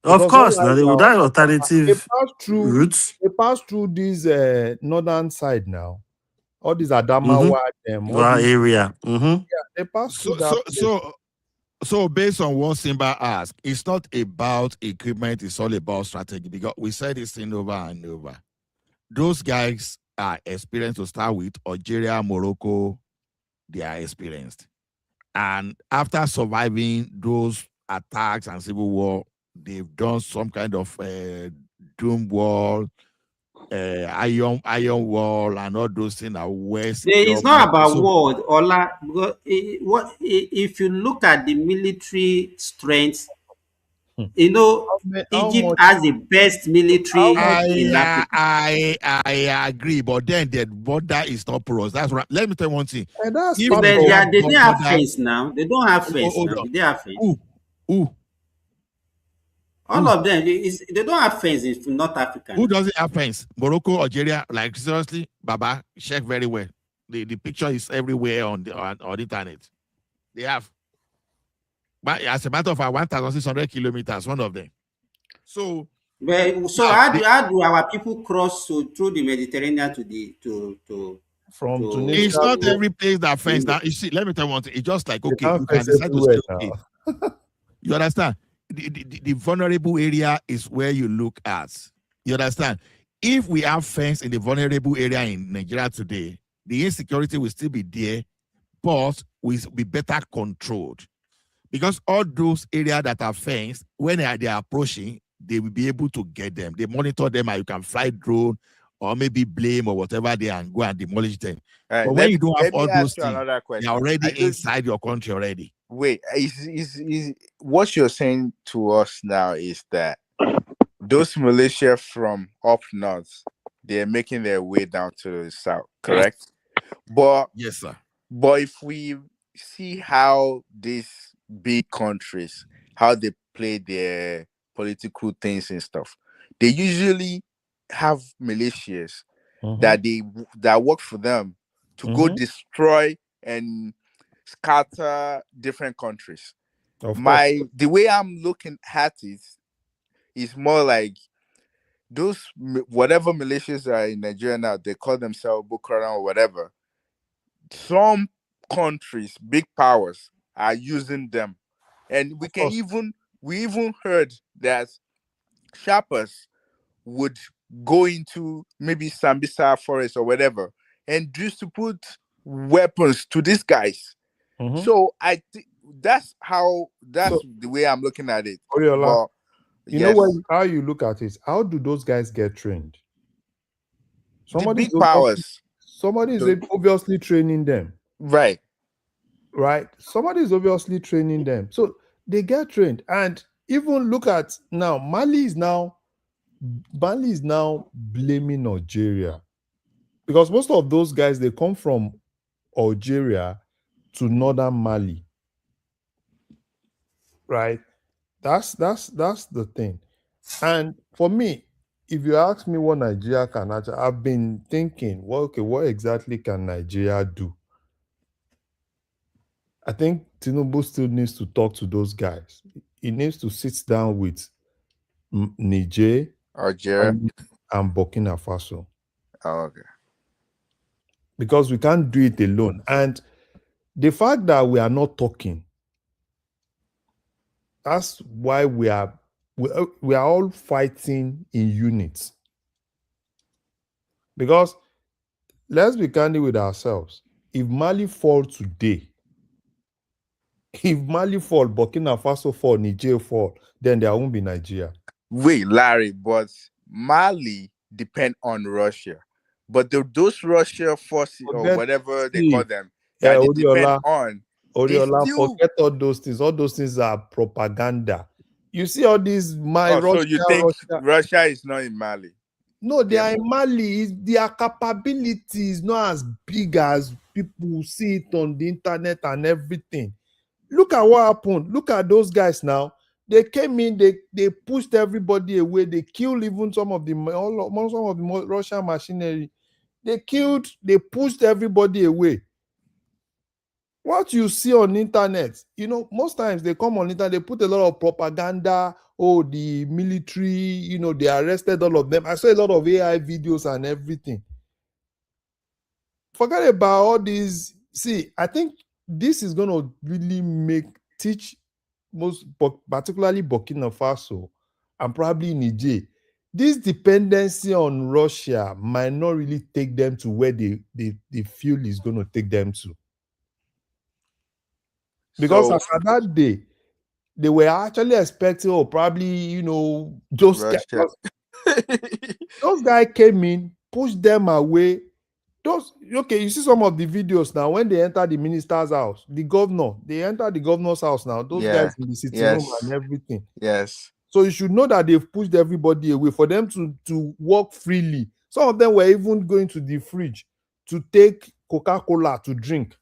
Of course, now they would have alternative routes. They pass through this northern side now. All these Adamawa area. Yeah, they pass through that. So based on what Simba asked, it's not about equipment, it's all about strategy. Because we said this thing over and over. Those guys are experienced to start with. Algeria, Morocco, they are experienced. And after surviving those attacks and civil war, they've done some kind of doom wall, iron wall, and all those things are west. It's not about war, Ola. Because if you look at the military strength, you know, Egypt has the best military in Africa. I agree, but then the border is not porous. That's right. Let me tell you one thing. They don't have fence now. They don't have fence now. They have fence. All of them, they don't have fence in North Africa. Who doesn't have fence? Morocco, Algeria, like seriously, Baba, check very well. The picture is everywhere on the internet. They have. But as a matter of fact, 1,600 kilometers, one of them. So how do our people cross through the Mediterranean from Tunisia? It's not every place that fence. Now, you see, let me tell you one thing. It's just like, okay, you can decide to stay. You understand? The vulnerable area is where you look at. You understand? If we have fence in the vulnerable area in Nigeria today, the insecurity will still be there, but will be better controlled. Because all those areas that are fenced, when they are approaching, they will be able to get them. They monitor them, and you can fly drone or maybe blame or whatever they are and go and demolish them. Right, but when you don't have all those things, they're already inside your country already. Wait, is what you're saying to us now is that those militia from up north, they're making their way down to the south, correct? But yes, sir. But if we see how these big countries, how they play their political things and stuff, they usually have militias that work for them to go destroy and scatter different countries. The way I'm looking at it is more like those whatever militias are in Nigeria now, they call themselves Boko Haram or whatever. Some countries, big powers, are using them, and we even heard that shoppers would go into maybe Sambisa forest or whatever and just to put weapons to these guys. So I think that's the way I'm looking at it. Oriola, you know how you look at it. How do those guys get trained? Somebody is obviously training them. Right. Somebody is obviously training them. So they get trained. And even look at now, Mali is now blaming Nigeria. Because most of those guys, they come from Algeria to northern Mali, right? That's the thing. And for me, if you ask me what Nigeria can actually, I've been thinking, well, okay, what exactly can Nigeria do? I think Tinubu still needs to talk to those guys. He needs to sit down with Niger Algeria. and Burkina Faso. Oh, okay. Because we can't do it alone. And the fact that we are not talking, that's why we are all fighting in units. Because let's be candid with ourselves. If Mali fall today, Burkina Faso fall, Niger fall, then there won't be Nigeria. Wait, Larry, but Mali depend on Russia. But those Russia forces or whatever they call them that they depend on, Oriola, forget all those things. All those things are propaganda. You see all these Russia. So you think Russia is not in Mali? No, they are in Mali. Their capability is not as big as people see it on the internet and everything. Look at what happened. Look at those guys now. They came in, they pushed everybody away. They killed even some of the Russian machinery. They pushed everybody away. What you see on internet, most times they come on internet, they put a lot of propaganda. Oh, the military, they arrested all of them. I saw a lot of AI videos and everything. Forget about all these. See, I think this is going to really teach particularly Burkina Faso and probably Niger. This dependency on Russia might not really take them to where they feel is going to take them to. Because after that day, they were actually expecting, probably, those guys came in, pushed them away. You see some of the videos now when they enter the minister's house, they enter the governor's house now. Those guys in the sitting room and everything. Yes. So you should know that they've pushed everybody away for them to walk freely. Some of them were even going to the fridge to take Coca-Cola to drink.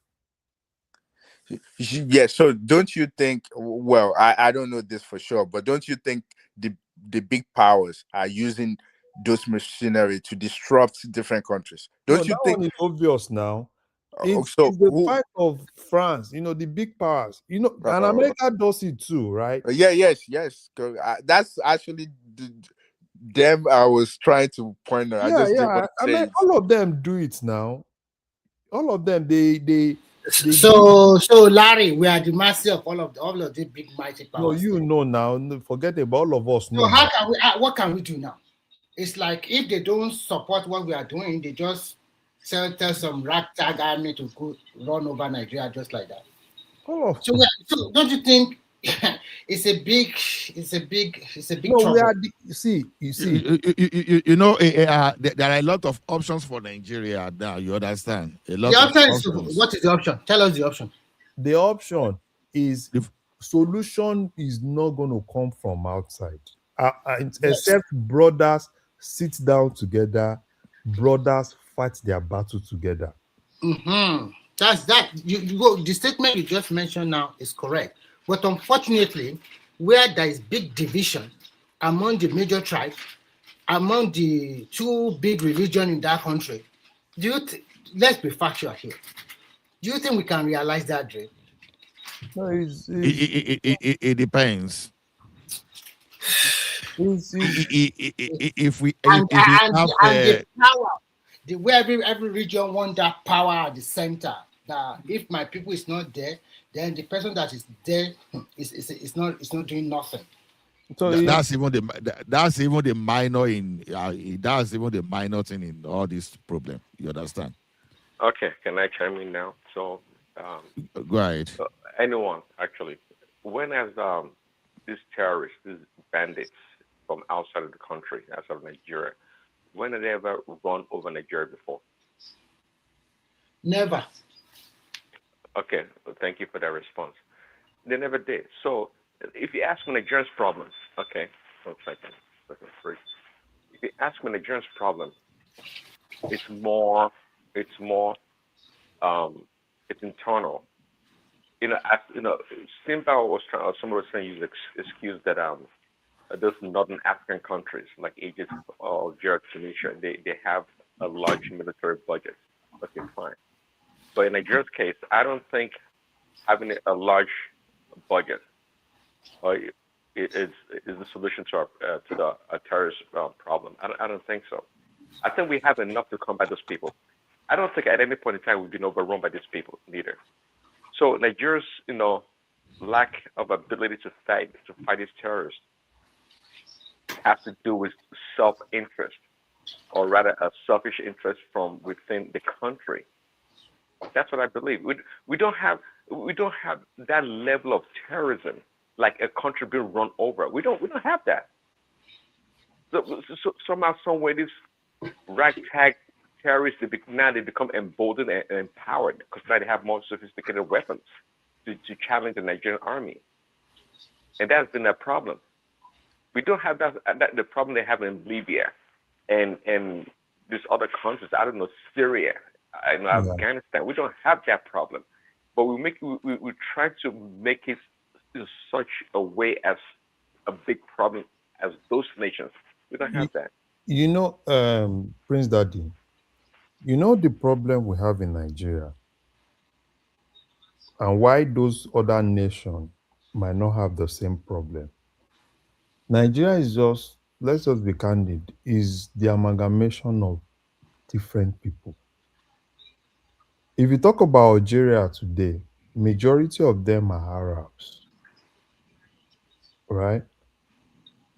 Yeah, so don't you think, well, I don't know this for sure, but don't you think the big powers are using those machinery to disrupt different countries? Don't you think? One is obvious now. It's the fight of France, the big powers, and America does it too, right? Yes. That's actually them I was trying to point out. I just didn't want to say it. All of them do it now. All of them, they so Larry, we are the mercy of all of the big mighty powers. No, now forget about all of us. So how can we? What can we do now? It's like if they don't support what we are doing, they just tell some ragtag army to go run over Nigeria just like that. So don't you think it's a big trouble? You see. There are a lot of options for Nigeria now. You understand? What is the option? Tell us the option. The option is solution is not going to come from outside, except brothers sit down together, brothers fight their battle together. That's that. You go. The statement you just mentioned now is correct, but unfortunately, where there is big division among the major tribes, among the two big religions in that country, let's be factual here. Do you think we can realize that dream? No, it depends. If we have the power, where every region wants that power at the center. That if my people is not there, then the person that is there is not doing nothing. So that's even the minor in that's even the minor thing in all this problem. You understand? Okay, can I chime in now? So go ahead. Anyone actually, when has these terrorists, these bandits from outside of the country, outside of Nigeria, when have they ever run over Nigeria before? Never. Okay, well, thank you for that response. They never did. So if you ask me Nigerians' problems, okay, 1 second, if you ask me Nigerians' problem, It's more. It's more. It's internal. Simba was trying. Or someone was trying to use the excuse that those northern African countries like Egypt, Algeria, Tunisia, they have a large military budget. Okay, fine. But in Nigeria's case, I don't think having a large budget is the solution to the terrorist problem. I don't think so. I think we have enough to combat those people. I don't think at any point in time we've been overrun by these people neither. So Nigeria's lack of ability to fight these terrorists has to do with self-interest, or rather a selfish interest from within the country. That's what I believe. We don't have that level of terrorism like a country being run over. We don't have that. So somehow, some way, these ragtag terrorists they become emboldened and empowered because now they have more sophisticated weapons to challenge the Nigerian army, and that's been a problem. We don't have that the problem they have in Libya and these other countries. I don't know, Syria, Afghanistan. We don't have that problem, but we try to make it in such a way as a big problem as those nations. We don't have that. Prince Daddy, the problem we have in Nigeria and why those other nations might not have the same problem. Nigeria is just, let's just be candid, is the amalgamation of different people. If you talk about Algeria today, majority of them are Arabs, right?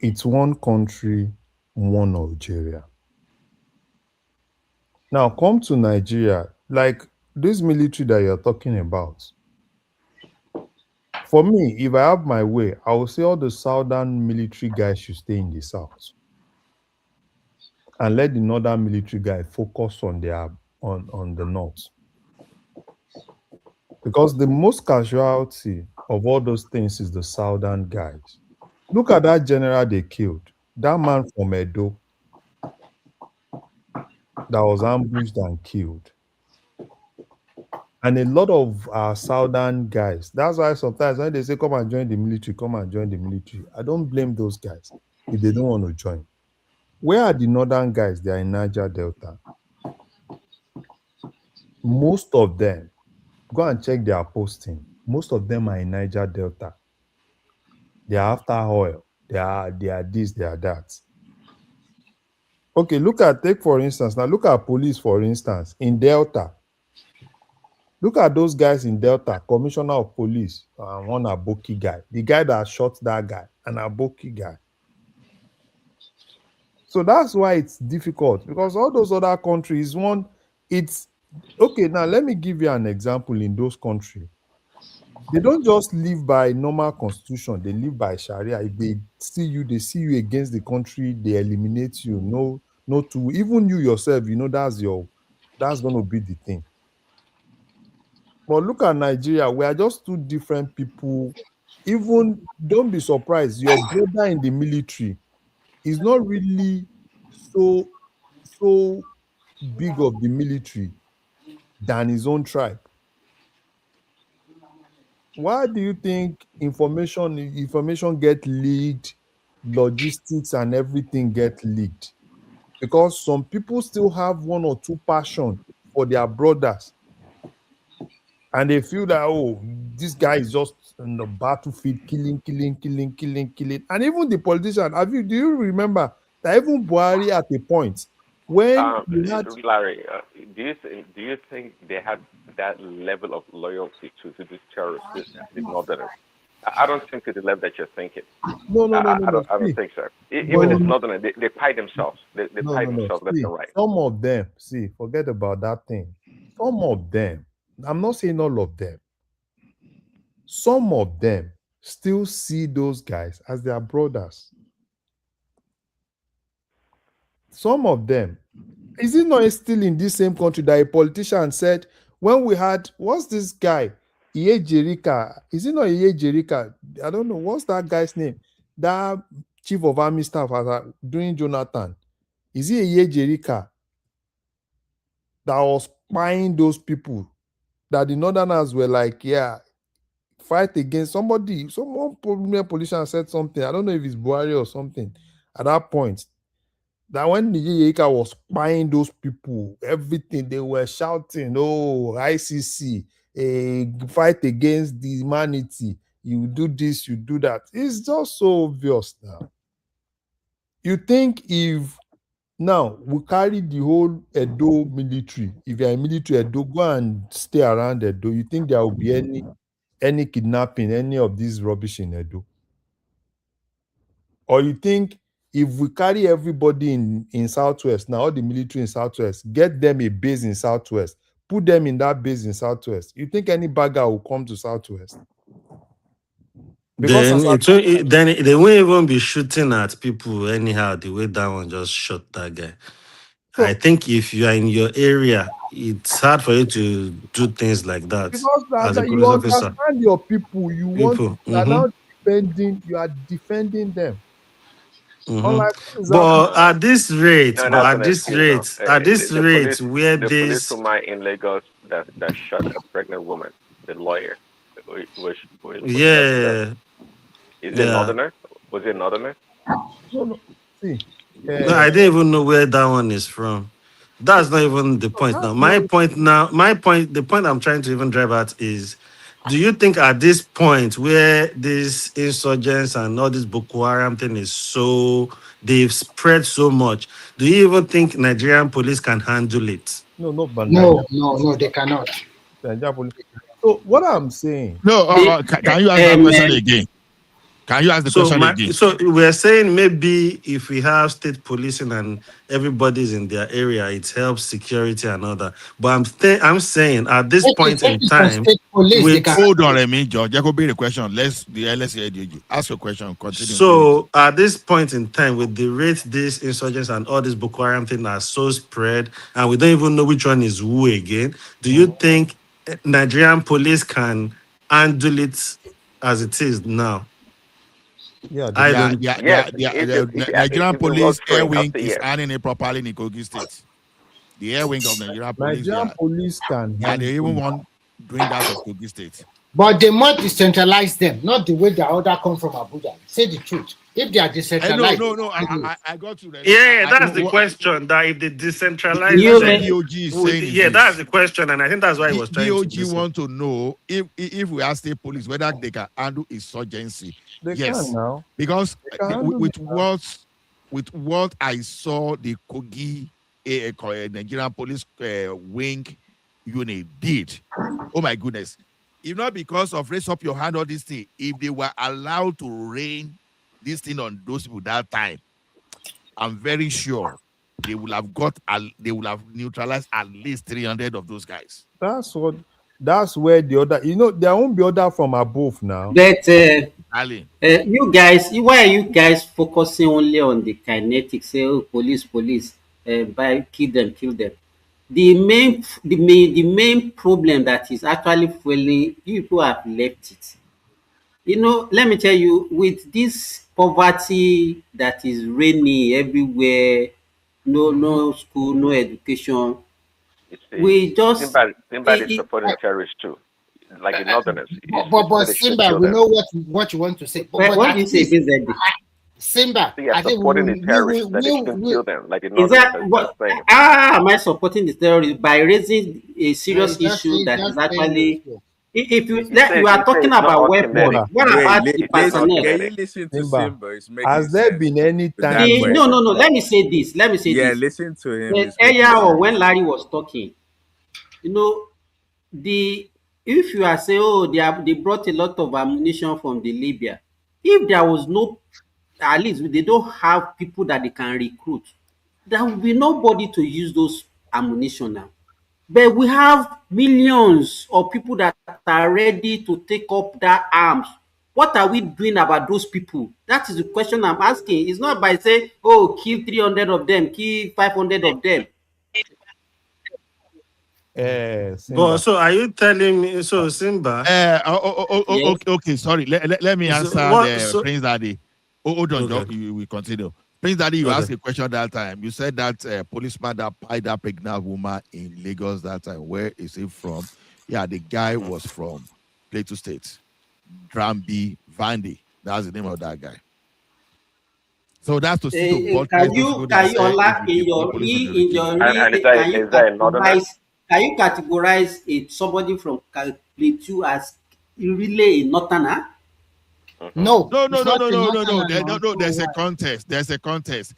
It's one country, one Algeria. Now come to Nigeria, like this military that you're talking about. For me, if I have my way, I will say all the southern military guys should stay in the south and let the northern military guy focus on the north. Because the most casualty of all those things is the southern guys. Look at that general they killed. That man from Edo that was ambushed and killed. And a lot of our southern guys. That's why sometimes when they say, come and join the military, come and join the military, I don't blame those guys if they don't want to join. Where are the northern guys? They are in Niger Delta. Most of them, go and check their posting. Most of them are in Niger Delta. They are after oil. They are this, they are that. Okay, take for instance, now look at police, for instance, in Delta. Look at those guys in Delta, commissioner of police, one Aboki guy, the guy that shot that guy, an Aboki guy. So that's why it's difficult, because all those other countries, okay, now let me give you an example in those countries. They don't just live by normal constitution, they live by Sharia. If they see you against the country, they eliminate you. Even you yourself, that's going to be the thing. But look at Nigeria, we are just two different people. Even don't be surprised, your brother in the military is not really so big of the military than his own tribe. Why do you think information get leaked, logistics and everything get leaked? Because some people still have one or two passion for their brothers, and they feel that, this guy is just in the battlefield killing. And even the politician, do you remember that even Buhari at a point when Larry, do you think they had that level of loyalty to these terrorists, these northerners? I don't think to the level that you're thinking. No. I don't think so. Even as northerners, they pie themselves. They pie themselves left and right. Some of them, forget about that thing. Some of them, I'm not saying all of them, some of them still see those guys as their brothers. Some of them. Is it not still in this same country that a politician said, when we had, what's this guy? Jerika. Is it not Jerika? I don't know. What's that guy's name? That chief of army staff during Jonathan. Is he Jerika? that was spying those people, that the Northerners were like, yeah, fight against somebody. Someone prominent politician said something. I don't know if it's Buhari or something at that point. That when the Yeka was spying those people, everything, they were shouting, oh, ICC, fight against the humanity. You do this, you do that. It's just so obvious now. You think if now we carry the whole Edo military, if you're a military Edo, go and stay around Edo, you think there will be any kidnapping, any of this rubbish in Edo? Or you think if we carry everybody in Southwest, now all the military in Southwest, get them a base in Southwest, put them in that base in Southwest, you think any bagger will come to Southwest? Because then they won't even be shooting at people anyhow, the way that one just shot that guy. So, I think if you are in your area, it's hard for you to do things like that. Because as a police you officer. understand your people, you are now defending them. Unlike but at this rate, No, where the this police from in Lagos that shot a pregnant woman, the lawyer, was yeah, is it a Northerner? Was it a Northerner? No. See, no, I didn't even know where that one is from. That's not even the point now. The point I'm trying to even drive at is, do you think at this point where this insurgents and all this Boko Haram thing is so, they've spread so much, do you even think Nigerian police can handle it? No, they cannot. So what I'm saying... No, can you ask that question again? Can you ask the question again? So we're saying maybe if we have state policing and everybody's in their area, it helps security and all that. But I'm saying at this point in time, hold on a minute, George. That could be the question. Let's hear you. Ask your question. Continue. So at this point in time, with the rate these insurgents and all this Boko Haram thing are so spread, and we don't even know which one is who again, do you think Nigerian police can handle it as it is now? The Nigerian police air wing is handling it properly in Kogi State. The air wing of Nigerian police can. Yeah, they even want doing that of Kogi State. But they must decentralize them, not the way the order come from Abuja. Say the truth. If they are decentralized, no. I got you. That's the question. That if they decentralize, that's the question, and I think that's why I was trying to. DOG want to know if we ask state police whether they can handle insurgency. They can now, because with what I saw the Kogi Nigerian police wing unit did. Oh my goodness! If not because of raise up your hand on this thing, if they were allowed to rain this thing on those people that time, I'm very sure they will have neutralized at least 300 of those guys. That's where the order, there won't be order from above now. But you guys, why are you guys focusing only on the kinetics? Say, oh, police, kill them. The main problem that is actually fueling, people have left it. Let me tell you, with this poverty that is reigning everywhere, no school, no education, we just... Simba is supporting terrorists too, like the Northerners. But Simba, we know what you want to say. But what do you say, Simba, I think supporting the terrorists, that they shouldn't kill them, like the Northerners. Am I supporting the terrorists by raising a serious issue that is actually... If you are talking about weapons, what about the personnel? Can you listen to Simba? Has there been any time? No. Let me say this. Listen to him. Or when Larry was talking, if you are saying, they brought a lot of ammunition from the Libya. If there was no, at least they don't have people that they can recruit, there will be nobody to use those ammunition now. But we have millions of people that are ready to take up that arms. What are we doing about those people? That is the question I'm asking. It's not by saying, oh, kill 300 of them, kill 500 of them. But so are you telling me, so Simba? Okay, sorry. Let me answer Prince Daddy. Hold on, okay. We continue. Prince Daddy, you asked a question that time. You said that policeman that pied that pregnant woman in Lagos that time. Where is he from? Yeah, the guy was from Plateau State. Drambi Vandi. That's the name of that guy. So that's to see to buttress those people that say if you police will can you categorize somebody from Plateau as really a northerner? No. No. There's a contest. There's a contest.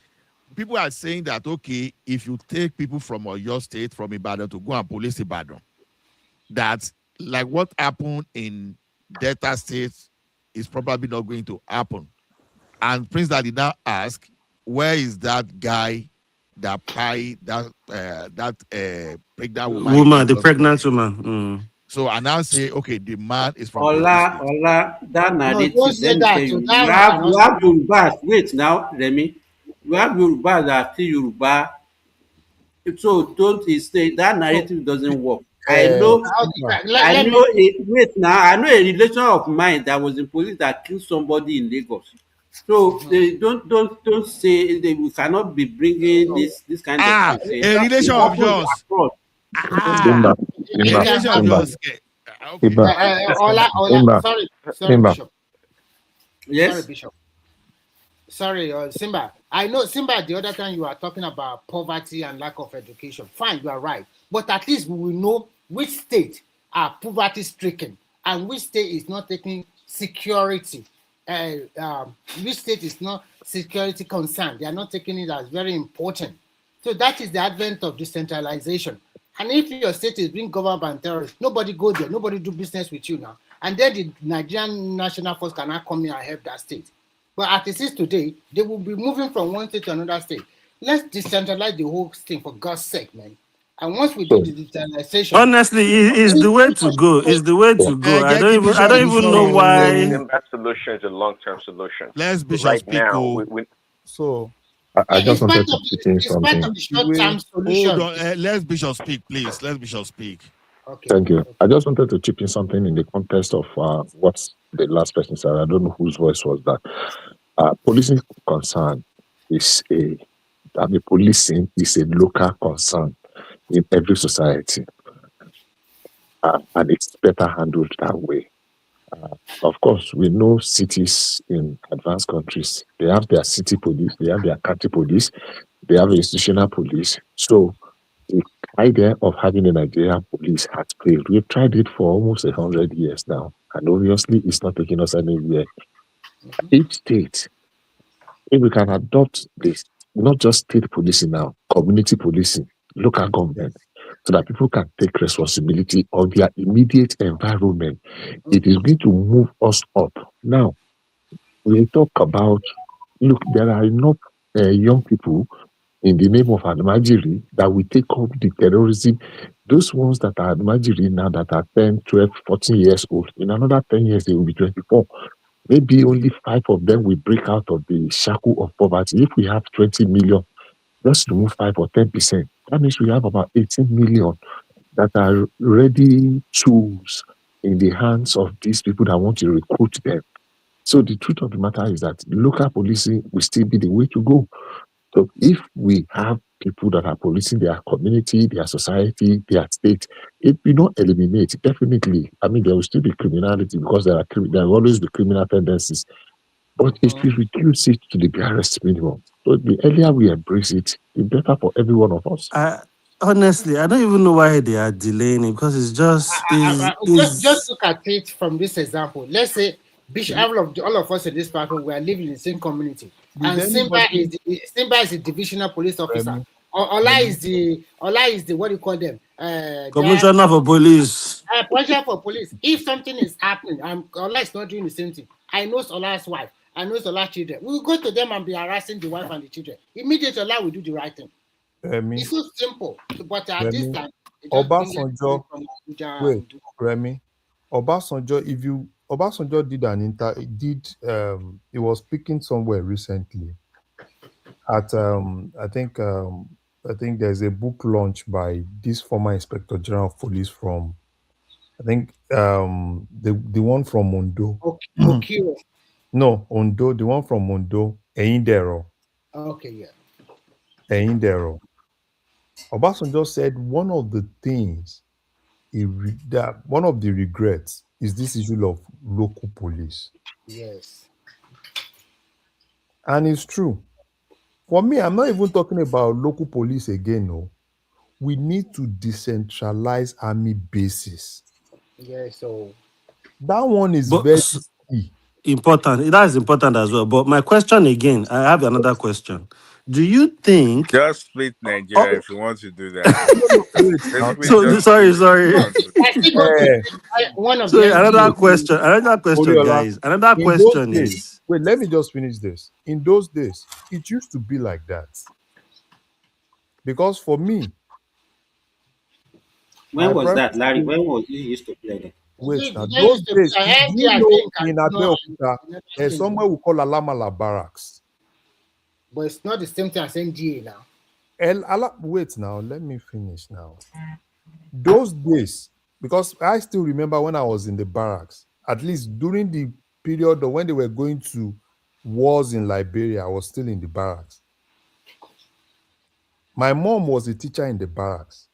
People are saying that, okay, if you take people from your state, from Ibadan to go and police Ibadan, that like what happened in Delta State is probably not going to happen. And Prince Daddy now ask, where is that guy that pied that pregnant woman? The pregnant woman. So I now say, okay, the man is from Ola, that narrative. Let me tell you, we have Yorubas. Wait now, Remy. We have Yorubas that are still Yoruba. So don't say that narrative doesn't work. I know a relation of mine that was in police that killed somebody in Lagos. So they don't say we cannot be bringing this kind of thing. A relation of yours. Sorry, Bishop. Yes. Sorry, Bishop. Sorry, Simba. I know, Simba, the other time you were talking about poverty and lack of education. Fine, you are right. But at least we will know which state are poverty stricken and which state is not taking security. Which state is not security concerned. They are not taking it as very important. So that is the advent of decentralization. And if your state is being governed by terrorists, nobody go there, nobody do business with you now. And then the Nigerian National Force cannot come here and help that state. But as it is today, they will be moving from one state to another state. Let's decentralize the whole thing for God's sake, man. And once we do the decentralization, honestly, it's the way to go. It's the way to go. I don't even know why. That solution is a long-term solution. Let's be right now. So I just wanted to chip in something. Hold on, let Bishop speak, please. Let Bishop speak. Okay. Thank you. I just wanted to chip in something in the context of what the last person said. I don't know whose voice was that. Policing concern is policing is a local concern in every society, and it's better handled that way. Of course, we know cities in advanced countries, they have their city police, they have their county police, they have institutional police. So the idea of having a Nigerian police has failed. We've tried it for almost 100 years now, and obviously it's not taking us anywhere. Each state, if we can adopt this, not just state policing now, community policing, local government, so that people can take responsibility of their immediate environment, it is going to move us up. Now, we talk about, look, there are enough young people in the name of Almajiri that will take up the terrorism. Those ones that are Almajiri now that are 10, 12, 14 years old, in another 10 years, they will be 24. Maybe only 5 of them will break out of the shackle of poverty. If we have 20 million, just remove 5 or 10%. That means we have about 18 million that are ready tools in the hands of these people that want to recruit them. So the truth of the matter is that local policing will still be the way to go. So if we have people that are policing their community, their society, their state, it will not eliminate, definitely. I mean, there will still be criminality because there will always be criminal tendencies. But it will reduce it to the barest minimum. So the earlier we embrace it, the better for every one of us. Honestly, I don't even know why they are delaying it, because it's just... Just look at it from this example. Let's say Bishop, all of us in this platform, we are living in the same community. And Simba is the divisional police officer. Ola is the what do you call them? Commissioner for police. Commissioner for police. If something is happening and Ola is not doing the same thing, I know Ola's wife, I know Ola's children. We will go to them and be harassing the wife and the children. Immediately Ola will do the right thing. It's so simple. But at this time, Obasanjo, Remy, Obasanjo did he was speaking somewhere recently at I think there's a book launch by this former Inspector General of Police from I think the one from Ondo. Okay. No, Ondo, the one from Ondo, Eindero. Okay, yeah. Eindero. Obasanjo said one of the things that one of the regrets is this issue of local police. Yes. And it's true. For me, I'm not even talking about local police again. No, we need to decentralize army bases. Yeah, so that one is But very key. Important. That is important as well. But my question again, I have another question. Do you think? Just split Nigeria if you want to do that. Wait, Basically, So just sorry, split sorry. the country. I think what one of So the another MDs. question, Oriola, guys. Another in those question days, is: wait, let me just finish this. In those days, it used to be like that. Because for me, When my was primary that, Larry? school, When was you used to play that? wait, now They those used to, days, I do heard you I know think in Kaduna Abeokuta, and there's somewhere we call Alamala Barracks. but it's not the same thing as MGA now. Wait now, let me finish now. Those days, because I still remember when I was in the barracks, at least during the period of when they were going to wars in Liberia, I was still in the barracks. My mom was a teacher in the barracks.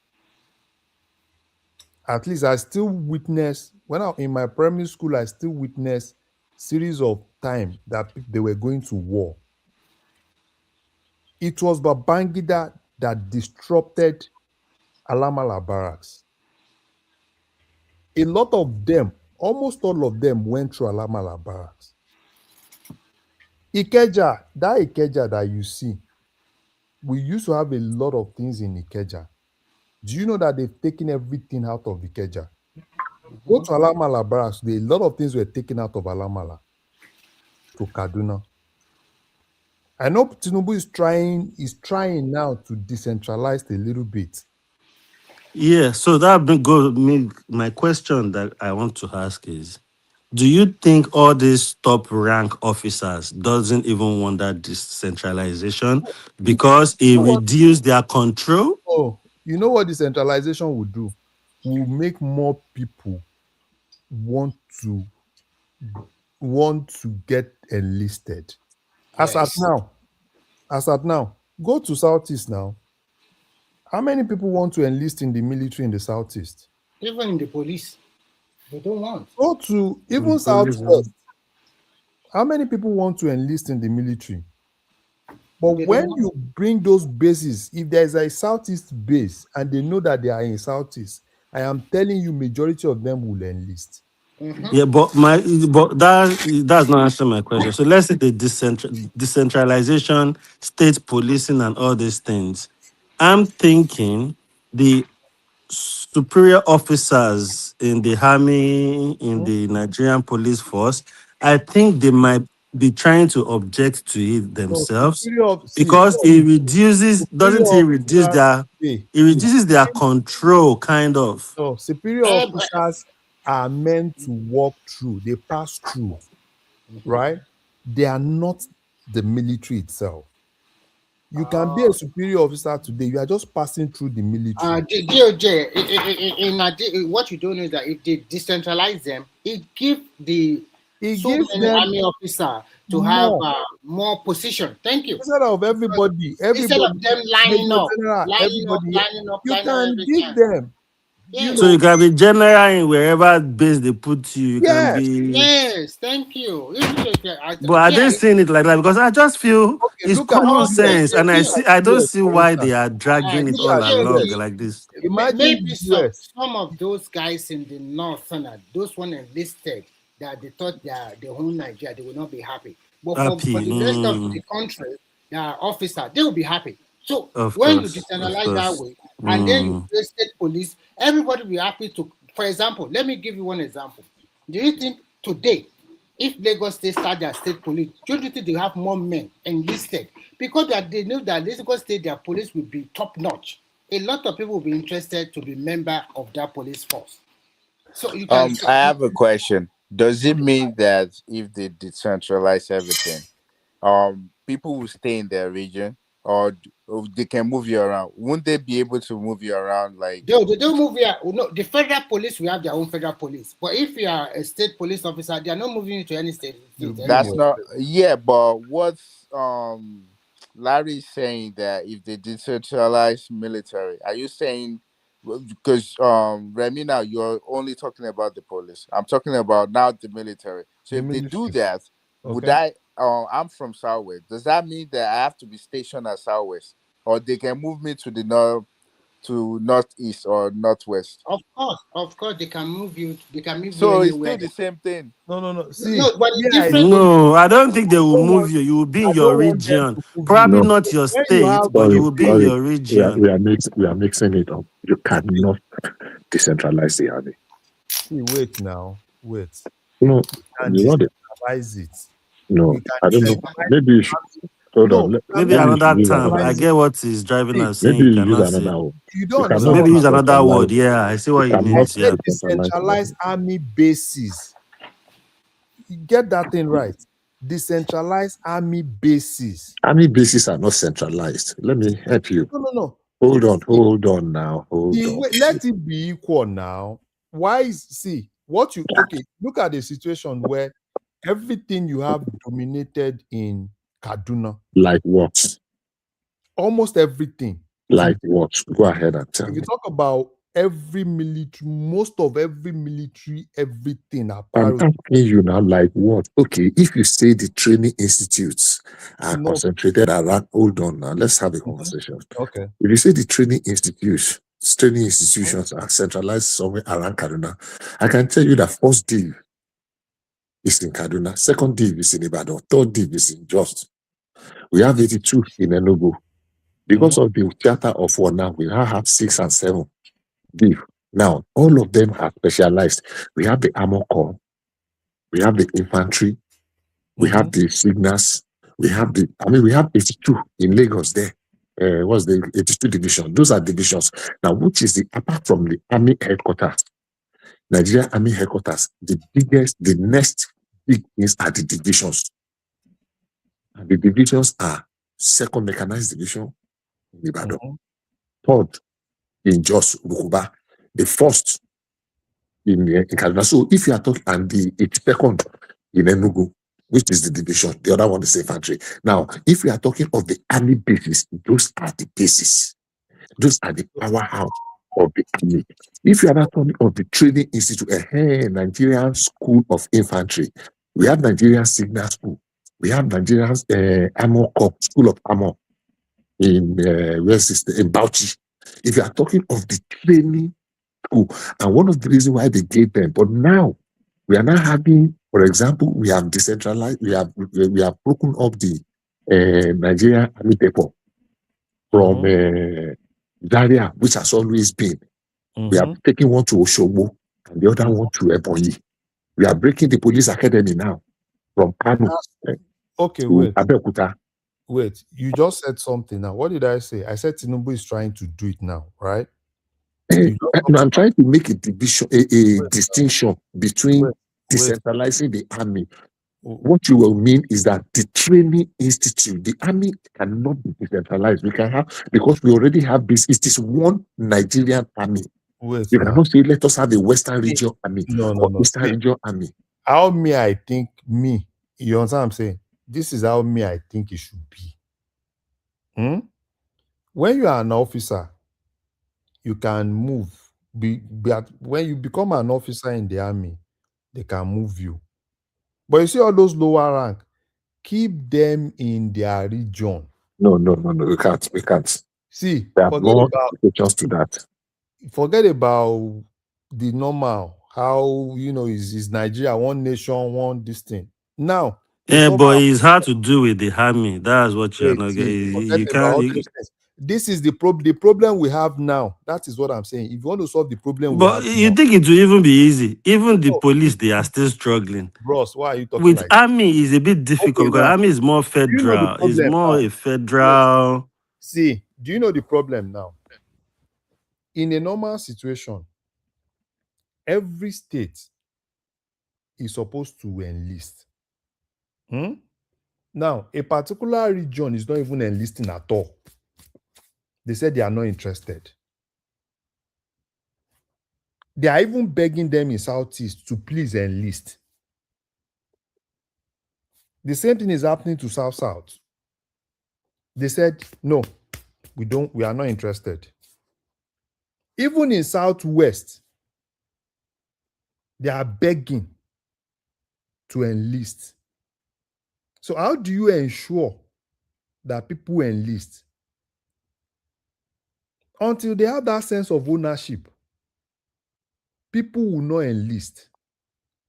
At least I still witnessed, when I in my primary school, I still witnessed series of time that they were going to war. It was Babangida that disrupted Alamala barracks. A lot of them, almost all of them, went through Alamala barracks. Ikeja, that Ikeja that you see, we used to have a lot of things in Ikeja. Do you know that they've taken everything out of Ikeja? Go to Alamala barracks, a lot of things were taken out of Alamala to Kaduna. I know Tinubu is trying now to decentralize a little bit. yeah. So that goes me. My question that I want to ask is: do you think all these top rank officers doesn't even want that decentralization because it reduces their control? Oh, you know what decentralization will do? Will make more people want to get enlisted. As at now, go to Southeast now. How many people want to enlist in the military in the Southeast? Even in the police, they don't want. Go to even Southwest. How many people want to enlist in the military? But when you bring those bases, if there's a Southeast base and they know that they are in Southeast, I am telling you, majority of them will enlist. Yeah, but that's not answering my question. So let's say the decentralization, state policing, and all these things. I'm thinking the superior officers in the army, in the Nigerian police force, I think they might be trying to object to it themselves because it reduces. Doesn't it reduce their? It reduces their control, kind of. So superior officers are meant to walk through, they pass through, right? They are not the military itself. You can be a superior officer today, you are just passing through the military. DOJ, what you don't know is that if they decentralize them, it gives many army officers to have more position. Thank you. Instead of everybody instead of them lining up, you can give them. Yes. So you can be general in wherever base they put you. You can be. Yes, thank you. But I didn't see it like that because I just feel it's common sense, and I don't see why they are dragging it all along like this. Maybe some of those guys in the north, those one enlisted that they thought they own Nigeria, they will not be happy. But for the rest of the country, their officer, they will be happy. So when you decentralize that way, and then you create state police, everybody will be happy to. For example, let me give you one example. Do you think today, if Lagos State start their state police, don't you think they have more men enlisted? Because they know that Lagos State, their police will be top notch. A lot of people will be interested to be member of that police force. So you can. I have a question. Does it mean that if they decentralize everything, people will stay in their region, or they can move you around? Wouldn't they be able to move you around? Like they don't move here. No, the federal police will have their own federal police. But if you are a state police officer, they are not moving you to any state. That's not. Yeah, but what's Larry is saying that if they decentralize military, are you saying because Remy, now you're only talking about the police. I'm talking about now the military. So The if they do military. that, would Okay. I I'm from Southwest. Does that mean that I have to be stationed at Southwest? Or they can move me to the northeast or northwest? Of course, they can move you. They can move you So it's anywhere. still the same thing. No. See, No, but the yeah, I difference. No, I don't think they will don't move want, you. You will be I in your don't want them region. to move you. Probably No, not your When you state, have, but you sorry, will be in see, sorry. your We region. are mixing it up. You cannot decentralize the army. wait now, wait. No, We can you want it? decentralize it. No, We can I don't know. decentralize Maybe you should hold no, on. we Maybe cannot Maybe you should another use term. another I decentralize one. it. get what he's driving See, and saying. Maybe You you use cannot say. another one. you You don't understand cannot Maybe what use I'm another decentralize. word. Yeah, I see You what he I cannot means. said Yeah. decentralize the decentralized army. army bases. You get that thing right. Decentralized army bases. Army bases are not centralized. Let me help you. No. Hold on now. Hold The on. way, let it be equal now. Why is see what you okay? Look at the situation where everything you have dominated in Kaduna, Like what? almost everything. Like what? Go ahead and tell If you me. talk about every military, most of every military, everything I'm apparel, asking you now, like what? Okay, if you say the training institutes are no. concentrated around, hold on now, let's have a conversation. Okay. If you say the training institutions are centralized somewhere around Kaduna, I can tell you that first div is in Kaduna, second div is in Ibadan, third div is in Jos. We have 82 in Enugu. Because of the theater of war now, we now have 6 and 7 div. Now, all of them are specialized. We have the armor corps, we have the infantry, we have the signals, we have 82 in Lagos there. What's the 82 division? Those are divisions. Now, which is apart from the army headquarters, Nigeria Army headquarters, the next big things are the divisions. And the divisions are 2nd Mechanized Division in Ibadan, 3rd in Jos, Rukuba, the 1st in Kaduna. So if you are talking, and the 82nd in Enugu, which is the division, the other one is infantry. Now, if we are talking of the army bases, those are the bases. Those are the powerhouse of the army. If you are not talking of the training institute, Nigerian School of Infantry, we have Nigerian Signal School, we have Nigerian Armor Corps, School of Armor in in Bauchi. If you are talking of the training school, and one of the reasons why they gave them, but now we are now having, for example, we have decentralized, we have broken up the Nigerian Army Depot from Zaria, which has always been. We are taking one to Oshobo and the other one to Ebonyi. We are breaking the police academy now from Kano Okay, to wait. Abeokuta. Wait, you just said something now. What did I say? I said Tinubu is trying to do it now, right? I'm trying to make a division, a distinction between wait. decentralizing the army. What you will mean is that the training institute, the army cannot be decentralized. We can have, because we already have this. It is one Nigerian army. Wait You now. cannot say let us have a Western region army or No. Eastern region army. How I think you understand what I'm saying? This is how I think it should be. When you are an officer, you can move. When you become an officer in the army, they can move you. But you see all those lower rank, keep them in their region. No. We can't. See, There are more implications to that. Forget about the normal, how is Nigeria one nation, one this thing. Now, But it's hard to do with the army. That's what you're not getting. forget You about all can't. those things. This is the problem we have now. That is what I'm saying. If you want to solve the problem we But have you now, think it will even be easy? Even the police, they are still struggling. bros, why are you talking With like army, is a bit difficult because now, army is more do you know the federal. It's problem more now? a federal. See, do you know the problem now? In a normal situation, every state is supposed to enlist. Now, a particular region is not even enlisting at all. They said they are not interested. They are even begging them in Southeast to please enlist. The same thing is happening to South. They said, no, we are not interested. Even in Southwest, they are begging to enlist. So how do you ensure that people enlist? Until they have that sense of ownership, people will not enlist.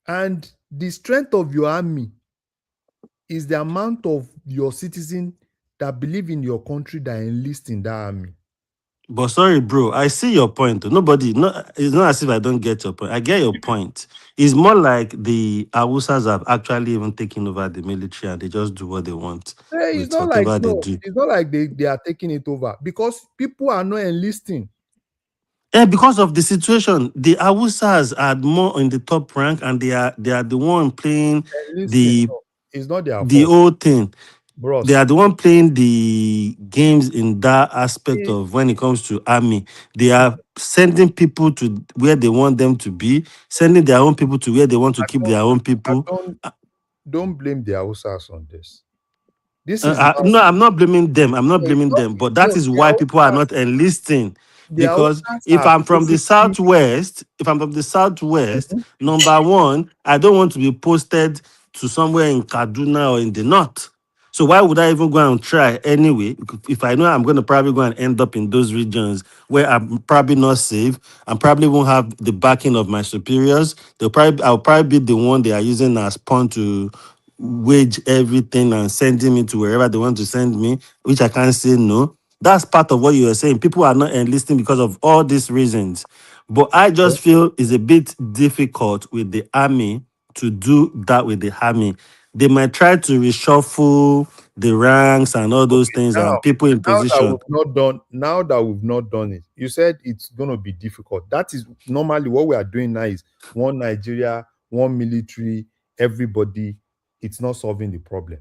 And the strength of your army is the amount of your citizens that believe in your country that enlist in that army. But sorry, bro, I see your point. It's not as if I don't get your point. I get your point. It's more like the Awusas have actually even taken over the military and they just do what they want It's with not like whatever they do. It's not like they are taking it over because people are not enlisting. Because of the situation, the Awusas are more in the top rank and they are the one playing It's not their the fault. whole thing. Bros. They are the one playing the games in that aspect of when it comes to army. They are sending people to where they want them to be, sending their own people to where they want to keep their own people. Don't blame the Hausas on this. This is No, I'm not blaming them. I'm not blaming them. But that is why people are not enlisting. Because if I'm from the Southwest, number one, I don't want to be posted to somewhere in Kaduna or in the North. So why would I even go and try anyway? If I know I'm going to probably go and end up in those regions where I'm probably not safe, and probably won't have the backing of my superiors. I'll probably be the one they are using as pawn to wage everything and sending me to wherever they want to send me, which I can't say no. That's part of what you are saying. People are not enlisting because of all these reasons. But I just feel it's a bit difficult with the army to do that with the army. They might try to reshuffle the ranks and all those things and people in position. Now that we've not done it, you said it's going to be difficult. That is normally what we are doing now is one Nigeria, one military, everybody. It's not solving the problem.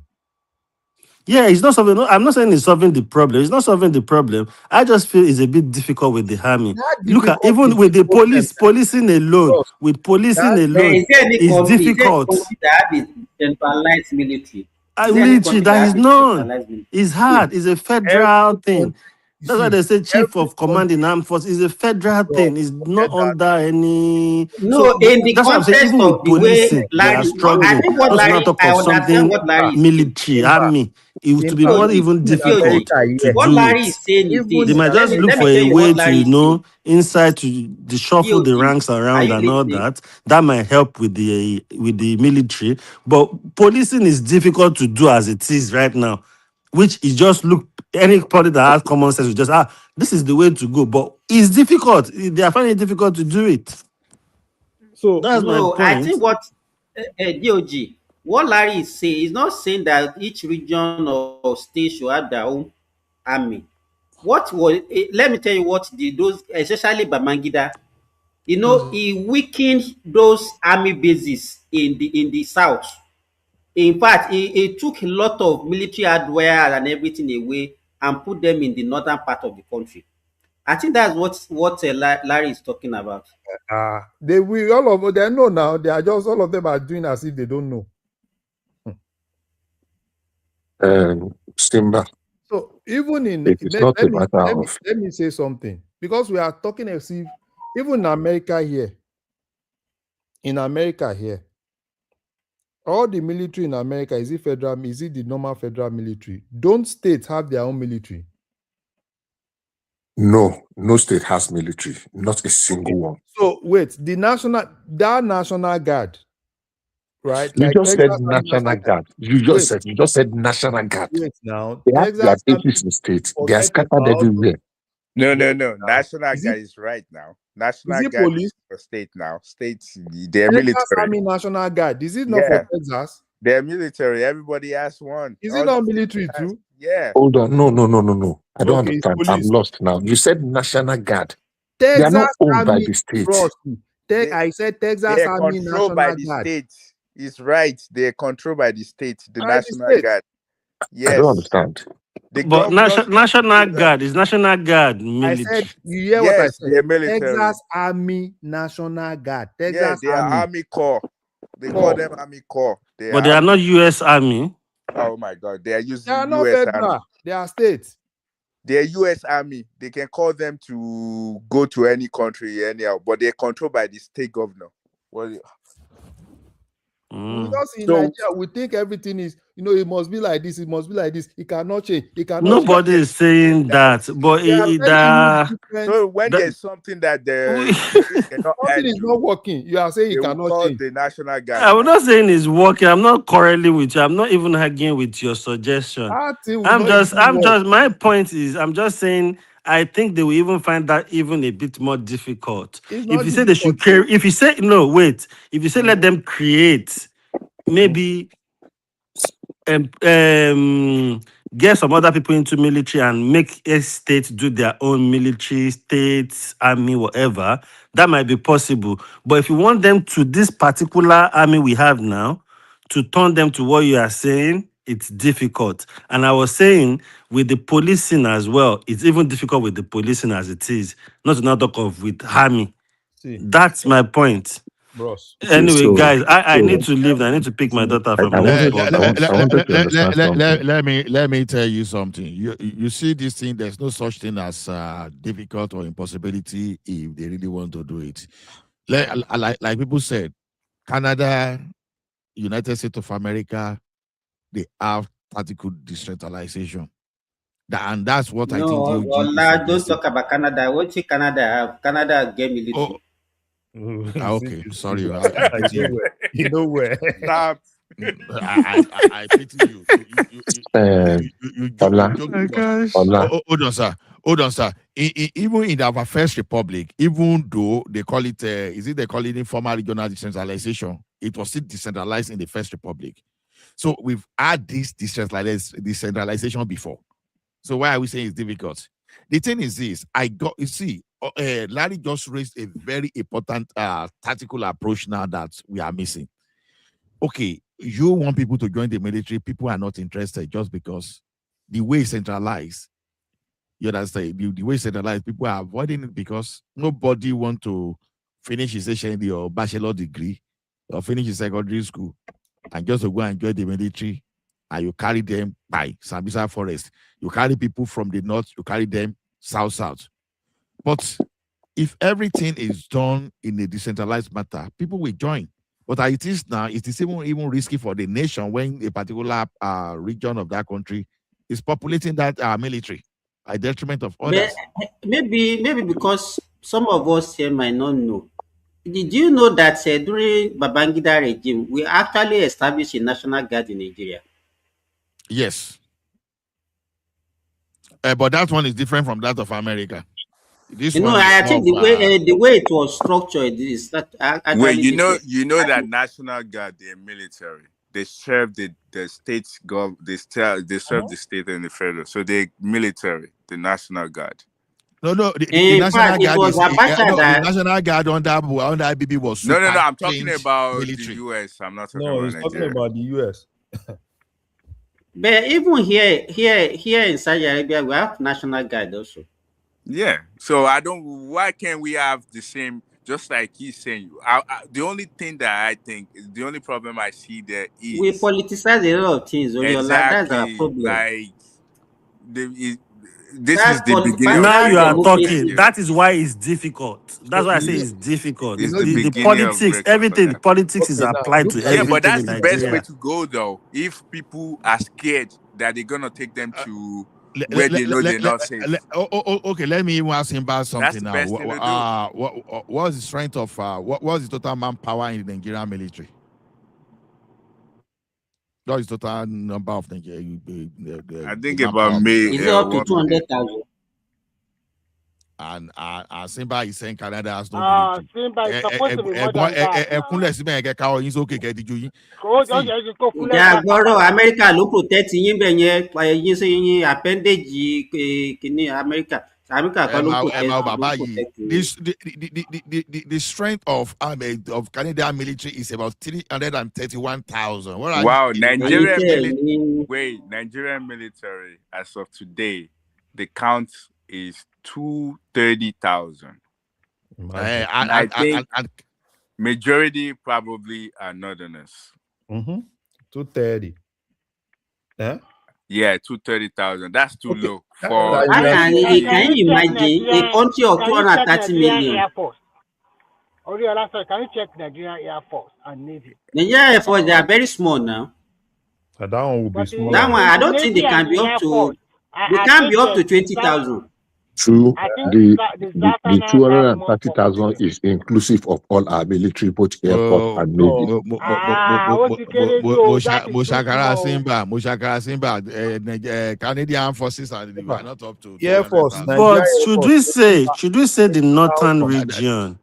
Yeah, it's not solving. I'm not saying it's solving the problem. It's not solving the problem. I just feel it's a bit difficult with the army. Look at even with the policing alone. With policing alone, it's difficult. Is there any country that has a centralized military? Military, that is none. It's hard. It's a federal thing. That's why they say chief of command in armed force is a federal thing. It's not under any. No, in the that's what I'm saying. Even with policing, they are struggling. I think what Larry, I understand what Larry is military, army. It was to be more even difficult to do what Larry it. is saying is this. They might just look for a way to, inside to shuffle the ranks around and all that. That might help with the military. But policing is difficult to do as it is right now, which is just anybody that has common sense will just this is the way to go. But it's difficult. They are finding it difficult to do it. So that's my point. I think what DOG, what Larry is saying is not saying that each region or state should have their own army. Let me tell you what those, especially Babangida, he weakened those army bases in the south. In fact, he took a lot of military hardware and everything away and put them in the northern part of the country. I think that's what Larry is talking about. They know now. They are just all of them are doing as if they don't know. Simba. So even in let me say something, because we are talking as if even in America here, all the military in America, is it federal? Is it the normal federal military? Don't states have their own military? No state has military, not a single one. So wait, that National Guard, right? You just said National Guard. You just said National Guard. Wait now, they have their bases in states. They are scattered everywhere. No. National Guard is right now. National Guard police? Is for state now. States, they're military. Army National Guard. Is it not for Texas? They're military. Everybody has one. Is it not military too? Yeah. Hold on. No. I don't understand. I'm lost now. You said National Guard. Texas they are not owned Army by the state. I said Texas Army National by the Guard. State. It's right. They're controlled by the state. The National Guard. Yes. I don't understand. But National Guard is National Guard military. I said, you hear what I said? Texas Army National Guard. Texas they are Army Corps. They call them Army Corps. They are not U.S. Army. Oh my God, they are using they are not U.S. federal. Army. They are states. They're U.S. Army. They can call them to go to any country anyhow, but they're controlled by the state governor. Because in So Nigeria, we think everything is, it must be like this, it must be like this. It cannot change. It cannot change. Nobody is saying that, but so when there's something that they're not something is not working, you are saying it cannot call change. the National Guard. I'm not saying it's working. I'm not quarreling with you. I'm not even arguing with your suggestion. My point is, I'm just saying, I think they will even find that even a bit more difficult. If you say they should carry, if you say, no, wait, if you say let them create, maybe get some other people into military and make a state do their own military, state, army, whatever, that might be possible. But if you want them to this particular army we have now, to turn them to what you are saying, it's difficult. And I was saying with the policing as well, it's even difficult with the policing as it is, not to not talk of with army. That's my point. Bros. Anyway, guys, I need to leave. I need to pick my daughter from wanted the to understand something. Let me tell you something. You see this thing, there's no such thing as difficult or impossibility if they really want to do it. Like people said, Canada, United States of America, they have tactical decentralization. And that's what I think. Don't talk about Canada. What should Canada have? Canada get military. Okay, sorry. You know where. Stop. I pity you. Hold on, sir. Even in our first republic, even though they call it, they call it informal regional decentralization, it was still decentralized in the first republic. So we've had this decentralization before. So why are we saying it's difficult? The thing is this: Larry just raised a very important tactical approach now that we are missing. Okay, you want people to join the military, people are not interested just because the way it's centralized, you understand, the way it's centralized, people are avoiding it because nobody want to finish his HND or bachelor degree or finish his secondary school and just to go and join the military, and you carry them by Sambisa Forest. You carry people from the north, you carry them south. But if everything is done in a decentralized matter, people will join. But as it is now, it is even risky for the nation when a particular region of that country is populating that military at detriment of others. Maybe because some of us here might not know. Did you know that during Babangida regime, we actually established a National Guard in Nigeria? Yes. But that one is different from that of America. This I think the way it was structured is that wait, you know that National Guard, they're military. They serve the state they serve the state and the federal. So they're military, the National Guard. No, the National Guard is the National Guard under IBB was no. I'm talking about military. The US. I'm not talking about he's talking about the US. But even here in Saudi Arabia, we have National Guard also. Yeah. So why can't we have the same, just like he's saying? The only thing that I think, the only problem I see there is we politicize a lot of things. Exactly. That's our problem. Like this is the beginning. Now you are talking. That is why it's difficult. That's why I say it's difficult. The politics, everything. Politics is applied to everything. Yeah, but that's the best Nigeria. way to go, though. If people are scared that they're gonna take them to where they know they're not safe. Okay, let me even ask him about something now. Best thing to do. What's the strength of what was the total manpower in the Nigerian military? What is the total number of Nigeria? I think about me. Is it up to 200,000? And Simba is saying Canada has no military. Simba is supposed to be more than that. America ló protect yín bẹ̀ yẹn yín sí yín appendage kìíní America. The strength of Canadian military is about 331,000. Wow, Nigerian military as of today, the count is 230,000. I think majority probably are northerners. 230. Yeah. Yeah, 230,000. That's too Okay. low for. Can you imagine a country of 230 million? Air Force? Oriola, sorry, can you check Nigerian Air Force and Navy? Nigerian Air Force, they are very small now. That one will be small. That one, I don't think they can be up to. They can't be up to 20,000. True, I think the Zafana 230,000 is inclusive of all our military, both Air Force and Navy. Mushakara Simba, Canadian forces are not up to Air Force. But should we say the northern region?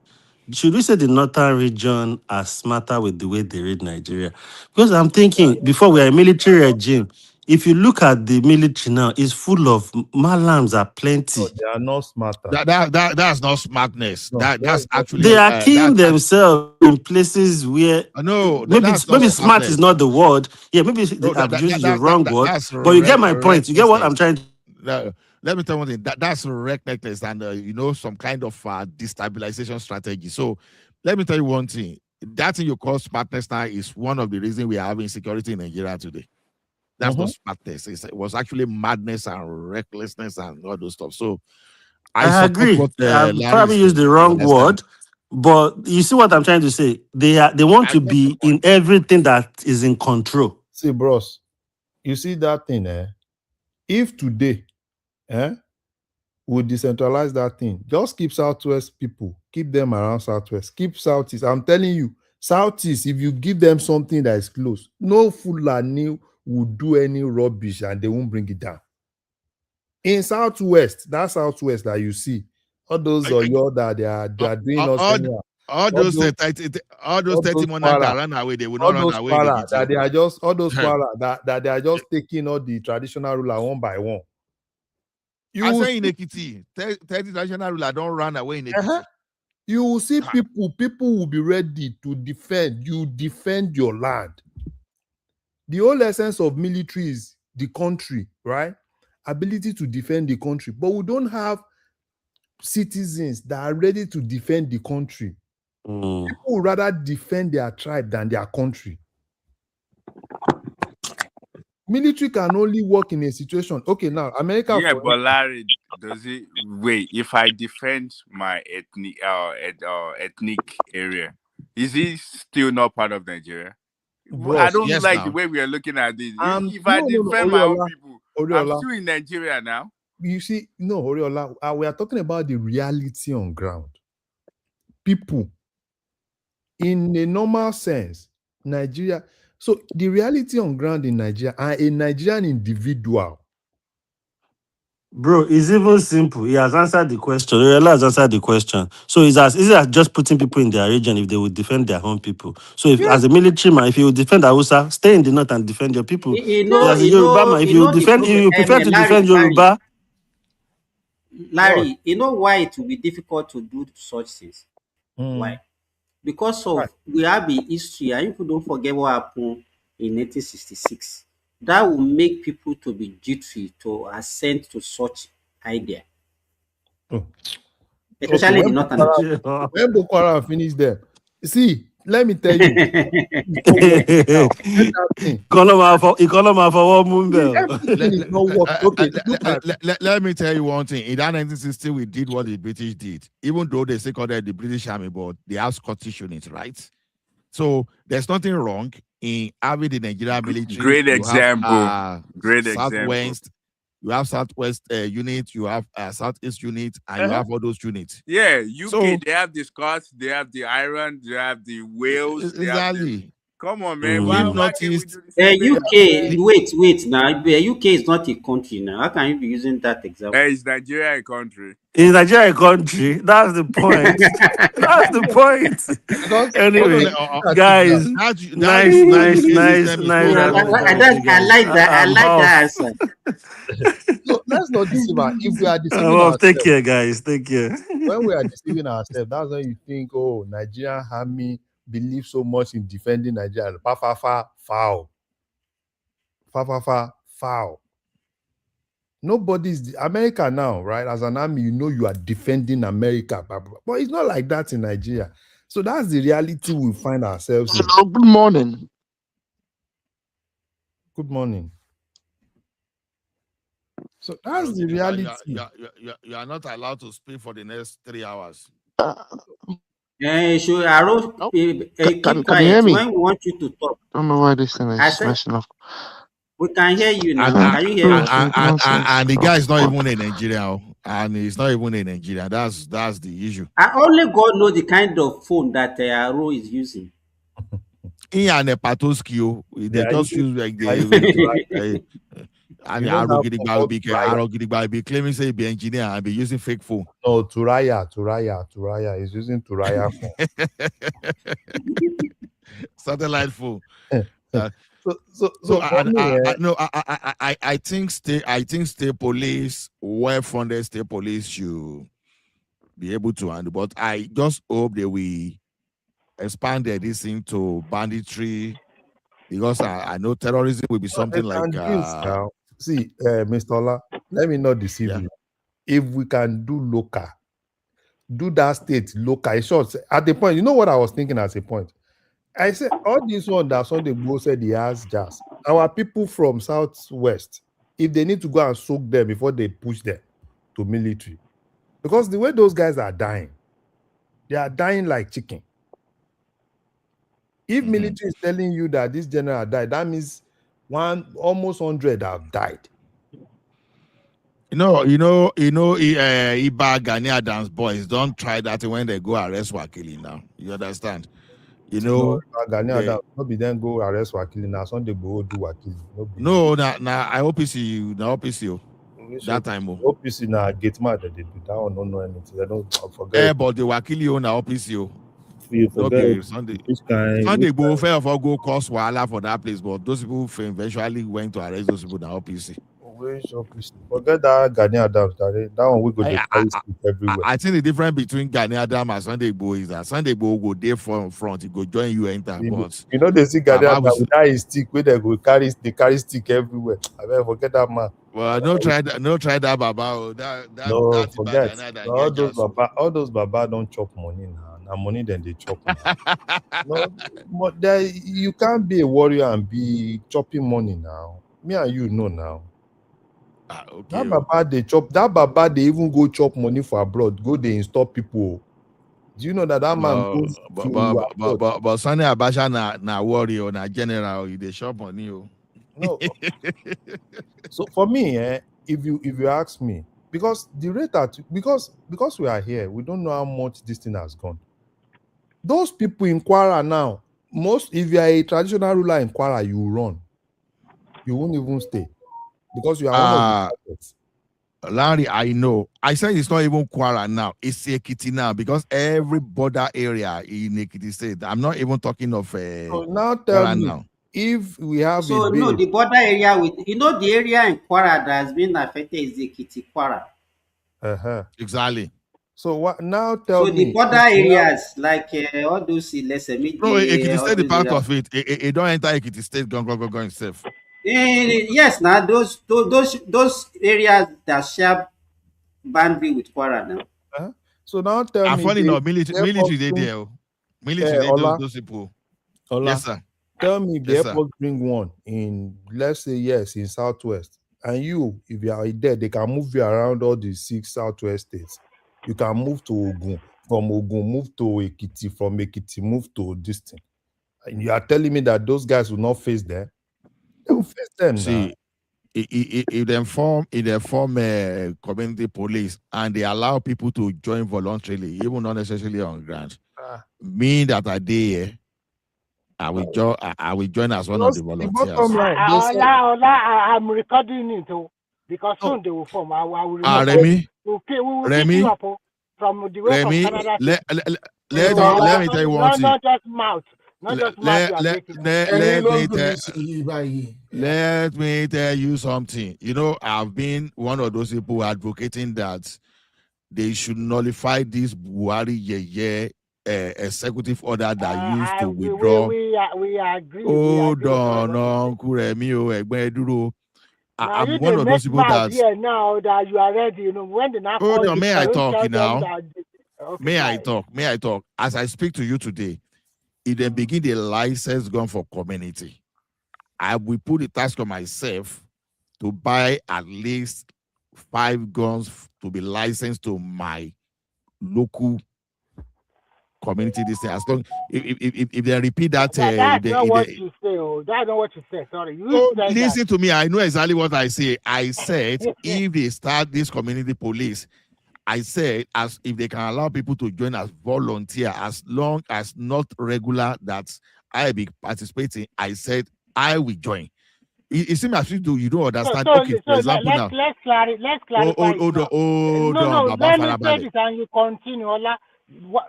Should we say the northern region are smarter with the way they read Nigeria? Because I'm thinking, before we are a military regime, if you look at the military now, it's full of malams are plenty. No, they are not smarter. That's not smartness. No, that's actually they are killing themselves in places where maybe smart is not the word. Yeah, maybe I've used the wrong word. But you get my point. You get what I'm trying to. Let me tell you one thing. That's recklessness and some kind of destabilization strategy. So let me tell you one thing. That thing you call smartness now is one of the reasons we are having insecurity in Nigeria today. That's not smartness. It was actually madness and recklessness and all those stuff. So I agree. I've probably used the wrong word, but you see what I'm trying to say. They want to be in everything that is in control. See, bros, you see that thing, if today, we decentralize that thing, just keep Southwest people, keep them around Southwest, keep Southeast. I'm telling you, Southeast, if you give them something that is close, no Fulani will do any rubbish and they won't bring it down. In Southwest, that Southwest that you see, all those that they are doing all those 30 months that run away, they will not run away. That they are just all those that they are just taking all the traditional ruler one by one. I say in Ekiti, 30 traditional ruler don't run away in Ekiti. You will see people will be ready to defend. You defend your land. The whole essence of military is the country, right? Ability to defend the country. But we don't have citizens that are ready to defend the country. People would rather defend their tribe than their country. Military can only work in a situation. Okay, now America. Yeah, but Larry, does it wait? If I defend my ethnic area, is he still not part of Nigeria? Bros, I don't like the way we are looking at this. If I defend my own people, I'm still in Nigeria now. You see, no, Oriola, we are talking about the reality on ground. People, in a normal sense, Nigeria. So the reality on ground in Nigeria, a Nigerian individual. Bro, it's even simple. He has answered the question. Oriola has answered the question. So it's as easy as just putting people in their region if they would defend their own people. So if as a military man, if you would defend Hausa, stay in the north and defend your people. As a Yoruba man, if you prefer to defend Yoruba. Larry, you know why it will be difficult to do such things? Why? Because of we have a history, and people don't forget what happened in 1966. That will make people to be jittery to assent to such idea. Especially the northern. When Boko Haram finish there, see, let me tell you. Let me tell you one thing. In that 1960, we did what the British did. Even though they say called it the British Army, but they have Scottish units, right? So there's nothing wrong in having the Nigerian military. Great example. Great Southwest. You have Southwest unit, you have Southeast unit, and you have all those units. Yeah, UK, they have the Scots, they have the Ireland, they have the Wales. Exactly. Come on, man. Why can't we do UK, wait now. UK is not a country now. How can you be using that example? Is Nigeria a country? Is Nigeria a country? That's the point. That's the point. Anyway, guys, nice. I like that answer. So let's not deceive. If we are deceiving ourselves, take care, guys. Take care. When we are deceiving ourselves, that's when you think, oh, Nigerian army believe so much in defending Nigeria. Foul. Nobody's America now, right? As an army, you know you are defending America, but it's not like that in Nigeria. So that's the reality we find ourselves in. Hello, good morning. Good morning. So that's the reality. You are not allowed to speak for the next 3 hours. So Aro, keep Can you quiet hear me? when we want you to talk. Don't know why this thing I is said messing up. we can hear you now. And, Can you hear us? and the guy is not even in Nigeria, and he's not even in Nigeria. That's the issue. Only God knows the kind of phone that Aro is using. In an Patoskio, they just use like and Arogidi be claiming say be engineer and be using fake phone. No, Turaya is using Turaya phone. Satellite phone. So I think state police, well-funded state police should be able to handle, but I just hope that we expanded this into banditry, because I know terrorism will be something like now. See, Mr. Ola, let me not deceive you. If we can do local, do that state local, it's short. At the point, you know what I was thinking as a point? I said all this one that Sunday Igboho said he has jazz. Our people from Southwest, if they need to go and soak them before they push them to military, because the way those guys are dying, they are dying like chicken. If military is telling you that this general died, that means almost 100 have died. Iba Gani Adams boys don't try that when they go arrest Wakili now. You understand? Gani Adams not be then go arrest Wakili now. Sunday go do Wakili. No, I OPC, that time. OPC now get mad that they do that one. Don't know anything. They don't forget. But the Wakili na OPC. You forget Sunday go fair for go cause wahala for that place, but those people eventually went to arrest those people na OPC. Forget that Gani Adams. That one we go everywhere. I think the difference between Gani Adams and Sunday Igboho is that Sunday Igboho go there from front, he go join you enter. But they see Gani Adams with that stick where they go carry stick everywhere. I mean, forget that man. Well, no try that Baba. Forget. All those Baba don't chop money now. Now money then they chop now. But you can't be a warrior and be chopping money now. Me and you know now. Okay. That Baba they even go chop money for abroad. Go they install people. Do you know that man goes to but Sani Abacha na warrior, na general, they chop money. No. So for me, if you ask me, because the rate because we are here, we don't know how much this thing has gone. Those people in Kwara now, if you are a traditional ruler in Kwara, you run. You won't even stay. Because you are one of the targets. Larry, I know. I said it's not even Kwara now. It's Ekiti now, because every border area in Ekiti State. I'm not even talking of so now tell me now. If we have the border area with the area in Kwara that has been affected is Ekiti Kwara. Exactly. So what now? Tell me. So the border areas like all those Lessemidi. No, Ekiti State is part of it. It don't enter Ekiti State. Go itself. Yes, now those areas that share boundary with Kwara now. So now tell me. Funny enough, military they there. Military those people. Ola, yes, sir. Tell me the airport bring one in, let's say in Southwest, and you, if you are there, they can move you around all the 6 Southwest states. You can move to Ogun, from Ogun move to Ekiti, from Ekiti move to this thing. And you are telling me that those guys will not face them? They will face them. See, if they form community police and they allow people to join voluntarily, even not necessarily on grant, me that are there, I will join as one of the volunteers. I'm recording it because soon they will form. I will Remy, Remy, from the way Remy, from Canada. Let me tell you one thing. Not just mouth. Let me tell you something. I've been one of those people advocating that they should nullify this Buhari executive order that used to withdraw. We agree. Hold on, Uncle Remy, I'm one of those people that. Here now that you are ready, when the now. Hold on, may I talk now? May I talk? As I speak to you today, if they begin the license gun for community, I will put the task on myself to buy at least 5 guns to be licensed to my local community. This thing, as long if they repeat that, That's not what you say. Oh, that's not what you said. Sorry, you said listen that. to me. I know exactly what I say. I said if they start this community police, I said as if they can allow people to join as volunteer, as long as not regular that I be participating. I said I will join. It seems as if you don't understand. Okay, for example, now let's clarify. Hold on, No, Baba let me say Farabale. this and you continue. Ola.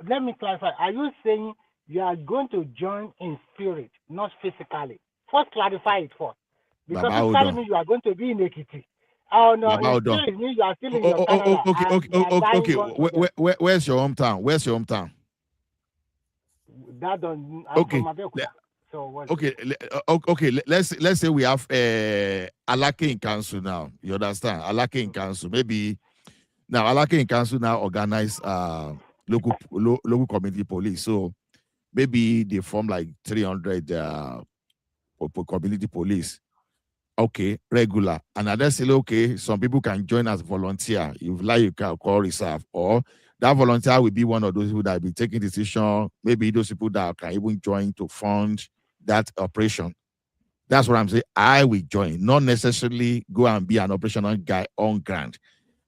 Let me clarify. Are you saying you are going to join in spirit, not physically? First, clarify it first. Because Baba, hold physically on. means you are going to be in Ekiti. Oh no, Baba, in hold on. spirit means you are still in your Canada. Okay. Where's your hometown? Where's your hometown? That don't. I'm from Abeokuta. So what? Okay. Let's say we have Alake in council now. You understand? Alake in council. Maybe now Alake in council now organize local community police. So maybe they form like 300 community police. Okay, regular. And then say, okay, some people can join as volunteer. If like you can call reserve, or that volunteer will be one of those who that will be taking decision. Maybe those people that can even join to fund that operation. That's what I'm saying. I will join, not necessarily go and be an operational guy on ground.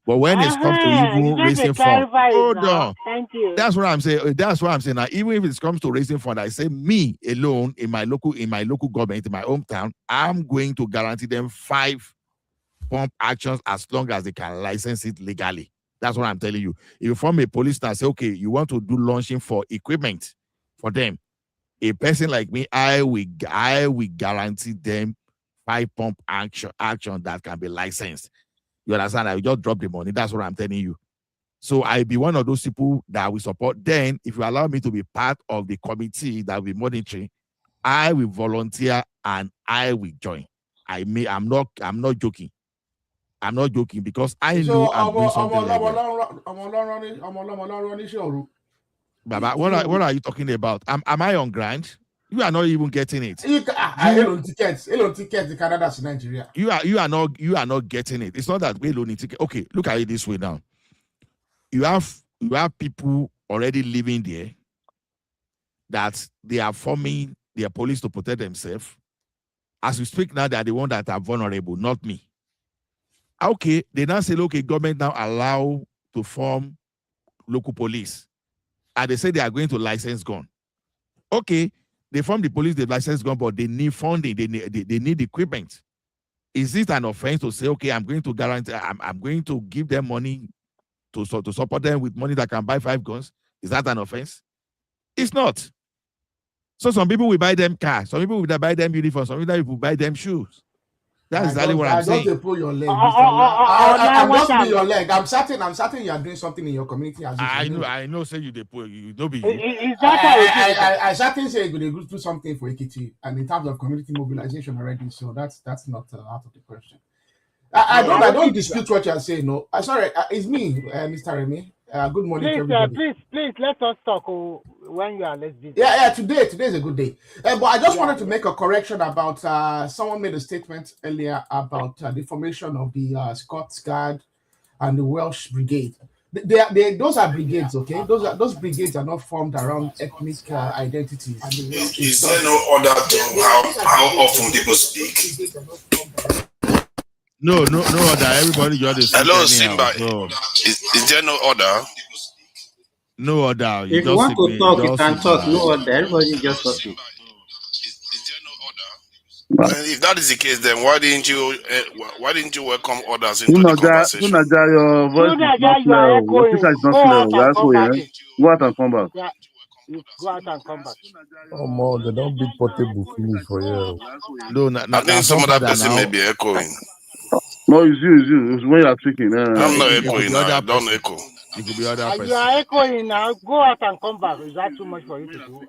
But when it comes to even raising funds, hold on. Thank you. That's what I'm saying. That's what I'm saying. Now, even if it comes to raising funds, I say me alone in my local government, in my hometown, I'm going to guarantee them 5 pump actions as long as they can license it legally. That's what I'm telling you. If you form a police and say, okay, you want to do launching for equipment for them, a person like me, I will guarantee them 5 pump action that can be licensed. You understand? I will just drop the money. That's what I'm telling you. So I'll be one of those people that will support. Then, if you allow me to be part of the committee that will be monitoring, I will volunteer and I will join. I'm not joking. I'm not joking because I know I'm doing something like that. Baba, what are you talking about? Am I on grant? You are not even getting it. Canada to Nigeria. You are not getting it. It's not that we don't ticket. Okay, look at it this way now. You have people already living there that they are forming their police to protect themselves. As we speak now, they are the ones that are vulnerable, not me. Okay, they now say, okay, government now allow to form local police. And they say they are going to license gun. Okay, they form the police, they license gun, but they need funding, they need equipment. Is it an offense to say, okay, I'm going to guarantee, I'm going to give them money to support them with money that can buy 5 guns? Is that an offense? It's not. So some people will buy them cars, some people will buy them uniforms, some people will buy them shoes. That's exactly what I'm saying. I just pull your leg, I'm just pulling your leg. I'm certain you are doing something in your community. I know. Say you pull, you know be you. I certainly say you're going to do something for Ekiti, and in terms of community mobilization already. So that's not out of the question. I don't dispute what you are saying. No, sorry, it's me, Mr. Remy. Good morning to everybody. Please let us talk when you are less busy. Yeah. Today is a good day. But I just wanted to make a correction about someone made a statement earlier about the formation of the Scots Guard and the Welsh Brigade. Those are brigades, okay? Those brigades are not formed around ethnic identities. Is there no order to how often people speak? No order. Everybody just hello, Simba. So. Is there no order? No order. If you want to talk, you can talk. No order. Everybody just talking. If that is the case, then why didn't you welcome others into the conversation? Your voice is not clear. Your speaker is not clear. Go out and come back. Go out and come back. Oh, more, they don't beat portable finish for you. No, I think some other person may be echoing. No, it's you. It's when you're speaking. I'm not echoing. I don't echo. It could be other person. You are echoing now. Go out and come back. Is that too much for you to do?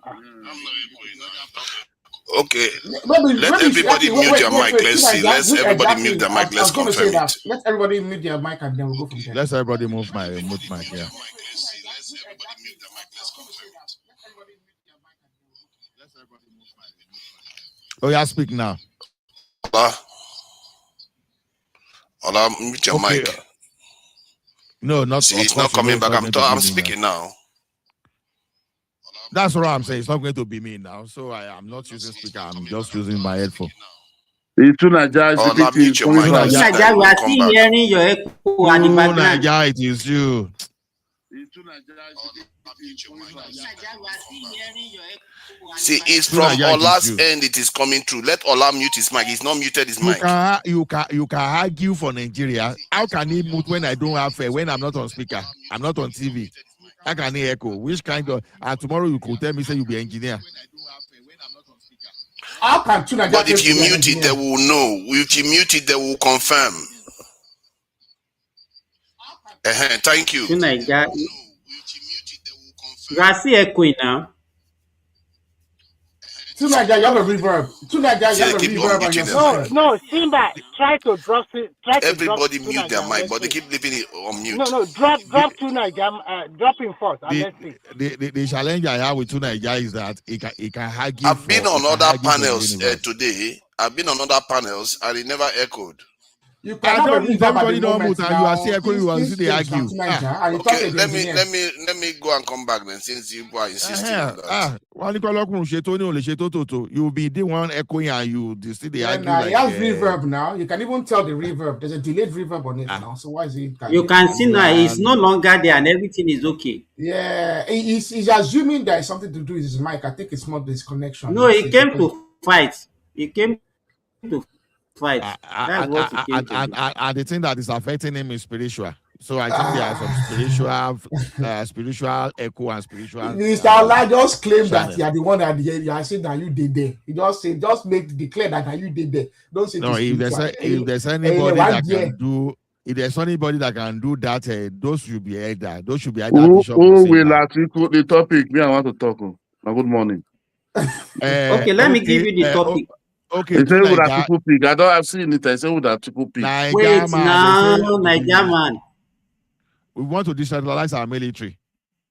Okay. Let everybody mute your mic. Let's see. Let's everybody mute their mic. Let's confirm it. Let everybody mute their mic and then we'll go from there. Let's everybody move mic. Yeah. Oh, yeah, speak now. Ola, mute your mic. No, not. See, it's not coming back. I'm speaking now. That's what I'm saying. It's not going to be me now. So I'm not using speaker. I'm just using my headphone. Oh, now mute your mic. Naija, we are still hearing your echo at the background. Naija, it is you. See, it's from Ola's end. It is coming through. Let Ola mute his mic. He's not muted his mic. You can argue for Nigeria. How can he mute when I don't have when I'm not on speaker? I'm not on TV. How can he echo? Which kind of? And tomorrow you could tell me say you be engineer. How can but if you mute it, they will know. If you mute it, they will confirm. Thank you. Naija, you are still echoing now. Naija, you have a reverb. Naija, you have a reverb on your system. No, Simba, try to drop it. Everybody mute their mic, but they keep leaving it on mute. No, drop Naija, drop him first. The challenge I have with Naija is that it can argue. I've been on other panels today. I've been on other panels and it never echoed. You can everybody don't mute and you are still echoing. You are still argue. Okay, let me go and come back then since you are insisting on that. You will be the one echoing and you still the argue. He has reverb now. You can even tell the reverb. There's a delayed reverb on it now. So why is it? You can see now it's no longer there and everything is okay. Yeah, he's assuming there is something to do with his mic. I think it's more this connection. No, he came to fight. He came to fight. That's what he came to do. And the thing that is affecting him is spiritual. So I think there are some spiritual echo and spiritual. Mr. Allah just claim that you are the one that you are saying that you did there. He just declare that you did there. Don't say no. If there's anybody that can do. If there's anybody that can do that, those should be either. Those should be either. Who will Atiku the topic? Me, I want to talk. Good morning. Okay, let me give you the topic. Okay. They say with Atiku pick. I don't have seen it. I say with Atiku pick. Wait now, Naija man. We want to decentralize our military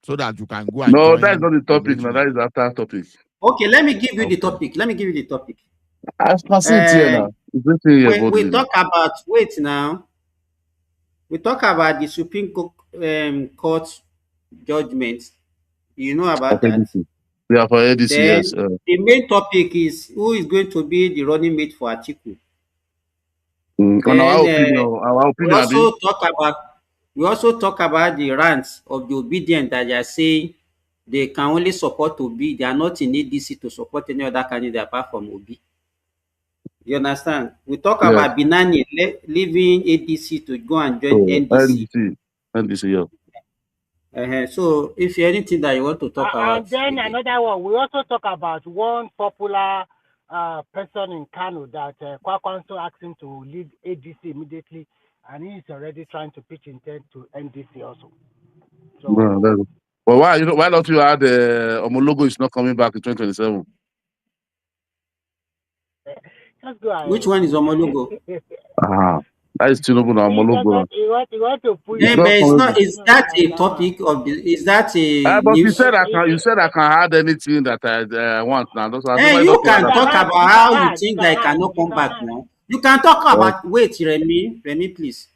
so that you can go and no, that's not the topic. No, that is after topic. Okay, let me give you the topic. I've passed it here now. We talk about We talk about the Supreme Court judgment. You know about that. Yeah, for ADC, yes. The main topic is who is going to be the running mate for Atiku. Our opinion. We also talk about the rants of the obedient that they are saying they can only support Obi. They are not in ADC to support any other candidate apart from Obi. You understand? We talk about Binani leaving ADC to go and join NDC. NDC, yeah. So, if you anything that you want to talk about. And then another one, we also talk about one popular person in Kano that Kwakwanso asked him to leave ADC immediately, and he's already trying to pitch intent to NDC also. So, well, why don't you add Omologo is not coming back in 2027? Just go ahead. Which one is Omologo? That is Tinubu now. Omologo. You want to put but it's not. Is that a topic of the? Is that a? But you said I can add anything that I want now. You can talk about how you think that I cannot come back now. You can talk about. Wait, Remy, please.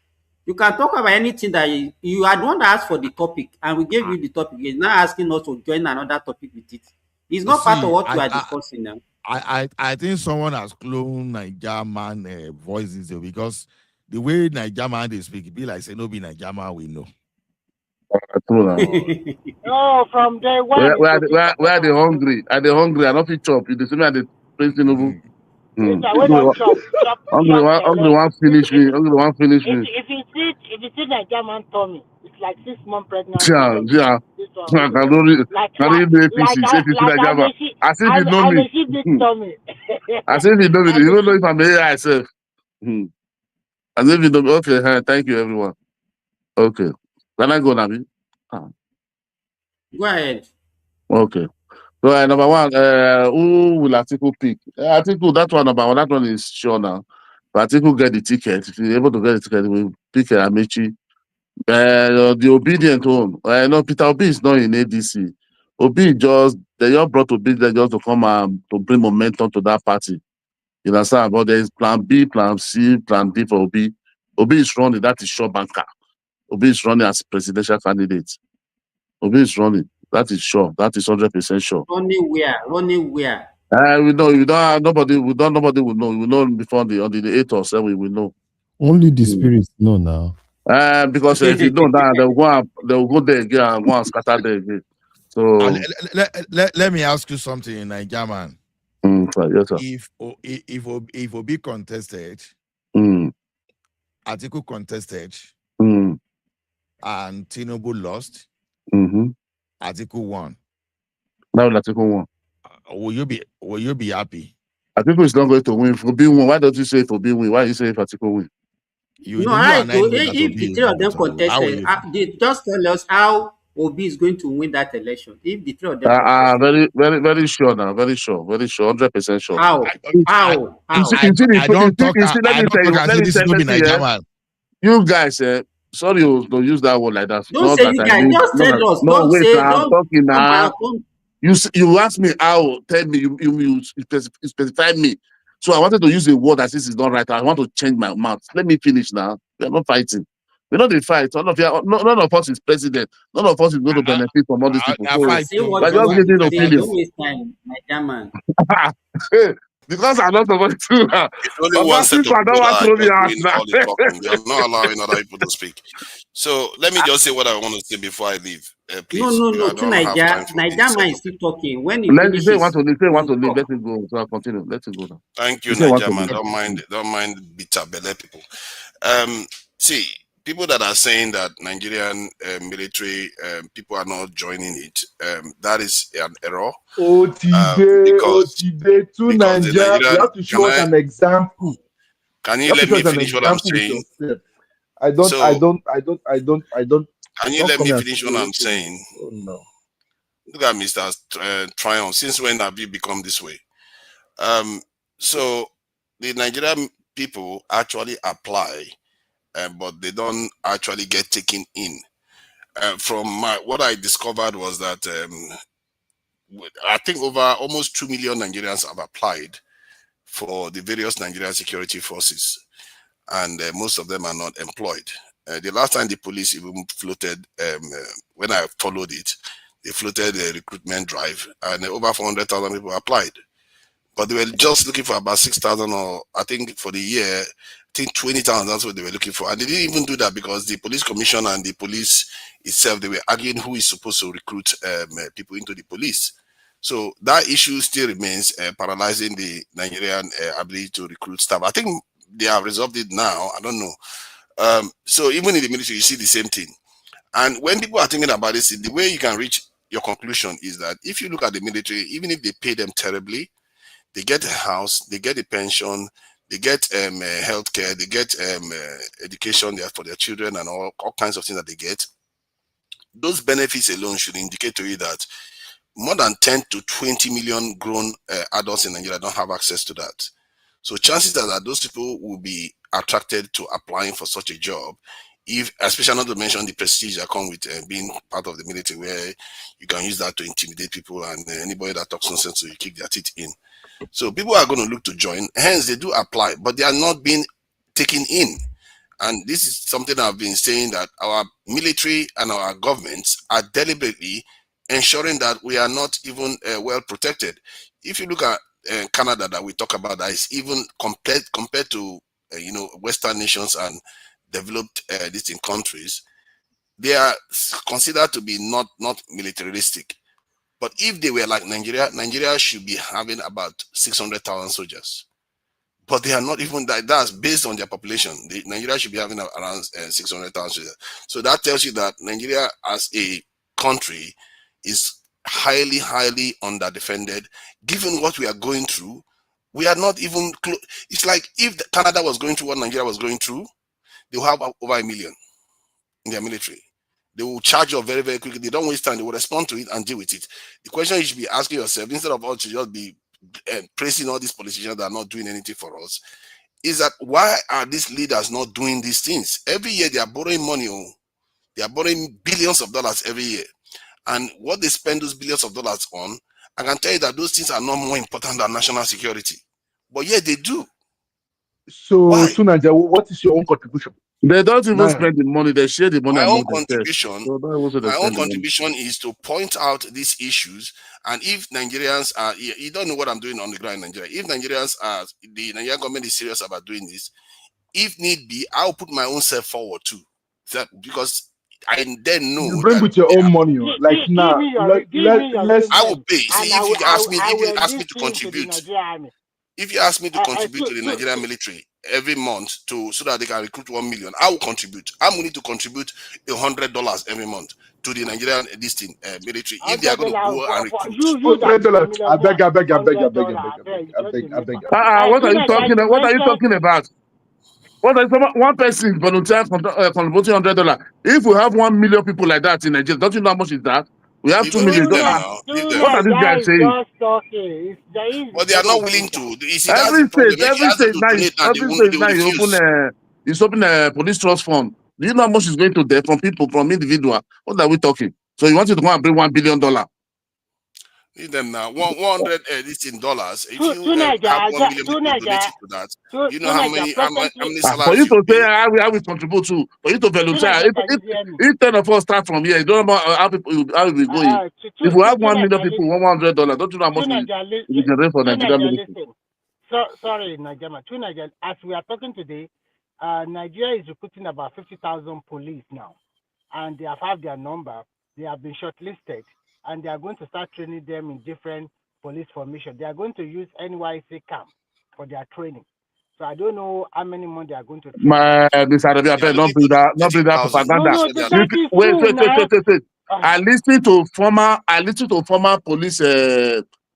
You can talk about anything that you had one that asked for the topic, and we gave you the topic. You're now asking us to join another topic with it. It's not part of what you are discussing now. I think someone has cloned Naija man voices because the way Naija man they speak, it be like say no be Naija man we know. No, from day one. Where are they hungry? Are they hungry? I don't feel chop. You see me at the place Tinubu. Hungry one finish me. If you see Naija man tummy, it's like 6 months pregnant. Yeah. As if you know me. As if you know me. You don't know if I'm here myself. As if you know me. Okay, thank you everyone. Okay. Can I go now? Go ahead. Okay. So number one, who will Atiku pick? Atiku, that one number one. That one is sure now. But Atiku get the ticket. If you're able to get the ticket, we'll pick Amaechi. The obedient one. No, Peter Obi is not in ADC. Obi they just brought Obi there just to come to bring momentum to that party. You understand? But there is plan B, plan C, plan D for Obi. Obi is running. That is sure banker. Obi is running as presidential candidate. Obi is running. That is sure. That is 100% sure. Running where? Running where? We know. You don't. Nobody will know. We will know before on the 8th or 7th. We will know. Only the spirits know now. Because if you don't, they'll go there again and go and scatter there again. So let me ask you something in Nigeria, man. Yes, sir. If Obi contested, Atiku contested, and Tinubu lost, Atiku won. Now Atiku won. Will you be happy? Atiku is not going to win. If Obi win, why don't you say if Obi win? Why you say if Atiku win? If the three of them contested, they just tell us how Obi is going to win that election. If the three of them contested. Very, very, very sure now. Very sure. 100% sure. How? I don't talk as if this is going to be Nigeria, man. You guys, sorry to use that word like that. Don't say you guys. Just tell us. No, wait. I'm talking now. You asked me how. Tell me. You specify me. So I wanted to use a word that this is not right. I want to change my mouth. Let me finish now. We are not fighting. We're not in fight. None of us is president. None of us is going to benefit from all these people. But just getting opinion. Because I'm not supposed to. It's only one set of people that are doing all the talking. They are not allowing other people to speak. So let me just say what I want to say before I leave. Please. No. To Nigeria man is still talking. When he finishes, say want to leave. Let it go. So I'll continue. Let it go now. Thank you, Nigeria man. Don't mind bitter belly people. See, people that are saying that Nigerian military people are not joining it, that is an error. Because Nigeria, you have to show us an example. Can you let me finish what I'm saying? I don't. Can you let me finish what I'm saying? Oh, no. Look at Mr. Triumph. Since when have you become this way? So the Nigerian people actually apply, but they don't actually get taken in. From what I discovered was that I think over almost 2 million Nigerians have applied for the various Nigerian security forces, and most of them are not employed. The last time the police even floated, when I followed it, they floated a recruitment drive, and over 400,000 people applied. But they were just looking for about 6,000, or I think for the year, I think 20,000, that's what they were looking for. And they didn't even do that because the police commission and the police itself, they were arguing who is supposed to recruit people into the police. So that issue still remains paralyzing the Nigerian ability to recruit staff. I think they have resolved it now. I don't know. So even in the military, you see the same thing. And when people are thinking about this, the way you can reach your conclusion is that if you look at the military, even if they pay them terribly, they get a house, they get a pension, they get healthcare, they get education there for their children and all kinds of things that they get. Those benefits alone should indicate to you that more than 10 to 20 million grown adults in Nigeria don't have access to that. So chances are that those people will be attracted to applying for such a job, if, especially not to mention the prestige that comes with being part of the military, where you can use that to intimidate people, and anybody that talks nonsense, so you kick their teeth in. So people are going to look to join. Hence, they do apply, but they are not being taken in. And this is something I've been saying, that our military and our governments are deliberately ensuring that we are not even well protected. If you look at Canada that we talk about, that is even compared to Western nations and developed distinct countries, they are considered to be not militaristic. But if they were like Nigeria should be having about 600,000 soldiers. But they are not even that. That's based on their population. Nigeria should be having around 600,000 soldiers. So that tells you that Nigeria as a country is highly underdefended. Given what we are going through, we are not even close. It's like if Canada was going through what Nigeria was going through, they will have over 1 million in their military. They will charge you very, very quickly. They don't waste time. They will respond to it and deal with it. The question you should be asking yourself, instead of all to just be praising all these politicians that are not doing anything for us, is that why are these leaders not doing these things? Every year they are borrowing money. They are borrowing billions of dollars every year. And what they spend those billions of dollars on, I can tell you that those things are not more important than national security. But yet they do. So, Nigeria, what is your own contribution? They don't even spend the money. They share the money My own among themselves. So my own contribution is to point out these issues. And if Nigerians are, you don't know what I'm doing on the ground in Nigeria. If Nigerians are, the Nigerian government is serious about doing this, if need be, I'll put my own self forward too. Because I then know You bring that with your own money. Like now, let's. I will pay. See, and if you ask me to to contribute, the Nigerian Army. if you ask me to contribute to the Nigerian military every month so that they can recruit 1 million, I will contribute. I'm willing to contribute $100 every month to the Nigerian military if they are going to go and recruit. $100. I beg. What are you talking about? What are you talking about? One person volunteer contributing $100. If we have 1 million people like that in Nigeria, don't you know how much is that? We have 2 million. What are these guys saying? Just talking. But they are not willing to. You see, that's Every the problem. state now you open a police trust fund. Do you know how much is going to there from people, from individual? What are we talking? So you want you to go and bring $1 billion? Leave them now. 100 this in dollars. If you have 1 million people donating to that, you know how many for you salaries to say how we contribute to, for you to volunteer. If 10 of us start from here, you don't know how we going. If we have 1 million people, $100, don't you know how much we generate for Nigerian military? Sorry, Nigeria. As we are talking today, Nigeria is recruiting about 50,000 police now, and they have their number. They have been shortlisted, and they are going to start training them in different police formations. They are going to use NYC camp for their training. So I don't know how many months they are going to train. This Arabia, don't bring that propaganda. No, that is true. I listened to former police.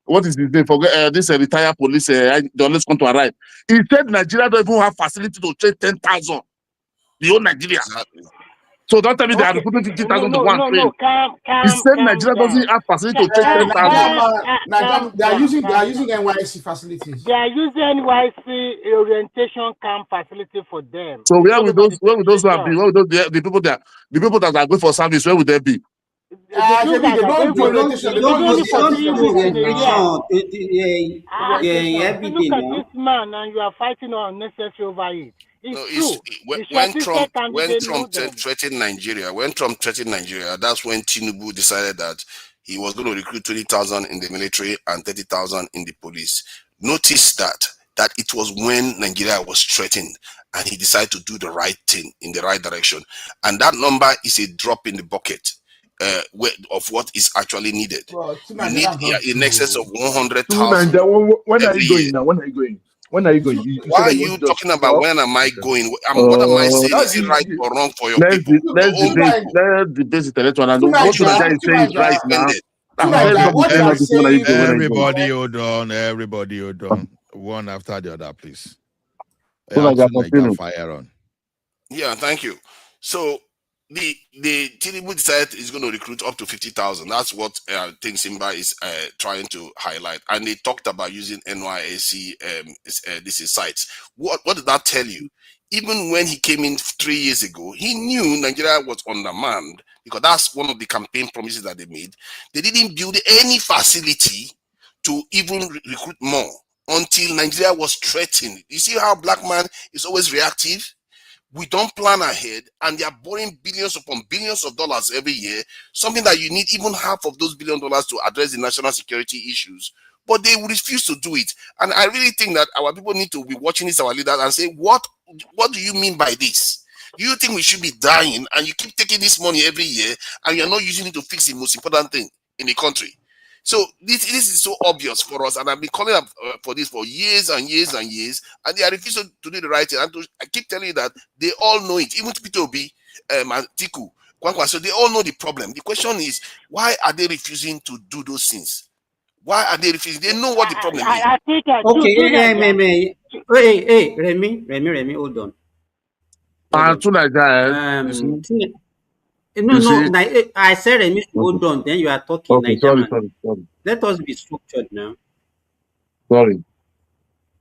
What is his name? Forget this retired police. They always come to arrive. He said Nigeria don't even have facility to train 10,000. The whole Nigeria. Exactly. So don't tell me they are recruiting 50,000 to one train. He said Nigeria doesn't have facility to train 10,000. They are using NYC facilities. They are using NYC orientation camp facility for them. So where will those who have been? Where will the people that are going for service? Where would they be? Look at this man, and you are fighting unnecessary over it. When Trump threatened Nigeria, that's when Tinubu decided that he was going to recruit 20,000 in the military and 30,000 in the police. Notice that it was when Nigeria was threatened, and he decided to do the right thing in the right direction. And that number is a drop in the bucket of what is actually needed. You need in excess of 100,000. When are you going now? When are you going? Why are you talking about when am I going? What am I saying? Is it right or wrong for your people? Let's debate it later on. And what should I say is right now? Everybody hold on. One after the other, please. Fire on. Yeah, thank you. So the Tinubu decided is going to recruit up to 50,000. That's what I think Simba is trying to highlight. And they talked about using NYSC sites. What did that tell you? Even when he came in 3 years ago, he knew Nigeria was undermanned, because that's one of the campaign promises that they made. They didn't build any facility to even recruit more until Nigeria was threatened. You see how black man is always reactive? We don't plan ahead, and they are borrowing billions upon billions of dollars every year, something that you need even half of those $1 billion to address the national security issues. But they refuse to do it. And I really think that our people need to be watching this, our leaders, and say, what do you mean by this? Do you think we should be dying, and you keep taking this money every year, and you're not using it to fix the most important thing in the country? So this is so obvious for us, and I've been calling up for this for years and years and years, and they are refusing to do the right thing. And I keep telling you that they all know it, even Peter Obi, Atiku, so they all know the problem. The question is, why are they refusing to do those things? Why are they refusing? They know what the problem is. Hey, Remy, hold on. No, I said Remy, hold on. Then you are talking. Okay, sorry. Let us be structured now. Sorry.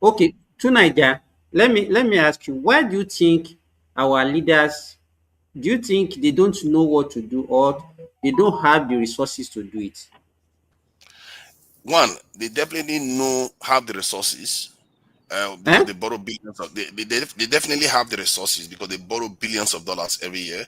Okay, to Niger, let me ask you, why do you think our leaders, do you think they don't know what to do, or they don't have the resources to do it? One, they definitely have the resources, because they borrow billions of they definitely have the resources because they borrow billions of dollars every year.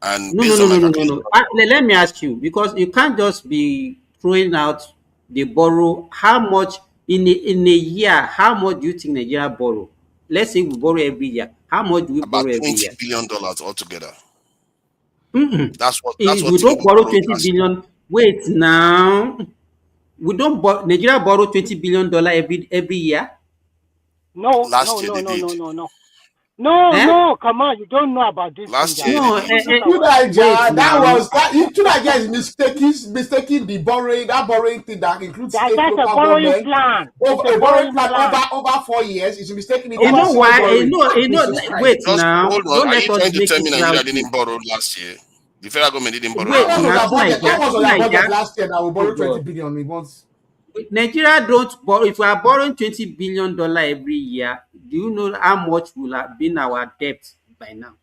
And No, based on my calculation, let me ask you, because you can't just be throwing out the borrow. How much in a year? How much do you think Nigeria borrow? Let's say we borrow every year. How much do we about borrow every $20 year? billion altogether. That's what we don't Tinubu borrow borrowed 20 last year. billion. Wait now. We don't borrow. Nigeria borrow $20 billion every year. No, last year they did. No, come on, you don't know about this thing. Last year No, they did. That was that. Nigeria is mistaking the borrowing, that borrowing thing that includes state, That's local a borrowing government. plan. Over It's a borrowing plan over 4 years. Is mistaking it You over know single why? borrowing. Wait Just now. hold on. Don't Are let you us trying to make tell it me Nigeria rowdy. didn't borrow last year? The federal government didn't borrow Wait last year. now, How much was our budget last year that we Oh borrowed 20 God. billion in months? Nigeria don't borrow. If we are borrowing $20 billion every year, do you know how much will have been our debt by now?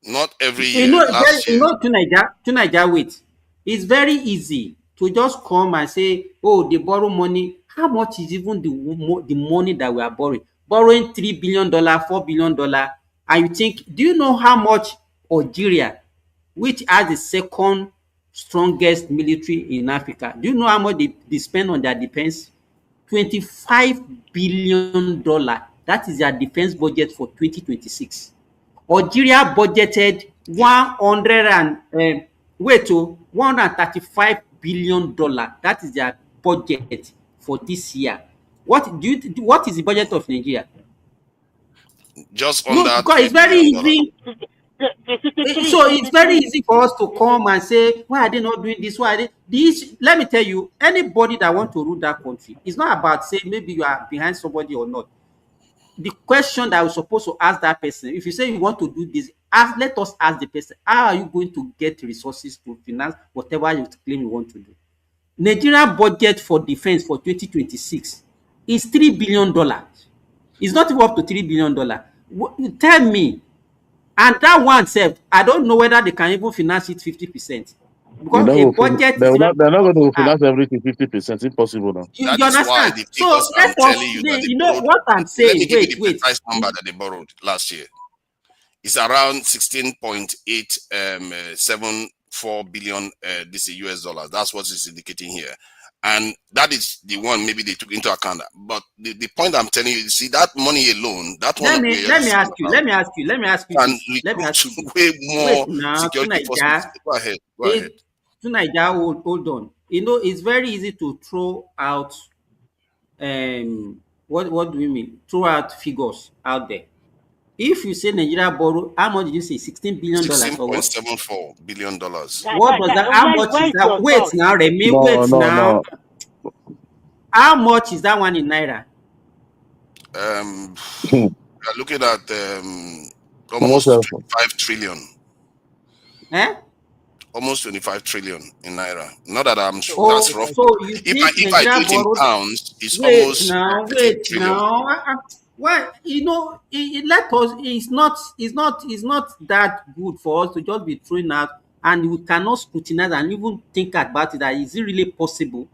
Not every year. Last year. To Nigeria, wait. It's very easy to just come and say, oh, they borrow money. How much is even the money that we are borrowing? Borrowing $3 billion, $4 billion. And you think, do you know how much Algeria, which has the second strongest military in Africa, do you know how much they spend on their defense? $25 billion. That is their defense budget for 2026. Algeria budgeted 135 billion dollar. That is their budget for this year. What is the budget of Nigeria? Just No, under because it's $3 very billion. easy. So it's very easy for us to come and say, why are they not doing this? Why are they this? Let me tell you, anybody that want to rule that country, it's not about saying maybe you are behind somebody or not. The question that we're supposed to ask that person, if you say you want to do this, let us ask the person, how are you going to get resources to finance whatever you claim you want to do? Nigeria budget for defense for 2026 is $3 billion. It's not even up to $3 billion. Tell me, and that one sef, I don't know whether they can even finance it 50%, because a budget they're is not very going to difficult to have. finance everything 50%. Impossible now. You That is why understand? the So figures I'm let telling us, you that they you know borrowed. what I'm Let me saying. give you the Wait. precise number that they borrowed last year. It's around 16.874 billion this is US dollars. That's what it's indicating here. And that is the one maybe they took into account. But the point I'm telling you, see, that money alone, that one Let me ask you and this. recruit way more Wait now, security forces. Go ahead. To Naija, hold on. You know, it's very easy to throw out what do we mean? Throw out figures out there. If you say Nigeria borrow, how much did you say? $16 billion or what? $16.74 billion. What does that? How much is that? Wait now, Remy. No. How much is that one in naira? We are looking at almost 25 trillion. Almost 25 trillion in naira. Not that I'm sure. That's rough. So you if I do it in pounds, it's almost 13 trillion. Well, you know, let us. It's not that good for us to just be throwing out, and we cannot scrutinize and even think about it. That is it really possible?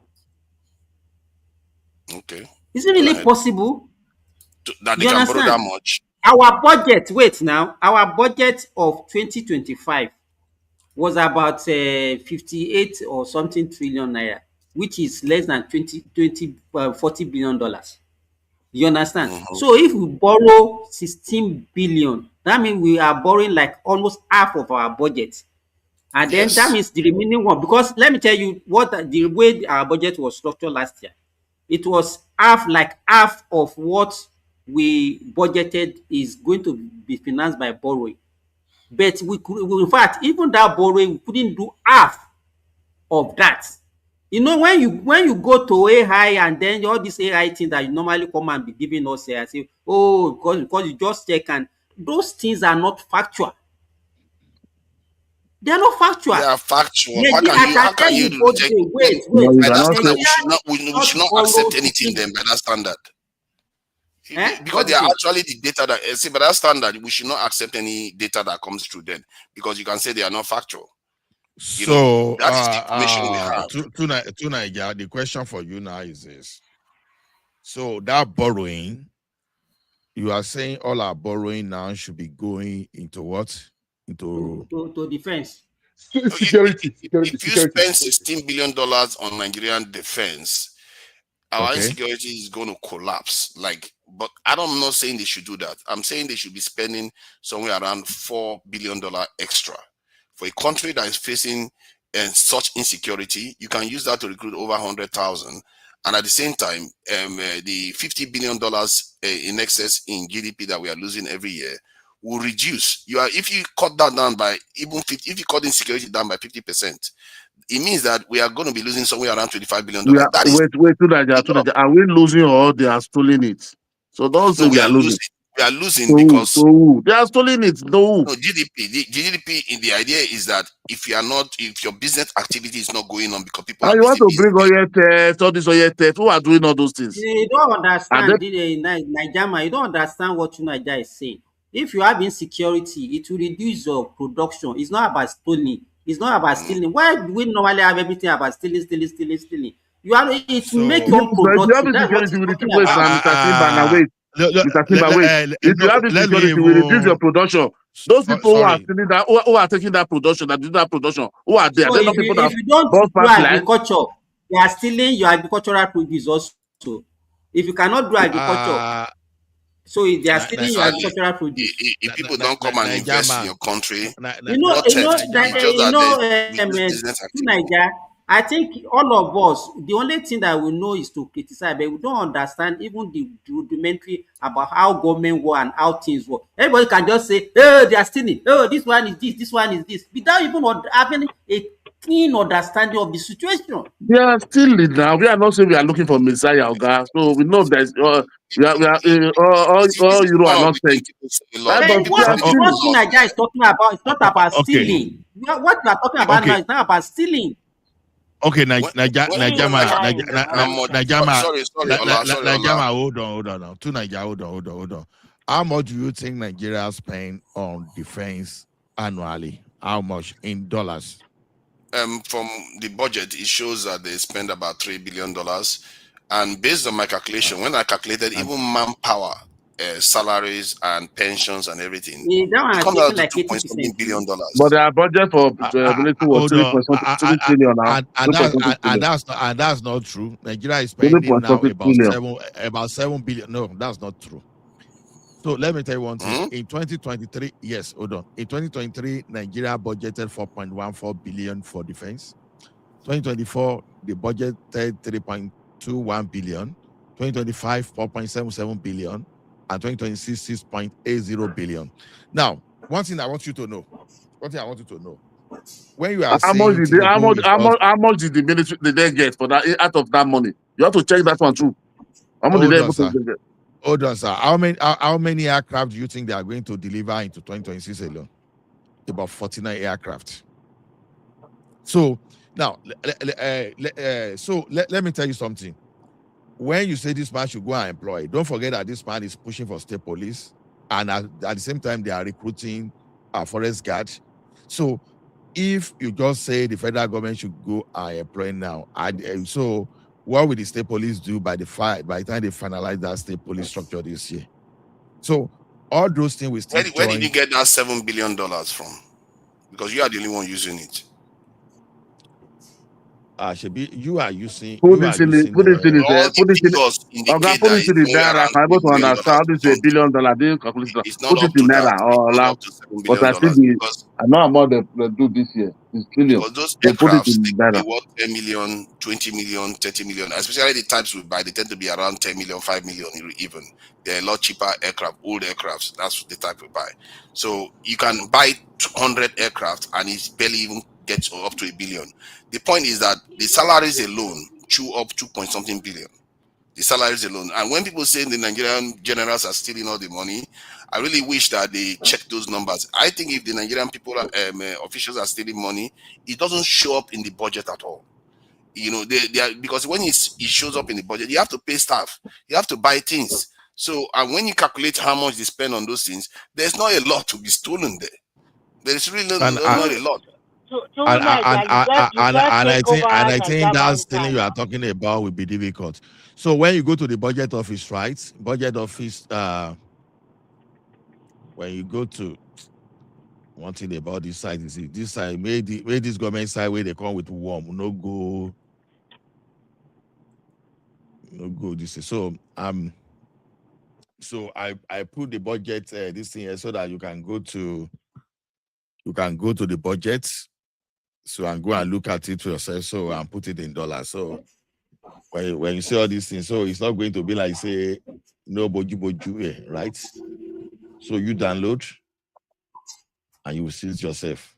Okay. Is it really possible? That they can borrow that much? Our budget. Wait now. Our budget of 2025 was about 58 or something trillion naira, which is less than $40 billion. You understand? So if we borrow 16 billion, that means we are borrowing like almost half of our budget. And then that means the remaining one, because let me tell you what the way our budget was structured last year, it was half of what we budgeted is going to be financed by borrowing. But we could, in fact, even that borrowing, we couldn't do half of that. You know, when you go to AI and then all these AI things that you normally come and be giving us here and say, oh, because you just check, and those things are not factual. They are not factual. They are factual. Nigeria, How can you reject them? Wait. By that standard, we should not accept anything then by that standard. Because they are actually the data that see by that standard, we should not accept any data that comes through them because you can say they are not factual. So that is the information we have. To Nigeria, the question for you now is this. So that borrowing, you are saying all our borrowing now should be going into what? Into to defense. Security. If you spend $16 billion on Nigerian defense, our insecurity is going to collapse. But I'm not saying they should do that. I'm saying they should be spending somewhere around $4 billion extra. For a country that is facing such insecurity, you can use that to recruit over 100,000. And at the same time, the $50 billion in excess in GDP that we are losing every year will reduce. If you cut that down by even 50, if you cut insecurity down by 50%, it means that we are going to be losing somewhere around $25 billion. Wait, are we losing or they are stealing it? So don't say we are losing. We are losing because they are stealing it. No, GDP. The GDP in the idea is that if your business activity is not going on because people are you want busy, to bring oil test, all this oil test, who are doing all those things? You don't understand, Nigeria. You don't understand what Nigeria is saying. If you have insecurity, it will reduce your production. It's not about stealing. It's not about stealing. Why do we normally have everything about stealing? You have it will make your own production. That's what it's talking about. If you have insecurity, we reduce your production. Those people who are stealing that, who are taking that production, that do that production, who are there? So if you don't do agriculture, you are stealing your agricultural produce also. If you cannot do agriculture, so they are stealing your agricultural produce. If people don't come and invest in your country, Nigeria, I think all of us, the only thing that we know is to criticize, but we don't understand even the rudimentary about how government work and how things work. Everybody can just say, oh, they are stealing. Oh, this one is this one is this, without even having a keen understanding of the situation. They are stealing now. We are not saying we are looking for Messiah, guys. So we know that all you are not saying. What Nigeria is talking about is not about stealing. What you are talking about now is not about stealing. Okay, Najama, hold on now. To Nigeria, hold on. How much do you think Nigeria spend on defense annually? How much in dollars? From the budget, it shows that they spend about $3 billion. And based on my calculation, when I calculated even manpower, salaries and pensions and everything, it comes out to like $2.7 billion. But their budget for military was 3 trillion now. And that's not true. Nigeria is spending now about 7 billion. No, that's not true. So let me tell you one thing. In 2023, yes, hold on. In 2023, Nigeria budgeted 4.14 billion for defense. 2024, they budgeted 3.21 billion. 2025, 4.77 billion. And 2026, 6.80 billion. Now, one thing I want you to know. When you are how much did the military did they get for that out of that money? You have to check that one too. How much did they get? Hold on, sir. How many aircraft do you think they are going to deliver into 2026 alone? About 49 aircraft. So now, let me tell you something. When you say this man should go and employ, don't forget that this man is pushing for state police, and at the same time they are recruiting a forest guard. So if you just say the federal government should go and employ now, so what will the state police do by the time they finalize that state police structure this year? So all those things will still. Where did you get that $7 billion from? Because you are the only one using it. Shabi, you are using. Put it in the naira. I'm able to understand this is $1 billion. It's not up to that. But I know about the do this year. It's trillion. Because those aircrafts they worth 10 million, 20 million, 30 million. Especially the types we buy, they tend to be around 10 million, 5 million even. They're a lot cheaper aircraft, old aircrafts. That's the type we buy. So you can buy 200 aircraft and it barely even gets up to $1 billion. The point is that the salaries alone chew up 2-point-something billion. The salaries alone. And when people say the Nigerian generals are stealing all the money, I really wish that they check those numbers. I think if the Nigerian people, officials are stealing money, it doesn't show up in the budget at all. You know, they are, because when it shows up in the budget, you have to pay staff, you have to buy things. So, and when you calculate how much they spend on those things, there's not a lot to be stolen there. There's really not a lot. And I think that stealing you are talking about will be difficult. So when you go to the budget office, right? Budget office, when you go to one thing about this side is this side made this government side where they come with warm, no go this is so so I put the budget this thing here so that you can go to the budget so and go and look at it yourself so and put it in dollars. So when you see all these things, so it's not going to be like say no boju, right? So you download and you will see it yourself.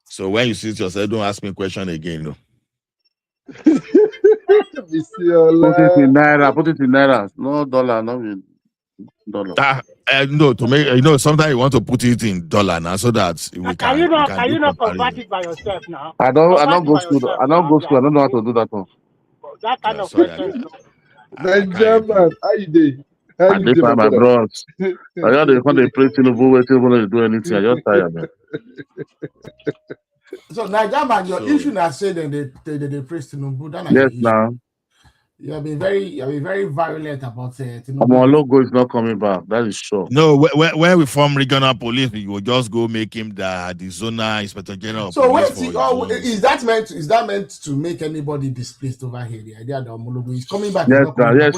So when you see it yourself, don't ask me a question again. No. Put it in naira. Put it in naira. No dollar. No dollar. No, to make sometimes you want to put it in dollar now so that we Can you not convert it by yourself now? I don't go school. I don't go school. I don't know how to do that one. That kind of question. Benjamin, how you doing? How you doing, my bros? I just they pray Tinubu, wait till they do anything. I just tired, man. So Nigeria, your issue now say that they praise Tinubu. Yes, now. You have been very violent about Tinubu. Our logo is not coming back. That is sure. No, when we form regional police, we will just go make him the zonal inspector general. So wait, is that meant to make anybody displaced over here? The idea that Omologo is coming back. Yes,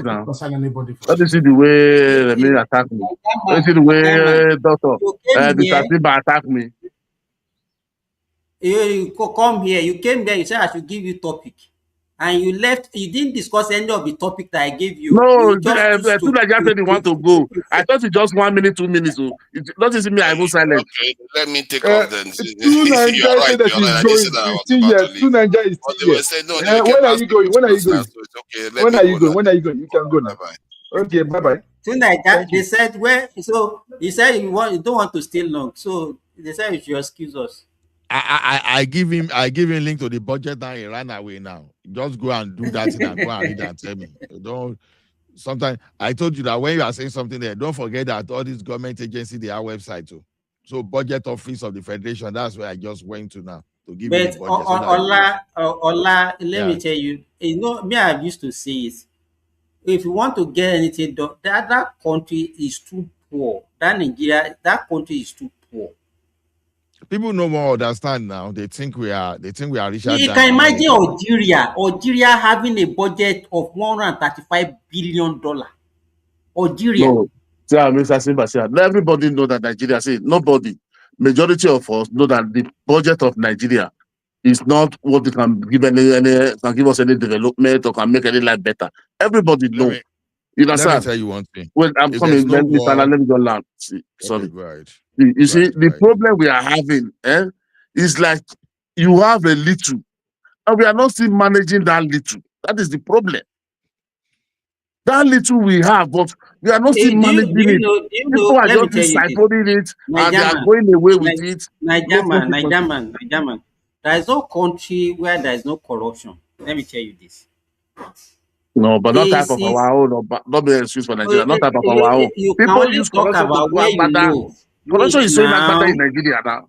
now. Anybody let me see the way they may attack me. Let me see the way Doctor the Tatiba attack me. You come here. You came there. You said I should give you topic. And you left, you didn't discuss any of the topic that I gave you. No, two Nigerians said they want to go. I thought it's just 1 minute, 2 minutes. So don't see me, I go silent. Okay, let me take off then. Two Nigerians said that he's going 15 years. Two Nigerians is 10 years. When are you going? When are you going? When are you going? When are you going? You can go now. Okay, bye-bye. Two Nigerians, they said, so he said you don't want to stay long. So they said you should excuse us. I give him link to the budget and he ran away now. Just go and do that thing and go and read and tell me. Don't sometimes I told you that when you are saying something there, don't forget that all these government agencies they have website too. So budget office of the federation, that's where I just went to now to give you the budget. Ola, let me tell you, me I used to say is if you want to get anything done, that country is too poor. That Nigeria, that country is too poor. People no more understand now. They think we are richer. You can imagine Algeria having a budget of $135 billion. Algeria. No, Mr. Simba, everybody know that Nigeria. See, nobody, majority of us know that the budget of Nigeria is not what it can give give us any development or can make any life better. Everybody know. You understand? Let me tell you one thing. Well, I'm coming. Let me go land. Sorry. Right. You see, the problem we are having is like you have a little, and we are not still managing that little. That is the problem. That little we have, but we are not still managing it. People are just siphoning it, and they are going away with it. Nigeria. There is no country where there is no corruption. Let me tell you this. No, but not type of our own. Not be excuse for Nigeria. Not type of our own. People use corruption about where you know. Corruption is so much better in Nigeria now.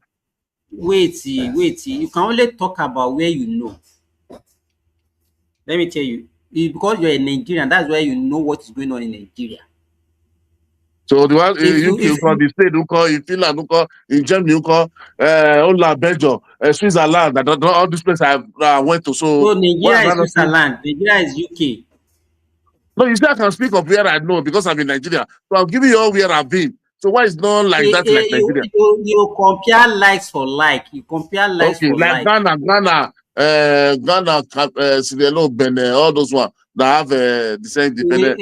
Wait. You can only talk about where you know. Let me tell you. Because you're a Nigerian, that's why you know what is going on in Nigeria. So the one you call the state, you call in Finland, you call in Germany, you call Belgium, Switzerland, all these places I went to. So Nigeria is Switzerland, Nigeria is UK. No, you see, I can speak of where I know because I'm in Nigeria. So I'm giving you all where I've been. So why is not like that like Nigeria? You compare likes for like. You compare likes for like. Ghana, Sierra Leone, Benin, all those ones that have the same independent.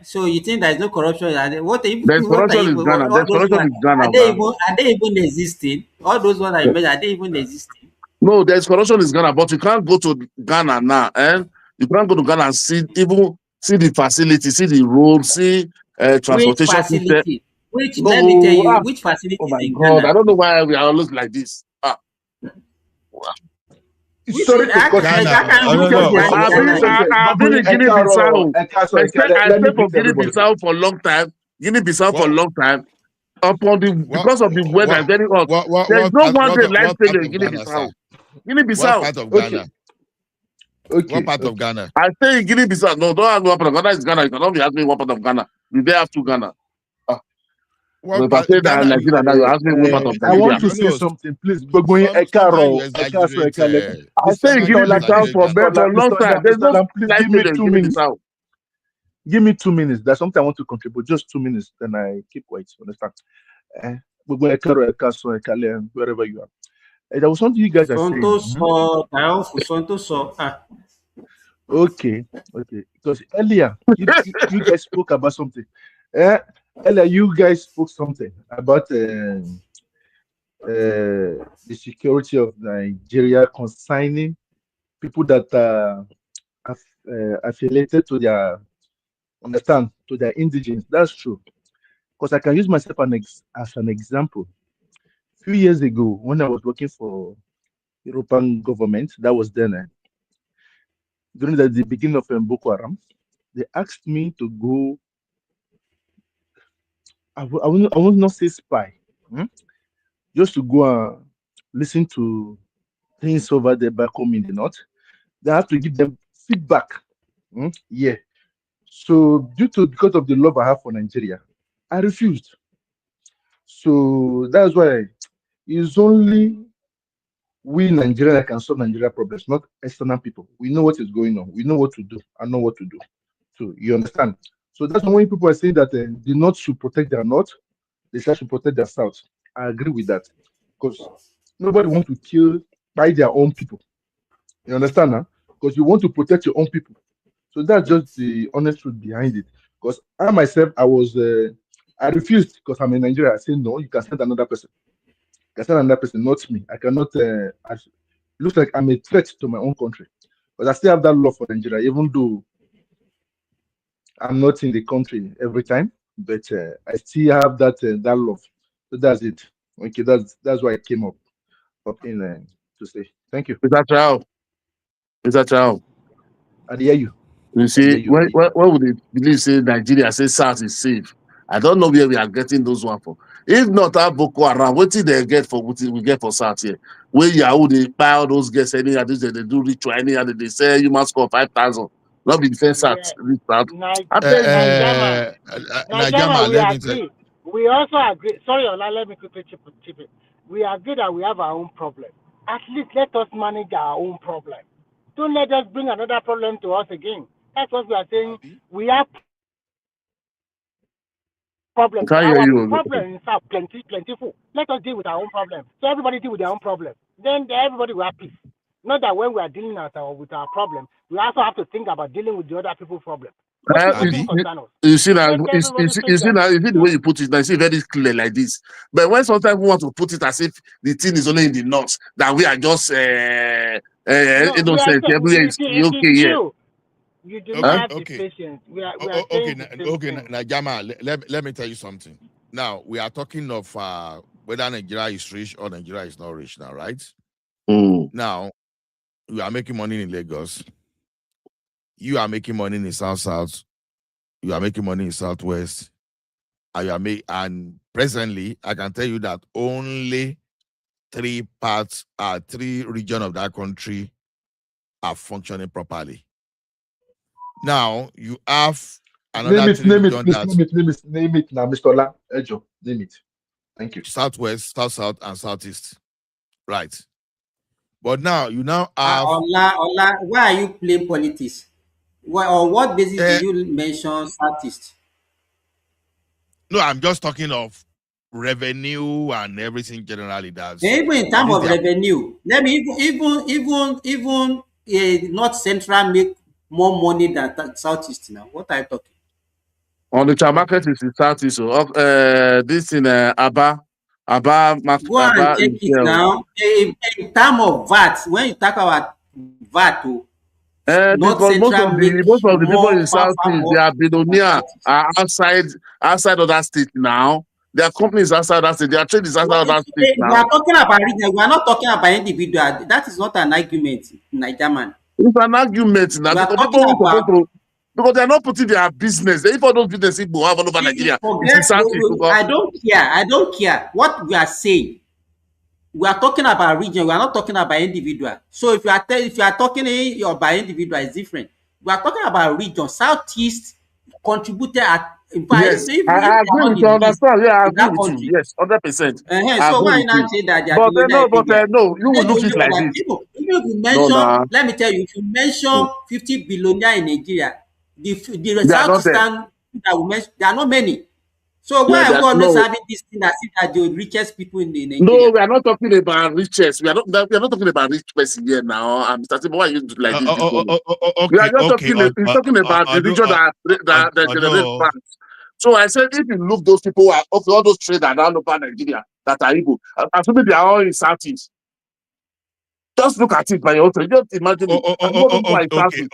So you think there is no corruption? What if there's corruption in Ghana? There's corruption in Ghana. Are they even existing? All those ones I mentioned, are they even existing? No, there's corruption in Ghana, but you can't go to Ghana now, you can't go to Ghana and see the facility, see the road, see transportation system. Let me tell you, which facility in Ghana? I don't know why we are always like this. Sorry to cut I've been in Guinea-Bissau. I stayed for Guinea-Bissau for a long time. Guinea-Bissau for a long time. Because of the weather, very hot. There's no one day life failure in Guinea-Bissau. Guinea-Bissau. What part of Ghana? Okay. What part of Ghana? I say Guinea-Bissau. No, don't ask me what part of Ghana is Ghana. You cannot be asking me what part of Ghana. You there have to Ghana. If I say that Nigeria now, you ask me what part of I want Nigeria. to say something, please. Gbogbo yín, ẹ Sometimes you káàárọ̀, ẹ exaggerate. káàsán, ẹ káalẹ́. I say Mr. Ola, Guinea-Bissau for a long time. There's no please life give me in 2 minutes. Guinea-Bissau. Give me 2 minutes. There's something I want to contribute. Just 2 minutes, then I keep quiet. Understand? Gbogbo ẹ káàárọ̀, ẹ káàsán, ẹ káalẹ́, wherever you are. There was something you guys are saying. Okay. Because earlier you guys spoke about something. Earlier you guys spoke something about the security of Nigeria concerning people that are affiliated to their to their indigenes. That's true. Because I can use myself as an example. A few years ago, when I was working for European government, that was then during the beginning of Boko Haram, they asked me to go. I will not say spy, just to go and listen to things over there back home in the north. They have to give them feedback. Yeah. So because of the love I have for Nigeria, I refused. So that's why it's only we Nigerians that can solve Nigeria problems, not external people. We know what is going on. We know what to do. I know what to do. So you understand. So that's why when people are saying that the North should protect their North, they should protect their South. I agree with that because nobody wants to kill by their own people. You understand, huh? Because you want to protect your own people. So that's just the honest truth behind it. Because I myself, I refused because I'm in Nigeria. I said no. You can send another person. You can send another person, not me. I cannot. It looks like I'm a threat to my own country. But I still have that love for Nigeria, even though I'm not in the country every time. But I still have that love. So that's it. Okay, that's why I came up in to say thank you. Is that how? I hear you. You see, why would they believe say Nigeria say SARS is safe? I don't know where we are getting those one from. If not our Boko Haram, what did they get for what we get for SARS here? Where Yahoo they buy all those guests any other they do ritual any other they say you must score 5,000. Not be defense SARS. Nigeria, we agree. We also agree. Sorry, Ola, let me quickly chip it. We agree that we have our own problem. At least let us manage our own problem. Don't let us bring another problem to us again. That's what we are saying. We have problems. Our problem is plentiful. Let us deal with our own problem. So everybody deal with their own problem. Then everybody will have peace. Not that when we are dealing with our problem, we also have to think about dealing with the other people's problem. You see now, the way you put it now, it's very clear like this. But when sometimes we want to put it as if the thing is only in the north, that we are just innocent, everywhere is okay here. You do not have the patience. We are okay, Najama, let me tell you something. Now, we are talking of whether Nigeria is rich or Nigeria is not rich now, right? Now, we are making money in Lagos. You are making money in South. You are making money in Southwest. And presently, I can tell you that only three regions of that country are functioning properly. Now, you have another name it now, Mr. Ola. Ejo, name it. Thank you. Southwest, South, and Southeast. Right. But now, you now have... Ola, why are you playing politics? On what basis do you mention Southeast? No, I'm just talking of revenue and everything generally. That's even in terms of revenue. Let me even North Central make more money than Southeast now. What are you talking? On the market is in Southeast. So this in Aba market. Go and check it now. In terms of VAT, when you talk about VAT, because most of the people in Southeast, they are billionaires outside of that state now. Their companies outside that state. Their trade is outside of that state now. We are talking about region. We are not talking about individual. That is not an argument, Nigerian. It's an argument now because they are not putting their business. If all those businesses people have all over Nigeria, I don't care. What we are saying We are talking about region. We are not talking about individual. So if you are talking by individual, it's different. We are talking about region. Southeast contributed at, in fact, Yes, if I they are agree not with the you. I least understand. Yeah, I in agree that with you. country. Yes, 100%. I So agree why with you not you. say that they are But billionaire in Nigeria? no, you will look it like this. Even if you No, mention, nah. let me tell you, if you mention 50 billionaire in Nigeria, the They are not there. Southeastern that we mention, there are not many. So Yeah, why are we always no. having this thing that see that the richest people in No, Nigeria? we are not talking about riches. We are not talking about rich person here now. I'm starting. Why you do like this? This moment? We are Okay, just okay. he's talking about the region that generate Although, funds. So I said, if you look, those people are of all those traders around over Nigeria that are Igbo, assuming they are all in Southeast. Just look at it by your own. Just imagine it. And what people are in Southeast.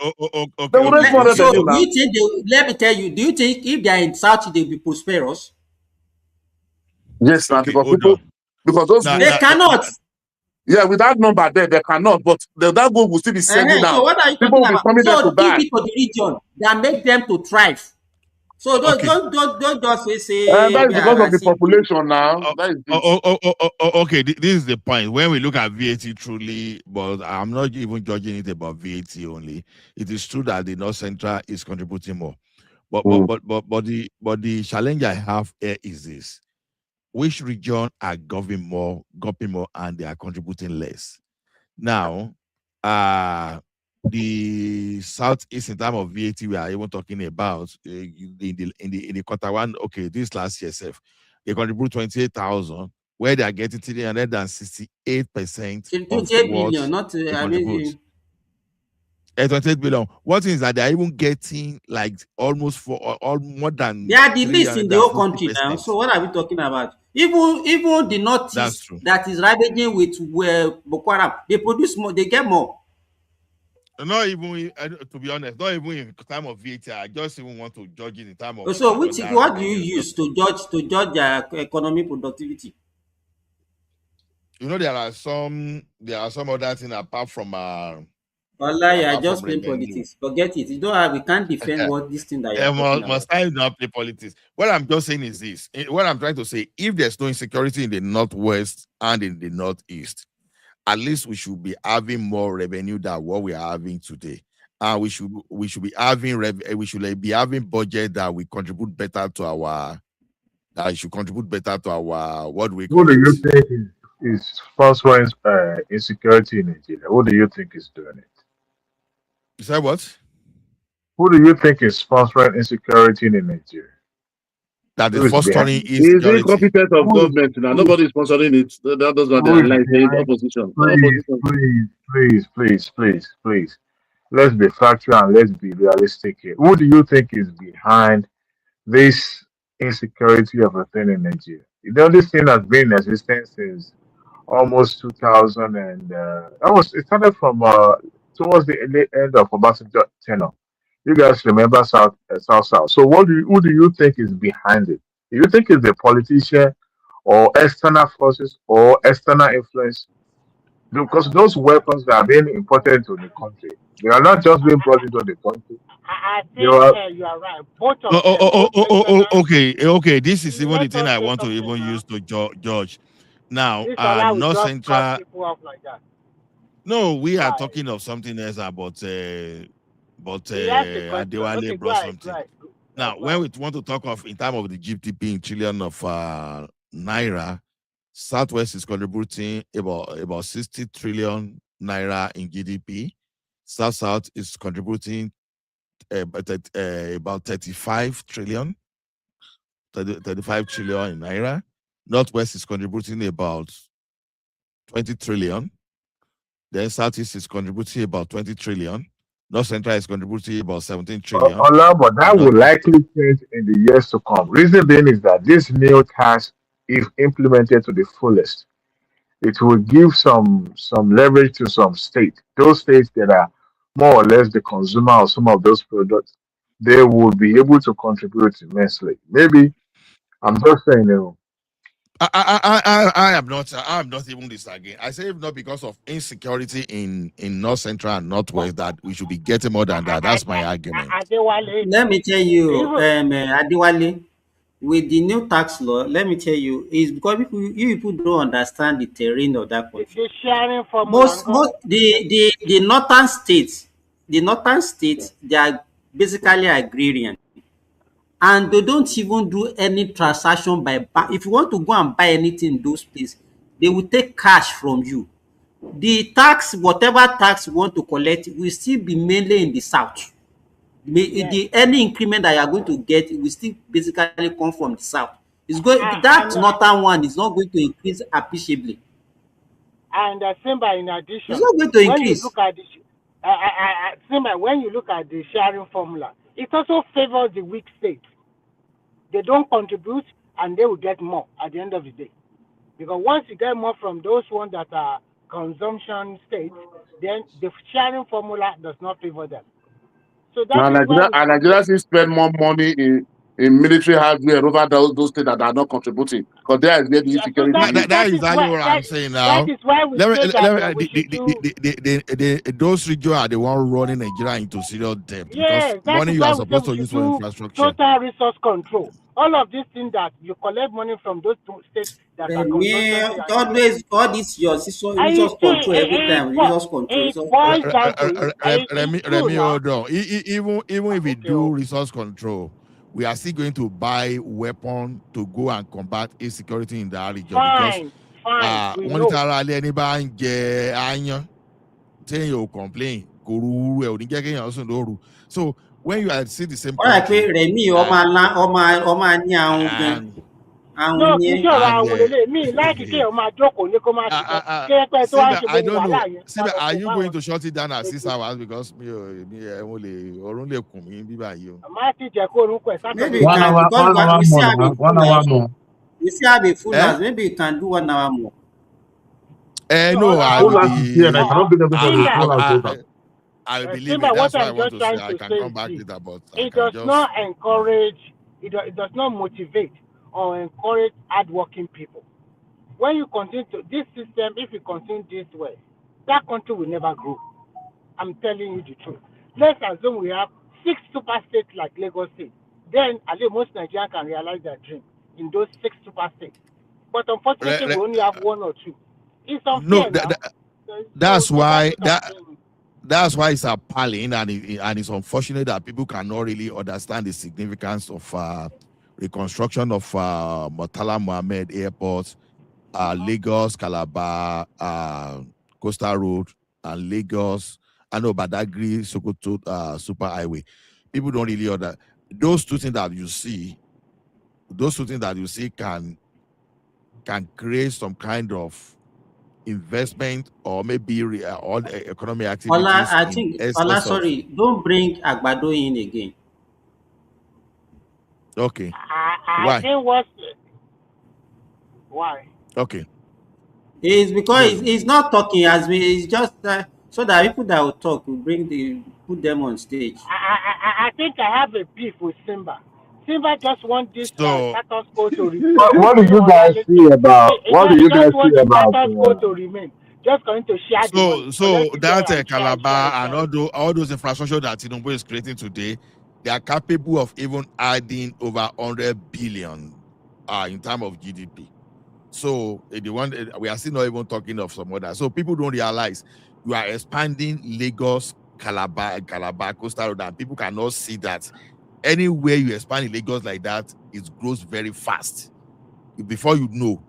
They will raise more So revenue do now. you think let me tell you, do you think if they are in South they will be prosperous? Yes, now okay, because hold people, on. because those They cannot. yeah, with that number there, they cannot. But that gold will still be sending So out. what are you People talking will be about? coming there to So give buy. it to the region that make them to thrive. So don't just say That is because of the see. population now. That is it. Okay, this is the point. When we look at VAT truly, but I'm not even judging it about VAT only. It is true that the North Central is contributing more. But the challenge I have here is this: which region are giving more, and they are contributing less? Now, the Southeast in terms of VAT, we are even talking about in the quarter one. Okay, this last year, they contribute 28,000, where they are getting 368% of 28 what billion, not they I contribute. mean 28 billion. What is that they are even getting like almost more they than are the least in the whole country now. 350%. So what are we talking about? Even the That's Northeast true. that is ravaging with Boko Haram, they produce more, they get more. Not even, to be honest, not even in time of VAT. I just even want to judge it in time of So what do you revenue. use to judge their economic productivity? You know, there are some other things apart from Allah, you are just playing revenue. politics. Forget it. You don't have. We can't defend what this thing that you are talking about. Must I not play politics? What I'm just saying is this. What I'm trying to say, if there's no insecurity in the Northwest and in the Northeast, at least we should be having more revenue than what we are having today. And we should be having be having budget that we contribute better to our what we Who call do it. you think is sponsoring insecurity in Nigeria? Who do you think is doing it? You said what? Who do you think is sponsoring insecurity in Nigeria? That Who is is behind fostering it? Is insecurity. incompetent of government now. Nobody is sponsoring it. That's what they Who are is like. The behind? opposition. The opposition. Please. Let's be factual and let's be realistic here. Who do you think is behind this insecurity of a thing in Nigeria? You know, this thing has been in existence since almost 2000 and almost it started from towards the late end of Obasanjo tenure. You guys remember South. So who do you think is behind it? Do you think it's the politician or external forces or external influence? Because those weapons that are being imported into the country, they are not just being brought into the country. I They think are you are right. Both of them, both external. Okay. This is even the Let thing us I say want to something even now. use to judge. Now, This Allah will North just cut Central. people off like that. No, we are Why? talking of something else about He asked a question. Adewale Okay, go brought ahead. Go something. ahead. Now, Go when ahead. we want to talk of in terms of the GDP in trillion of naira, Southwest is contributing about 60 trillion naira in GDP. South is contributing about 35 trillion in naira. Northwest is contributing about 20 trillion. Then Southeast is contributing about 20 trillion. North Central is contributing about 17 trillion. But that And will Northwest. likely change in the years to come. Reason being is that this new tax, if implemented to the fullest, it will give some leverage to some states. Those states that are more or less the consumer of some of those products, they will be able to contribute immensely. Maybe I'm just saying, I am not even disagreeing. I say if not because of insecurity in North Central and Northwest that we should be getting more than that. That's my argument. Adewale, Let me tell you, even Adewale, with the new tax law, let me tell you, is because you people don't understand the terrain of that country. The sharing formula. The northern states, they are basically agrarian, and they don't even do any transaction by if you want to go and buy anything in those places, they will take cash from you. The tax, whatever tax you want to collect, will still be mainly in the south. Any increment that you are going to get, it will still basically come from the south. It's going that northern one is not going to increase appreciably. And Simba, in addition, it's not going to when you increase. look at the Simba, when you look at the sharing formula, it also favors the weak states. They don't contribute, and they will get more at the end of the day. Because once you get more from those ones that are consumption states, then the sharing formula does not favor them. So that is why Nigeria still spend more money in military hardware over those states that are not contributing, because there is the insecurity. That is exactly what I'm saying now. That is why we say that we should do. Those regions are the ones running Nigeria into serious debt, Yes, because money you are supposed to use for infrastructure. Total resource control. All of these things that you collect money from those two states that are consumption. Always all this your resource control every time. Resource control. Boils down to Remy, hold on. Even if we do resource control, we are still going to buy weapons to go and combat insecurity in that region. Fine. Monetarily, anybody you complain. So when you are see the same country, no, kì í ṣọ̀rọ̀ àwọn olè mi láìkí kí ẹ̀ máa jókòó ní kó máa ṣiṣẹ́ kí ẹ pẹ́ tó wá ṣe gbogbo wàhálà yẹn. Síbẹ̀, are you going to shut it down at 6 hours because ọ̀run lè kùn mí bíbá yìí o. Má ti jẹ́ kó orúkọ ẹ̀ maybe you can, because 1 hour more. We still have a full house. Maybe you can do 1 hour more. No, I will believe it. That's why I want to say I can come back later, but it does not encourage, it does not motivate or encourage hardworking people. When you continue to this system, if you continue this way, that country will never grow. I'm telling you the truth. Let's assume we have 6 super states like Lagos State. Then at least most Nigerians can realize their dream in those 6 super states. But unfortunately, we only have 1 or 2. It's unfair. That's why it's appalling, and it's unfortunate that people cannot really understand the significance of reconstruction of Murtala Mohammed Airport, Lagos, Calabar, Coastal Road, and Lagos, Badagry, Sokoto Super Highway. People don't really understand. Those two things that you see can create some kind of investment or maybe all economic activities. I think, sorry, don't bring Agbado in again. Okay. I think why? Okay. It's because he's not talking as me. It's just so that people that will talk will put them on stage. I think I have a beef with Simba. Simba just wants this status quo to remain. What do you guys see about? What do you guys see about? Status quo to remain. Just going to share the money. So that Calabar and all those infrastructure that Tinubu is creating today, they are capable of even adding over 100 billion in terms of GDP. So we are still not even talking of some other. So people don't realize you are expanding Lagos, Calabar, Coastal Road, and people cannot see that anywhere you expand in Lagos like that, it grows very fast. Before you know,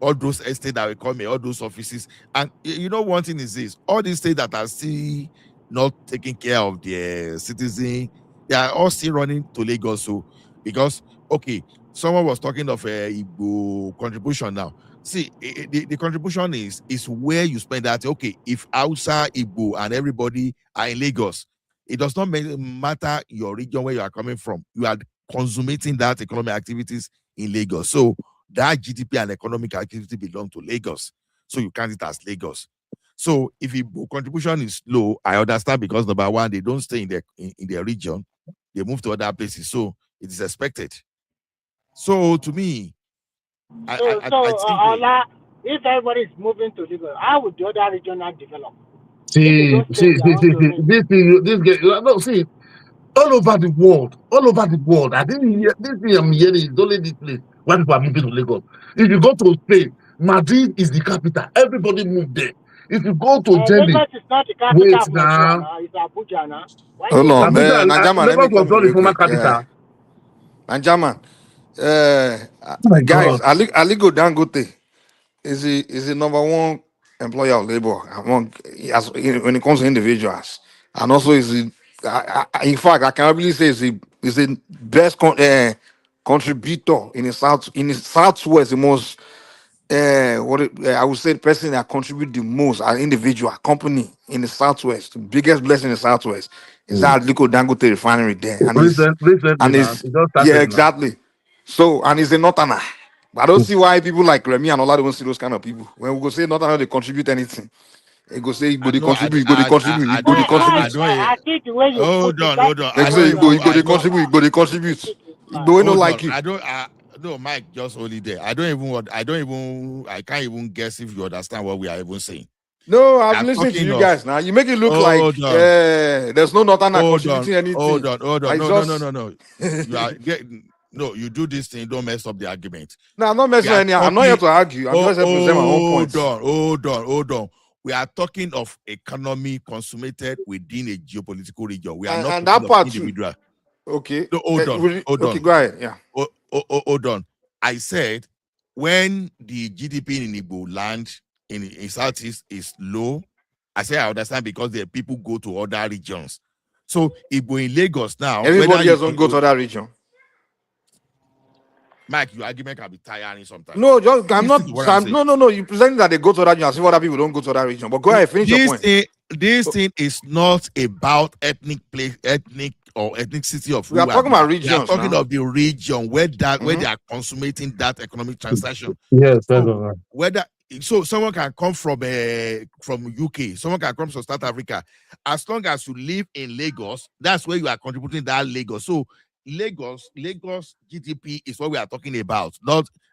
all those estates that will come here, all those offices, and you know one thing is this: all these states that are still not taking care of their citizens, they are all still running to Lagos. So because someone was talking of Igbo contribution now. See, the contribution is where you spend that. Okay, if Hausa, Igbo, and everybody are in Lagos, it does not matter your region where you are coming from. You are consummating that economic activities in Lagos. So that GDP and economic activity belong to Lagos. So you count it as Lagos. So if Igbo contribution is low, I understand, because number one, they don't stay in their region. They move to other places. So it is expected. So to me, I think if everybody is moving to Lagos, how would the other region not develop? See, all over the world. All over the world. I didn't hear this thing I'm hearing is only this place where people are moving to Lagos. If you go to Spain, Madrid is the capital. Everybody moved there. If you go to Germany, Lagos is not the capital wait of Nigeria now. now. It's Abuja now. Why Oh you no, talking? Najama, let me Lagos was come in not the real former quick. capital. Najama, Oh my guys, God. Aligo Dangote is the number one employer of labor among when it comes to individuals, and also in fact I can really say is the best contributor in the southwest, the most I would say the person that contribute the most an individual company in the southwest, the biggest blessing in the southwest is that Aliko Dangote refinery there, Recently and now, it's it just yeah, started now. exactly. So and it's a northerner. But I don't see why people like Remy and Ola don't see those kind of people. When we go say northerner, they contribute anything. They go say you go they No, contribute, you go they contribute, you go they I contribute. don't. I think the way you put Hold it, on, that hold on. Like I I don't say you even. go they I don't. contribute, you go they contribute. You go no Hold on. like you. I don't. No, Mike, just hold it there. I don't even. I don't even. I can't even guess if you understand what we are even saying. No, We I've are been listening to talking you of. guys now. You make it look like Hold on. there's no northerner Hold on. contributing anything. Hold on. Like No, just You are getting. No, you do this thing. Don't mess up the argument. no, I'm not We messing are with any. I'm not here talking. to argue. I'm Oh, just here to present my own points. hold on. We are talking of economy consummated within a geopolitical region. We are not And talking that of part too. individual. Okay. No, hold on. Okay, go ahead. Yeah. Hold on. I said when the GDP in Igbo land in Southeast is low, I say I understand because the people go to other regions. So Igbo in Lagos now, whether Everybody you else don't want go to that region. Mike, your argument can be tiring sometimes. No, just I'm Listen to what I'm not. saying. No. You presenting that they go to that region. I see what other people don't go to that region. But go ahead, finish your point. This thing is not about ethnic or ethnicity of We are who are talking about there. We are regions talking now. of the region where they are consummating that economic transaction. Yes, So whether someone can come from UK, someone can come from South Africa. As long as you live in Lagos, that's where you are contributing that Lagos. So Lagos GDP is what we are talking about,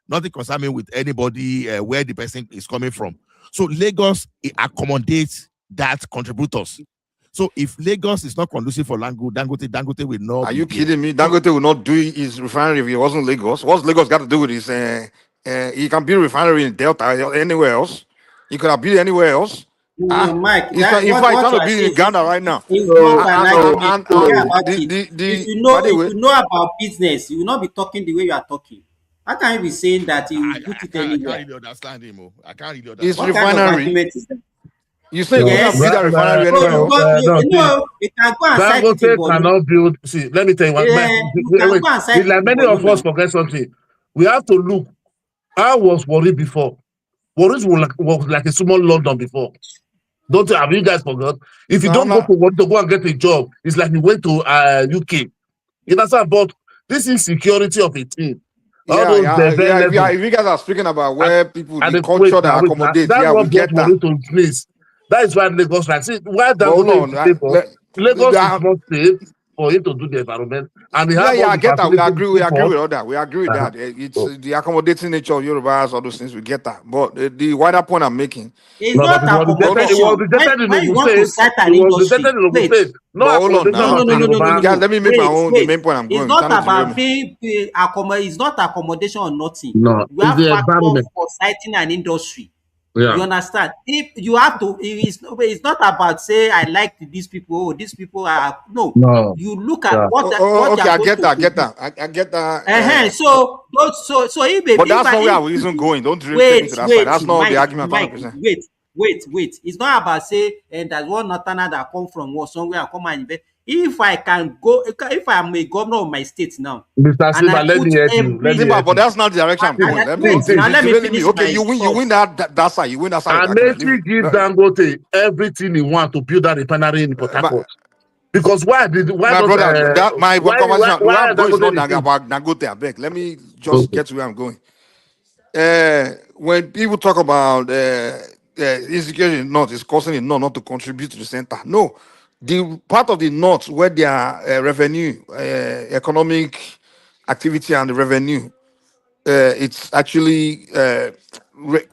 nothing concerning with anybody where the person is coming from. So Lagos accommodates that contributors. So if Lagos is not conducive for Dangote will not. Are you kidding me? Dangote will not do his refinery if it wasn't Lagos. What's Lagos got to do with this? He can build a refinery in Delta or anywhere else. He could have built anywhere else. No, Mike, In fact, he's what trying you to are build in saying Ghana right now. is not an argument. And Forget about it. the If by the way, you know about business, you will not be talking the way you are talking. How can you be saying that you will put it I can't anywhere? really understand him. I can't really understand. his What kind of refinery. argument is that? You say you couldn't have Yes. built that refinery anywhere So else? you know, you can go and cite it in Dangote Borno. cannot build. See, let me tell you what. Yeah, you can Wait, go and cite it like in many Borno of us now. forget something. We have to look. I was worried before. Worried was like a small London before. Don't have you guys forgot? If you don't go to work to go and get a job, it's like you went to UK. You understand? But this insecurity of a team, all those very level. If you guys are speaking about where people, the And culture that accommodates, that's we what brought get that. money to place. That is why Lagos, like, see, why But hold Dangote is on, stable. Lagos is not safe for him to do the environment, and they have all I the get that. We facilities. agree. We agree with all that. We agree with that. It's the accommodating nature of Yorubas, all those things. We get that. But the wider point I'm making, it's not It was accommodation. rejected in When you Ogun want to State. cite It an was industry, rejected in Ogun wait. State. No but hold on accommodation now. of the Yoruba. Guys, let me make my own. The main point I'm It's going. not Trying to derail about me. being it's not accommodation or nothing. No, You it's have the factors environment. for citing an industry. Yeah. You understand? If you have to, it's not about say I like these people. Oh, these people are no. No. You look at Yeah. what they Okay, are I going get to that. I get produce. that. I get that. So But that's not where I was even going. Don't take me to that side. That's not the argument I'm trying to present. wait. It's not about say there's one northerner that come from somewhere and come and invest. If I can go, if I'm a governor of my state now, Mr. and I Simba, let put me help you. Let me every Simba, help but you. that's not the direction I'm going. Let me wait now, let me derailing me. finish Okay, my you thought. win that side. You win that side of the argument. Amaechi give Dangote everything he want to build that refinery in Port Harcourt. Because why my not brother, my conversation where why I'm going is not Dangote about Dangote. I beg. Let me just get to where I'm going. When people talk about insecurity in the north, is causing the north not to contribute to the center. No, the part of the north where their revenue, economic activity, and the revenue, it's actually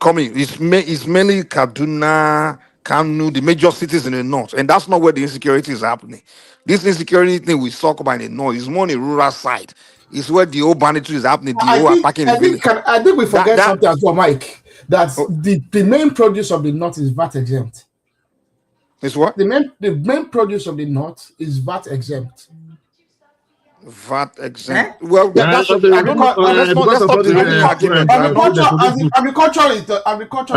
coming. It's mainly Kaduna, Kanu, the major cities in the north, and that's not where the insecurity is happening. This insecurity thing we talk about in the north is more on the rural side. It's where the old banditry is happening, the I old think attacking the I think village. I think we That forget that something as well, Mike. That oh, the main produce of the north is VAT exempt. is what? The main produce of the north is VAT exempt. VAT Eh? exempt. Well, Yeah, that's because, okay. I don't know. Let's because of stop all this derailing the argument now. all the Agriculture agriculture,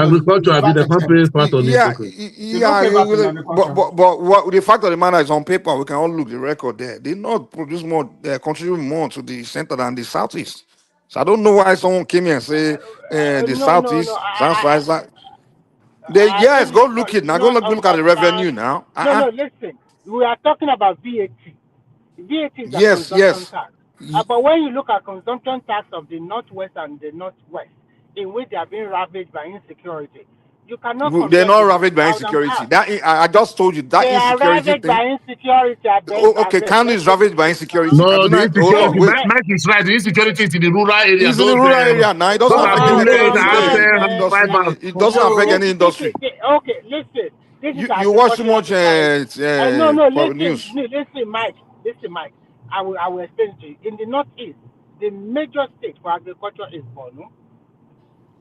is I mean, VAT the company exempt. is part of this. Yeah, Okay. They don't pay VAT in but, agriculture. but what the fact of the matter is on paper, we can all look the record there. They not produce more, contribute more to the center than the southeast. So I don't know why someone came here and say the No. southeast, they I yes, think go you look it now. Go not look at the revenue understand. now. No, listen. We are talking about VAT. VAT is a Yes, consumption yes. tax. But when you look at consumption tax of the northwest and the northwest, in which they are being ravaged by insecurity, you cannot They're compare not the ravaged by southern insecurity. part. That I just told you that They are insecurity ravaged thing. by insecurity. I beg, Oh, okay, Kano let's is take the ravaged by truth now. insecurity. No, the Kaduna, hold insecurity, on, wait. Mike is right. The insecurity is in the rural area. He's in the rural area now. It doesn't Those are affect the any lake, Oh economy my Ase, and industry. goodness. fibers. It doesn't affect any industry. Okay, listen. This is You watch too agricultural much society. No, listen, news. Mike. Listen, Mike. I will explain to you. In the northeast, the major state for agriculture is Borno.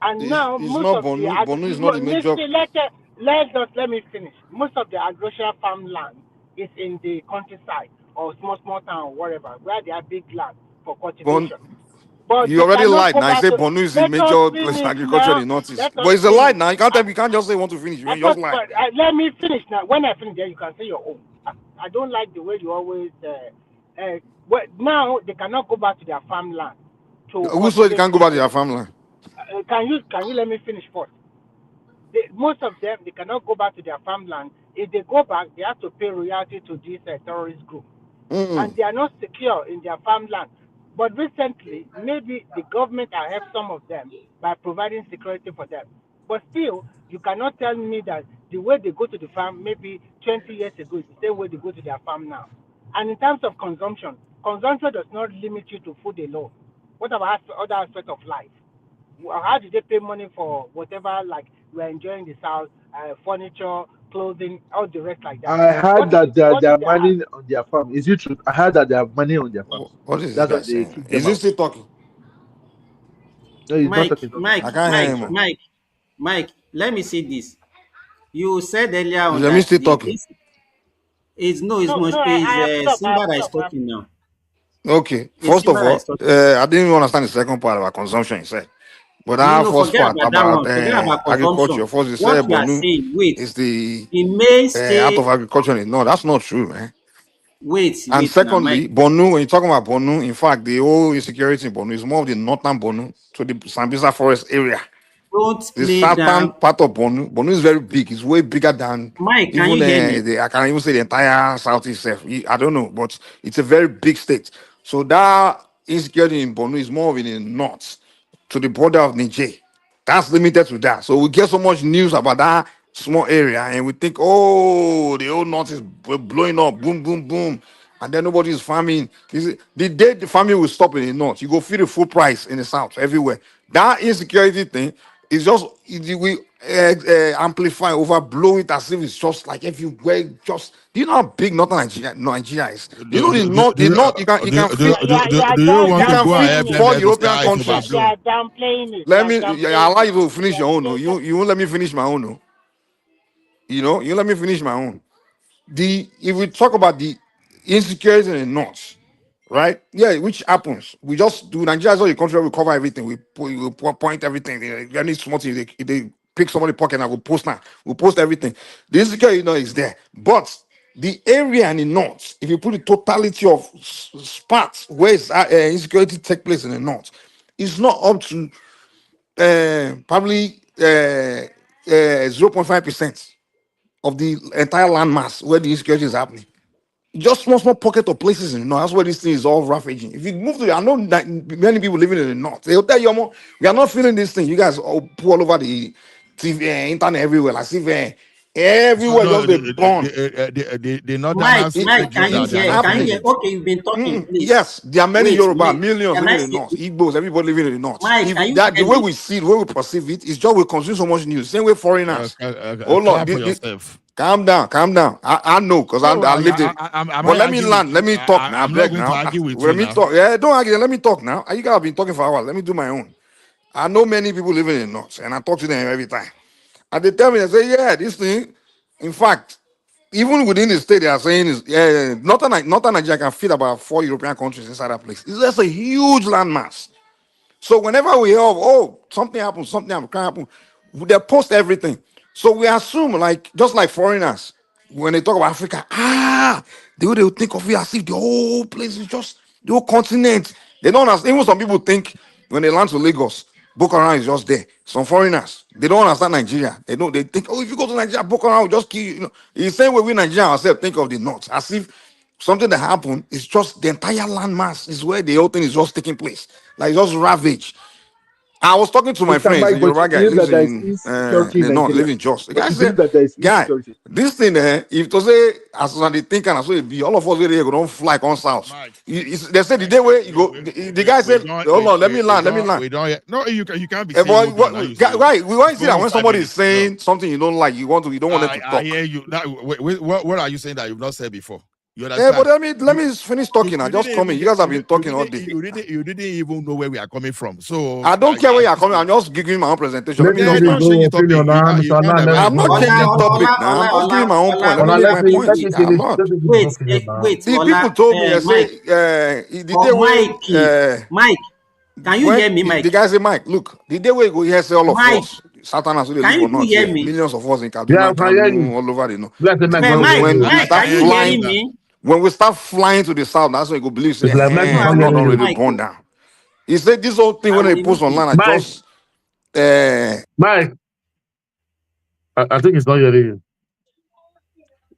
And now It's most not of the Bonu. Bonu is not the major. listen, let me finish. Most of the agricultural farmland is in the countryside or small town or whatever, where they have big land for Bon, cultivation. But you they already cannot lied go now. You back say to. Bonu is the Let us major place for finish agriculture in now. the northeast. Let But us it's a lie finish. now. You can't just say you want to finish. You just lie. Let me finish now. When I finish, then you can say your own. I don't like the way you always. Now they cannot go back to their farmland to Who said you cultivate can't go back to something. your farmland? Can you let me finish first? Most of them, they cannot go back to their farmland. If they go back, they have to pay royalty to this terrorist group. And they are not secure in their farmland. But recently, maybe the government has helped some of them by providing security for them. But still, you cannot tell me that the way they go to the farm maybe 20 years ago is the same way they go to their farm now. And in terms of consumption does not limit you to food alone. What about other aspects of life? How did they pay money for whatever, like we're enjoying the south, furniture, clothing, all the rest like that? I heard that What they is are the money on their farm. Is it true? I heard that they have money on their farms. What is this That's why guy they saying? kick them Is he out. still talking? No, he's not Mike, talking. Not Mike, I talking. can't hear Mike, him. Mike, Mike, let me say this. You said earlier Is on he that still talking? this is no, No, I have stopped. Simba that is talking now. Okay. It's First of Simba that is all, talking. I didn't even understand the second part about consumption. He said. But No, our no, first forget part about that about one. Forget about consumption. agriculture, first you What said you are Bonu saying, wait, is the the out mainstay, of agriculture. No, that's not true, man. And wait now, Mike. secondly, Bonu, when you're talking about Bonu, in fact, the whole insecurity in Bonu is more of the northern Bonu to the Sambisa forest area. Don't The play southern down. part of Bonu, Bonu is very big. It's way bigger than Mike, can even you hear me? I can even say the entire southeast. I don't know, but it's a very big state. So that insecurity in Bonu is more of in the north to the border of Niger. That's limited to that. So we get so much news about that small area, and we think, oh, the whole north is blowing up, boom, boom, boom, and then nobody is farming. The day the farming will stop in the north, you go feel the full price in the south everywhere. That insecurity thing is just we amplify, overblow it as if it's just like everywhere. Just do you know how big northern Nigeria is? You know the north, you can fit Do you want you to can go fit ahead? Let four me to say European how it's countries. You are overblown. downplaying it. Let me I allow you to finish your own. You won't let me finish my own. You let me finish my own. If we talk about the insecurity in the north, right? Yeah, which happens. We just do Nigeria is all the country where we cover everything. We point everything. Any small thing, they pick somebody pocket and we post now. We post everything. The insecurity, is there. But the area in the north, if you put the totality of spots where insecurity take place in the north, it's not up to probably 0.5% of the entire land mass where the insecurity is happening. Just small pocket of places in the north. That's where this thing is all ravaging. If you move to, I know that many people living in the north. They'll tell you, we are not feeling this thing. You guys all pull all over the TV, internet everywhere. Like if Everywhere just they burn. The Mike, northerners Mike, take can it you that they are hear? not Can you feeling hear? it. Okay, you've been talking, please. Yes, there are many Yoruba, millions Can living I in the say, north. Igbos, everybody living in the north. Mike, can you That the hear way me? we see it, the way we perceive it, is just we consume so much news. Same way foreigners. Hold on, Clap for yourself. calm down, calm down. I know because No, I lived it. I'm But not let me arguing with land. Let you. me talk now. I'm not Beg going to now. argue with Let you me now. talk. Yeah, don't argue. Let me talk now. You guys have been talking for hours. Let me do my own. I know many people living in the north, and I talk to them every time. And they tell me, they say, yeah, this thing. In fact, even within the state, they are saying is Northern Nigeria can fit about 4 European countries inside that place. It's just a huge landmass. So whenever we hear of, oh, something happened, can happen, they post everything. So we assume, like, just like foreigners, when they talk about Africa, they will think of it as if the whole place is just the whole continent. They don't understand. Even some people think when they land to Lagos, Boko Haram is just there. Some foreigners, they don't understand Nigeria. They think, oh, if you go to Nigeria, Boko Haram will just kill you. In the same way we Nigerians ourselves think of the north, as if something that happened is just the entire landmass is where the whole thing is just taking place, like just ravage. I was talking to my Mr. friends, Mike, the but you Yoruba guy believe lives that there is in insecurity in the north, Nigeria? lives in Jos. The But guy you said, believe that there is guy, insecurity? this thing, if to say as they think and as it be, all of us here don't fly on south. They said the day where you go, the guy said, hold on, let me land. No, you can't be Eh, saying boy, what you are not using. right, we want to see that Go when 5 somebody is minutes. No. saying something you don't like, you don't want them to I talk. hear you. Now, what are you saying that you've not said before? You Eh, but understand? let me finish talking. I You just didn't coming. even You get guys have been talking all day. you didn't even know where we are coming from. So I don't care where you're coming. I'm just giving my own presentation. Let Let me me just give don't land. change my the topic. opinion now, You Mr. can't Nan, let me divert I'm it. give not my changing opinion. topic now. I'm just giving my own point. Let me make my point. I'm not. Wait, The people Ola, told me, I Mike, say, the day or where, Mike, can you when hear me, the Mike? guy say, Mike, look, the day where you go here, say all of Mike, us, Satanas will can live you or not hear here, me? millions of us in Yeah, I Kaduna, can hear you. Kanu, all over, Bless the Mike, don't hear Mike, you. When we Mike, start are you hearing flying, me? when we start flying to the south, that's when you go believe, say, It's like Mike No, is I not will God hearing remove you. already Mike. born down. He said this whole thing I when will they post remove him. online, I Mike, just, I think it's not hearing you.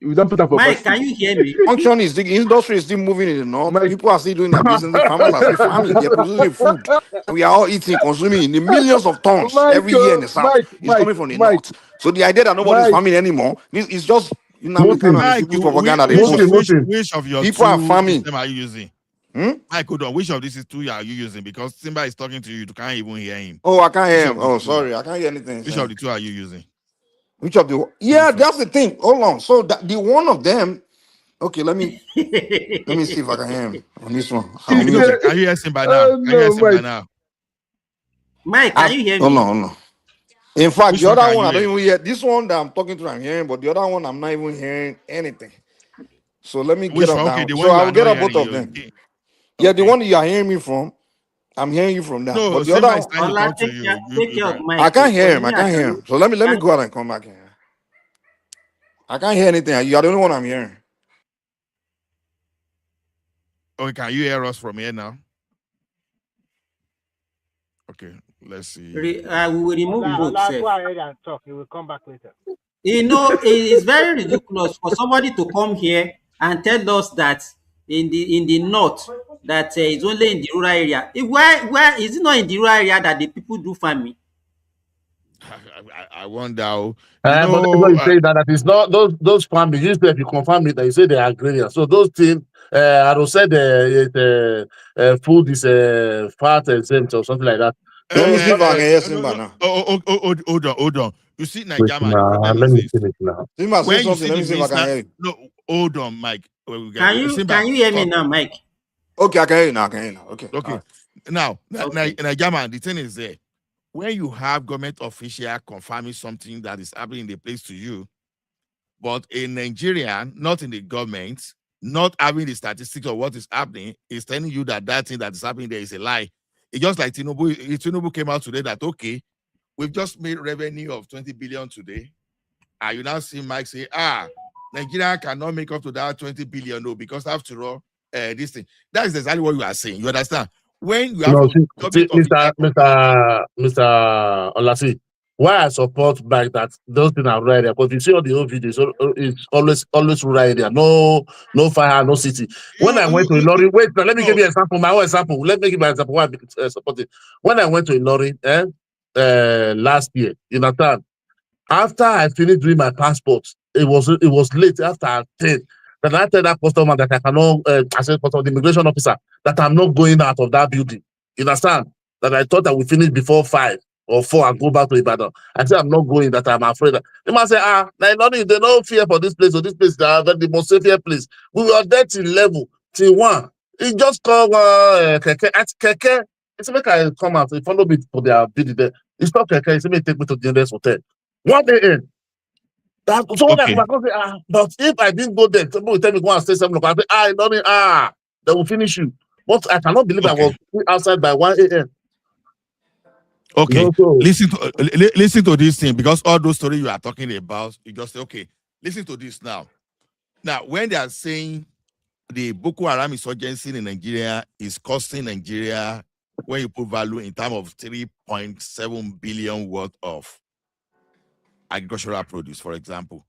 We don't put up for Mike, question. can you hear me? function is the industry is still moving in the north. Mike, People are still doing their business. The farmers are still farming. They're producing food. And we are all eating, consuming in the millions of tons every year in the south. It's coming from the north. So the idea that nobody's Mike. farming anymore, this is just Nnamdi Moses, and his Mike, people's propaganda they push. which of your People are two farming. system are you using? Mike, hold on. Which of these two are you using? Because Simba is talking to you, you can't even hear him. Oh, I can't Which hear of him. the Oh, two? sorry. I can't hear anything. Which of the two are you using? Which of the that's the thing. Hold on. So the one of them. Okay, let me see if I can hear him on this one. I'll mute. Can you hear Simba now? oh, Can you hear no, Simba Mike. now? Mike, can you hear Hold me? on, hold on. In fact, Which the one other can one you I don't hear? even hear. This one that I'm talking to, I'm hearing, but the other one I'm not even hearing anything. So let me get Which up one? Okay, down. the So one you I will are get not up hearing. both of them. Okay. Yeah, the one you are hearing me from, I'm hearing you from that. No, But the Simba other is one, trying to Ola, talk to you. take You care of can. I Mike. can't hear Because him. me, I I can't hear can. him. So let me go out and come back here. I can't hear anything. You are the only one I'm hearing. Okay, can you hear us from here now? Okay, let's see. We will remove both. Ola, Sef. go ahead and talk. You will come back later. You know, it's very ridiculous for somebody to come here and tell us that in the north that it's only in the rural area. Where is it not in the rural area that the people do farming? I wonder. But that's what you say that it's not those farming. Usually, if you confirm it, they say they are agrarian. So those things, I don't say the food is fat exempt or something like that. Let me see if I can hear No, Simba no. now. Hold on. You see, Wait, Nigeria, the nah, problem let is me this. finish now. Simba, say When you something. see Let the me see if I can minister, hear you. no, hold on, Mike. Can Simba, you hear me talk. now, Mike? Okay, I can hear you now. I can hear you now. Okay. All Okay. right. Now, Okay. Nigeria, the thing is there. When you have government official confirming something that is happening in the place to you, but a Nigerian, not in the government, not having the statistics of what is happening, is telling you that that thing that is happening there is a lie. It's just like Tinubu came out today that, okay, we've just made revenue of 20 billion today. And you now see Mike say, Nigeria cannot make up to that 20 billion, no, because after all, this thing. That is exactly what you are saying. You understand? When you have No, a see, government official Mr. Olasi, why I support like that those things are rural area, because you see all the old videos, it's always rural area, no fire, no city. When I went to Ilori, wait, now, let me give you an example, my own example. Let me give you an example why I support it. When I went to Ilori last year, you understand? After I finished doing my passport, it was late after 10. Then I tell that customer that I cannot, I said, the immigration officer, that I'm not going out of that building. You understand? That I thought I would finish before 5 or 4 and go back to Ibadan. I said, I'm not going, that I'm afraid. They must say, they don't fear for this place, or this place, the most safer place. We were there till level, till 1. He just called Keke. At Keke, he said, make I come out. He followed me for their building there. He stopped Keke. He said, make take me to the nearest hotel. 1 a.m. So when I say, but if I didn't go there, somebody will tell me go and stay 7 o'clock. I say, they will finish you. But I cannot believe I was outside by 1 a.m. Okay, you know, so, listen to this thing, because all those stories you are talking about, you just say, okay, listen to this now. Now, when they are saying the Boko Haram insurgency in Nigeria is costing Nigeria, when you put value in terms of 3.7 billion worth of agricultural produce, for example,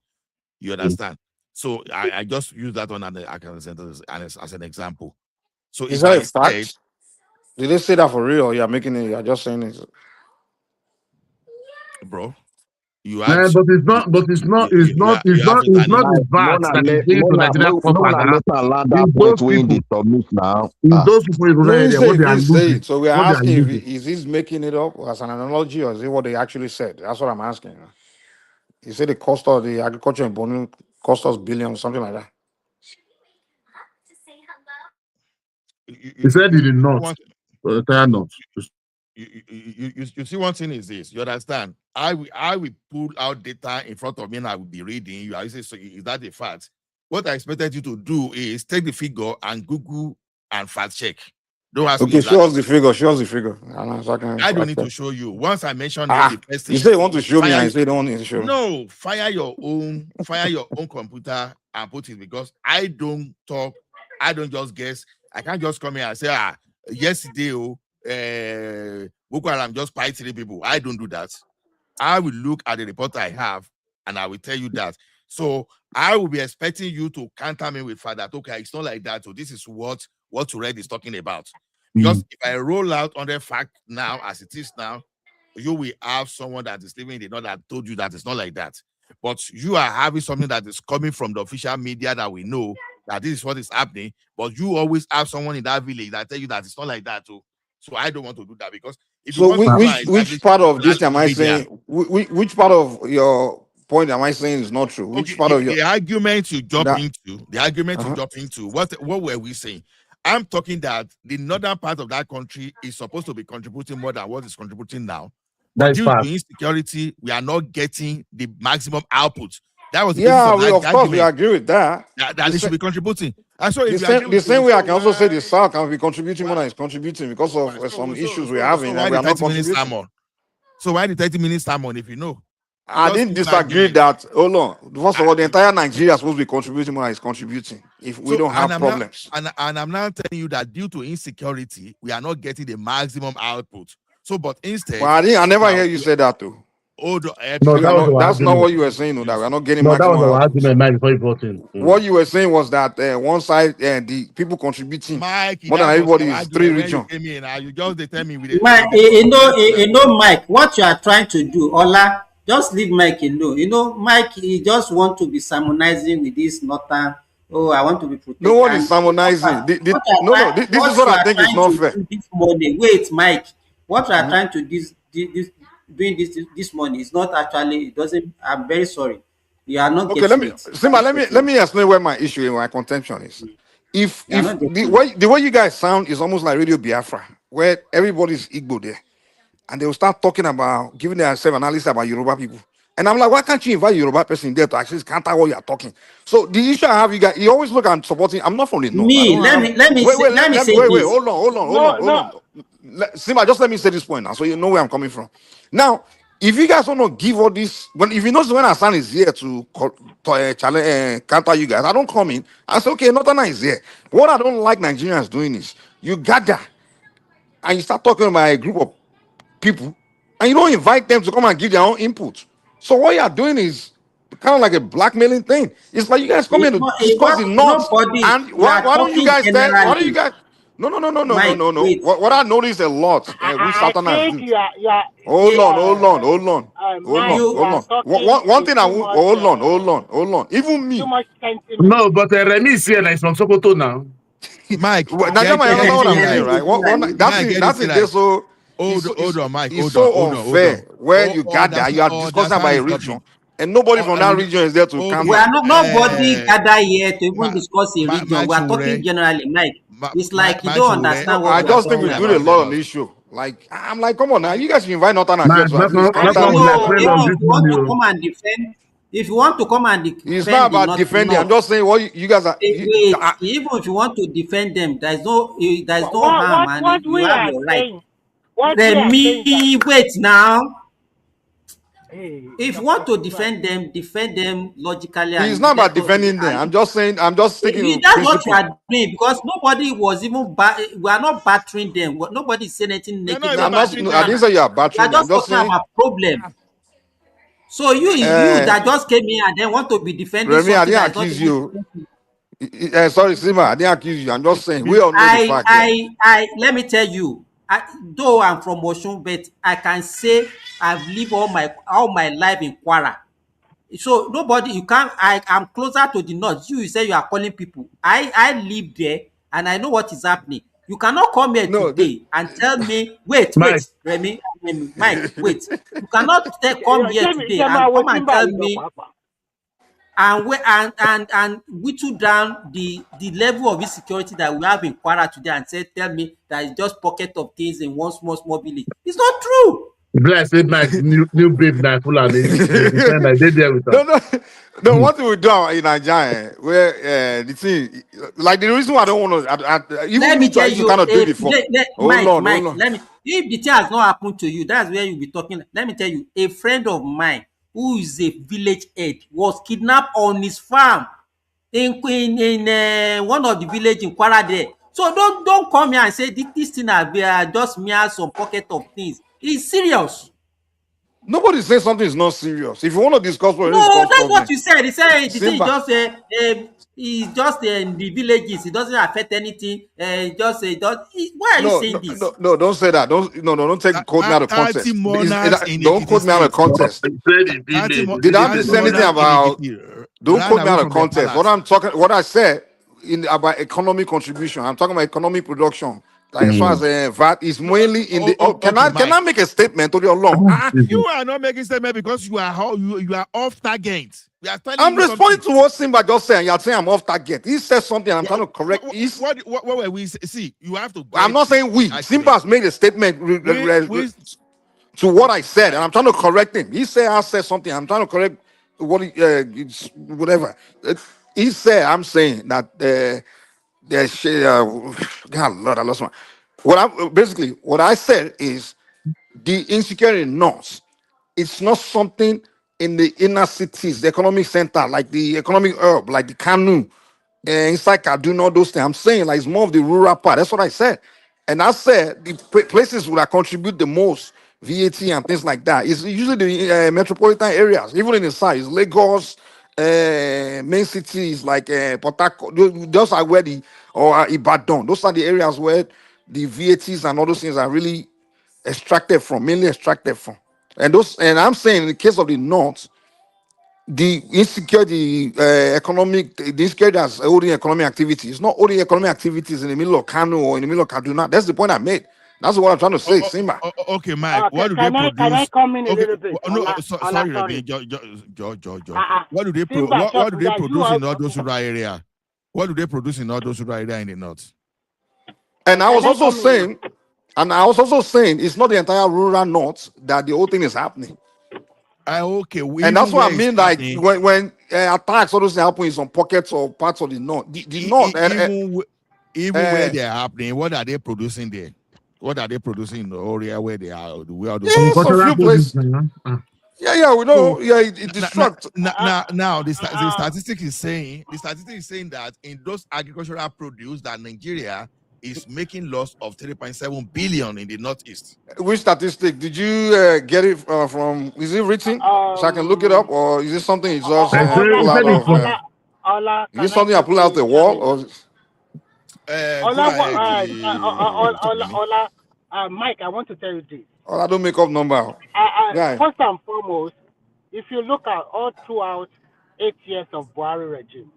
you understand? So I just use that one as an example. So Is if that I a said, fact? Did they say that for real? You're making it. You're just saying it. bro, you have but it's not you have to turn it. his VAT that is going to Nigeria cost like that. that It's point those when they people. submit now. It's those people in He rural didn't area, say what he they are didn't say losing. it. So we are What they are asking if losing. is he making it up as an analogy, or is it what they actually said? That's what I'm asking. He said the cost of the agriculture in Borno cost us billions, something like that. He said he did not. Not. You see, one thing is this. You understand? I will pull out data in front of me and I will be reading. You are saying, so is that a fact? What I expected you to do is take the figure and Google and fact check. Don't ask me. Okay, show us the figure. Show us the figure. I don't need to show you. Once I mention it, the person you say you want to show me, and you say you don't want to show. No, fire your own computer and put it, because I don't talk. I don't just guess. I can't just come here and say, yesterday, Boko Haram just fight 3 people. I don't do that. I will look at the report I have and I will tell you that. So I will be expecting you to counter me with that. Okay, it's not like that. So this is what Red is talking about. Because if I roll out on the fact now, as it is now, you will have someone that is living in the north that told you that it's not like that. But you are having something that is coming from the official media that we know that this is what is happening. But you always have someone in that village that tell you that it's not like that too. So I don't want to do that, because if you So want which part of this am I saying? Which part of your point am I saying is not true? Which part of your the argument you jump into? What were we saying? I'm talking that the northern part of that country is supposed to be contributing more than what is contributing now. But due to insecurity, we are not getting the maximum output. That was the of course we agree with that. That they should be contributing. And so the same way I can also say the South can be contributing more than it's contributing because of some issues we're having, and we are not contributing. So why the 30 minutes sermon if you know? I didn't disagree that. Hold on. First of all, the entire Nigeria is supposed to be contributing more than it's contributing if we don't have problems. And I'm now telling you that due to insecurity, we are not getting the maximum output. So, but instead, well, I never hear you say that too. That's not what you were saying. That we are not getting maximum. That was our argument before you brought in. What you were saying was that one side the people contributing more than everybody is 3 regions. You just tell me Mike, Mike, what you are trying to do, Ola, just leave Mike alone. Mike, he just want to be sermonizing with this northern. Oh, I want to be protected. No one is sermonizing. This is what I think is not fair. This morning, wait, Mike. What you are trying to doing this morning is not actually. It doesn't. I'm very sorry. You are not. Okay, let me explain where my issue and my contention is. If the way you guys sound is almost like Radio Biafra, where everybody's Igbo there, and they will start talking about giving their self-analysis about Yoruba people. And I'm like, why can't you invite Yoruba person there to actually counter what you are talking? So the issue I have, you always look at supporting. I'm not from the north. Let me wait. Hold on. Simba, just let me say this point now, so you know where I'm coming from. Now, if you guys want to give all this, if you notice when Hassan is here to counter you guys, I don't come in. I say, okay, Northern is here. What I don't like Nigerians doing is you gather and you start talking about a group of people, and you don't invite them to come and give their own input. So what you are doing is kind of like a blackmailing thing. It's like you guys come in to discuss the north, and why don't you guys say? Why don't you guys? No. What I noticed a lot with Southern I think hold on. Mike, you are talking One thing I too will much, hold on. Even me. too much sentiment. No, but Remy is here, like from Sokoto now. Mike, Najama, you understand what I'm saying, right? That's it. There, so hold on, Mike. It's Hold so on. unfair where you gather, you are discussing about a region, and nobody from that region is there to We counter. are not nobody gather here to even discuss a region. Mike We are talking generally, Mike. It's like you don't understand what I we are just think talking we do about. a lot on this show. Like, I'm like, come on now, you guys should invite Northern here Mark, to at least not counter come what like you friend are. of If this you want to money. come and defend, if you want to come and It's not defend the about defending. I'm North, just saying what you guys are. wait, even if you want to defend them, there is no harm, and What you we have are your right. saying, what we are saying that Remy, wait now. hey, If you want to defend them logically, It's and not about let us. defending them. I'm just saying. I'm just sticking to That's what you principle. are doing, because nobody was even we are not battering them. Nobody is saying anything We're not negative even I'm not. about battering them. I them. didn't say you are We are battering. I'm just just talking saying. about problem. So you that just came here and then want to be defending Remy, I something didn't that is not accuse even. you. Sorry, Sima, I didn't accuse you. I'm just saying we all know the fact here. Let me tell you, though I'm from Osun, but I can say I've lived all my life in Kwara. So nobody, you can't. I'm closer to the north. You say you are calling people. I live there and I know what is happening. You cannot come here No, today and tell me, wait, Mike, Remy, Mike, wait. You cannot come here today and come and tell me and whittle down the level of insecurity that we have in Kwara today and tell me that it's just pocket of things in one small village. It's not true. bless it, Mike, new babe, now full of they defend. I did there with no, them. no. One thing we do in Nigeria, where the thing, like the reason why I don't want to, even Let me me too, I tell used to you, kind of do it before. Hold Mike, on. let me, if the thing has not happened to you, that's where you'll be talking. Let me tell you, a friend of mine who is a village head was kidnapped on his farm in one of the village in Kwara there. So don't come here and say this thing are just mere some pocket of things. It's serious. Nobody saying something is not serious. If you want to discuss problem, No, discuss that's what problem. you said. He said the thing Simba. just it's just in the villages. It doesn't affect anything. Just why are you saying this? No, don't say that. Don't take quote me out of 30 context. monarchs in Don't Ekiti quote me out of State. No, context. he said in 30, village. Did I 30 say anything monarchs in about? Ekiti Don't ran quote me away out of from the context. palace. What I said about economic contribution. I'm talking about economic production. Like as far as VAT is mainly in the. Can Okay, I Mike. make a statement to your long? You are not making statement because you are off target. We are telling I'm you responding something. to what Simba just said. You're saying I'm off target. He said something. I'm trying to correct. What were we see? You have to I'm get not saying we. Simba has made a statement to what I said, and I'm trying to correct him. He said I said something. I'm trying to correct what it's whatever. He said I'm saying that God Lord, I lost my. What I said is the insecurity in North. It's not something in the inner cities, the economic center, like the economic hub, like the Kanu, inside Kaduna, all those things. I'm saying like it's more of the rural part. That's what I said. And I said the places that contribute the most VAT and things like that is usually the metropolitan areas, even in the south, it's Lagos, main cities like Port Harcourt. Those are where or Ibadan. Those are the areas where the VATs and all those things are really mainly extracted from. And I'm saying in the case of the North, the insecurity, the insecurity that's holding economic activity. It's not holding economic activities in the middle of Kano or in the middle of Kaduna. That's the point I made. That's what I'm trying to say, Simba. Okay, Mike. What do they Can I produce? come in a Okay, little bit? sorry, Sorry. Remy. What do they Simba, what do they you produce are, in all those rural area? What do they produce in all those rural area in the north? And I was can I also come in? saying, it's not the entire rural North that the whole thing is happening. Okay, And that's even what where I it's mean. Like happening, when attacks all those things happen in some pockets or parts of the North, the North, even where they're happening, what are they producing there? What are they producing in the area where they are? Where are those yes, a few places. Yeah, we know. So It destructs. now the statistic is saying that in those agricultural produce that Nigeria is making loss of 3.7 billion in the northeast. Which statistic did you get it from? Is it written so I can look it up, or is it something you just pull out of? Is it Can I something I pull out the wall, or? Go ahead, Mike, I want to tell you this. Oh, I don't make up number. Guy. First and foremost, if you look at all throughout 8 years of Buhari regime,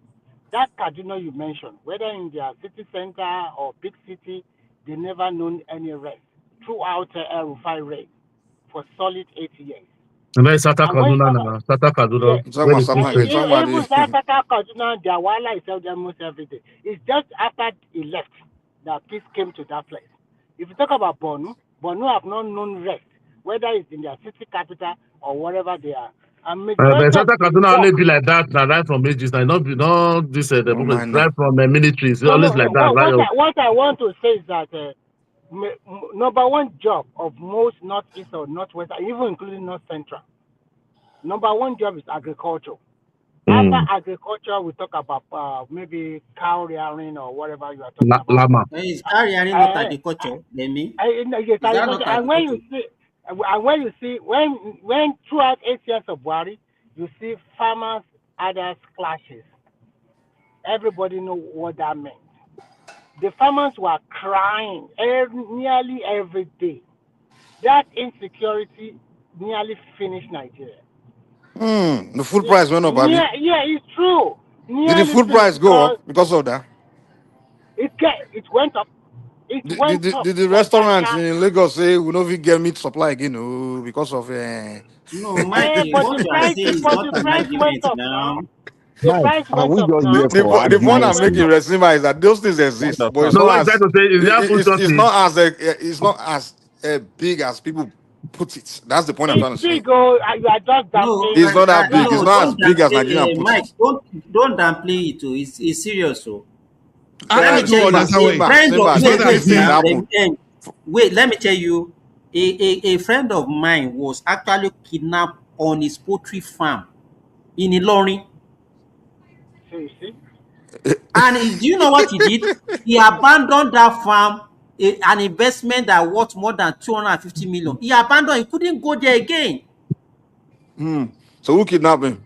that Kaduna you mentioned, whether in their city center or big city, they never known any rest throughout Rufai reign for solid 8 years. And then Sata Kaduna now. Sata Kaduna. Even Sata Kaduna, their wala is almost every day. It's just after he left that peace came to that place. If you talk about Borno have not known rest, whether it's in their city capital or wherever they are. And But Sata Kaduna only be like that, right from ages. Not this democracy, right from the military. It's always like that. What I want to say is that number one job of most northeast or northwest, even including north central, number one job is agriculture. After agriculture, we talk about maybe cow rearing or whatever you are talking about. Lama. Is cow rearing not agriculture? Yes, agriculture. And when you see when throughout 8 years of Buhari, you see farmers others clashes. Everybody know what that meant. The farmers were crying nearly every day. That insecurity nearly finished Nigeria. The food price went up, Yeah, it's true. Did the food price go up because of that? It went up. Did the restaurants in Lagos say we don't even get meat supply again because of no, Mike, what you are saying is not an argument now. Mike, the point I'm making, Resima, is that those things exist, but it's not as big as people put it. That's the point I'm trying to say. It's not that big. It's not as big as Nigerian put Mike, it. Don't downplay it. It's serious. So let me tell you, a friend of mine was actually kidnapped on his poultry farm in Ilorin. And do you know what he did? He abandoned that farm, an investment that worth more than 250 million. He abandoned. He couldn't go there again. So who kidnapped him?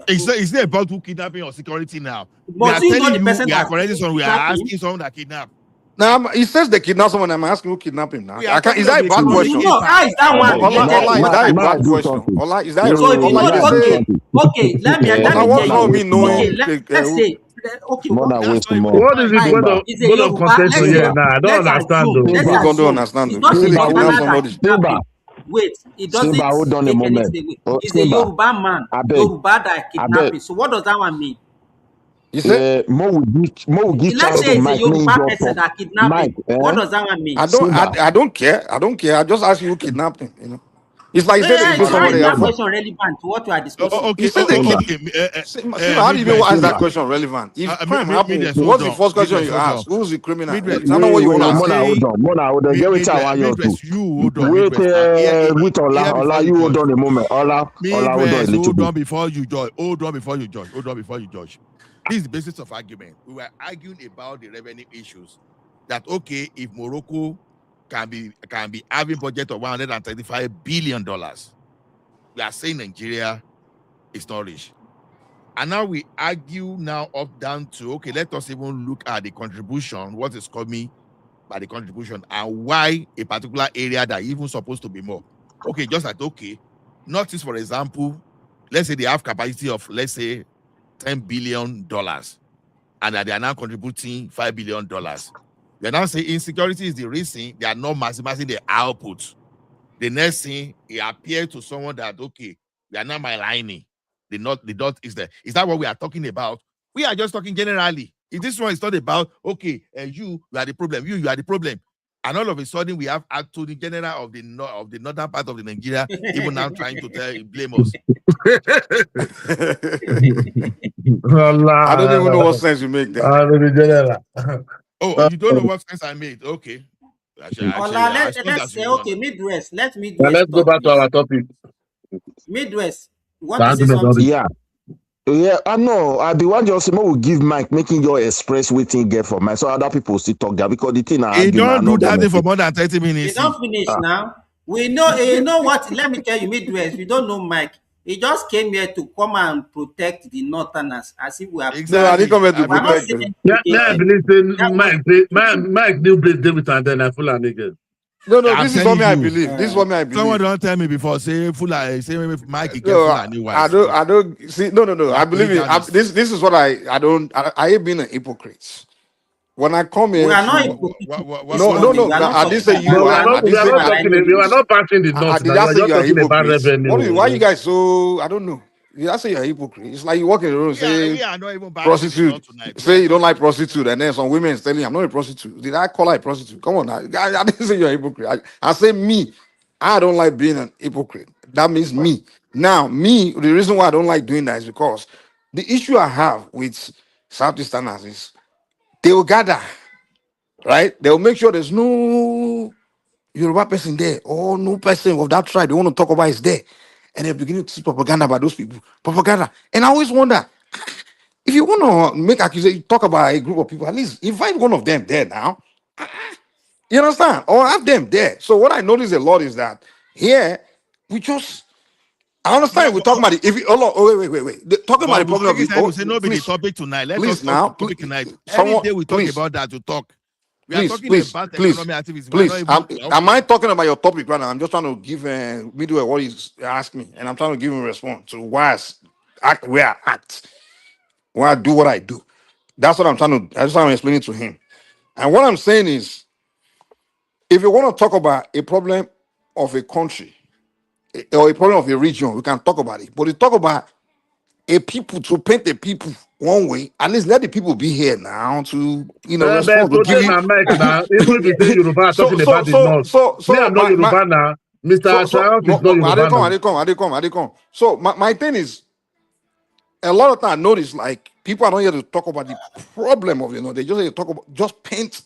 It's not about who kidnapping or security now. But we are telling you, we are correcting someone. We are asking someone that kidnapped. Now he says they kidnap someone. I'm asking who kidnapped him now. Is that a bad question? No, how is that one? Is that a bad question? Is that so if you know, okay, let me tell you. Knowing, let's say, okay, what is it? What of contention here now? I don't understand. Wait, it doesn't take anything away. It's a Yoruba man, Yoruba that kidnapping. So what does that one mean? You say let's say it's a Yoruba person that kidnapping. What does that one mean? I don't care. I just ask you who kidnapped him. You know, it's like that question relevant to what we are discussing. How do you even ask that question relevant? If crime happens, what's the first question you ask? Who's the criminal? I don't know what you want to ask. You hold on a moment. Hold on before you judge. This is the basis of argument. We were arguing about the revenue issues. That okay, if Morocco can be having budget of $135 billion, we are saying Nigeria is not rich. And now we argue up down to okay, let us even look at the contribution, what is coming by the contribution, and why a particular area that even supposed to be more. Okay, just like notice for example, let's say they have capacity of let's say $10 billion, and that they are now contributing $5 billion. They are now saying insecurity is the reason they are not maximizing the output. The next thing, it appears to someone that okay, they are not maligning. The dot is there. Is that what we are talking about? We are just talking generally. If this one is not about okay, you are the problem, you are the problem, and all of a sudden we have Attorney General of the northern part of the Nigeria even now trying to blame us. I don't even know what sense you make there. You don't know what sense I made? Okay. Let's say okay, Midwest. Let's go back to our topic. Midwest. Want to say something? Yeah, I know. I be one just will give Mike making your express waiting get for Mike, so other people still talk there because the thing I don't do that thing for more than 30 minutes. They don't finish now. We know. You know what? Let me tell you, Midwest. We don't know Mike. He just came here to come and protect the Northerners as if we are. Exactly. I didn't come here to protect them. Mike new place David and then I full and again. No, no, I'm this is what telling I you. believe. This is what I believe. Someone don't tell me before. Say Mike get No, Fulani wife. I don't see. No. I believe it. This is what I ain't been a hypocrite. When I come We here are not to hypocrite this no, morning. We are not I didn't say talking you But we about are are. not I didn't we are say not I. talking we are not passing the notes Did now. I We are say just you're a talking about hypocrite? revenue. Why you guys so? I don't know. Did I say you're a hypocrite? It's like you walk in the room and say We are not even bashing the prostitute. Lord tonight. Say you don't like prostitute, and then some women is telling you I'm not a prostitute. Did I call her a prostitute? Come on, now. I didn't say you're a hypocrite. I say me. I don't like being an hypocrite. That means me. Now, me. The reason why I don't like doing that is because the issue I have with Southeasterners is they will gather, right? They will make sure there's no Yoruba person there or no person of that tribe they want to talk about is there. And they're beginning to see propaganda about those people. Propaganda. And I always wonder, if you want to make accusation, talk about a group of people, at least invite one of them there now. You understand? Or have them there. So what I notice a lot is that here, we just I understand we're talking about it. If you wait. Talking about the But we problem of take the it time to say no be the please, topic tonight. Let us please talk now, the topic tonight. Any someone day we talk please. about that to talk. We are Please, talking about economic activities. We are not please. even Am I talking about your topic right now? I'm just trying to give Midway what he's asked me, and I'm trying to give him a response to why I act where I act, why I do what I do. That's what I'm trying to. That's how I'm explaining to him. And what I'm saying is, if you want to talk about a problem of a country or a problem of a region, we can talk about it. But to talk about a people to paint the people one way, at least let the people be here now to But respond to give today you. na Mike now. Even if you say Yoruba so talking so about the so north. so Me, so I'm not my Yoruba now. Mr. Triumph is not Yoruba now. I did come. So my thing is, a lot of time I notice like people are not here to talk about the problem of they just here to talk about just paint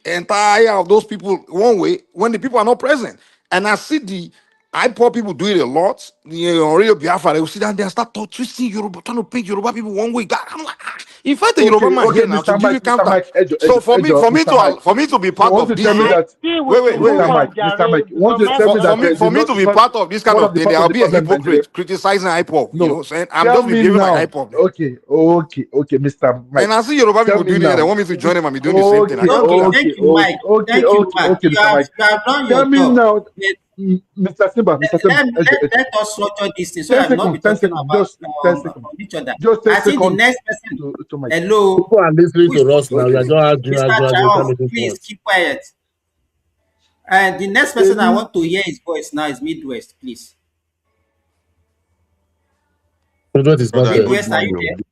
entire of those people one way when the people are not present. And I see I poor people do it a lot. Radio Biafra, they will sit down there and start twisting Yoruba, trying to paint Yoruba people one way. God, I'm like, in fact, the Yoruba man here now to Mr. give you Mike, Mr. counter. Mike, So Mr. Mike, for me to be you part want of to tell this, me wait, that Still, we wait, should wait, move wait. Mr. on, Mike, Mr. Jerry, Mike, you want because to tell me that For me to be not part of this kind one of of the thing, cause I'll of the be a problem in Nigeria? hypocrite criticizing IPOP. You know No, what I'm saying? I'm tell just be me behaving like now. IPOP. Okay, Mr. Mike, And I see Yoruba tell people me doing it, they now. want me to join them and be doing the same thing. I can't do that. Thank you, Mike. Thank you, Mike. Okay, Mr. Mike, You have done tell your me job. now, Mr. Simba, Let us structure this thing so 10 that we'll not be seconds, 10 talking seconds, about just 10 seconds, each other. just 10 I think the seconds next person, to Mike. hello, People are listening who is to us now. talking? You are just arguing, Mr. trying Charles, to make please sense. keep quiet. And the next person I want to hear his voice now is Midwest, please. Is not Brother, there. good Midwest, are you morning. there?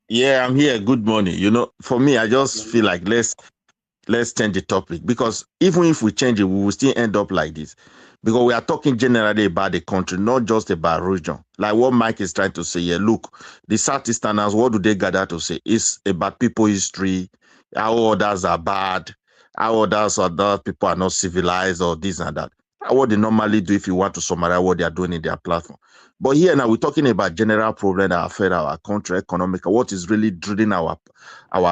Yeah, I'm here. Good morning. For me, I just feel like let's change the topic, because even if we change it, we will still end up like this, because we are talking generally about the country, not just about region. Like what Mike is trying to say here. Look, the Southeasterners, what do they gather to say? It's about people history, how others are bad, how other people are not civilized, or this and that. That's what they normally do if you want to summarize what they are doing in their platform. But here now we're talking about general problems that affect our country, economic, what is really draining our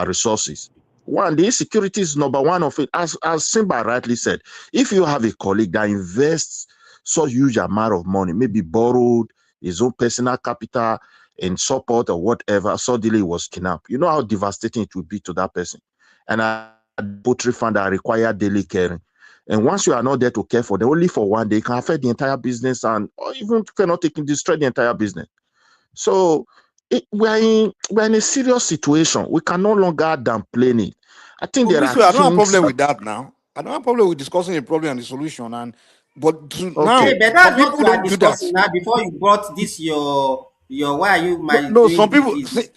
resources. One, the insecurity is number one of it. As Simba rightly said, if you have a colleague that invests such huge amount of money, maybe borrowed his own personal capital in support or whatever, suddenly was kidnapped, you know how devastating it would be to that person. And a poultry fund that require daily caring. And once you are not there to care for them, only for one day, it can affect the entire business, and or even cannot destroy the entire business. So we're in a serious situation. We can no longer downplay it. I think there are I don't have things problem that, with that now. I don't have problem with discussing a problem and the solution. okay. Hey, Now but some that's what people we are don't do that. discussing now. Before you brought this, your why are you my No, doing some people this?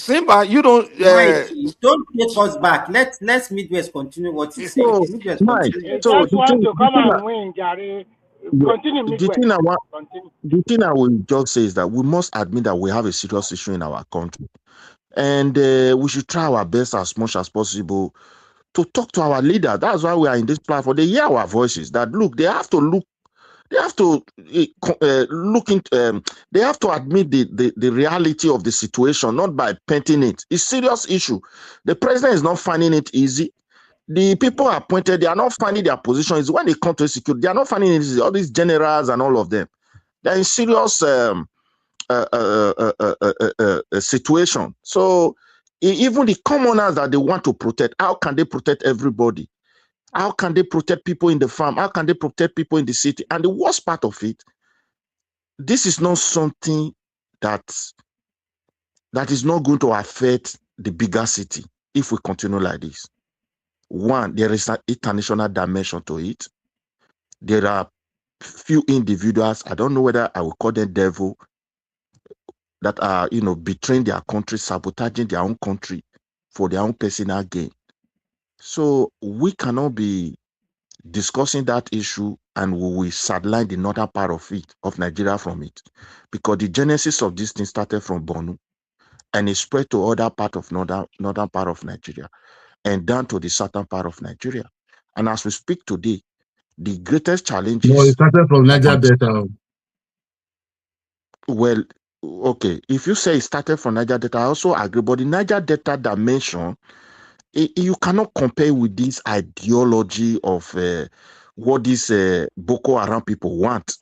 Simba, you don't Mike, don't take us back. Let's Midwest continue what he's saying. So, Midwest Mike, continue. He so just want to come and win, Jerry. Continue, the Midwest. thing I want, Continue. the thing I will just say is that we must admit that we have a serious issue in our country, and we should try our best as much as possible to talk to our leader. That's why we are in this platform. They hear our voices. That look, they have to look into, they have to admit the reality of the situation, not by painting it. It's a serious issue. The president is not finding it easy. The people appointed, they are not finding their position. Is when they come to security, they are not finding it easy. All these generals and all of them, they're in serious situation. So even the commoners that they want to protect, how can they protect everybody? How can they protect people in the farm? How can they protect people in the city? And the worst part of it, this is not something that is not going to affect the bigger city if we continue like this. One, there is an international dimension to it. There are few individuals, I don't know whether I will call them devil, that are, betraying their country, sabotaging their own country for their own personal gain. So we cannot be discussing that issue and we will sideline the northern part of Nigeria from it. Because the genesis of this thing started from Borno and it spread to other part of northern part of Nigeria and down to the southern part of Nigeria. And as we speak today, the greatest No, it challenges. started from Niger Delta. Well, okay, if you say it started from Niger Delta, I also agree. But the Niger Delta dimension, you cannot compare with this ideology of what these Boko Haram people want.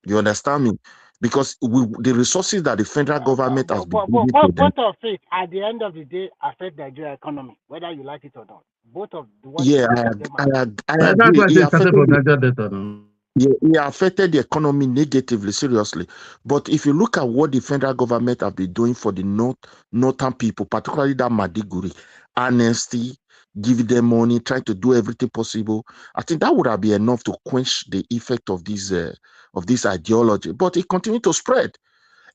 You understand me? Because the resources that the federal government has been giving to them. Both of it, at the end of the day, affect Nigeria economy, whether you like it or not. Both of the what Yeah, both of them are. I That's agree. why It it started affected from Niger Delta. it affected the economy negatively, seriously. But if you look at what the federal government have been doing for the northern people, particularly that Madiguri, honesty, giving them money, trying to do everything possible, I think that would have been enough to quench the effect of this ideology. But it continued to spread,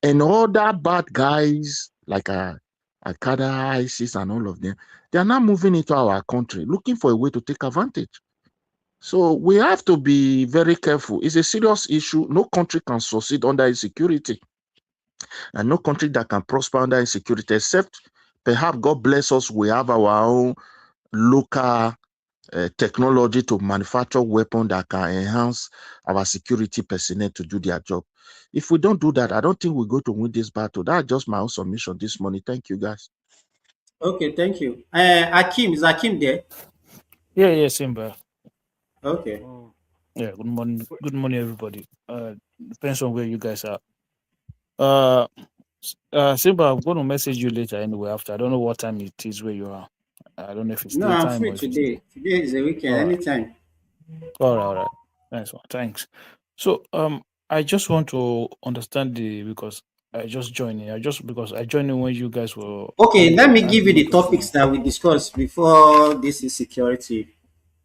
and all that bad guys like Al-Qaeda, ISIS, and all of them, they are now moving into our country, looking for a way to take advantage. So we have to be very careful. It's a serious issue. No country can succeed under insecurity, and no country that can prosper under insecurity, except perhaps God bless us, we have our own local technology to manufacture weapons that can enhance our security personnel to do their job. If we don't do that, I don't think we're going to win this battle. That's just my own submission this morning. Thank you, guys. Okay, thank you. Akim, is Akim there? Yeah, Simba. Okay. Yeah, good morning. Good morning, everybody. Depends on where you guys are. Uh, Simba, I'm going to message you later anyway. After I don't know what time it is where you are. I don't know if it's No, I'm daytime free or if it's today. Today is a weekend, all right. anytime. All right. Nice one. Thanks. So, I just want to understand because I just joined in. Because I joined in when you guys were Okay, let me give you the arguing about topics that we discussed before this insecurity.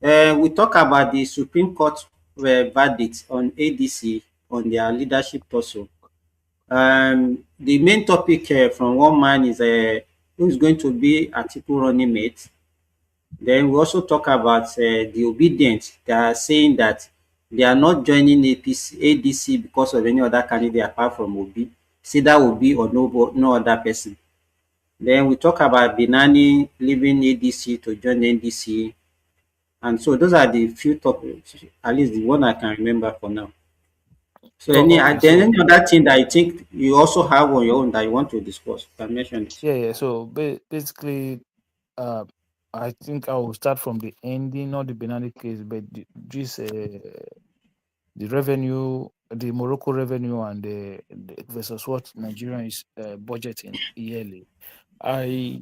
We talk about the Supreme Court verdict on ADC on their leadership also. The main topic from one man is who's going to be Atiku running mate. Then we also talk about the obedient. They are saying that they are not joining ADC because of any other candidate apart from Obi. See that Obi or no other person. Then we talk about Binani leaving ADC to join NDC. And so those are the few topics, at least the one I can remember for now. So okay. any other thing that you think you also have on your own that you want to discuss, you can mention it. Yeah. So basically, uh, I think I will start from the ending, not the banana case, but this the revenue, the Morocco revenue, and the versus what Nigeria is budgeting yearly. I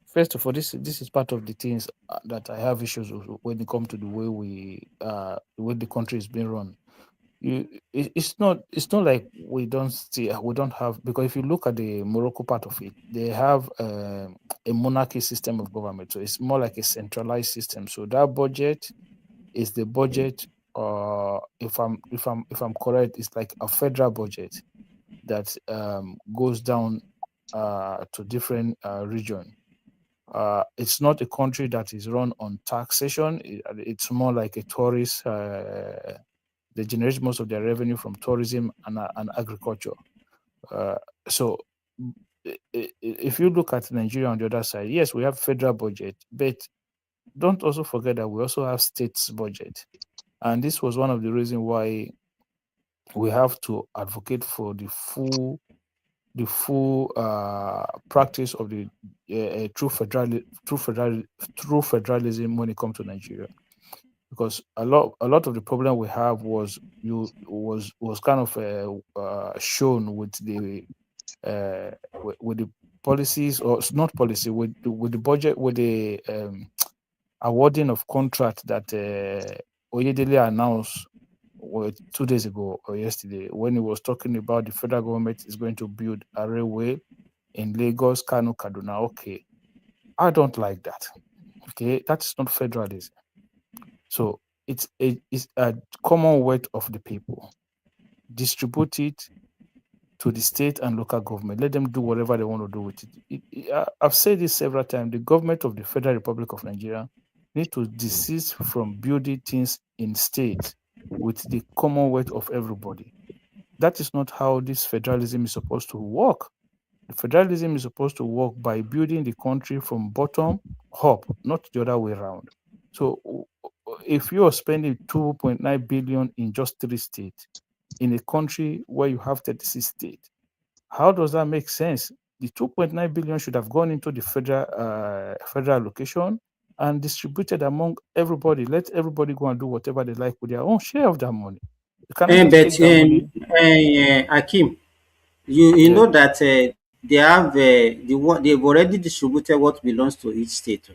First of all, this is part of the things that I have issues with when it comes to the way the way the country is being run. It's not like we don't have, because if you look at the Morocco part of it, they have a monarchy system of government, so it's more like a centralized system. So that budget is the budget. If I'm correct, it's like a federal budget that goes down to different region. It's not a country that is run on taxation. It's more like a tourist. They generate most of their revenue from tourism and agriculture. So if you look at Nigeria on the other side, yes, we have federal budget, but don't also forget that we also have states budget. And this was one of the reasons why we have to advocate for the full practice of the true federalism when it comes to Nigeria, because a lot of the problem we have was kind of shown with the policies, or it's not policy, with the budget, with the awarding of contract that Oyedele announced 2 days ago or yesterday when he was talking about the federal government is going to build a railway in Lagos, Kano, Kaduna. Okay, I don't like that. Okay, that's not federalism. So it's a commonwealth of the people. Distribute it to the state and local government. Let them do whatever they want to do with it. I've said this several times. The government of the Federal Republic of Nigeria need to desist from building things in states with the commonwealth of everybody. That is not how this federalism is supposed to work. The federalism is supposed to work by building the country from bottom up, not the other way around. So if you are spending 2.9 billion in just 3 states, in a country where you have 36 states, how does that make sense? The 2.9 billion should have gone into the federal allocation and distributed among everybody. Let everybody go and do whatever they like with their own share of that money. You cannot just But take that money. Akim, you Yeah. know that they have they've already distributed what belongs to each state.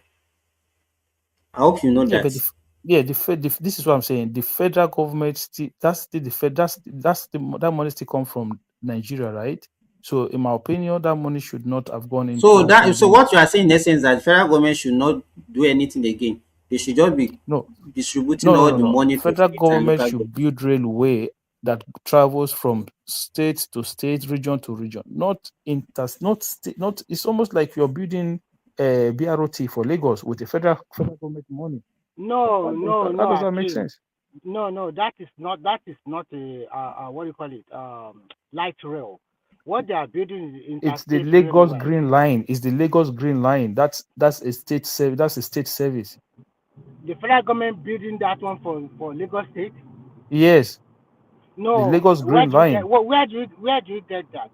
I hope you know Yeah, but that. this is what I'm saying. The federal government still that's still the fed that's the that money still come from Nigeria, right? So in my opinion, that money should not have gone into So building. what you are saying in essence that the federal government should not do anything again. They should just be No, distributing no, no, all no, the no. money to Federal state and government local should government. build railway that travels from state to state, region to region, not not. It's almost like you're building a BRT for Lagos with the federal government money. No, no, How no, does that make Akim. sense? No, that is not a what do you call it? Light rail. What they are building is It's the interstate Lagos railway. Green Line. It's the Lagos Green Line. That's a state service. That's a state service. The federal government building that one for Lagos State. Yes, the No, Lagos where Green do you get? Line. Where do you get that?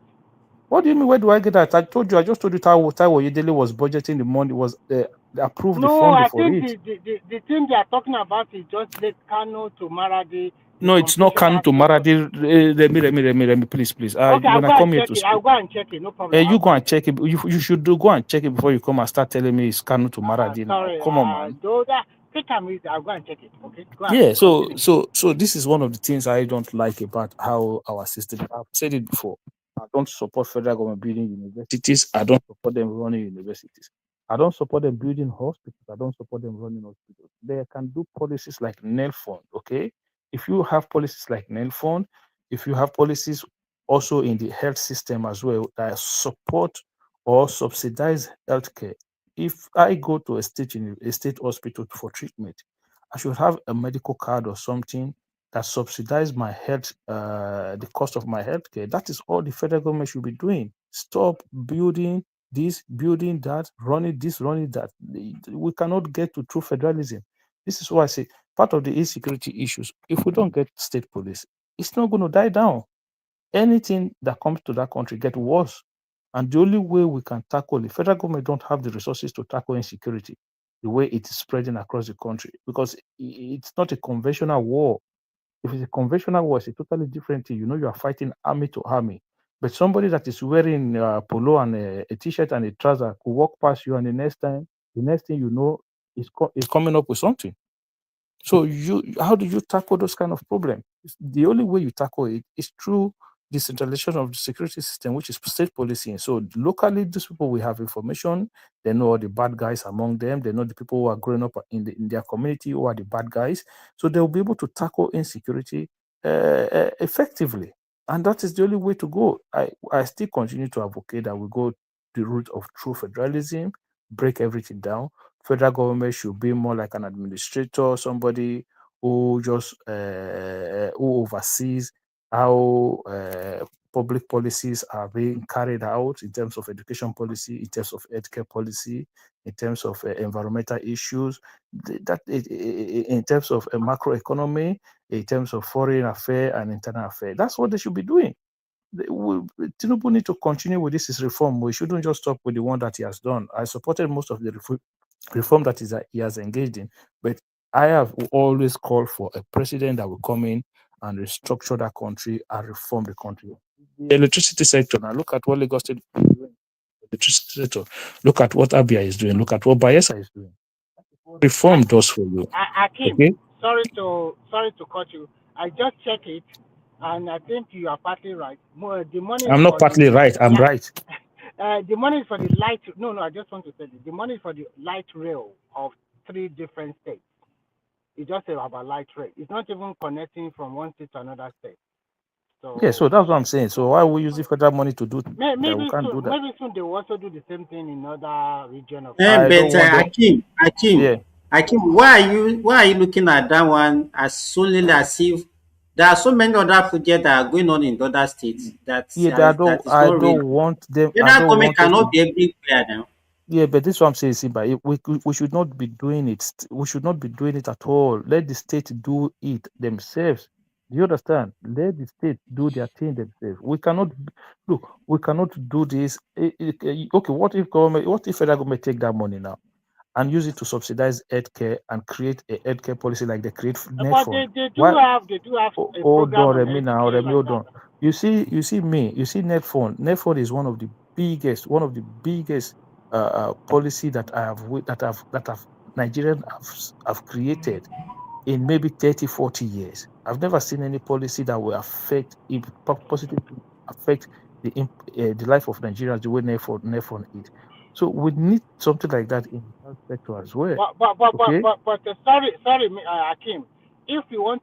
What do you mean? Where do I get that? I told you. I just told you. Taiwo Yedele was budgeting the money. Was approved the No, funding I for think it. the thing they are talking about is just Lake Kano to Maradi, the No, it's not completion Kano to aspect of. Maradi. Let me, please. Okay, I'll When I go and come here check to it. I'll speak, go and check it. No problem. I'll you go go and and check check it. it. You should go and check it before you come and start telling me it's Kano to Maradi now. Sorry, Come on, man. though that take time with. I'll go and check it. Okay, go ahead. Yeah, so Continue. so this is one of the things I don't like about how our system. I've said it before. I don't support federal government building universities. I don't support them running universities. I don't support them building hospitals. I don't support them running hospitals. They can do policies like nail fund. Okay, if you have policies like nail fund, if you have policies also in the health system as well that support or subsidize healthcare. If I go to a state hospital for treatment, I should have a medical card or something that subsidize my health, the cost of my healthcare. That is all the federal government should be doing. Stop building this, building that, running this, running that. We cannot get to true federalism. This is why I say part of the insecurity issues. If we don't get state police, it's not going to die down. Anything that comes to that country get worse. And the only way we can tackle the federal government don't have the resources to tackle insecurity the way it is spreading across the country because it's not a conventional war. If it's a conventional war, it's a totally different thing. You know, you are fighting army to army. But somebody that is wearing polo and a t-shirt and a trouser could walk past you, and the next thing you know, is coming up with something. So how do you tackle those kind of problems? The only way you tackle it is through decentralization of the security system, which is state policing. So locally, these people will have information. They know all the bad guys among them. They know the people who are growing up in their community who are the bad guys. So they'll be able to tackle insecurity effectively. And that is the only way to go. I still continue to advocate that we go the route of true federalism, break everything down. Federal government should be more like an administrator, somebody who just who oversees how public policies are being carried out in terms of education policy, in terms of healthcare policy, in terms of environmental issues, in terms of macroeconomy, in terms of foreign affairs and internal affairs. That's what they should be doing. Tinubu need to continue with this reform. We shouldn't just stop with the one that he has done. I supported most of the reform that he has engaged in, but I have always called for a president that will come in and restructure that country and reform the country. The electricity sector, now look at what Lagos State is doing. Electricity sector, look at what Abia is doing, look at what Bayelsa is doing. Reform does for you. Akim, Okay. sorry to cut you. I just check it, and I think you are partly right. The money is I'm not for partly the right. I'm right. the money is for the light. No, I just want to say this. The money is for the light rail of 3 different states. It's just about light rail. It's not even connecting from one state to another state. Yeah, so So that's what I'm saying. So why we use the federal money to do that? We can't do that. maybe soon they will also do the same thing in other region of I Nigeria. don't But want them. Yeah. Hakim, why are you looking at that one as solely as if there are so many other projects that are going on in other states Yeah, that is I not really. don't want them. I Federal don't government want us cannot to. be everywhere now. Yeah, but this is what I'm saying, Simba. We should not be doing it. We should not be doing it at all. Let the state do it themselves. Do you understand? Let the state do their thing themselves. We cannot look. We cannot do this. Okay, what if government? What if federal government take that money now and use it to subsidize healthcare and create a healthcare policy like they create net But fund? they Why? do have a Hold program on, on Remy now, healthcare Remy, like hold that. on. You see net fund. Net fund is one of the biggest policy that I have that have Nigerians have created in maybe 30, 40 years. I've never seen any policy that will positively affect the life of Nigerians the way net fund is. So we need something like that in the health sector as well. Okay. Sorry, Akim. If you want